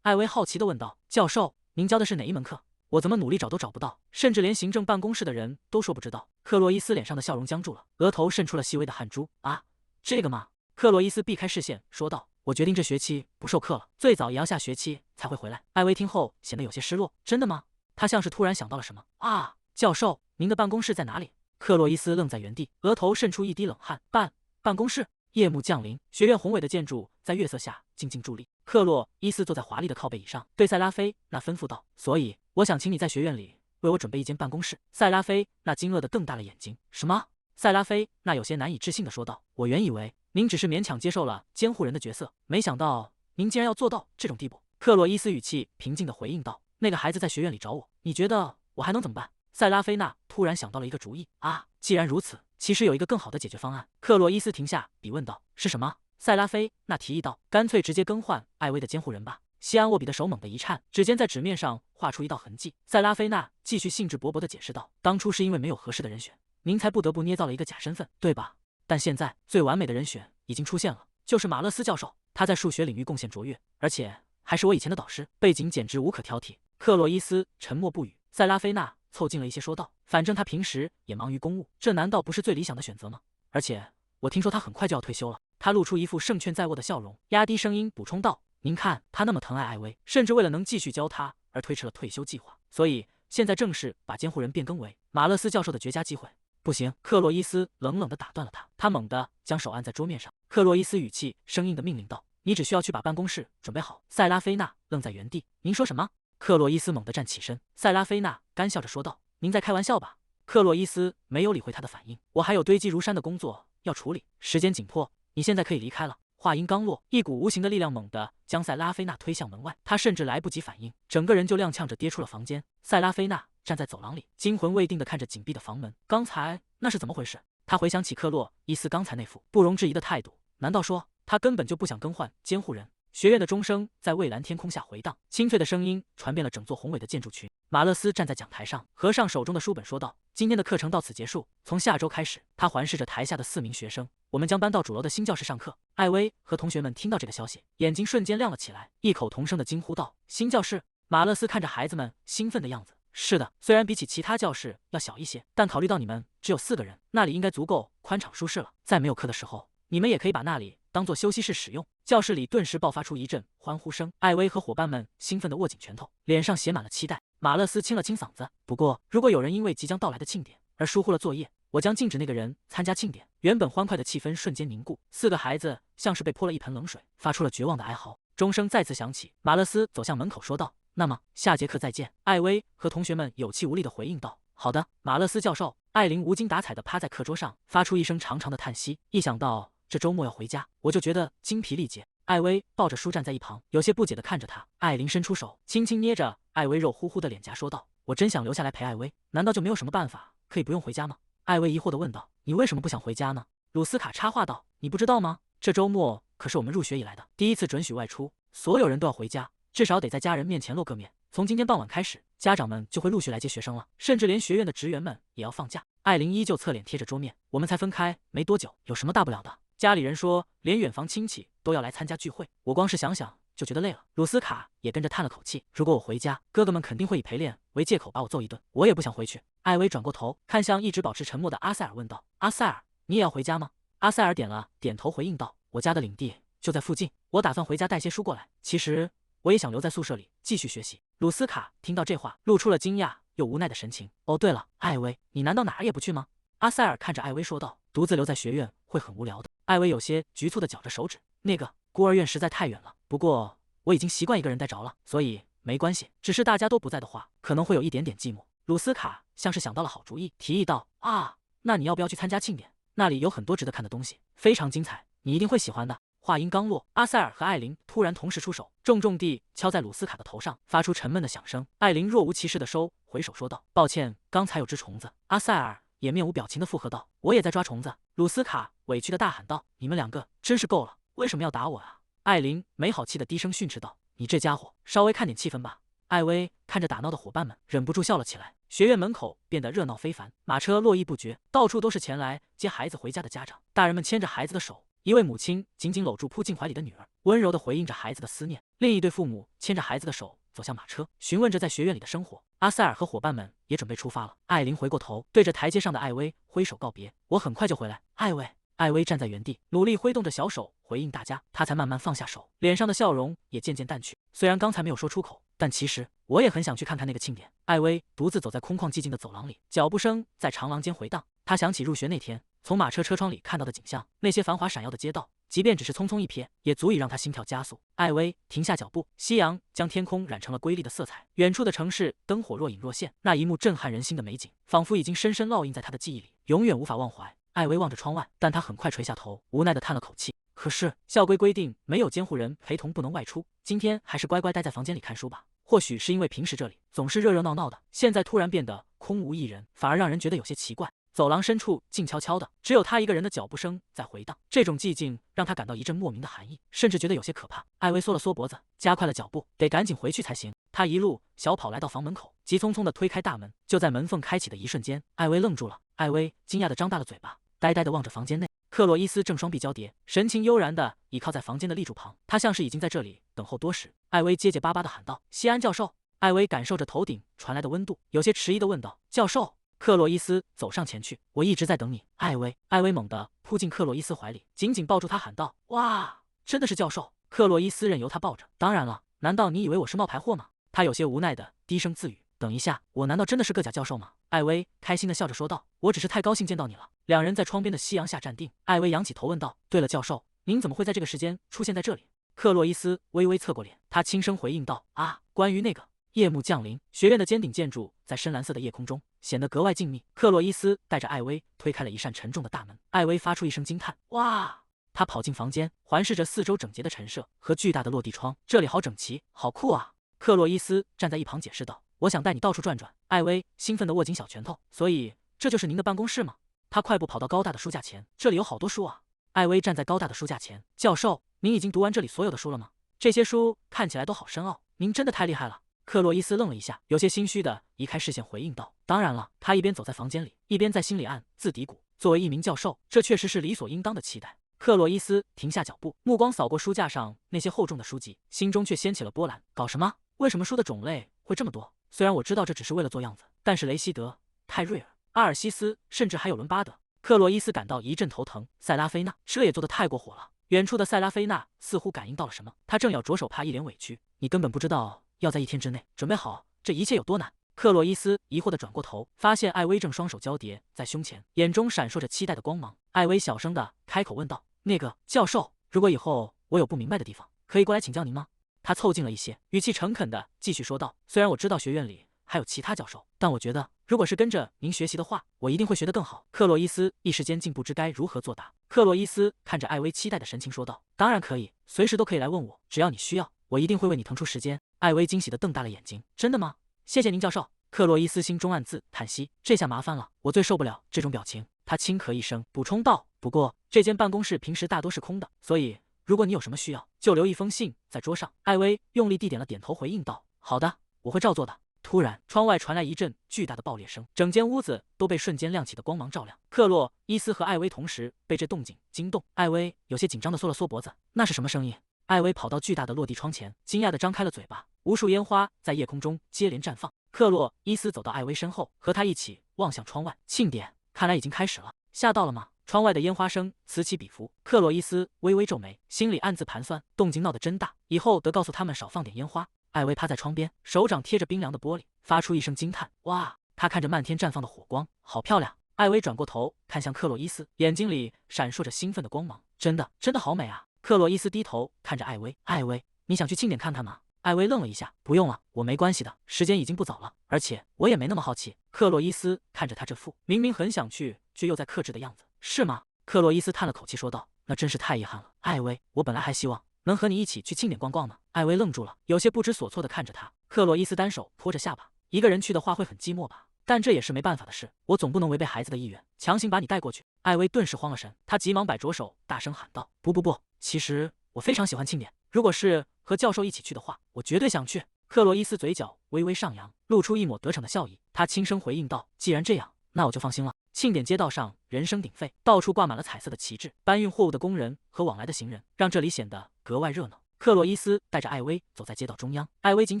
艾薇好奇地问道：“教授，您教的是哪一门课？我怎么努力找都找不到，甚至连行政办公室的人都说不知道。”克洛伊斯脸上的笑容僵住了，额头渗出了细微的汗珠。“啊，这个嘛。”克洛伊斯避开视线说道：“我决定这学期不授课了，最早也要下学期才会回来。”艾薇听后显得有些失落。“真的吗？”他像是突然想到了什么。“啊，教授，您的办公室在哪里？”克洛伊斯愣在原地，额头渗出一滴冷汗。办公室。夜幕降临，学院宏伟的建筑在月色下静静伫立。克洛伊斯坐在华丽的靠背椅上，对塞拉菲那吩咐道：“所以，我想请你在学院里为我准备一间办公室。”塞拉菲那惊愕的瞪大了眼睛。“什么？”塞拉菲那有些难以置信的说道：“我原以为您只是勉强接受了监护人的角色，没想到您竟然要做到这种地步。”克洛伊斯语气平静的回应道：“那个孩子在学院里找我，你觉得我还能怎么办？”塞拉菲娜突然想到了一个主意。“啊，既然如此，其实有一个更好的解决方案。”克洛伊斯停下笔问道：“是什么？”塞拉菲娜提议道：“干脆直接更换艾薇的监护人吧。”西安沃比的手猛地一颤，指尖在纸面上画出一道痕迹。塞拉菲娜继续兴致勃勃地解释道：“当初是因为没有合适的人选，您才不得不捏造了一个假身份，对吧？但现在最完美的人选已经出现了，就是马勒斯教授。他在数学领域贡献卓越，而且还是我以前的导师，背景简直无可挑剔。”克洛伊斯沉默不语。塞拉菲娜凑近了一些说道：“反正他平时也忙于公务，这难道不是最理想的选择吗？而且我听说他很快就要退休了。”他露出一副胜券在握的笑容，压低声音补充道：“您看，他那么疼爱艾薇，甚至为了能继续教他而推迟了退休计划，所以现在正是把监护人变更为马勒斯教授的绝佳机会。”“不行！”克洛伊斯冷冷地打断了他，他猛地将手按在桌面上。克洛伊斯语气生硬地命令道：“你只需要去把办公室准备好。”塞拉菲娜愣在原地。“您说什么？”克洛伊斯猛地站起身。塞拉菲娜干笑着说道：“您在开玩笑吧？”克洛伊斯没有理会他的反应。“我还有堆积如山的工作要处理，时间紧迫，你现在可以离开了。”话音刚落，一股无形的力量猛地将塞拉菲娜推向门外，她甚至来不及反应，整个人就踉跄着跌出了房间。塞拉菲娜站在走廊里，惊魂未定地看着紧闭的房门。刚才那是怎么回事？她回想起克洛伊斯刚才那副不容置疑的态度，难道说他根本就不想更换监护人？学院的钟声在蔚蓝天空下回荡，清脆的声音传遍了整座宏伟的建筑群。马勒斯站在讲台上，合上手中的书本，说道：“今天的课程到此结束，从下周开始。”他环视着台下的4名学生：“我们将搬到主楼的新教室上课。”艾薇和同学们听到这个消息，眼睛瞬间亮了起来，异口同声的惊呼道：“新教室！”马勒斯看着孩子们兴奋的样子：“是的，虽然比起其他教室要小一些，但考虑到你们只有4个人，那里应该足够宽敞舒适了。在没有课的时候，你们也可以把那里当做休息室使用。”教室里顿时爆发出一阵欢呼声，艾薇和伙伴们兴奋地握紧拳头，脸上写满了期待。马勒斯清了清嗓子：“不过，如果有人因为即将到来的庆典而疏忽了作业，我将禁止那个人参加庆典。”原本欢快的气氛瞬间凝固，4个孩子像是被泼了一盆冷水，发出了绝望的哀嚎。钟声再次响起，马勒斯走向门口说道：“那么下节课再见。”艾薇和同学们有气无力地回应道：“好的，马勒斯教授。”艾琳无精打采地趴在课桌上，发出一声长长的叹息。一想到这周末要回家，我就觉得精疲力竭。艾薇抱着书站在一旁，有些不解地看着他。艾琳伸出手，轻轻捏着艾薇肉乎乎的脸颊，说道：“我真想留下来陪艾薇，难道就没有什么办法可以不用回家吗？”艾薇疑惑地问道：“你为什么不想回家呢？”鲁斯卡插话道：“你不知道吗？这周末可是我们入学以来的第一次准许外出，所有人都要回家，至少得在家人面前露个面。从今天傍晚开始，家长们就会陆续来接学生了，甚至连学院的职员们也要放假。”艾琳依旧侧脸贴着桌面：“我们才分开没多久，有什么大不了的？家里人说连远房亲戚都要来参加聚会，我光是想想就觉得累了。”鲁斯卡也跟着叹了口气：“如果我回家，哥哥们肯定会以陪练为借口把我揍一顿，我也不想回去。”艾薇转过头看向一直保持沉默的阿塞尔，问道：“阿塞尔，你也要回家吗？”阿塞尔点了点头，回应道：“我家的领地就在附近，我打算回家带些书过来。其实我也想留在宿舍里继续学习。”鲁斯卡听到这话，露出了惊讶又无奈的神情。“哦，对了，艾薇，你难道哪儿也不去吗？”阿塞尔看着艾薇说道：“独自留在学院会很无聊的。”艾薇有些局促地绞着手指：“那个孤儿院实在太远了，不过我已经习惯一个人待着了，所以没关系。只是大家都不在的话，可能会有一点点寂寞。”鲁斯卡像是想到了好主意，提议道：“啊，那你要不要去参加庆典？那里有很多值得看的东西，非常精彩，你一定会喜欢的。”话音刚落，阿塞尔和艾琳突然同时出手，重重地敲在鲁斯卡的头上，发出沉闷的响声。艾琳若无其事地收回手，说道：“抱歉，刚才有只虫子。”阿塞尔也面无表情的附和道：“我也在抓虫子。”鲁斯卡委屈的大喊道：“你们两个真是够了，为什么要打我啊？”艾琳没好气的低声训斥道：“你这家伙，稍微看点气氛吧。”艾薇看着打闹的伙伴们，忍不住笑了起来。学院门口变得热闹非凡，马车络绎不绝，到处都是前来接孩子回家的家长。大人们牵着孩子的手，一位母亲紧紧搂住扑进怀里的女儿，温柔地回应着孩子的思念；另一对父母牵着孩子的手走向马车，询问着在学院里的生活。阿塞尔和伙伴们也准备出发了。艾琳回过头，对着台阶上的艾薇挥手告别：“我很快就回来。”艾薇。艾薇站在原地，努力挥动着小手回应大家，她才慢慢放下手，脸上的笑容也渐渐淡去。虽然刚才没有说出口，但其实我也很想去看看那个庆典。艾薇独自走在空旷寂静的走廊里，脚步声在长廊间回荡。她想起入学那天从马车车窗里看到的景象，那些繁华闪耀的街道，即便只是匆匆一瞥，也足以让她心跳加速。艾薇停下脚步，夕阳将天空染成了瑰丽的色彩，远处的城市灯火若隐若现，那一幕震撼人心的美景，仿佛已经深深烙印在她的记忆里，永远无法忘怀。艾薇望着窗外，但她很快垂下头，无奈地叹了口气。可是校规规定没有监护人陪同不能外出，今天还是乖乖待在房间里看书吧。或许是因为平时这里总是热热闹闹的，现在突然变得空无一人，反而让人觉得有些奇怪。走廊深处静悄悄的，只有他一个人的脚步声在回荡。这种寂静让他感到一阵莫名的寒意，甚至觉得有些可怕。艾薇缩了缩脖子，加快了脚步，得赶紧回去才行。他一路小跑来到房门口，急匆匆地推开大门。就在门缝开启的一瞬间，艾薇愣住了。艾薇惊讶地张大了嘴巴，呆呆地望着房间内。克洛伊斯正双臂交叠，神情悠然地倚靠在房间的立柱旁，他像是已经在这里等候多时。艾薇结结巴巴地喊道：“西安教授。”艾薇感受着头顶传来的温度，有些迟疑地问道：“教授？”克洛伊斯走上前去：“我一直在等你，艾薇。”艾薇猛地扑进克洛伊斯怀里，紧紧抱住他，喊道：“哇，真的是教授！”克洛伊斯任由他抱着。“当然了，难道你以为我是冒牌货吗？”他有些无奈地低声自语。“等一下，我难道真的是个假教授吗？”艾薇开心地笑着说道：“我只是太高兴见到你了。”两人在窗边的夕阳下站定。艾薇仰起头问道：“对了，教授，您怎么会在这个时间出现在这里？”克洛伊斯微微侧过脸，他轻声回应道：“啊，关于那个……”夜幕降临，学院的尖顶建筑在深蓝色的夜空中显得格外静谧。克洛伊斯带着艾薇推开了一扇沉重的大门。艾薇发出一声惊叹：“哇！”他跑进房间，环视着四周整洁的陈设和巨大的落地窗，这里好整齐，好酷啊！克洛伊斯站在一旁解释道：“我想带你到处转转。”艾薇兴奋地握紧小拳头：“所以这就是您的办公室吗？”他快步跑到高大的书架前：“这里有好多书啊！”艾薇站在高大的书架前：“教授，您已经读完这里所有的书了吗？这些书看起来都好深奥，您真的太厉害了。”克洛伊斯愣了一下，有些心虚的移开视线回应道：“当然了。”他一边走在房间里，一边在心里暗自嘀咕：“作为一名教授，这确实是理所应当的期待。”克洛伊斯停下脚步，目光扫过书架上那些厚重的书籍，心中却掀起了波澜。搞什么？为什么书的种类会这么多？虽然我知道这只是为了做样子，但是雷希德、泰瑞尔、阿尔西斯，甚至还有伦巴德。克洛伊斯感到一阵头疼。塞拉菲娜，这也做得太过火了。远处的塞拉菲娜似乎感应到了什么，她正要着手，怕一脸委屈：“你根本不知道要在1天之内准备好这一切有多难。”克洛伊斯疑惑地转过头，发现艾薇正双手交叠在胸前，眼中闪烁着期待的光芒。艾薇小声地开口问道：“那个教授，如果以后我有不明白的地方，可以过来请教您吗？”他凑近了一些，语气诚恳地继续说道：“虽然我知道学院里还有其他教授，但我觉得如果是跟着您学习的话，我一定会学得更好。”克洛伊斯一时间竟不知该如何作答。克洛伊斯看着艾薇期待的神情说道：“当然可以，随时都可以来问我，只要你需要，我一定会为你腾出时间。”艾薇惊喜地瞪大了眼睛：“真的吗？谢谢您，教授。”克洛伊斯心中暗自叹息，这下麻烦了，我最受不了这种表情。他轻咳一声，补充道：“不过这间办公室平时大多是空的，所以如果你有什么需要，就留一封信在桌上。”艾薇用力地点了点头，回应道：“好的，我会照做的。”突然，窗外传来一阵巨大的爆裂声，整间屋子都被瞬间亮起的光芒照亮。克洛伊斯和艾薇同时被这动静惊动，艾薇有些紧张地缩了缩脖子：“那是什么声音？”艾薇跑到巨大的落地窗前，惊讶地张开了嘴巴。无数烟花在夜空中接连绽放。克洛伊斯走到艾薇身后，和他一起望向窗外。庆典看来已经开始了，吓到了吗？窗外的烟花声此起彼伏。克洛伊斯微微皱眉，心里暗自盘算，动静闹得真大，以后得告诉他们少放点烟花。艾薇趴在窗边，手掌贴着冰凉的玻璃，发出一声惊叹：“哇！”他看着漫天绽放的火光，好漂亮。艾薇转过头看向克洛伊斯，眼睛里闪烁着兴奋的光芒：“真的好美啊！”克洛伊斯低头看着艾薇：“艾薇，你想去庆典看看吗？”艾薇愣了一下：“不用了，我没关系的，时间已经不早了，而且我也没那么好奇。”克洛伊斯看着他这副明明很想去却又在克制的样子：“是吗？”克洛伊斯叹了口气说道：“那真是太遗憾了，艾薇，我本来还希望能和你一起去庆典逛逛呢。”艾薇愣住了，有些不知所措地看着他。克洛伊斯单手托着下巴：“一个人去的话会很寂寞吧？但这也是没办法的事，我总不能违背孩子的意愿，强行把你带过去。艾薇顿时慌了神，他急忙摆着手，大声喊道：“不，其实我非常喜欢庆典，如果是和教授一起去的话，我绝对想去。”克洛伊斯嘴角微微上扬，露出一抹得逞的笑意，他轻声回应道：“既然这样，那我就放心了。”庆典街道上人声鼎沸，到处挂满了彩色的旗帜，搬运货物的工人和往来的行人让这里显得格外热闹。克洛伊斯带着艾薇走在街道中央，艾薇紧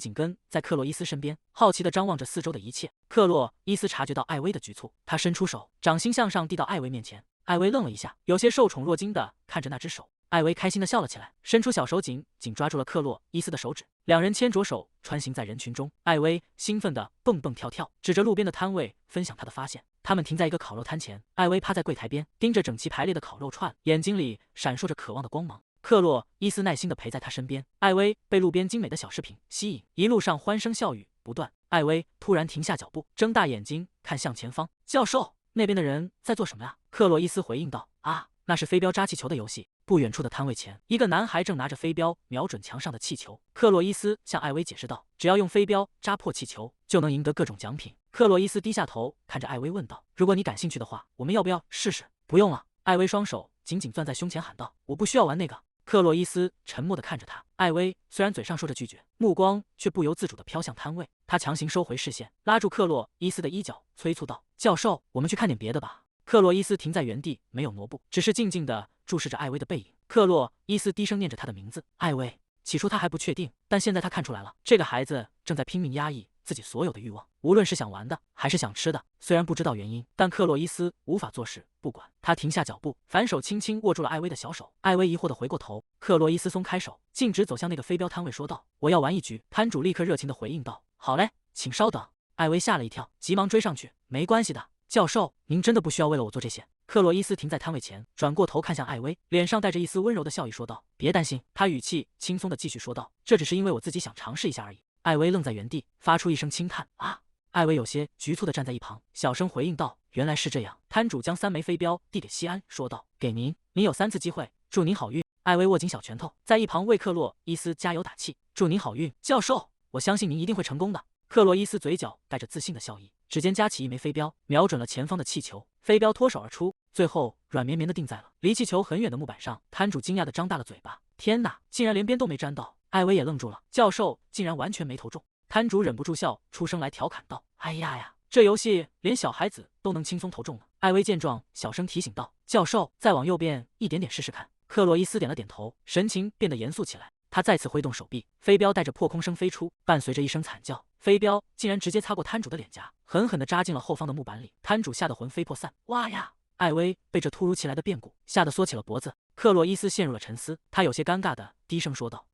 紧跟在克洛伊斯身边，好奇地张望着四周的一切。克洛伊斯察觉到艾薇的局促，他伸出手，掌心向上递到艾薇面前。艾薇愣了一下，有些受宠若惊地看着那只手。艾薇开心地笑了起来，伸出小手紧抓住了克洛伊斯的手指，两人牵着手穿行在人群中。艾薇兴奋地蹦蹦跳跳，指着路边的摊位分享她的发现。他们停在一个烤肉摊前，艾薇趴在柜台边，盯着整齐排列的烤肉串，眼睛里闪烁着渴望的光芒。克洛伊斯耐心地陪在他身边。艾薇被路边精美的小饰品吸引，一路上欢声笑语不断。艾薇突然停下脚步，睁大眼睛看向前方。教授，那边的人在做什么呀？克洛伊斯回应道：“啊，那是飞镖扎气球的游戏。”不远处的摊位前，一个男孩正拿着飞镖瞄准墙上的气球。克洛伊斯向艾薇解释道：“只要用飞镖扎破气球，就能赢得各种奖品。”克洛伊斯低下头看着艾薇问道：“如果你感兴趣的话，我们要不要试试？”“不用了。”艾薇双手紧攥在胸前喊道：“我不需要玩那个。”克洛伊斯沉默地看着他。艾薇虽然嘴上说着拒绝，目光却不由自主地飘向摊位。他强行收回视线，拉住克洛伊斯的衣角，催促道：“教授，我们去看点别的吧。”克洛伊斯停在原地，没有挪步，只是静静地注视着艾薇的背影。克洛伊斯低声念着她的名字，艾薇。起初他还不确定，但现在他看出来了，这个孩子正在拼命压抑自己所有的欲望，无论是想玩的还是想吃的。虽然不知道原因，但克洛伊斯无法做事不管。他停下脚步，反手轻轻握住了艾薇的小手。艾薇疑惑地回过头，克洛伊斯松开手，径直走向那个飞镖摊位，说道：“我要玩一局。”摊主立刻热情地回应道：“好嘞，请稍等。”艾薇吓了一跳，急忙追上去：“没关系的，教授，您真的不需要为了我做这些。”克洛伊斯停在摊位前，转过头看向艾薇，脸上带着一丝温柔的笑意，说道：“别担心。”他语气轻松地继续说道：“这只是因为我自己想尝试一下而已。”艾薇愣在原地，发出一声轻叹：“啊！”艾薇有些局促地站在一旁，小声回应道：“原来是这样。”摊主将3枚飞镖递给西安，说道：“给您，您有3次机会，祝您好运。”艾薇握紧小拳头，在一旁为克洛伊斯加油打气：“祝您好运，教授，我相信您一定会成功的。”克洛伊斯嘴角带着自信的笑意，指尖夹起一枚飞镖，瞄准了前方的气球。飞镖脱手而出，最后软绵绵地定在了离气球很远的木板上。摊主惊讶地张大了嘴巴：“天哪，竟然连边都没沾到！”艾薇也愣住了，教授竟然完全没投中。摊主忍不住笑出声来调侃道：“哎呀，这游戏连小孩子都能轻松投中呢。”艾薇见状，小声提醒道：“教授，再往右边一点点试试看。”克洛伊斯点了点头，神情变得严肃起来。他再次挥动手臂，飞镖带着破空声飞出，伴随着一声惨叫，飞镖竟然直接擦过摊主的脸颊，狠狠地扎进了后方的木板里。摊主吓得魂飞魄散。哇呀！艾薇被这突如其来的变故吓得缩起了脖子。克洛伊斯陷入了沉思，他有些尴尬地低声说道：“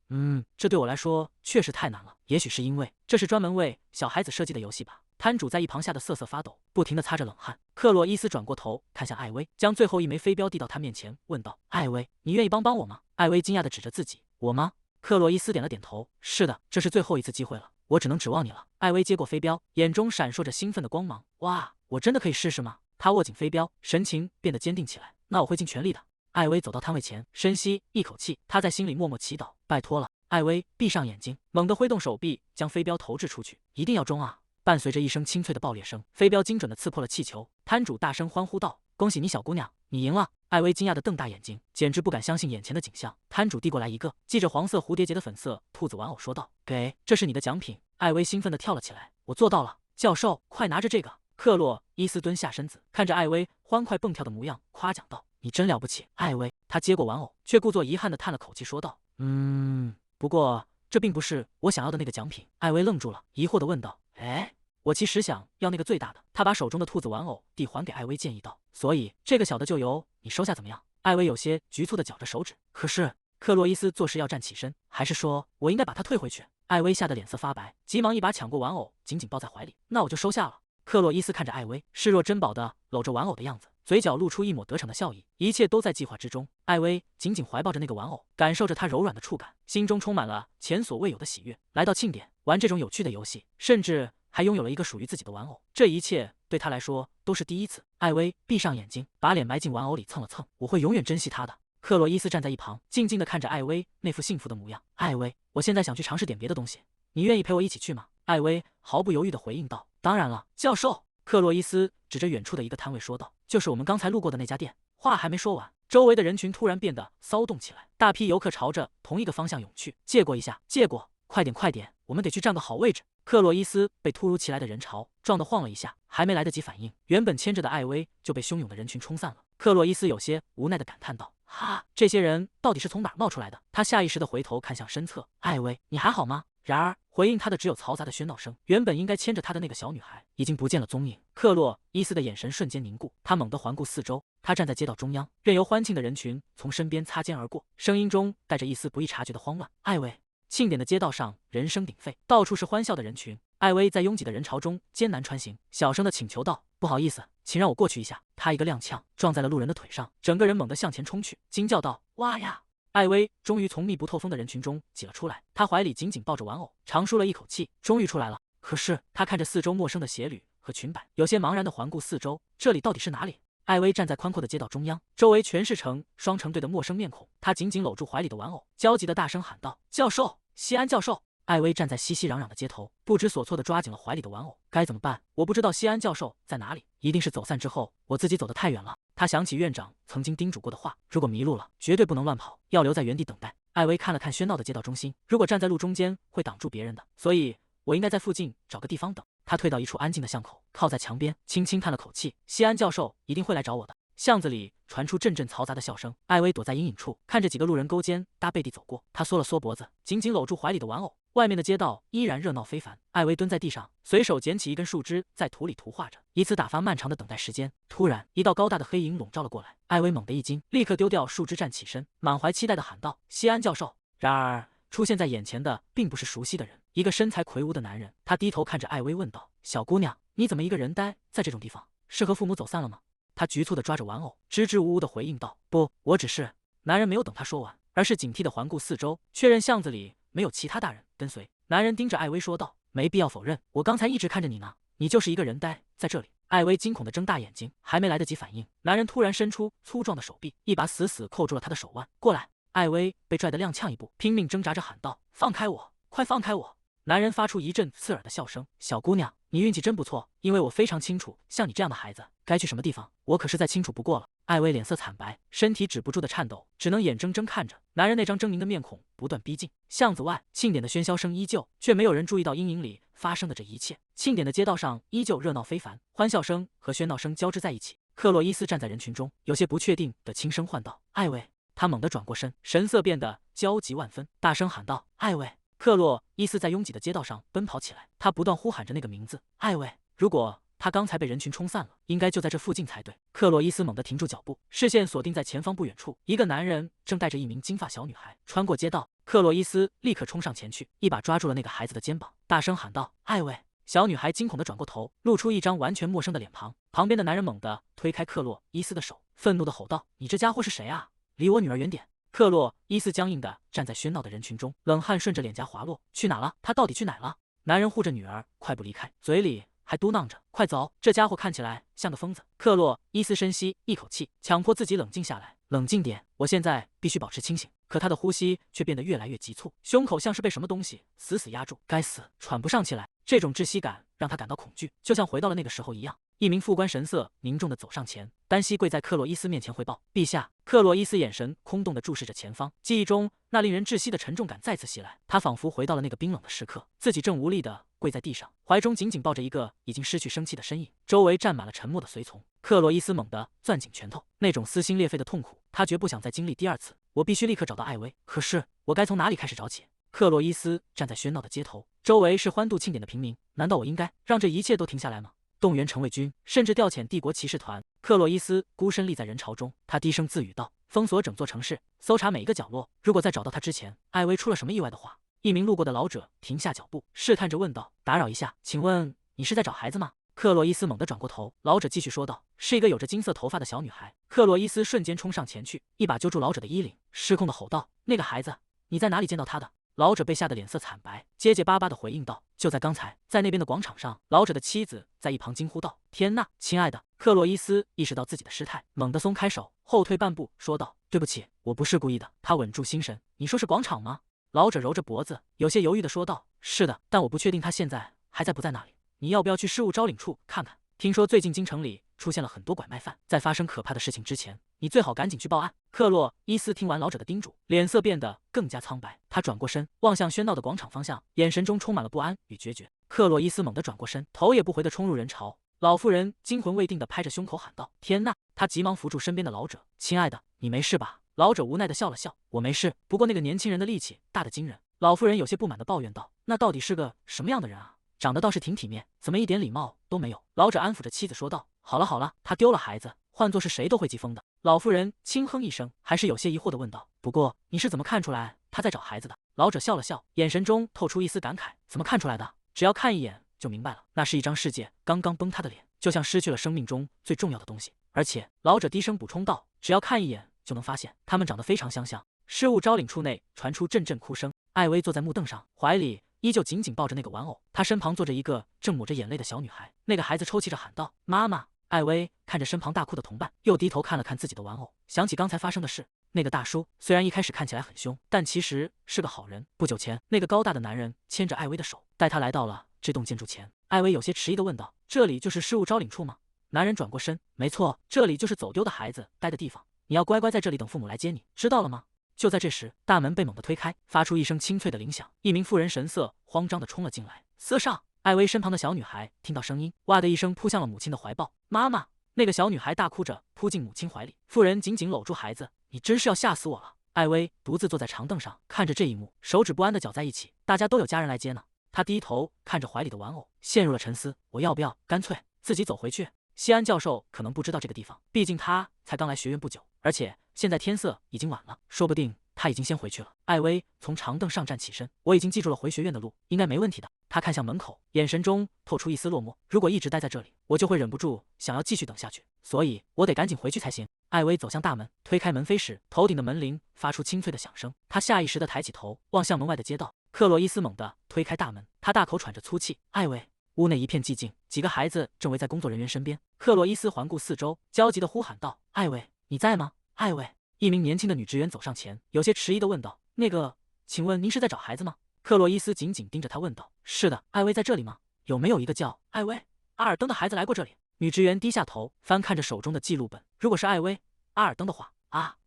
这对我来说确实太难了，也许是因为这是专门为小孩子设计的游戏吧。”摊主在一旁吓得瑟瑟发抖，不停地擦着冷汗。克洛伊斯转过头看向艾薇，将最后一枚飞镖递到他面前，问道：“艾薇，你愿意帮我吗？”艾薇惊讶地指着自己：“我吗？”克洛伊斯点了点头：“是的，这是最后一次机会了，我只能指望你了。”艾薇接过飞镖，眼中闪烁着兴奋的光芒。“哇，我真的可以试试吗？”他握紧飞镖，神情变得坚定起来。“那我会尽全力的。”艾薇走到摊位前，深吸一口气，他在心里默默祈祷：“拜托了。”艾薇闭上眼睛，猛地挥动手臂，将飞镖投掷出去。“一定要中啊！”伴随着一声清脆的爆裂声，飞镖精准地刺破了气球。摊主大声欢呼道：“恭喜你，小姑娘，你赢了！”艾薇惊讶地瞪大眼睛，简直不敢相信眼前的景象。摊主递过来一个系着黄色蝴蝶结的粉色兔子玩偶，说道：“给，这是你的奖品。”艾薇兴奋地跳了起来：“我做到了！教授，快拿着这个！”克洛伊斯蹲下身子，看着艾薇欢快蹦跳的模样，夸奖道：“你真了不起，艾薇。”他接过玩偶，却故作遗憾地叹了口气，说道：“不过这并不是我想要的那个奖品。”艾薇愣住了，疑惑地问道：“哎？”“我其实想要那个最大的。”他把手中的兔子玩偶递还给艾薇，建议道：“所以这个小的就由你收下，怎么样？”艾薇有些局促地绞着手指。可是克洛伊斯做事要站起身，还是说我应该把它退回去？艾薇吓得脸色发白，急忙一把抢过玩偶，紧紧抱在怀里。“那我就收下了。”克洛伊斯看着艾薇视若珍宝的搂着玩偶的样子，嘴角露出一抹得逞的笑意。一切都在计划之中。艾薇紧紧怀抱着那个玩偶，感受着它柔软的触感，心中充满了前所未有的喜悦。来到庆典，玩这种有趣的游戏，甚至还拥有了一个属于自己的玩偶，这一切对他来说都是第一次。艾薇闭上眼睛，把脸埋进玩偶里蹭了蹭。“我会永远珍惜它的。”克洛伊斯站在一旁，静静地看着艾薇那副幸福的模样。“艾薇，我现在想去尝试点别的东西，你愿意陪我一起去吗？”艾薇毫不犹豫地回应道：“当然了，教授。”克洛伊斯指着远处的一个摊位说道：“就是我们刚才路过的那家店。”话还没说完，周围的人群突然变得骚动起来，大批游客朝着同一个方向涌去。借过一下，借过，快点快点，我们得去占个好位置。克洛伊斯被突如其来的人潮撞得晃了一下，还没来得及反应，原本牵着的艾薇就被汹涌的人群冲散了。克洛伊斯有些无奈地感叹道：“哈，这些人到底是从哪儿冒出来的？”他下意识地回头看向身侧，艾薇，你还好吗？然而回应他的只有嘈杂的喧闹声，原本应该牵着他的那个小女孩已经不见了踪影。克洛伊斯的眼神瞬间凝固，他猛地环顾四周，他站在街道中央，任由欢庆的人群从身边擦肩而过，声音中带着一丝不易察觉的慌乱。艾薇，庆典的街道上人声鼎沸，到处是欢笑的人群。艾薇在拥挤的人潮中艰难穿行，小声的请求道：“不好意思，请让我过去一下。”他一个踉跄，撞在了路人的腿上，整个人猛地向前冲去，惊叫道：“哇呀！”艾薇终于从密不透风的人群中挤了出来，她怀里紧紧抱着玩偶，长舒了一口气，终于出来了。可是她看着四周陌生的鞋履和裙摆，有些茫然地环顾四周，这里到底是哪里？艾薇站在宽阔的街道中央，周围全是双成对的陌生面孔。她紧紧搂住怀里的玩偶，焦急地大声喊道：“教授，西安教授！”艾薇站在熙熙攘攘的街头，不知所措地抓紧了怀里的玩偶。该怎么办？我不知道西安教授在哪里，一定是走散之后我自己走得太远了。他想起院长曾经叮嘱过的话，如果迷路了，绝对不能乱跑，要留在原地等待。艾薇看了看喧闹的街道中心，如果站在路中间会挡住别人的，所以我应该在附近找个地方等。他退到一处安静的巷口，靠在墙边，轻轻叹了口气。西安教授一定会来找我的。巷子里传出阵阵嘈杂的笑声，艾薇躲在阴影处，看着几个路人勾肩搭背地走过。她缩了缩脖子，紧紧搂住怀里的玩偶。外面的街道依然热闹非凡。艾薇蹲在地上，随手捡起一根树枝，在土里涂画着，以此打发漫长的等待时间。突然，一道高大的黑影笼罩了过来，艾薇猛地一惊，立刻丢掉树枝，站起身，满怀期待地喊道：“西安教授！”然而，出现在眼前的并不是熟悉的人，一个身材魁梧的男人。他低头看着艾薇，问道：“小姑娘，你怎么一个人待在这种地方？是和父母走散了吗？”他局促地抓着玩偶，支支吾吾地回应道：“不，我只是……”男人没有等他说完，而是警惕地环顾四周，确认巷子里没有其他大人跟随。男人盯着艾薇说道：“没必要否认，我刚才一直看着你呢，你就是一个人待在这里。”艾薇惊恐地睁大眼睛，还没来得及反应，男人突然伸出粗壮的手臂，一把死死扣住了他的手腕。“过来！”艾薇被拽得踉跄一步，拼命挣扎着喊道：“放开我，快放开我！”男人发出一阵刺耳的笑声：“小姑娘，你运气真不错，因为我非常清楚，像你这样的孩子该去什么地方，我可是再清楚不过了。”艾薇脸色惨白，身体止不住的颤抖，只能眼睁睁看着男人那张狰狞的面孔不断逼近。巷子外，庆典的喧嚣声依旧，却没有人注意到阴影里发生的这一切。庆典的街道上依旧热闹非凡，欢笑声和喧闹声交织在一起。克洛伊斯站在人群中，有些不确定的轻声唤道：“艾薇！”他猛地转过身，神色变得焦急万分，大声喊道：“艾薇！”克洛伊斯在拥挤的街道上奔跑起来，他不断呼喊着那个名字：“艾薇！”如果他刚才被人群冲散了，应该就在这附近才对。克洛伊斯猛地停住脚步，视线锁定在前方不远处，一个男人正带着一名金发小女孩穿过街道。克洛伊斯立刻冲上前去，一把抓住了那个孩子的肩膀，大声喊道：“艾薇！”小女孩惊恐地转过头，露出一张完全陌生的脸庞。旁边的男人猛地推开克洛伊斯的手，愤怒地吼道：“你这家伙是谁啊？离我女儿远点！”克洛伊斯僵硬地站在喧闹的人群中，冷汗顺着脸颊滑落。去哪了？他到底去哪了？男人护着女儿，快步离开，嘴里还嘟囔着：“快走！”这家伙看起来像个疯子。克洛伊斯深吸一口气，强迫自己冷静下来。冷静点，我现在必须保持清醒。可他的呼吸却变得越来越急促，胸口像是被什么东西死死压住。该死，喘不上气来。这种窒息感让他感到恐惧，就像回到了那个时候一样。一名副官神色凝重地走上前，单膝跪在克洛伊斯面前汇报：“陛下。”克洛伊斯眼神空洞地注视着前方，记忆中那令人窒息的沉重感再次袭来。他仿佛回到了那个冰冷的时刻，自己正无力地跪在地上，怀中紧紧抱着一个已经失去生气的身影，周围站满了沉默的随从。克洛伊斯猛地攥紧拳头，那种撕心裂肺的痛苦，他绝不想再经历第二次。我必须立刻找到艾薇，可是我该从哪里开始找起？克洛伊斯站在喧闹的街头，周围是欢度庆典的平民，难道我应该让这一切都停下来吗？动员城卫军，甚至调遣帝国骑士团。克洛伊斯孤身立在人潮中，他低声自语道：“封锁整座城市，搜查每一个角落。如果在找到他之前，艾薇出了什么意外的话。”一名路过的老者停下脚步，试探着问道：“打扰一下，请问你是在找孩子吗？”克洛伊斯猛地转过头，老者继续说道：“是一个有着金色头发的小女孩。”克洛伊斯瞬间冲上前去，一把揪住老者的衣领，失控地吼道：“那个孩子，你在哪里见到他的？”老者被吓得脸色惨白，结结巴巴地回应道：“就在刚才，在那边的广场上。”老者的妻子在一旁惊呼道：“天呐，亲爱的！”克洛伊斯意识到自己的失态，猛地松开手，后退半步，说道：“对不起，我不是故意的。”他稳住心神：“你说是广场吗？”老者揉着脖子，有些犹豫地说道：“是的，但我不确定他现在还在不在那里。你要不要去事务招领处看看？”听说最近京城里出现了很多拐卖犯，在发生可怕的事情之前，你最好赶紧去报案。”克洛伊斯听完老者的叮嘱，脸色变得更加苍白。他转过身，望向喧闹的广场方向，眼神中充满了不安与决绝。克洛伊斯猛地转过身，头也不回地冲入人潮。老妇人惊魂未定地拍着胸口喊道：“天呐！”她急忙扶住身边的老者：“亲爱的，你没事吧？”老者无奈地笑了笑：“我没事，不过那个年轻人的力气大得惊人。”老妇人有些不满地抱怨道：“那到底是个什么样的人啊？长得倒是挺体面，怎么一点礼貌都没有？”老者安抚着妻子说道：“好了好了，他丢了孩子，换作是谁都会急疯的。”老妇人轻哼一声，还是有些疑惑地问道：“不过你是怎么看出来他在找孩子的？”老者笑了笑，眼神中透出一丝感慨：“怎么看出来的？只要看一眼就明白了。那是一张世界刚刚崩塌的脸，就像失去了生命中最重要的东西。而且，老者低声补充道，只要看一眼就能发现，他们长得非常相像。”失物招领处内传出阵阵哭声，艾薇坐在木凳上，怀里依旧紧紧抱着那个玩偶，她身旁坐着一个正抹着眼泪的小女孩。那个孩子抽泣着喊道：“妈妈！”艾薇看着身旁大哭的同伴，又低头看了看自己的玩偶，想起刚才发生的事。那个大叔虽然一开始看起来很凶，但其实是个好人。不久前，那个高大的男人牵着艾薇的手，带她来到了这栋建筑前。艾薇有些迟疑地问道：“这里就是失物招领处吗？”男人转过身：“没错，这里就是走丢的孩子待的地方。你要乖乖在这里等父母来接你，知道了吗？”就在这时，大门被猛地推开，发出一声清脆的铃响，一名妇人神色慌张地冲了进来。“司上！”艾薇身旁的小女孩听到声音，哇的一声扑向了母亲的怀抱。“妈妈！”那个小女孩大哭着扑进母亲怀里，妇人紧紧搂住孩子：“你真是要吓死我了！”艾薇独自坐在长凳上，看着这一幕，手指不安地搅在一起。大家都有家人来接呢。她低头看着怀里的玩偶，陷入了沉思。我要不要干脆自己走回去？西安教授可能不知道这个地方，毕竟他才刚来学院不久，而且现在天色已经晚了，说不定他已经先回去了。艾薇从长凳上站起身，我已经记住了回学院的路，应该没问题的。他看向门口，眼神中透出一丝落寞。如果一直待在这里，我就会忍不住想要继续等下去，所以我得赶紧回去才行。艾薇走向大门，推开门扉时，头顶的门铃发出清脆的响声。他下意识地抬起头，望向门外的街道。克洛伊斯猛地推开大门，他大口喘着粗气。艾薇。屋内一片寂静，几个孩子正围在工作人员身边。克洛伊斯环顾四周，焦急地呼喊道：“艾薇，你在吗？艾薇！”一名年轻的女职员走上前，有些迟疑地问道：“那个，请问您是在找孩子吗？”克洛伊斯紧紧盯着他问道：“是的，艾薇在这里吗？有没有一个叫艾薇·阿尔登的孩子来过这里？”女职员低下头，翻看着手中的记录本。如果是艾薇·阿尔登的话，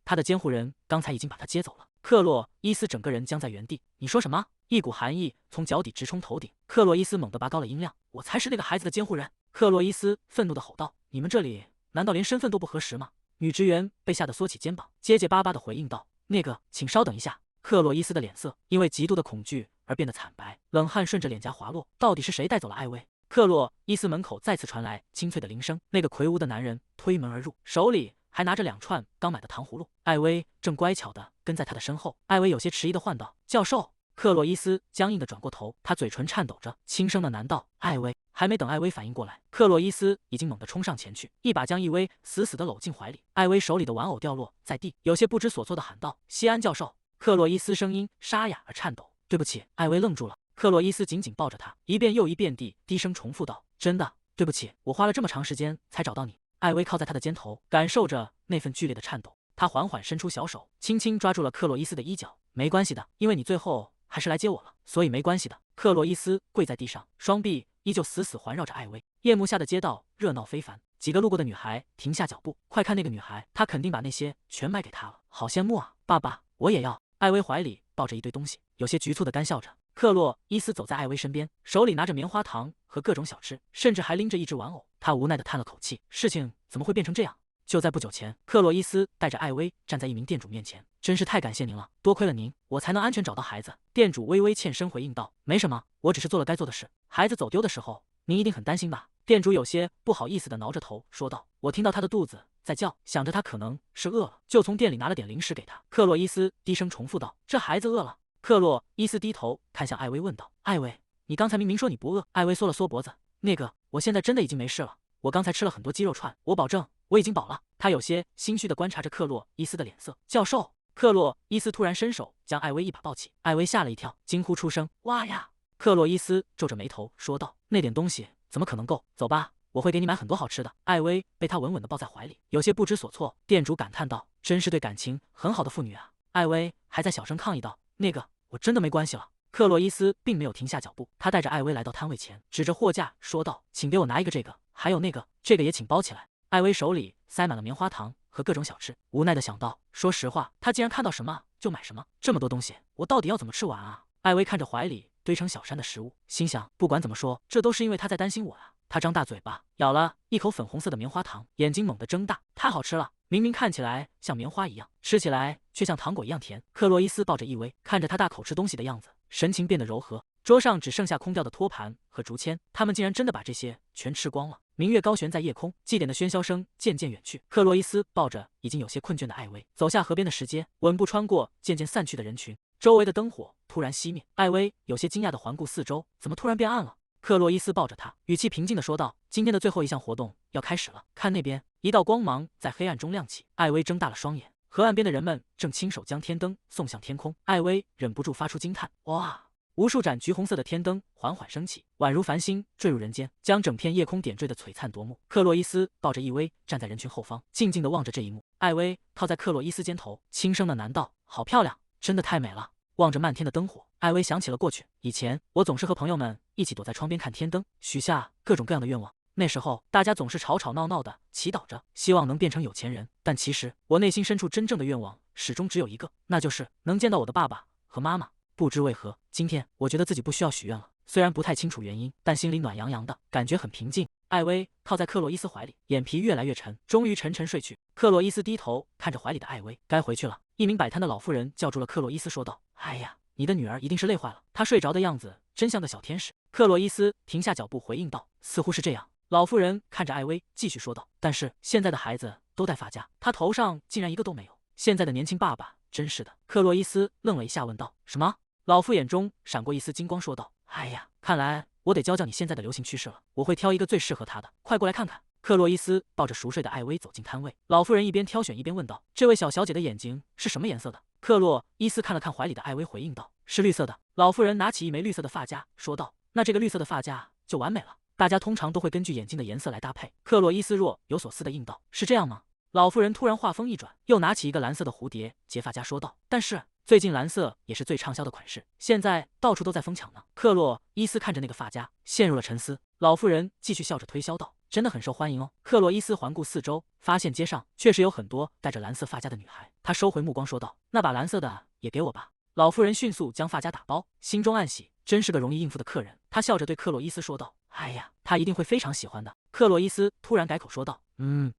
他的监护人刚才已经把他接走了。克洛伊斯整个人僵在原地。你说什么？一股寒意从脚底直冲头顶。克洛伊斯猛地拔高了音量：“我才是那个孩子的监护人！”克洛伊斯愤怒地吼道：“你们这里难道连身份都不核实吗？”女职员被吓得缩起肩膀，结结巴巴地回应道：“那个，请稍等一下。”克洛伊斯的脸色因为极度的恐惧而变得惨白，冷汗顺着脸颊滑落。到底是谁带走了艾薇？克洛伊斯门口再次传来清脆的铃声，那个魁梧的男人推门而入，手里还拿着2串刚买的糖葫芦。艾薇正乖巧地跟在他的身后。艾薇有些迟疑地唤道：“教授！”克洛伊斯僵硬地转过头，他嘴唇颤抖着，轻声地喃道：“艾薇。”还没等艾薇反应过来，克洛伊斯已经猛地冲上前去，一把将艾薇死死地搂进怀里。艾薇手里的玩偶掉落在地，有些不知所措地喊道：“西安教授！”克洛伊斯声音沙哑而颤抖：“对不起。”艾薇愣住了。克洛伊斯紧紧抱着她，一遍又一遍地低声重复道：“真的，对不起，我花了这么长时间才找到你。”艾薇靠在他的肩头，感受着那份剧烈的颤抖。他缓缓伸出小手，轻轻抓住了克洛伊斯的衣角。“没关系的，因为你最后还是来接我了，所以没关系的。”克洛伊斯跪在地上，双臂依旧死死环绕着艾薇。夜幕下的街道热闹非凡，几个路过的女孩停下脚步。“快看那个女孩，她肯定把那些全买给他了，好羡慕啊！爸爸，我也要。”艾薇怀里抱着一堆东西，有些局促地干笑着。克洛伊斯走在艾薇身边，手里拿着棉花糖和各种小吃，甚至还拎着一只玩偶。他无奈地叹了口气，事情怎么会变成这样？就在不久前，克洛伊斯带着艾薇站在一名店主面前。“真是太感谢您了，多亏了您，我才能安全找到孩子。”店主微微欠身回应道：“没什么，我只是做了该做的事。孩子走丢的时候，您一定很担心吧？”店主有些不好意思地挠着头说道：“我听到他的肚子在叫，想着他可能是饿了，就从店里拿了点零食给他。”克洛伊斯低声重复道：“这孩子饿了？”克洛伊斯低头看向艾薇问道：“艾薇，你刚才明明说你不饿。”艾薇缩了缩脖子：“那个，我现在真的已经没事了。我刚才吃了很多鸡肉串，我保证我已经饱了。”他有些心虚地观察着克洛伊斯的脸色。“教授！”克洛伊斯突然伸手将艾薇一把抱起，艾薇吓了一跳，惊呼出声：“哇呀！”克洛伊斯皱着眉头说道：“那点东西怎么可能够？走吧，我会给你买很多好吃的。”艾薇被他稳稳地抱在怀里，有些不知所措。店主感叹道：“真是对感情很好的妇女啊！”艾薇还在小声抗议道：“那个，我真的没关系了。”克洛伊斯并没有停下脚步，他带着艾薇来到摊位前，指着货架说道：“请给我拿一个这个。”还有那个，这个也请包起来。艾薇手里塞满了棉花糖和各种小吃，无奈的想到，说实话，她竟然看到什么就买什么，这么多东西，我到底要怎么吃完啊？艾薇看着怀里堆成小山的食物，心想，不管怎么说，这都是因为她在担心我啊。她张大嘴巴，咬了一口粉红色的棉花糖，眼睛猛地睁大，太好吃了！明明看起来像棉花一样，吃起来却像糖果一样甜。克洛伊斯抱着伊薇，看着她大口吃东西的样子，神情变得柔和。桌上只剩下空掉的托盘和竹签，他们竟然真的把这些全吃光了。明月高悬在夜空，祭典的喧嚣声渐渐远去。克洛伊斯抱着已经有些困倦的艾薇，走下河边的石阶，稳步穿过渐渐散去的人群。周围的灯火突然熄灭，艾薇有些惊讶地环顾四周，怎么突然变暗了？克洛伊斯抱着他，语气平静地说道：“今天的最后一项活动要开始了，看那边。”一道光芒在黑暗中亮起，艾薇睁大了双眼。河岸边的人们正亲手将天灯送向天空，艾薇忍不住发出惊叹：“哇！”无数盏橘红色的天灯缓缓升起，宛如繁星坠入人间，将整片夜空点缀得璀璨夺目。克洛伊斯抱着伊薇站在人群后方，静静地望着这一幕。艾薇靠在克洛伊斯肩头，轻声地喃道：“好漂亮，真的太美了。”望着漫天的灯火，艾薇想起了过去。以前我总是和朋友们一起躲在窗边看天灯，许下各种各样的愿望。那时候大家总是吵吵闹闹的祈祷着，希望能变成有钱人。但其实我内心深处真正的愿望始终只有一个，那就是能见到我的爸爸和妈妈。不知为何，今天我觉得自己不需要许愿了。虽然不太清楚原因，但心里暖洋洋的，感觉很平静。艾薇靠在克洛伊斯怀里，眼皮越来越沉，终于沉沉睡去。克洛伊斯低头看着怀里的艾薇，该回去了。一名摆摊的老妇人叫住了克洛伊斯，说道：“哎呀，你的女儿一定是累坏了，她睡着的样子真像个小天使。”克洛伊斯停下脚步回应道：“似乎是这样。”老妇人看着艾薇，继续说道：“但是现在的孩子都戴发夹，她头上竟然一个都没有。现在的年轻爸爸真是的。”克洛伊斯愣了一下，问道：“什么？”老妇眼中闪过一丝金光，说道：“哎呀，看来我得教教你现在的流行趋势了。我会挑一个最适合她的，快过来看看。”克洛伊斯抱着熟睡的艾薇走进摊位，老妇人一边挑选一边问道：“这位小小姐的眼睛是什么颜色的？”克洛伊斯看了看怀里的艾薇，回应道：“是绿色的。”老妇人拿起一枚绿色的发夹，说道：“那这个绿色的发夹就完美了。大家通常都会根据眼睛的颜色来搭配。”克洛伊斯若有所思地应道：“是这样吗？”老妇人突然话锋一转，又拿起一个蓝色的蝴蝶结发夹，说道：“但是最近蓝色也是最畅销的款式，现在到处都在疯抢呢。”克洛伊斯看着那个发夹，陷入了沉思。老妇人继续笑着推销道：“真的很受欢迎哦。”克洛伊斯环顾四周，发现街上确实有很多戴着蓝色发夹的女孩。他收回目光，说道：“那把蓝色的也给我吧。”老妇人迅速将发夹打包，心中暗喜，真是个容易应付的客人。他笑着对克洛伊斯说道：“哎呀，他一定会非常喜欢的。”克洛伊斯突然改口说道：“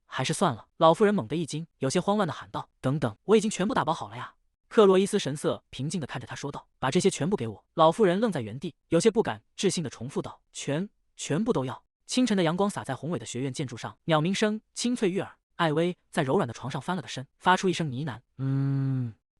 还是算了。”老妇人猛地一惊，有些慌乱地喊道：“等等，我已经全部打包好了呀！”克洛伊斯神色平静地看着他说道：“把这些全部给我。”老妇人愣在原地，有些不敢置信地重复道：“全部都要。”清晨的阳光洒在宏伟的学院建筑上，鸟鸣声清脆悦耳。艾薇在柔软的床上翻了个身，发出一声呢喃：“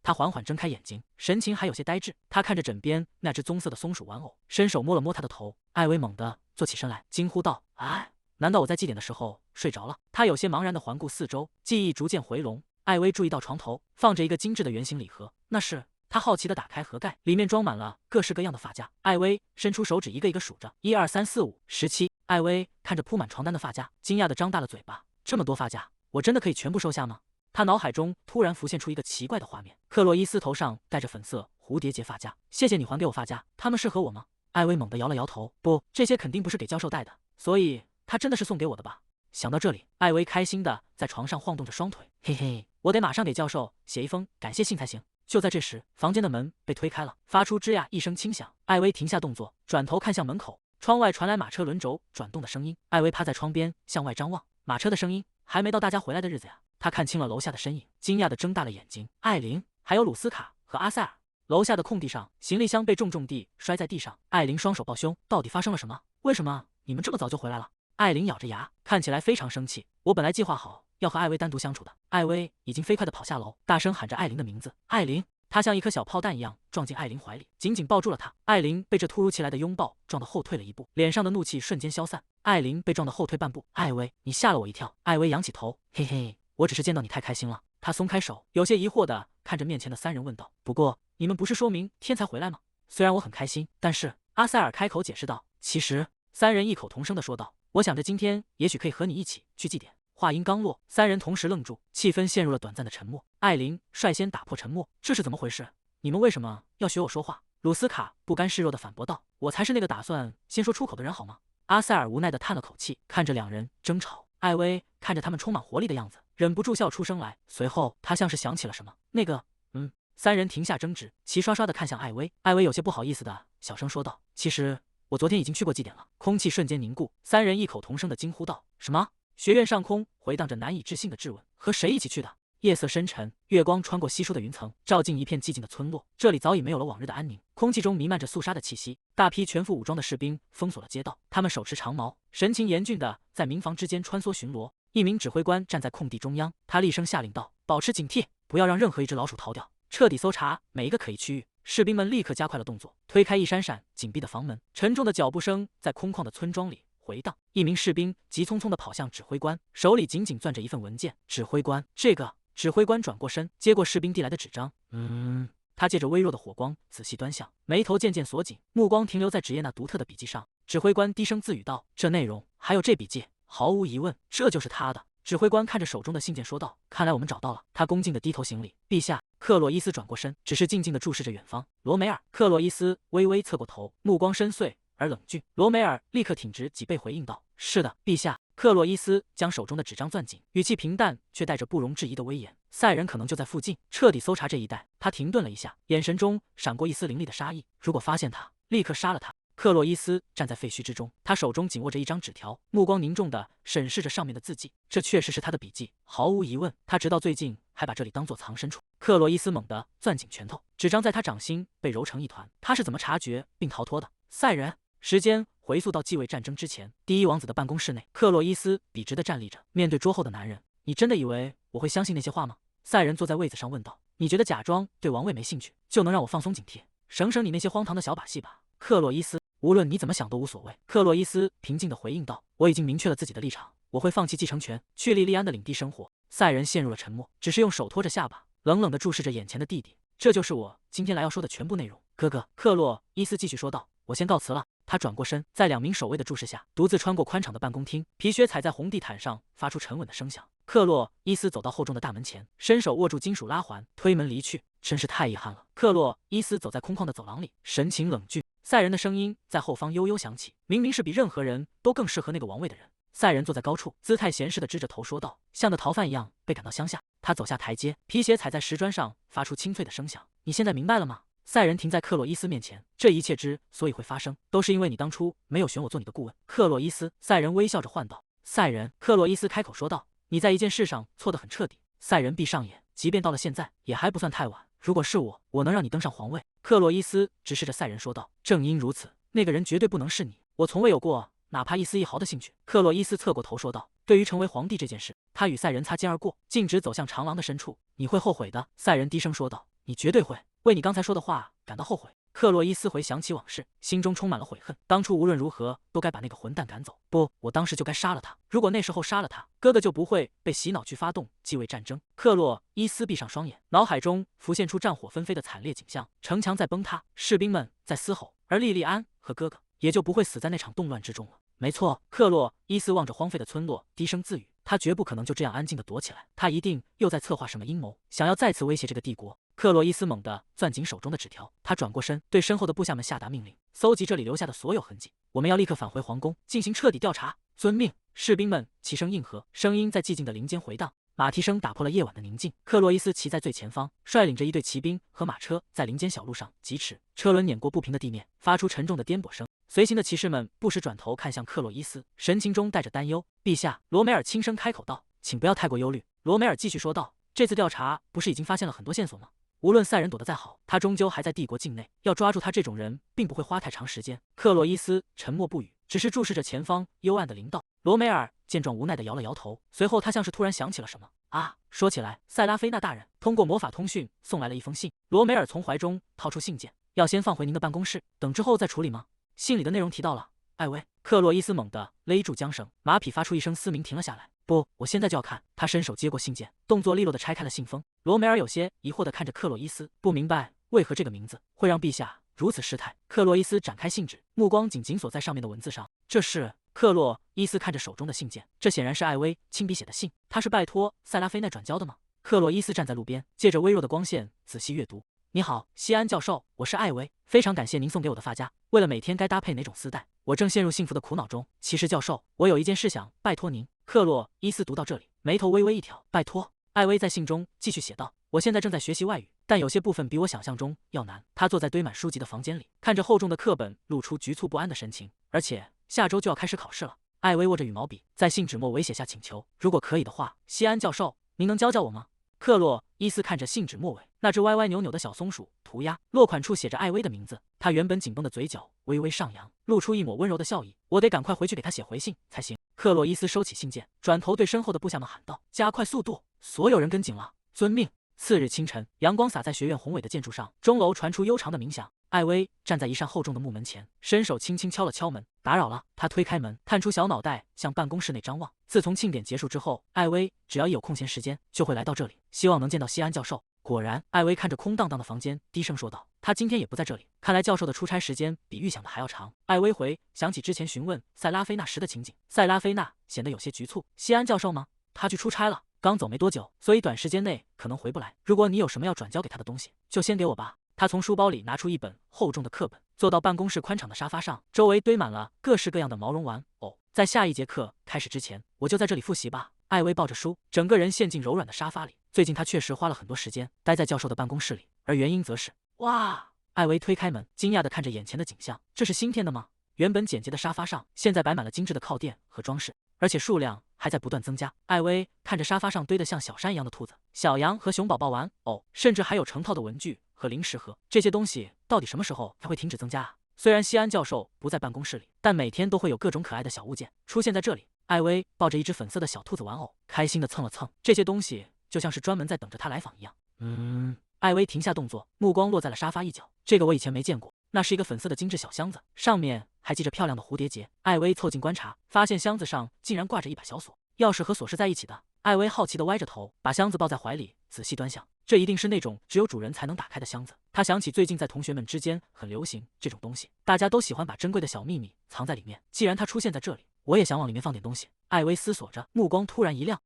她缓缓睁开眼睛，神情还有些呆滞。她看着枕边那只棕色的松鼠玩偶，伸手摸了摸她的头。艾薇猛地坐起身来，惊呼道：“哎，难道我在祭典的时候睡着了？”她有些茫然地环顾四周，记忆逐渐回笼。艾薇注意到床头放着一个精致的圆形礼盒，那是……她好奇地打开盒盖，里面装满了各式各样的发夹。艾薇伸出手指，一个一个数着：1、2、3、4、5、17。艾薇看着铺满床单的发夹，惊讶地张大了嘴巴：“这么多发夹，我真的可以全部收下吗？”他脑海中突然浮现出一个奇怪的画面：克洛伊斯头上戴着粉色蝴蝶结发夹。谢谢你还给我发夹，它们适合我吗？艾薇猛地摇了摇头：“不，这些肯定不是给教授戴的，所以他真的是送给我的吧？”想到这里，艾薇开心地在床上晃动着双腿：“嘿嘿，我得马上给教授写一封感谢信才行。”就在这时，房间的门被推开了，发出吱呀一声轻响。艾薇停下动作，转头看向门口，窗外传来马车轮轴转动的声音。艾薇趴在窗边向外张望，马车的声音还没到大家回来的日子呀。他看清了楼下的身影，惊讶地睁大了眼睛：艾琳，还有鲁斯卡和阿塞尔。楼下的空地上，行李箱被重重地摔在地上。艾琳双手抱胸，到底发生了什么？为什么你们这么早就回来了？艾琳咬着牙，看起来非常生气。我本来计划好要和艾薇单独相处的。艾薇已经飞快地跑下楼，大声喊着艾琳的名字：“艾琳！”他像一颗小炮弹一样撞进艾琳怀里，紧紧抱住了她。艾琳被这突如其来的拥抱撞得后退了一步，脸上的怒气瞬间消散。艾琳被撞得后退半步。艾薇，你吓了我一跳。艾薇仰起头，嘿嘿，我只是见到你太开心了。他松开手，有些疑惑地看着面前的三人问道：“不过你们不是说明天才回来吗？”虽然我很开心，但是阿塞尔开口解释道：“其实……”三人异口同声地说道：“我想着今天也许可以和你一起去祭典。”话音刚落，三人同时愣住，气氛陷入了短暂的沉默。艾琳率先打破沉默：“这是怎么回事？你们为什么要学我说话？”鲁斯卡不甘示弱地反驳道：“我才是那个打算先说出口的人，好吗？”阿塞尔无奈地叹了口气，看着两人争吵。艾薇看着他们充满活力的样子，忍不住笑出声来。随后他像是想起了什么，那个，三人停下争执，齐刷刷地看向艾薇。艾薇有些不好意思的小声说道：“其实我昨天已经去过祭典了。”空气瞬间凝固，三人异口同声地惊呼道：“什么？”学院上空回荡着难以置信的质问：“和谁一起去的？”夜色深沉，月光穿过稀疏的云层，照进一片寂静的村落。这里早已没有了往日的安宁，空气中弥漫着肃杀的气息。大批全副武装的士兵封锁了街道，他们手持长矛，神情严峻地在民房之间穿梭巡逻。一名指挥官站在空地中央，他厉声下令道：“保持警惕，不要让任何一只老鼠逃掉，彻底搜查每一个可疑区域。”士兵们立刻加快了动作，推开一扇扇紧闭的房门。沉重的脚步声在空旷的村庄里回荡。一名士兵急匆匆地跑向指挥官，手里紧紧攥着一份文件。指挥官，这个。指挥官转过身，接过士兵递来的纸张。他借着微弱的火光仔细端详，眉头渐渐锁紧，目光停留在纸页那独特的笔记上。指挥官低声自语道：“这内容，还有这笔记，毫无疑问，这就是他的。”指挥官看着手中的信件说道：“看来我们找到了。”他恭敬地低头行礼：“陛下。”克洛伊斯转过身，只是静静地注视着远方。罗梅尔。克洛伊斯微微侧过头，目光深邃而冷峻。罗梅尔立刻挺直脊背回应道：“是的，陛下。”克洛伊斯将手中的纸张攥紧，语气平淡却带着不容置疑的威严。赛人可能就在附近，彻底搜查这一带。他停顿了一下，眼神中闪过一丝凌厉的杀意。如果发现他，立刻杀了他。克洛伊斯站在废墟之中，他手中紧握着一张纸条，目光凝重地审视着上面的字迹。这确实是他的笔记，毫无疑问，他直到最近还把这里当作藏身处。克洛伊斯猛地攥紧拳头，纸张在他掌心被揉成一团。他是怎么察觉并逃脱的？赛人。时间回溯到继位战争之前，第一王子的办公室内，克洛伊斯笔直地站立着，面对桌后的男人。“你真的以为我会相信那些话吗？”赛人坐在位子上问道。“你觉得假装对王位没兴趣，就能让我放松警惕，省省你那些荒唐的小把戏吧？”克洛伊斯，无论你怎么想都无所谓。克洛伊斯平静地回应道：“我已经明确了自己的立场，我会放弃继承权，去莉莉安的领地生活。”赛人陷入了沉默，只是用手托着下巴，冷冷地注视着眼前的弟弟。“这就是我今天来要说的全部内容。”哥哥，克洛伊斯继续说道：“我先告辞了。”他转过身，在两名守卫的注视下，独自穿过宽敞的办公厅。皮靴踩在红地毯上，发出沉稳的声响。克洛伊斯走到厚重的大门前，伸手握住金属拉环，推门离去。真是太遗憾了。克洛伊斯走在空旷的走廊里，神情冷峻。赛人的声音在后方悠悠响起：“明明是比任何人都更适合那个王位的人。”赛人坐在高处，姿态闲适地支着头说道，像个逃犯一样被赶到乡下。他走下台阶，皮鞋踩在石砖上，发出清脆的声响。“你现在明白了吗？”赛人停在克洛伊斯面前，“这一切之所以会发生，都是因为你当初没有选我做你的顾问。”克洛伊斯，赛人微笑着唤道。“赛人。”克洛伊斯开口说道，“你在一件事上错得很彻底。”赛人闭上眼，即便到了现在，也还不算太晚。如果是我，我能让你登上皇位。克洛伊斯直视着赛人说道，“正因如此，那个人绝对不能是你。我从未有过哪怕一丝一毫的兴趣。”克洛伊斯侧过头说道，对于成为皇帝这件事，他与赛人擦肩而过，径直走向长廊的深处。“你会后悔的。”赛人低声说道，“你绝对会为你刚才说的话感到后悔。”克洛伊斯回想起往事，心中充满了悔恨。当初无论如何都该把那个混蛋赶走。不，我当时就该杀了他。如果那时候杀了他，哥哥就不会被洗脑去发动继位战争。克洛伊斯闭上双眼，脑海中浮现出战火纷飞的惨烈景象，城墙在崩塌，士兵们在嘶吼，而莉莉安和哥哥也就不会死在那场动乱之中了。没错，克洛伊斯望着荒废的村落，低声自语。他绝不可能就这样安静地躲起来，他一定又在策划什么阴谋，想要再次威胁这个帝国。克洛伊斯猛地攥紧手中的纸条，他转过身，对身后的部下们下达命令：搜集这里留下的所有痕迹，我们要立刻返回皇宫，进行彻底调查。遵命！士兵们齐声应和，声音在寂静的林间回荡。马蹄声打破了夜晚的宁静。克洛伊斯骑在最前方，率领着一队骑兵和马车，在林间小路上疾驰，车轮碾过不平的地面，发出沉重的颠簸声。随行的骑士们不时转头看向克洛伊斯，神情中带着担忧。陛下，罗梅尔轻声开口道，请不要太过忧虑。罗梅尔继续说道，这次调查不是已经发现了很多线索吗？无论赛人躲得再好，他终究还在帝国境内，要抓住他这种人，并不会花太长时间。克洛伊斯沉默不语，只是注视着前方幽暗的林道。罗梅尔见状无奈地摇了摇头，随后他像是突然想起了什么。啊，说起来，塞拉菲娜大人通过魔法通讯送来了一封信。罗梅尔从怀中掏出信件，要先放回您的办公室，等之后再处理吗？信里的内容提到了艾薇。克洛伊斯猛地勒住缰绳，马匹发出一声嘶鸣停了下来。不，我现在就要看。他伸手接过信件，动作利落地拆开了信封。罗梅尔有些疑惑地看着克洛伊斯，不明白为何这个名字会让陛下如此失态。克洛伊斯展开信纸，目光紧锁在上面的文字上。这是……克洛伊斯看着手中的信件，这显然是艾薇亲笔写的信。他是拜托塞拉菲奈转交的吗？克洛伊斯站在路边，借着微弱的光线仔细阅读。你好，西安教授，我是艾薇，非常感谢您送给我的发夹。为了每天该搭配哪种丝带，我正陷入幸福的苦恼中。其实教授，我有一件事想拜托您。克洛伊斯读到这里，眉头微微一挑。拜托。艾薇在信中继续写道：我现在正在学习外语，但有些部分比我想象中要难。他坐在堆满书籍的房间里，看着厚重的课本，露出局促不安的神情。而且下周就要开始考试了。艾薇握着羽毛笔，在信纸末尾写下请求：如果可以的话，西安教授，您能教教我吗？克洛伊斯看着信纸末尾那只歪歪扭扭的小松鼠涂鸦，落款处写着艾薇的名字。他原本紧绷的嘴角微微上扬，露出一抹温柔的笑意。我得赶快回去给他写回信才行。克洛伊斯收起信件，转头对身后的部下们喊道：加快速度！所有人跟紧了，遵命。次日清晨，阳光洒在学院宏伟的建筑上，钟楼传出悠长的鸣响。艾薇站在一扇厚重的木门前，伸手轻轻敲了敲门。打扰了。他推开门，探出小脑袋向办公室内张望。自从庆典结束之后，艾薇只要一有空闲时间就会来到这里，希望能见到西安教授。果然，艾薇看着空荡荡的房间，低声说道：他今天也不在这里，看来教授的出差时间比预想的还要长。艾薇想起之前询问塞拉菲娜时的情景，塞拉菲娜显得有些局促。西安教授吗？他去出差了，刚走没多久，所以短时间内可能回不来。如果你有什么要转交给他的东西，就先给我吧。他从书包里拿出一本厚重的课本，坐到办公室宽敞的沙发上，周围堆满了各式各样的毛绒玩偶。在下一节课开始之前，我就在这里复习吧。艾薇抱着书，整个人陷进柔软的沙发里。最近他确实花了很多时间待在教授的办公室里，而原因则是……哇！艾薇推开门，惊讶地看着眼前的景象，这是新添的吗？原本简洁的沙发上，现在摆满了精致的靠垫和装饰，而且数量还在不断增加。艾薇看着沙发上堆得像小山一样的兔子、小羊和熊宝宝玩偶，甚至还有成套的文具和零食盒，这些东西到底什么时候才会停止增加啊？虽然西安教授不在办公室里，但每天都会有各种可爱的小物件出现在这里。艾薇抱着一只粉色的小兔子玩偶，开心地蹭了蹭，这些东西就像是专门在等着他来访一样。艾薇停下动作，目光落在了沙发一角。这个我以前没见过，那是一个粉色的精致小箱子，上面还系着漂亮的蝴蝶结。艾薇凑近观察，发现箱子上竟然挂着一把小锁，钥匙和锁是在一起的。艾薇好奇地歪着头，把箱子抱在怀里，仔细端详。这一定是那种只有主人才能打开的箱子。他想起最近在同学们之间很流行这种东西，大家都喜欢把珍贵的小秘密藏在里面。既然它出现在这里，我也想往里面放点东西。艾薇思索着，目光突然一亮，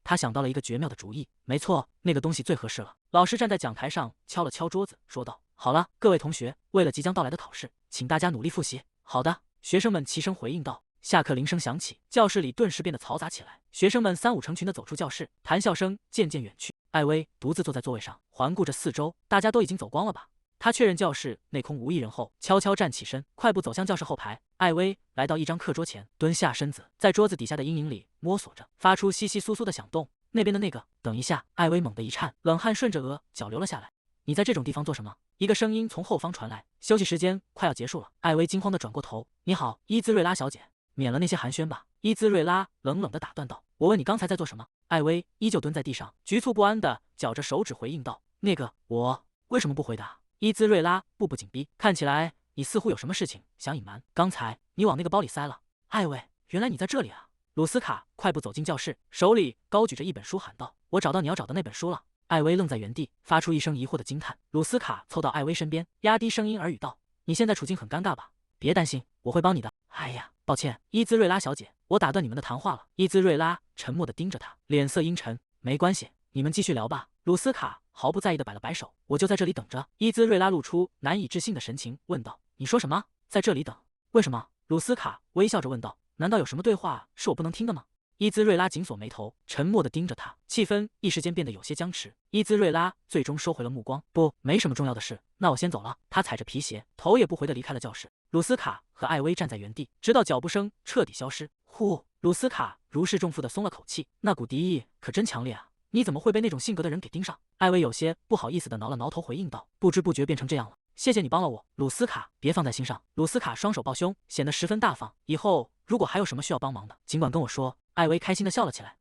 他想到了一个绝妙的主意。没错，那个东西最合适了。老师站在讲台上敲了敲桌子，说道：好了，各位同学，为了即将到来的考试，请大家努力复习。好的，学生们齐声回应道。下课铃声响起，教室里顿时变得嘈杂起来。学生们三五成群地走出教室，谈笑声渐渐远去。艾薇独自坐在座位上，环顾着四周，大家都已经走光了吧？他确认教室内空无一人后，悄悄站起身，快步走向教室后排。艾薇来到一张课桌前，蹲下身子，在桌子底下的阴影里摸索着，发出窸窸窣窣的响动。那边的那个，等一下！艾薇猛地一颤，冷汗顺着额角流了下来。你在这种地方做什么？一个声音从后方传来。休息时间快要结束了。艾薇惊慌地转过头。你好，伊兹瑞拉小姐，免了那些寒暄吧。伊兹瑞拉冷冷地打断道。我问你刚才在做什么？艾薇依旧蹲在地上，局促不安地绞着手指回应道。那个，我为什么不回答？伊兹瑞拉步步紧逼，看起来你似乎有什么事情想隐瞒。刚才你往那个包里塞了。艾薇，原来你在这里啊！鲁斯卡快步走进教室，手里高举着一本书，喊道：我找到你要找的那本书了。艾薇愣在原地，发出一声疑惑的惊叹。鲁斯卡凑到艾薇身边，压低声音耳语道：你现在处境很尴尬吧？别担心，我会帮你的。哎呀，抱歉，伊兹瑞拉小姐，我打断你们的谈话了。伊兹瑞拉沉默地盯着他，脸色阴沉。没关系，你们继续聊吧。鲁斯卡毫不在意地摆了摆手，我就在这里等着。伊兹瑞拉露出难以置信的神情，问道：你说什么？在这里等？为什么？鲁斯卡微笑着问道：难道有什么对话是我不能听的吗？伊兹瑞拉紧锁眉头，沉默地盯着他，气氛一时间变得有些僵持。伊兹瑞拉最终收回了目光，不，没什么重要的事，那我先走了。他踩着皮鞋，头也不回地离开了教室。鲁斯卡和艾薇站在原地，直到脚步声彻底消失。呼，鲁斯卡如释重负地松了口气，那股敌意可真强烈啊！你怎么会被那种性格的人给盯上？艾薇有些不好意思地挠了挠头，回应道：不知不觉变成这样了。谢谢你帮了我，鲁斯卡，别放在心上。鲁斯卡双手抱胸，显得十分大方。以后如果还有什么需要帮忙的，尽管跟我说。艾薇开心地笑了起来。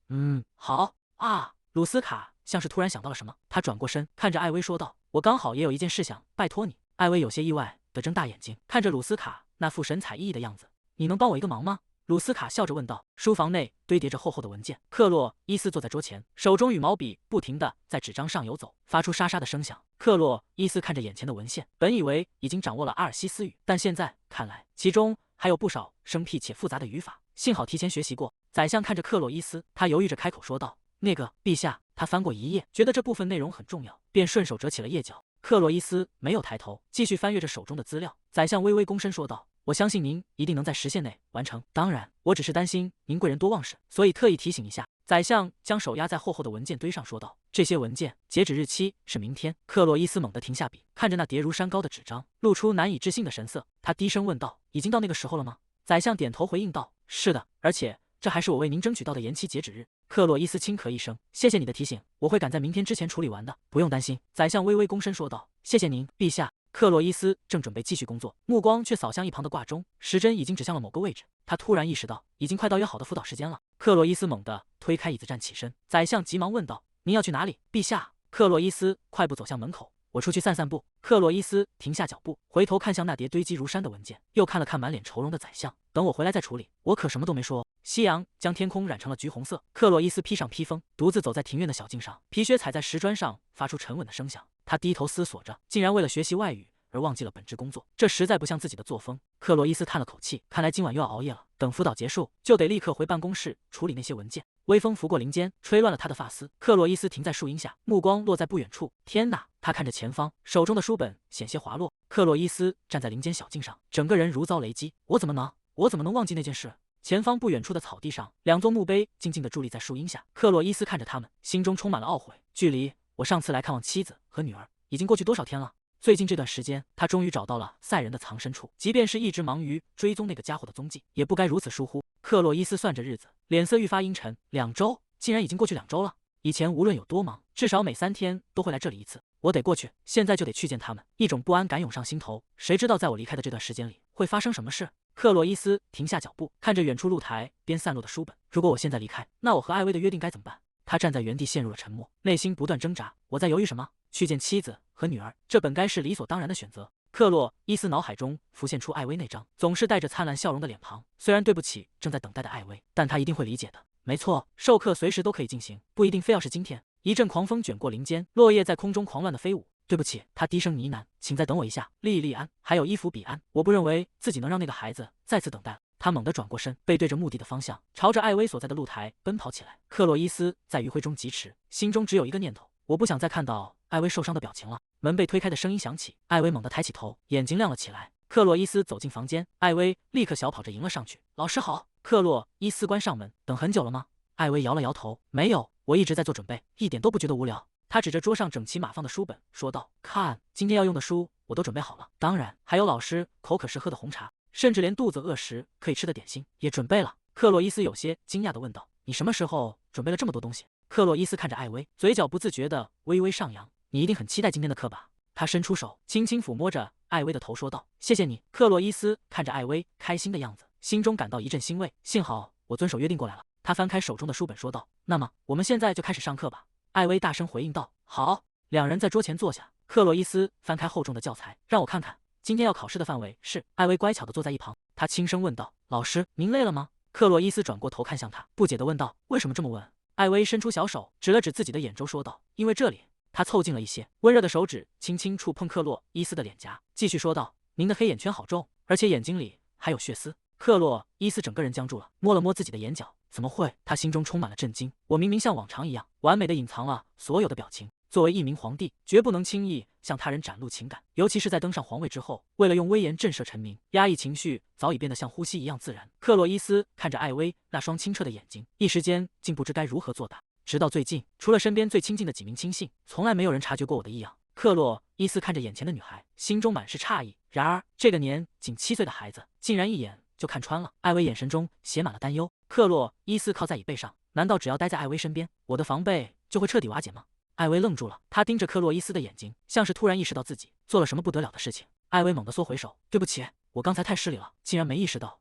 好啊。鲁斯卡像是突然想到了什么，他转过身，看着艾薇说道：我刚好也有一件事想拜托你。艾薇有些意外地睁大眼睛，看着鲁斯卡那副神采奕奕的样子。你能帮我一个忙吗？鲁斯卡笑着问道。书房内堆叠着厚厚的文件，克洛伊斯坐在桌前，手中羽毛笔不停地在纸张上游走，发出沙沙的声响。克洛伊斯看着眼前的文献，本以为已经掌握了阿尔西斯语，但现在看来，其中还有不少生僻且复杂的语法，幸好提前学习过。宰相看着克洛伊斯，他犹豫着开口说道：那个，陛下。他翻过一页，觉得这部分内容很重要，便顺手折起了页角。克洛伊斯没有抬头，继续翻阅着手中的资料。宰相微微躬身说道：我相信您一定能在时限内完成。当然，我只是担心您贵人多忘事，所以特意提醒一下。宰相将手压在厚厚的文件堆上，说道：“这些文件截止日期是明天。”克洛伊斯猛地停下笔，看着那叠如山高的纸张，露出难以置信的神色。他低声问道：“已经到那个时候了吗？”宰相点头回应道：“是的，而且这还是我为您争取到的延期截止日。”克洛伊斯轻咳一声：“谢谢你的提醒，我会赶在明天之前处理完的，不用担心。”宰相微微躬身说道：“谢谢您，陛下。”克洛伊斯正准备继续工作，目光却扫向一旁的挂钟，时针已经指向了某个位置。他突然意识到，已经快到约好的辅导时间了。克洛伊斯猛地推开椅子站起身，宰相急忙问道：“您要去哪里？”陛下。克洛伊斯快步走向门口：“我出去散散步。”克洛伊斯停下脚步，回头看向那叠堆积如山的文件，又看了看满脸愁容的宰相：“等我回来再处理，我可什么都没说。”夕阳将天空染成了橘红色，克洛伊斯披上披风，独自走在庭院的小径上，皮靴踩在石砖上，发出沉稳的声响。他低头思索着，竟然为了学习外语而忘记了本职工作，这实在不像自己的作风。克洛伊斯叹了口气，看来今晚又要熬夜了。等辅导结束，就得立刻回办公室处理那些文件。微风拂过林间，吹乱了他的发丝。克洛伊斯停在树荫下，目光落在不远处。天哪！他看着前方，手中的书本险些滑落。克洛伊斯站在林间小径上，整个人如遭雷击。我怎么能忘记那件事？前方不远处的草地上，两座墓碑静静地伫立在树荫下。克洛伊斯看着他们，心中充满了懊悔。距离我上次来看望妻子和女儿，已经过去多少天了？最近这段时间，他终于找到了赛人的藏身处，即便是一直忙于追踪那个家伙的踪迹，也不该如此疏忽。克洛伊斯算着日子，脸色愈发阴沉。2周，竟然已经过去2周了。以前无论有多忙，至少每3天都会来这里一次。我得过去，现在就得去见他们。一种不安感涌上心头，谁知道在我离开的这段时间里会发生什么事？克洛伊斯停下脚步，看着远处露台边散落的书本。如果我现在离开，那我和艾薇的约定该怎么办？他站在原地陷入了沉默，内心不断挣扎。我在犹豫什么？去见妻子和女儿，这本该是理所当然的选择。克洛伊斯脑海中浮现出艾薇那张总是带着灿烂笑容的脸庞。虽然对不起正在等待的艾薇，但他一定会理解的。没错，授课随时都可以进行，不一定非要是今天。一阵狂风卷过林间，落叶在空中狂乱的飞舞。对不起，他低声呢喃，请再等我一下，莉安，还有伊芙比安。我不认为自己能让那个孩子再次等待了。他猛地转过身，背对着墓地的方向，朝着艾薇所在的露台奔跑起来。克洛伊斯在余晖中疾驰，心中只有一个念头：我不想再看到艾薇受伤的表情了。门被推开的声音响起，艾薇猛地抬起头，眼睛亮了起来。克洛伊斯走进房间，艾薇立刻小跑着迎了上去。老师好。克洛伊斯关上门，等很久了吗？艾薇摇了摇头，没有，我一直在做准备，一点都不觉得无聊。他指着桌上整齐码放的书本说道：“看，今天要用的书我都准备好了，当然还有老师口渴时喝的红茶，甚至连肚子饿时可以吃的点心也准备了。”克洛伊斯有些惊讶地问道：“你什么时候准备了这么多东西？”克洛伊斯看着艾薇，嘴角不自觉地微微上扬：“你一定很期待今天的课吧？”他伸出手，轻轻抚摸着艾薇的头，说道：“谢谢你。”克洛伊斯看着艾薇开心的样子，心中感到一阵欣慰，幸好我遵守约定过来了。他翻开手中的书本，说道：“那么我们现在就开始上课吧。”艾薇大声回应道：“好。”两人在桌前坐下，克洛伊斯翻开厚重的教材，让我看看，今天要考试的范围是。艾薇乖巧地坐在一旁，他轻声问道：“老师，您累了吗？”克洛伊斯转过头看向他，不解地问道：“为什么这么问？”艾薇伸出小手，指了指自己的眼周，说道：“因为这里。”他凑近了一些，温热的手指轻轻触碰克洛伊斯的脸颊，继续说道：“您的黑眼圈好重，而且眼睛里还有血丝。”克洛伊斯整个人僵住了，摸了摸自己的眼角，怎么会？他心中充满了震惊。我明明像往常一样，完美的隐藏了所有的表情。作为一名皇帝，绝不能轻易向他人展露情感，尤其是在登上皇位之后，为了用威严震慑臣民，压抑情绪早已变得像呼吸一样自然。克洛伊斯看着艾薇那双清澈的眼睛，一时间竟不知该如何作答。直到最近，除了身边最亲近的几名亲信，从来没有人察觉过我的异样。克洛伊斯看着眼前的女孩，心中满是诧异。然而，这个年仅7岁的孩子，竟然一眼就看穿了。艾薇眼神中写满了担忧。克洛伊斯靠在椅背上，难道只要待在艾薇身边，我的防备就会彻底瓦解吗？艾薇愣住了，她盯着克洛伊斯的眼睛，像是突然意识到自己做了什么不得了的事情。艾薇猛地缩回手，对不起，我刚才太失礼了，竟然没意识到。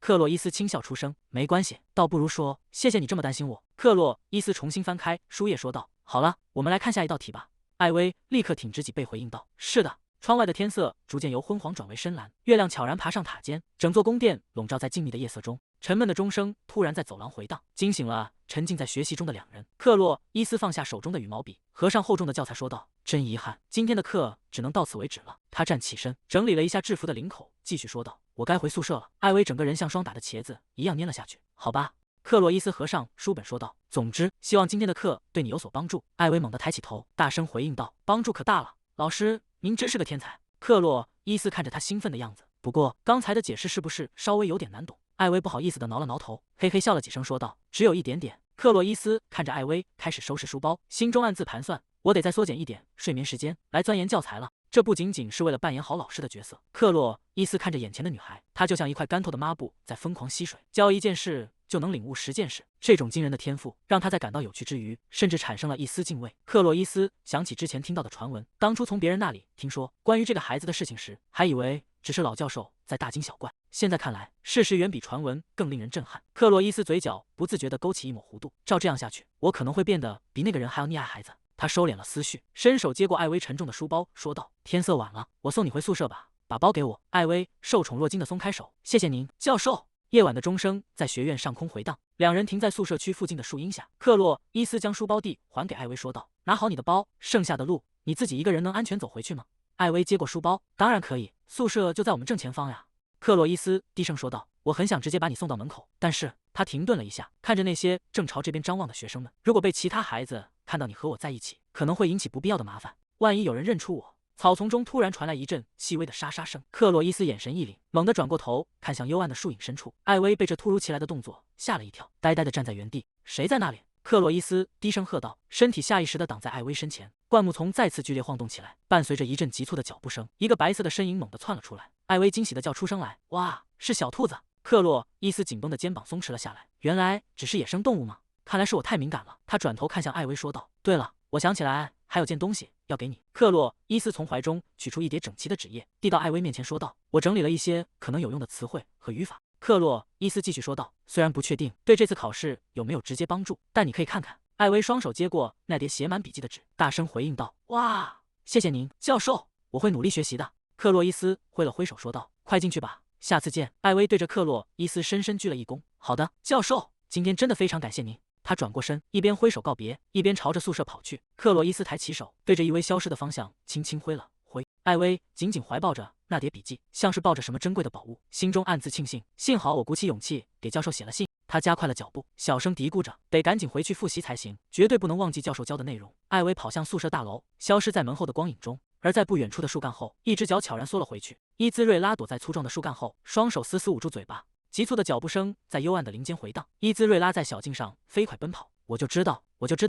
克洛伊斯轻笑出声，没关系，倒不如说谢谢你这么担心我。克洛伊斯重新翻开书页，说道：“好了，我们来看下一道题吧。”艾薇立刻挺直脊背回应道：“是的。”窗外的天色逐渐由昏黄转为深蓝，月亮悄然爬上塔尖，整座宫殿笼罩在静谧的夜色中。沉闷的钟声突然在走廊回荡，惊醒了沉浸在学习中的两人。克洛伊斯放下手中的羽毛笔，合上厚重的教材，说道：“真遗憾，今天的课只能到此为止了。”他站起身，整理了一下制服的领口，继续说道：“我该回宿舍了。”艾薇整个人像霜打的茄子一样蔫了下去。好吧。克洛伊斯合上书本，说道：“总之，希望今天的课对你有所帮助。”艾薇猛地抬起头，大声回应道：“帮助可大了，老师，您真是个天才。”克洛伊斯看着他兴奋的样子，不过刚才的解释是不是稍微有点难懂？艾薇不好意思的挠了挠头，嘿嘿笑了几声，说道：“只有一点点。”克洛伊斯看着艾薇开始收拾书包，心中暗自盘算：我得再缩减一点睡眠时间来钻研教材了。这不仅仅是为了扮演好老师的角色。克洛伊斯看着眼前的女孩，她就像一块干透的抹布，在疯狂吸水，教一件事就能领悟10件事。这种惊人的天赋让他在感到有趣之余，甚至产生了一丝敬畏。克洛伊斯想起之前听到的传闻，当初从别人那里听说关于这个孩子的事情时，还以为只是老教授在大惊小怪。现在看来，事实远比传闻更令人震撼。克洛伊斯嘴角不自觉地勾起一抹弧度，照这样下去，我可能会变得比那个人还要溺爱孩子。他收敛了思绪，伸手接过艾薇沉重的书包，说道：“天色晚了，我送你回宿舍吧，把包给我。”艾薇受宠若惊地松开手，谢谢您，教授。夜晚的钟声在学院上空回荡，两人停在宿舍区附近的树荫下。克洛伊斯将书包递还给艾薇，说道：“拿好你的包，剩下的路你自己一个人能安全走回去吗？”艾薇接过书包，当然可以，宿舍就在我们正前方呀。克洛伊斯低声说道：“我很想直接把你送到门口，但是……”他停顿了一下，看着那些正朝这边张望的学生们，如果被其他孩子看到你和我在一起，可能会引起不必要的麻烦。万一有人认出我……草丛中突然传来一阵细微的沙沙声，克洛伊斯眼神一凛，猛地转过头看向幽暗的树影深处。艾薇被这突如其来的动作吓了一跳，呆呆地站在原地。谁在那里？克洛伊斯低声喝道，身体下意识地挡在艾薇身前。灌木丛再次剧烈晃动起来，伴随着一阵急促的脚步声，一个白色的身影猛地窜了出来。艾薇惊喜地叫出声来：“哇，是小兔子！”克洛伊斯紧绷的肩膀松弛了下来，原来只是野生动物吗？看来是我太敏感了。他转头看向艾薇说道：“对了，我想起来还有件东西要给你。”克洛伊斯从怀中取出一叠整齐的纸页，递到艾薇面前，说道：“我整理了一些可能有用的词汇和语法。”克洛伊斯继续说道：“虽然不确定对这次考试有没有直接帮助，但你可以看看。”艾薇双手接过那叠写满笔记的纸，大声回应道：“哇，谢谢您，教授，我会努力学习的。”克洛伊斯挥了挥手说道：“快进去吧，下次见。”艾薇对着克洛伊斯深深鞠了一躬。“好的，教授，今天真的非常感谢您。”他转过身，一边挥手告别，一边朝着宿舍跑去。克洛伊斯抬起手，对着一薇消失的方向轻轻挥了挥。艾薇紧紧怀抱着那叠笔记，像是抱着什么珍贵的宝物，心中暗自庆幸，幸好我鼓起勇气给教授写了信。他加快了脚步，小声嘀咕着，得赶紧回去复习才行，绝对不能忘记教授教的内容。艾薇跑向宿舍大楼，消失在门后的光影中。而在不远处的树干后，一只脚悄然缩了回去。伊兹瑞拉躲在粗壮的树干后，双手死死捂住嘴巴。急促的脚步声在幽暗的林间回荡。伊兹瑞拉在小径上飞快奔跑。我就知道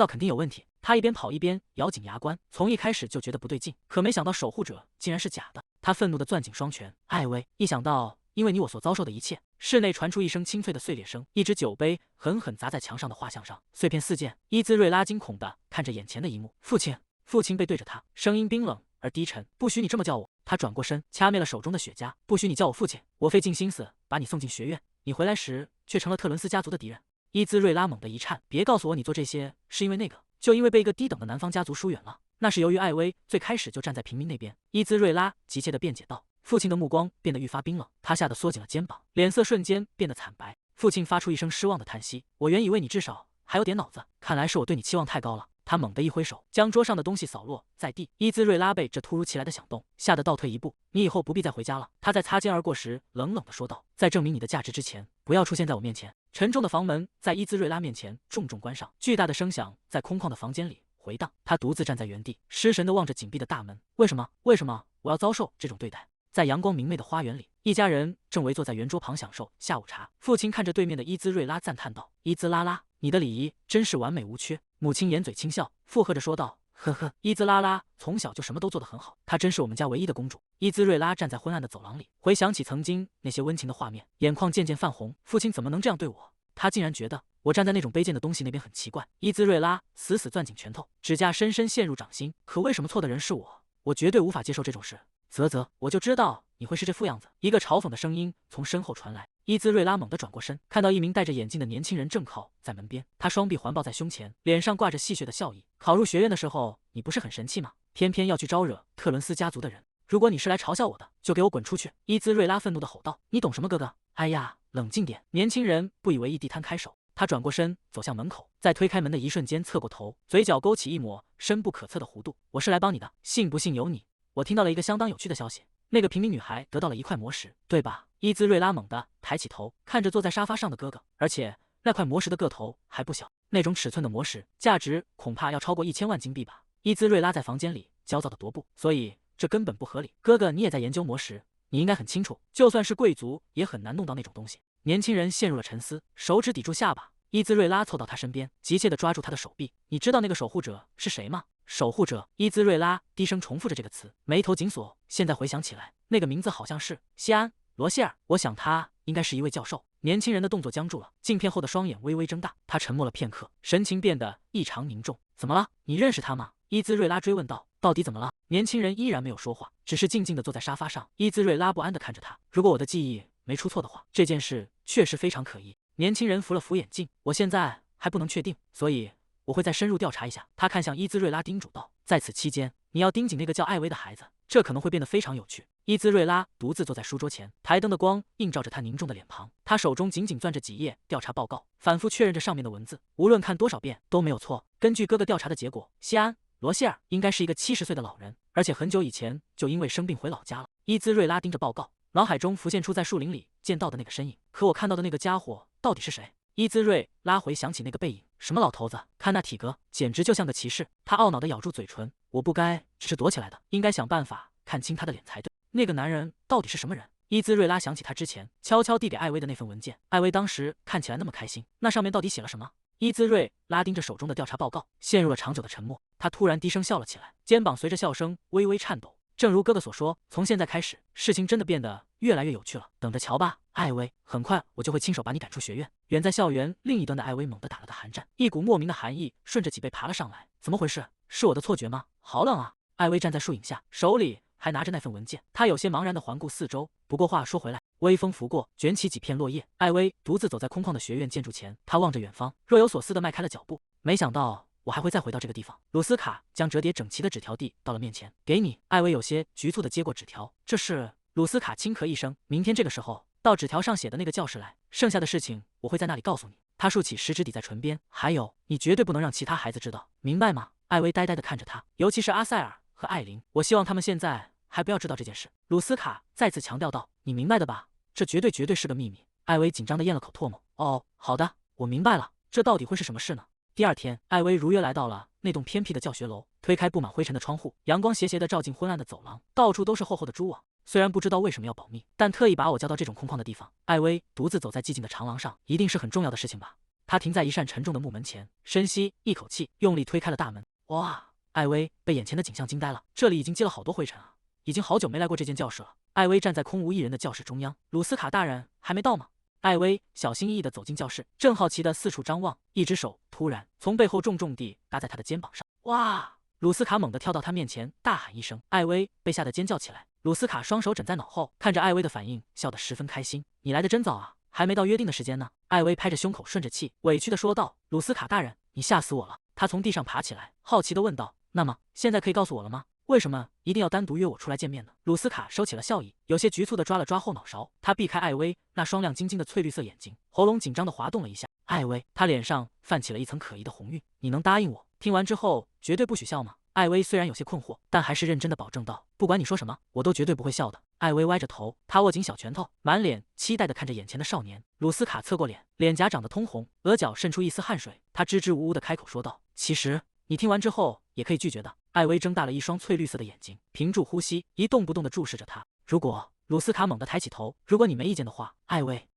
肯定有问题。他一边跑一边咬紧牙关，从一开始就觉得不对劲，可没想到守护者竟然是假的。他愤怒地攥紧双拳。艾薇，一想到因为你我所遭受的一切……室内传出一声清脆的碎裂声，一只酒杯狠狠砸在墙上的画像上，碎片四溅。伊兹瑞拉惊恐地看着眼前的一幕，父亲背对着他，声音冰冷而低沉：“不许你这么叫我！”他转过身，掐灭了手中的雪茄：“不许你叫我父亲！我费尽心思把你送进学院，你回来时却成了特伦斯家族的敌人。”伊兹瑞拉猛地一颤：“别告诉我你做这些是因为那个，就因为被一个低等的南方家族疏远了。”那是由于艾薇最开始就站在平民那边。伊兹瑞拉急切地辩解道。父亲的目光变得愈发冰冷，他吓得缩紧了肩膀，脸色瞬间变得惨白。父亲发出一声失望的叹息：“我原以为你至少还有点脑子，看来是我对你期望太高了。”他猛地一挥手，将桌上的东西扫落在地。伊兹瑞拉被这突如其来的响动吓得倒退一步：“你以后不必再回家了。”他在擦肩而过时冷冷地说道：“在证明你的价值之前，不要出现在我面前。”沉重的房门在伊兹瑞拉面前重重关上，巨大的声响在空旷的房间里回荡。他独自站在原地，失神地望着紧闭的大门。为什么我要遭受这种对待？在阳光明媚的花园里，一家人正围坐在圆桌旁享受下午茶。父亲看着对面的伊兹瑞拉赞叹道：“伊兹拉拉，你的礼仪真是完美无缺。”母亲掩嘴轻笑，附和着说道：“呵呵，伊兹拉拉从小就什么都做得很好，她真是我们家唯一的公主。”伊兹瑞拉站在昏暗的走廊里，回想起曾经那些温情的画面，眼眶渐渐泛红。父亲怎么能这样对我？他竟然觉得我站在那种卑贱的东西那边很奇怪。伊兹瑞拉死死攥紧拳头，指甲深深陷入掌心。可为什么错的人是我？我绝对无法接受这种事。啧，我就知道你会是这副样子。一个嘲讽的声音从身后传来。伊兹瑞拉猛地转过身，看到一名戴着眼镜的年轻人正靠在门边，他双臂环抱在胸前，脸上挂着戏谑的笑意。考入学院的时候，你不是很神气吗？偏偏要去招惹特伦斯家族的人。如果你是来嘲笑我的，就给我滚出去！伊兹瑞拉愤怒地吼道。你懂什么，哥哥？哎呀，冷静点！年轻人不以为意地摊开手。他转过身走向门口，在推开门的一瞬间侧过头，嘴角勾起一抹深不可测的弧度。我是来帮你的，信不信由你。我听到了一个相当有趣的消息，那个平民女孩得到了一块魔石，对吧？伊兹瑞拉猛地抬起头，看着坐在沙发上的哥哥，而且那块魔石的个头还不小，那种尺寸的魔石，价值恐怕要超过1000万金币吧。伊兹瑞拉在房间里焦躁地踱步，所以这根本不合理。哥哥，你也在研究魔石？你应该很清楚，就算是贵族也很难弄到那种东西。年轻人陷入了沉思，手指抵住下巴。伊兹瑞拉凑到他身边，急切地抓住他的手臂。你知道那个守护者是谁吗？守护者。伊兹瑞拉低声重复着这个词，眉头紧锁。现在回想起来，那个名字好像是西安·罗谢尔。我想他应该是一位教授。年轻人的动作僵住了，镜片后的双眼微微睁大。他沉默了片刻，神情变得异常凝重。怎么了？你认识他吗？伊兹瑞拉追问道。到底怎么了？年轻人依然没有说话，只是静静地坐在沙发上。伊兹瑞拉不安地看着他。如果我的记忆没出错的话，这件事确实非常可疑。年轻人扶了扶眼镜。我现在还不能确定，所以我会再深入调查一下。他看向伊兹瑞拉，叮嘱道。在此期间，你要盯紧那个叫艾薇的孩子，这可能会变得非常有趣。伊兹瑞拉独自坐在书桌前，台灯的光映照着他凝重的脸庞，他手中紧紧攥着几页调查报告，反复确认着上面的文字，无论看多少遍都没有错。根据哥哥调查的结果，西安·罗谢尔应该是一个70岁的老人，而且很久以前就因为生病回老家了。伊兹瑞拉盯着报告，脑海中浮现出在树林里见到的那个身影，可我看到的那个家伙到底是谁？伊兹瑞拉回想起那个背影，什么老头子，看那体格，简直就像个骑士。他懊恼地咬住嘴唇，我不该只是躲起来的，应该想办法看清他的脸才对。那个男人到底是什么人？伊兹瑞拉想起他之前悄悄递给艾薇的那份文件，艾薇当时看起来那么开心，那上面到底写了什么？伊兹瑞拉盯着手中的调查报告，陷入了长久的沉默。他突然低声笑了起来，肩膀随着笑声微微颤抖。正如哥哥所说，从现在开始，事情真的变得越来越有趣了。等着瞧吧，艾薇，很快我就会亲手把你赶出学院。远在校园另一端的艾薇猛地打了个寒战，一股莫名的寒意顺着脊背爬了上来。怎么回事？是我的错觉吗？好冷啊！艾薇站在树影下，手里还拿着那份文件。他有些茫然地环顾四周。不过话说回来，微风拂过，卷起几片落叶。艾薇独自走在空旷的学院建筑前，他望着远方，若有所思地迈开了脚步。没想到我还会再回到这个地方。鲁斯卡将折叠整齐的纸条递到了面前，给你。艾薇有些局促地接过纸条，这是……鲁斯卡轻咳一声，明天这个时候到纸条上写的那个教室来，剩下的事情我会在那里告诉你。他竖起食指抵在唇边，还有，你绝对不能让其他孩子知道，明白吗？艾薇呆呆地看着他，尤其是阿塞尔和艾琳，我希望他们现在还不要知道这件事。鲁斯卡再次强调道，你明白的吧？这绝对是个秘密。艾薇紧张地咽了口唾沫，哦，好的，我明白了。这到底会是什么事呢？第二天，艾薇如约来到了那栋偏僻的教学楼，推开布满灰尘的窗户，阳光斜斜地照进昏暗的走廊，到处都是厚厚的蛛网。虽然不知道为什么要保密，但特意把我叫到这种空旷的地方。艾薇独自走在寂静的长廊上，一定是很重要的事情吧？她停在一扇沉重的木门前，深吸一口气，用力推开了大门。哇！艾薇被眼前的景象惊呆了，这里已经积了好多灰尘啊，已经好久没来过这间教室了。艾薇站在空无一人的教室中央，鲁斯卡大人还没到吗？艾薇小心翼翼地走进教室，正好奇地四处张望，一只手突然从背后重重地搭在他的肩膀上。哇！鲁斯卡猛地跳到他面前，大喊一声，艾薇被吓得尖叫起来。鲁斯卡双手枕在脑后，看着艾薇的反应，笑得十分开心。你来得真早啊，还没到约定的时间呢。艾薇拍着胸口，顺着气，委屈地说道：“鲁斯卡大人，你吓死我了。”他从地上爬起来，好奇地问道：“那么现在可以告诉我了吗？为什么一定要单独约我出来见面呢？”鲁斯卡收起了笑意，有些局促地抓了抓后脑勺。他避开艾薇那双亮晶晶的翠绿色眼睛，喉咙紧张地滑动了一下。艾薇，他脸上泛起了一层可疑的红晕。你能答应我，听完之后绝对不许笑吗？艾薇虽然有些困惑，但还是认真地保证道：“不管你说什么，我都绝对不会笑的。”艾薇歪着头，她握紧小拳头，满脸期待地看着眼前的少年。鲁斯卡侧过脸，脸颊长得通红，额角渗出一丝汗水。他支支吾吾地开口说道：“其实你听完之后也可以拒绝的。”艾薇睁大了一双翠绿色的眼睛，屏住呼吸，一动不动地注视着他。如果……鲁斯卡猛地抬起头，如果你没意见的话，艾薇，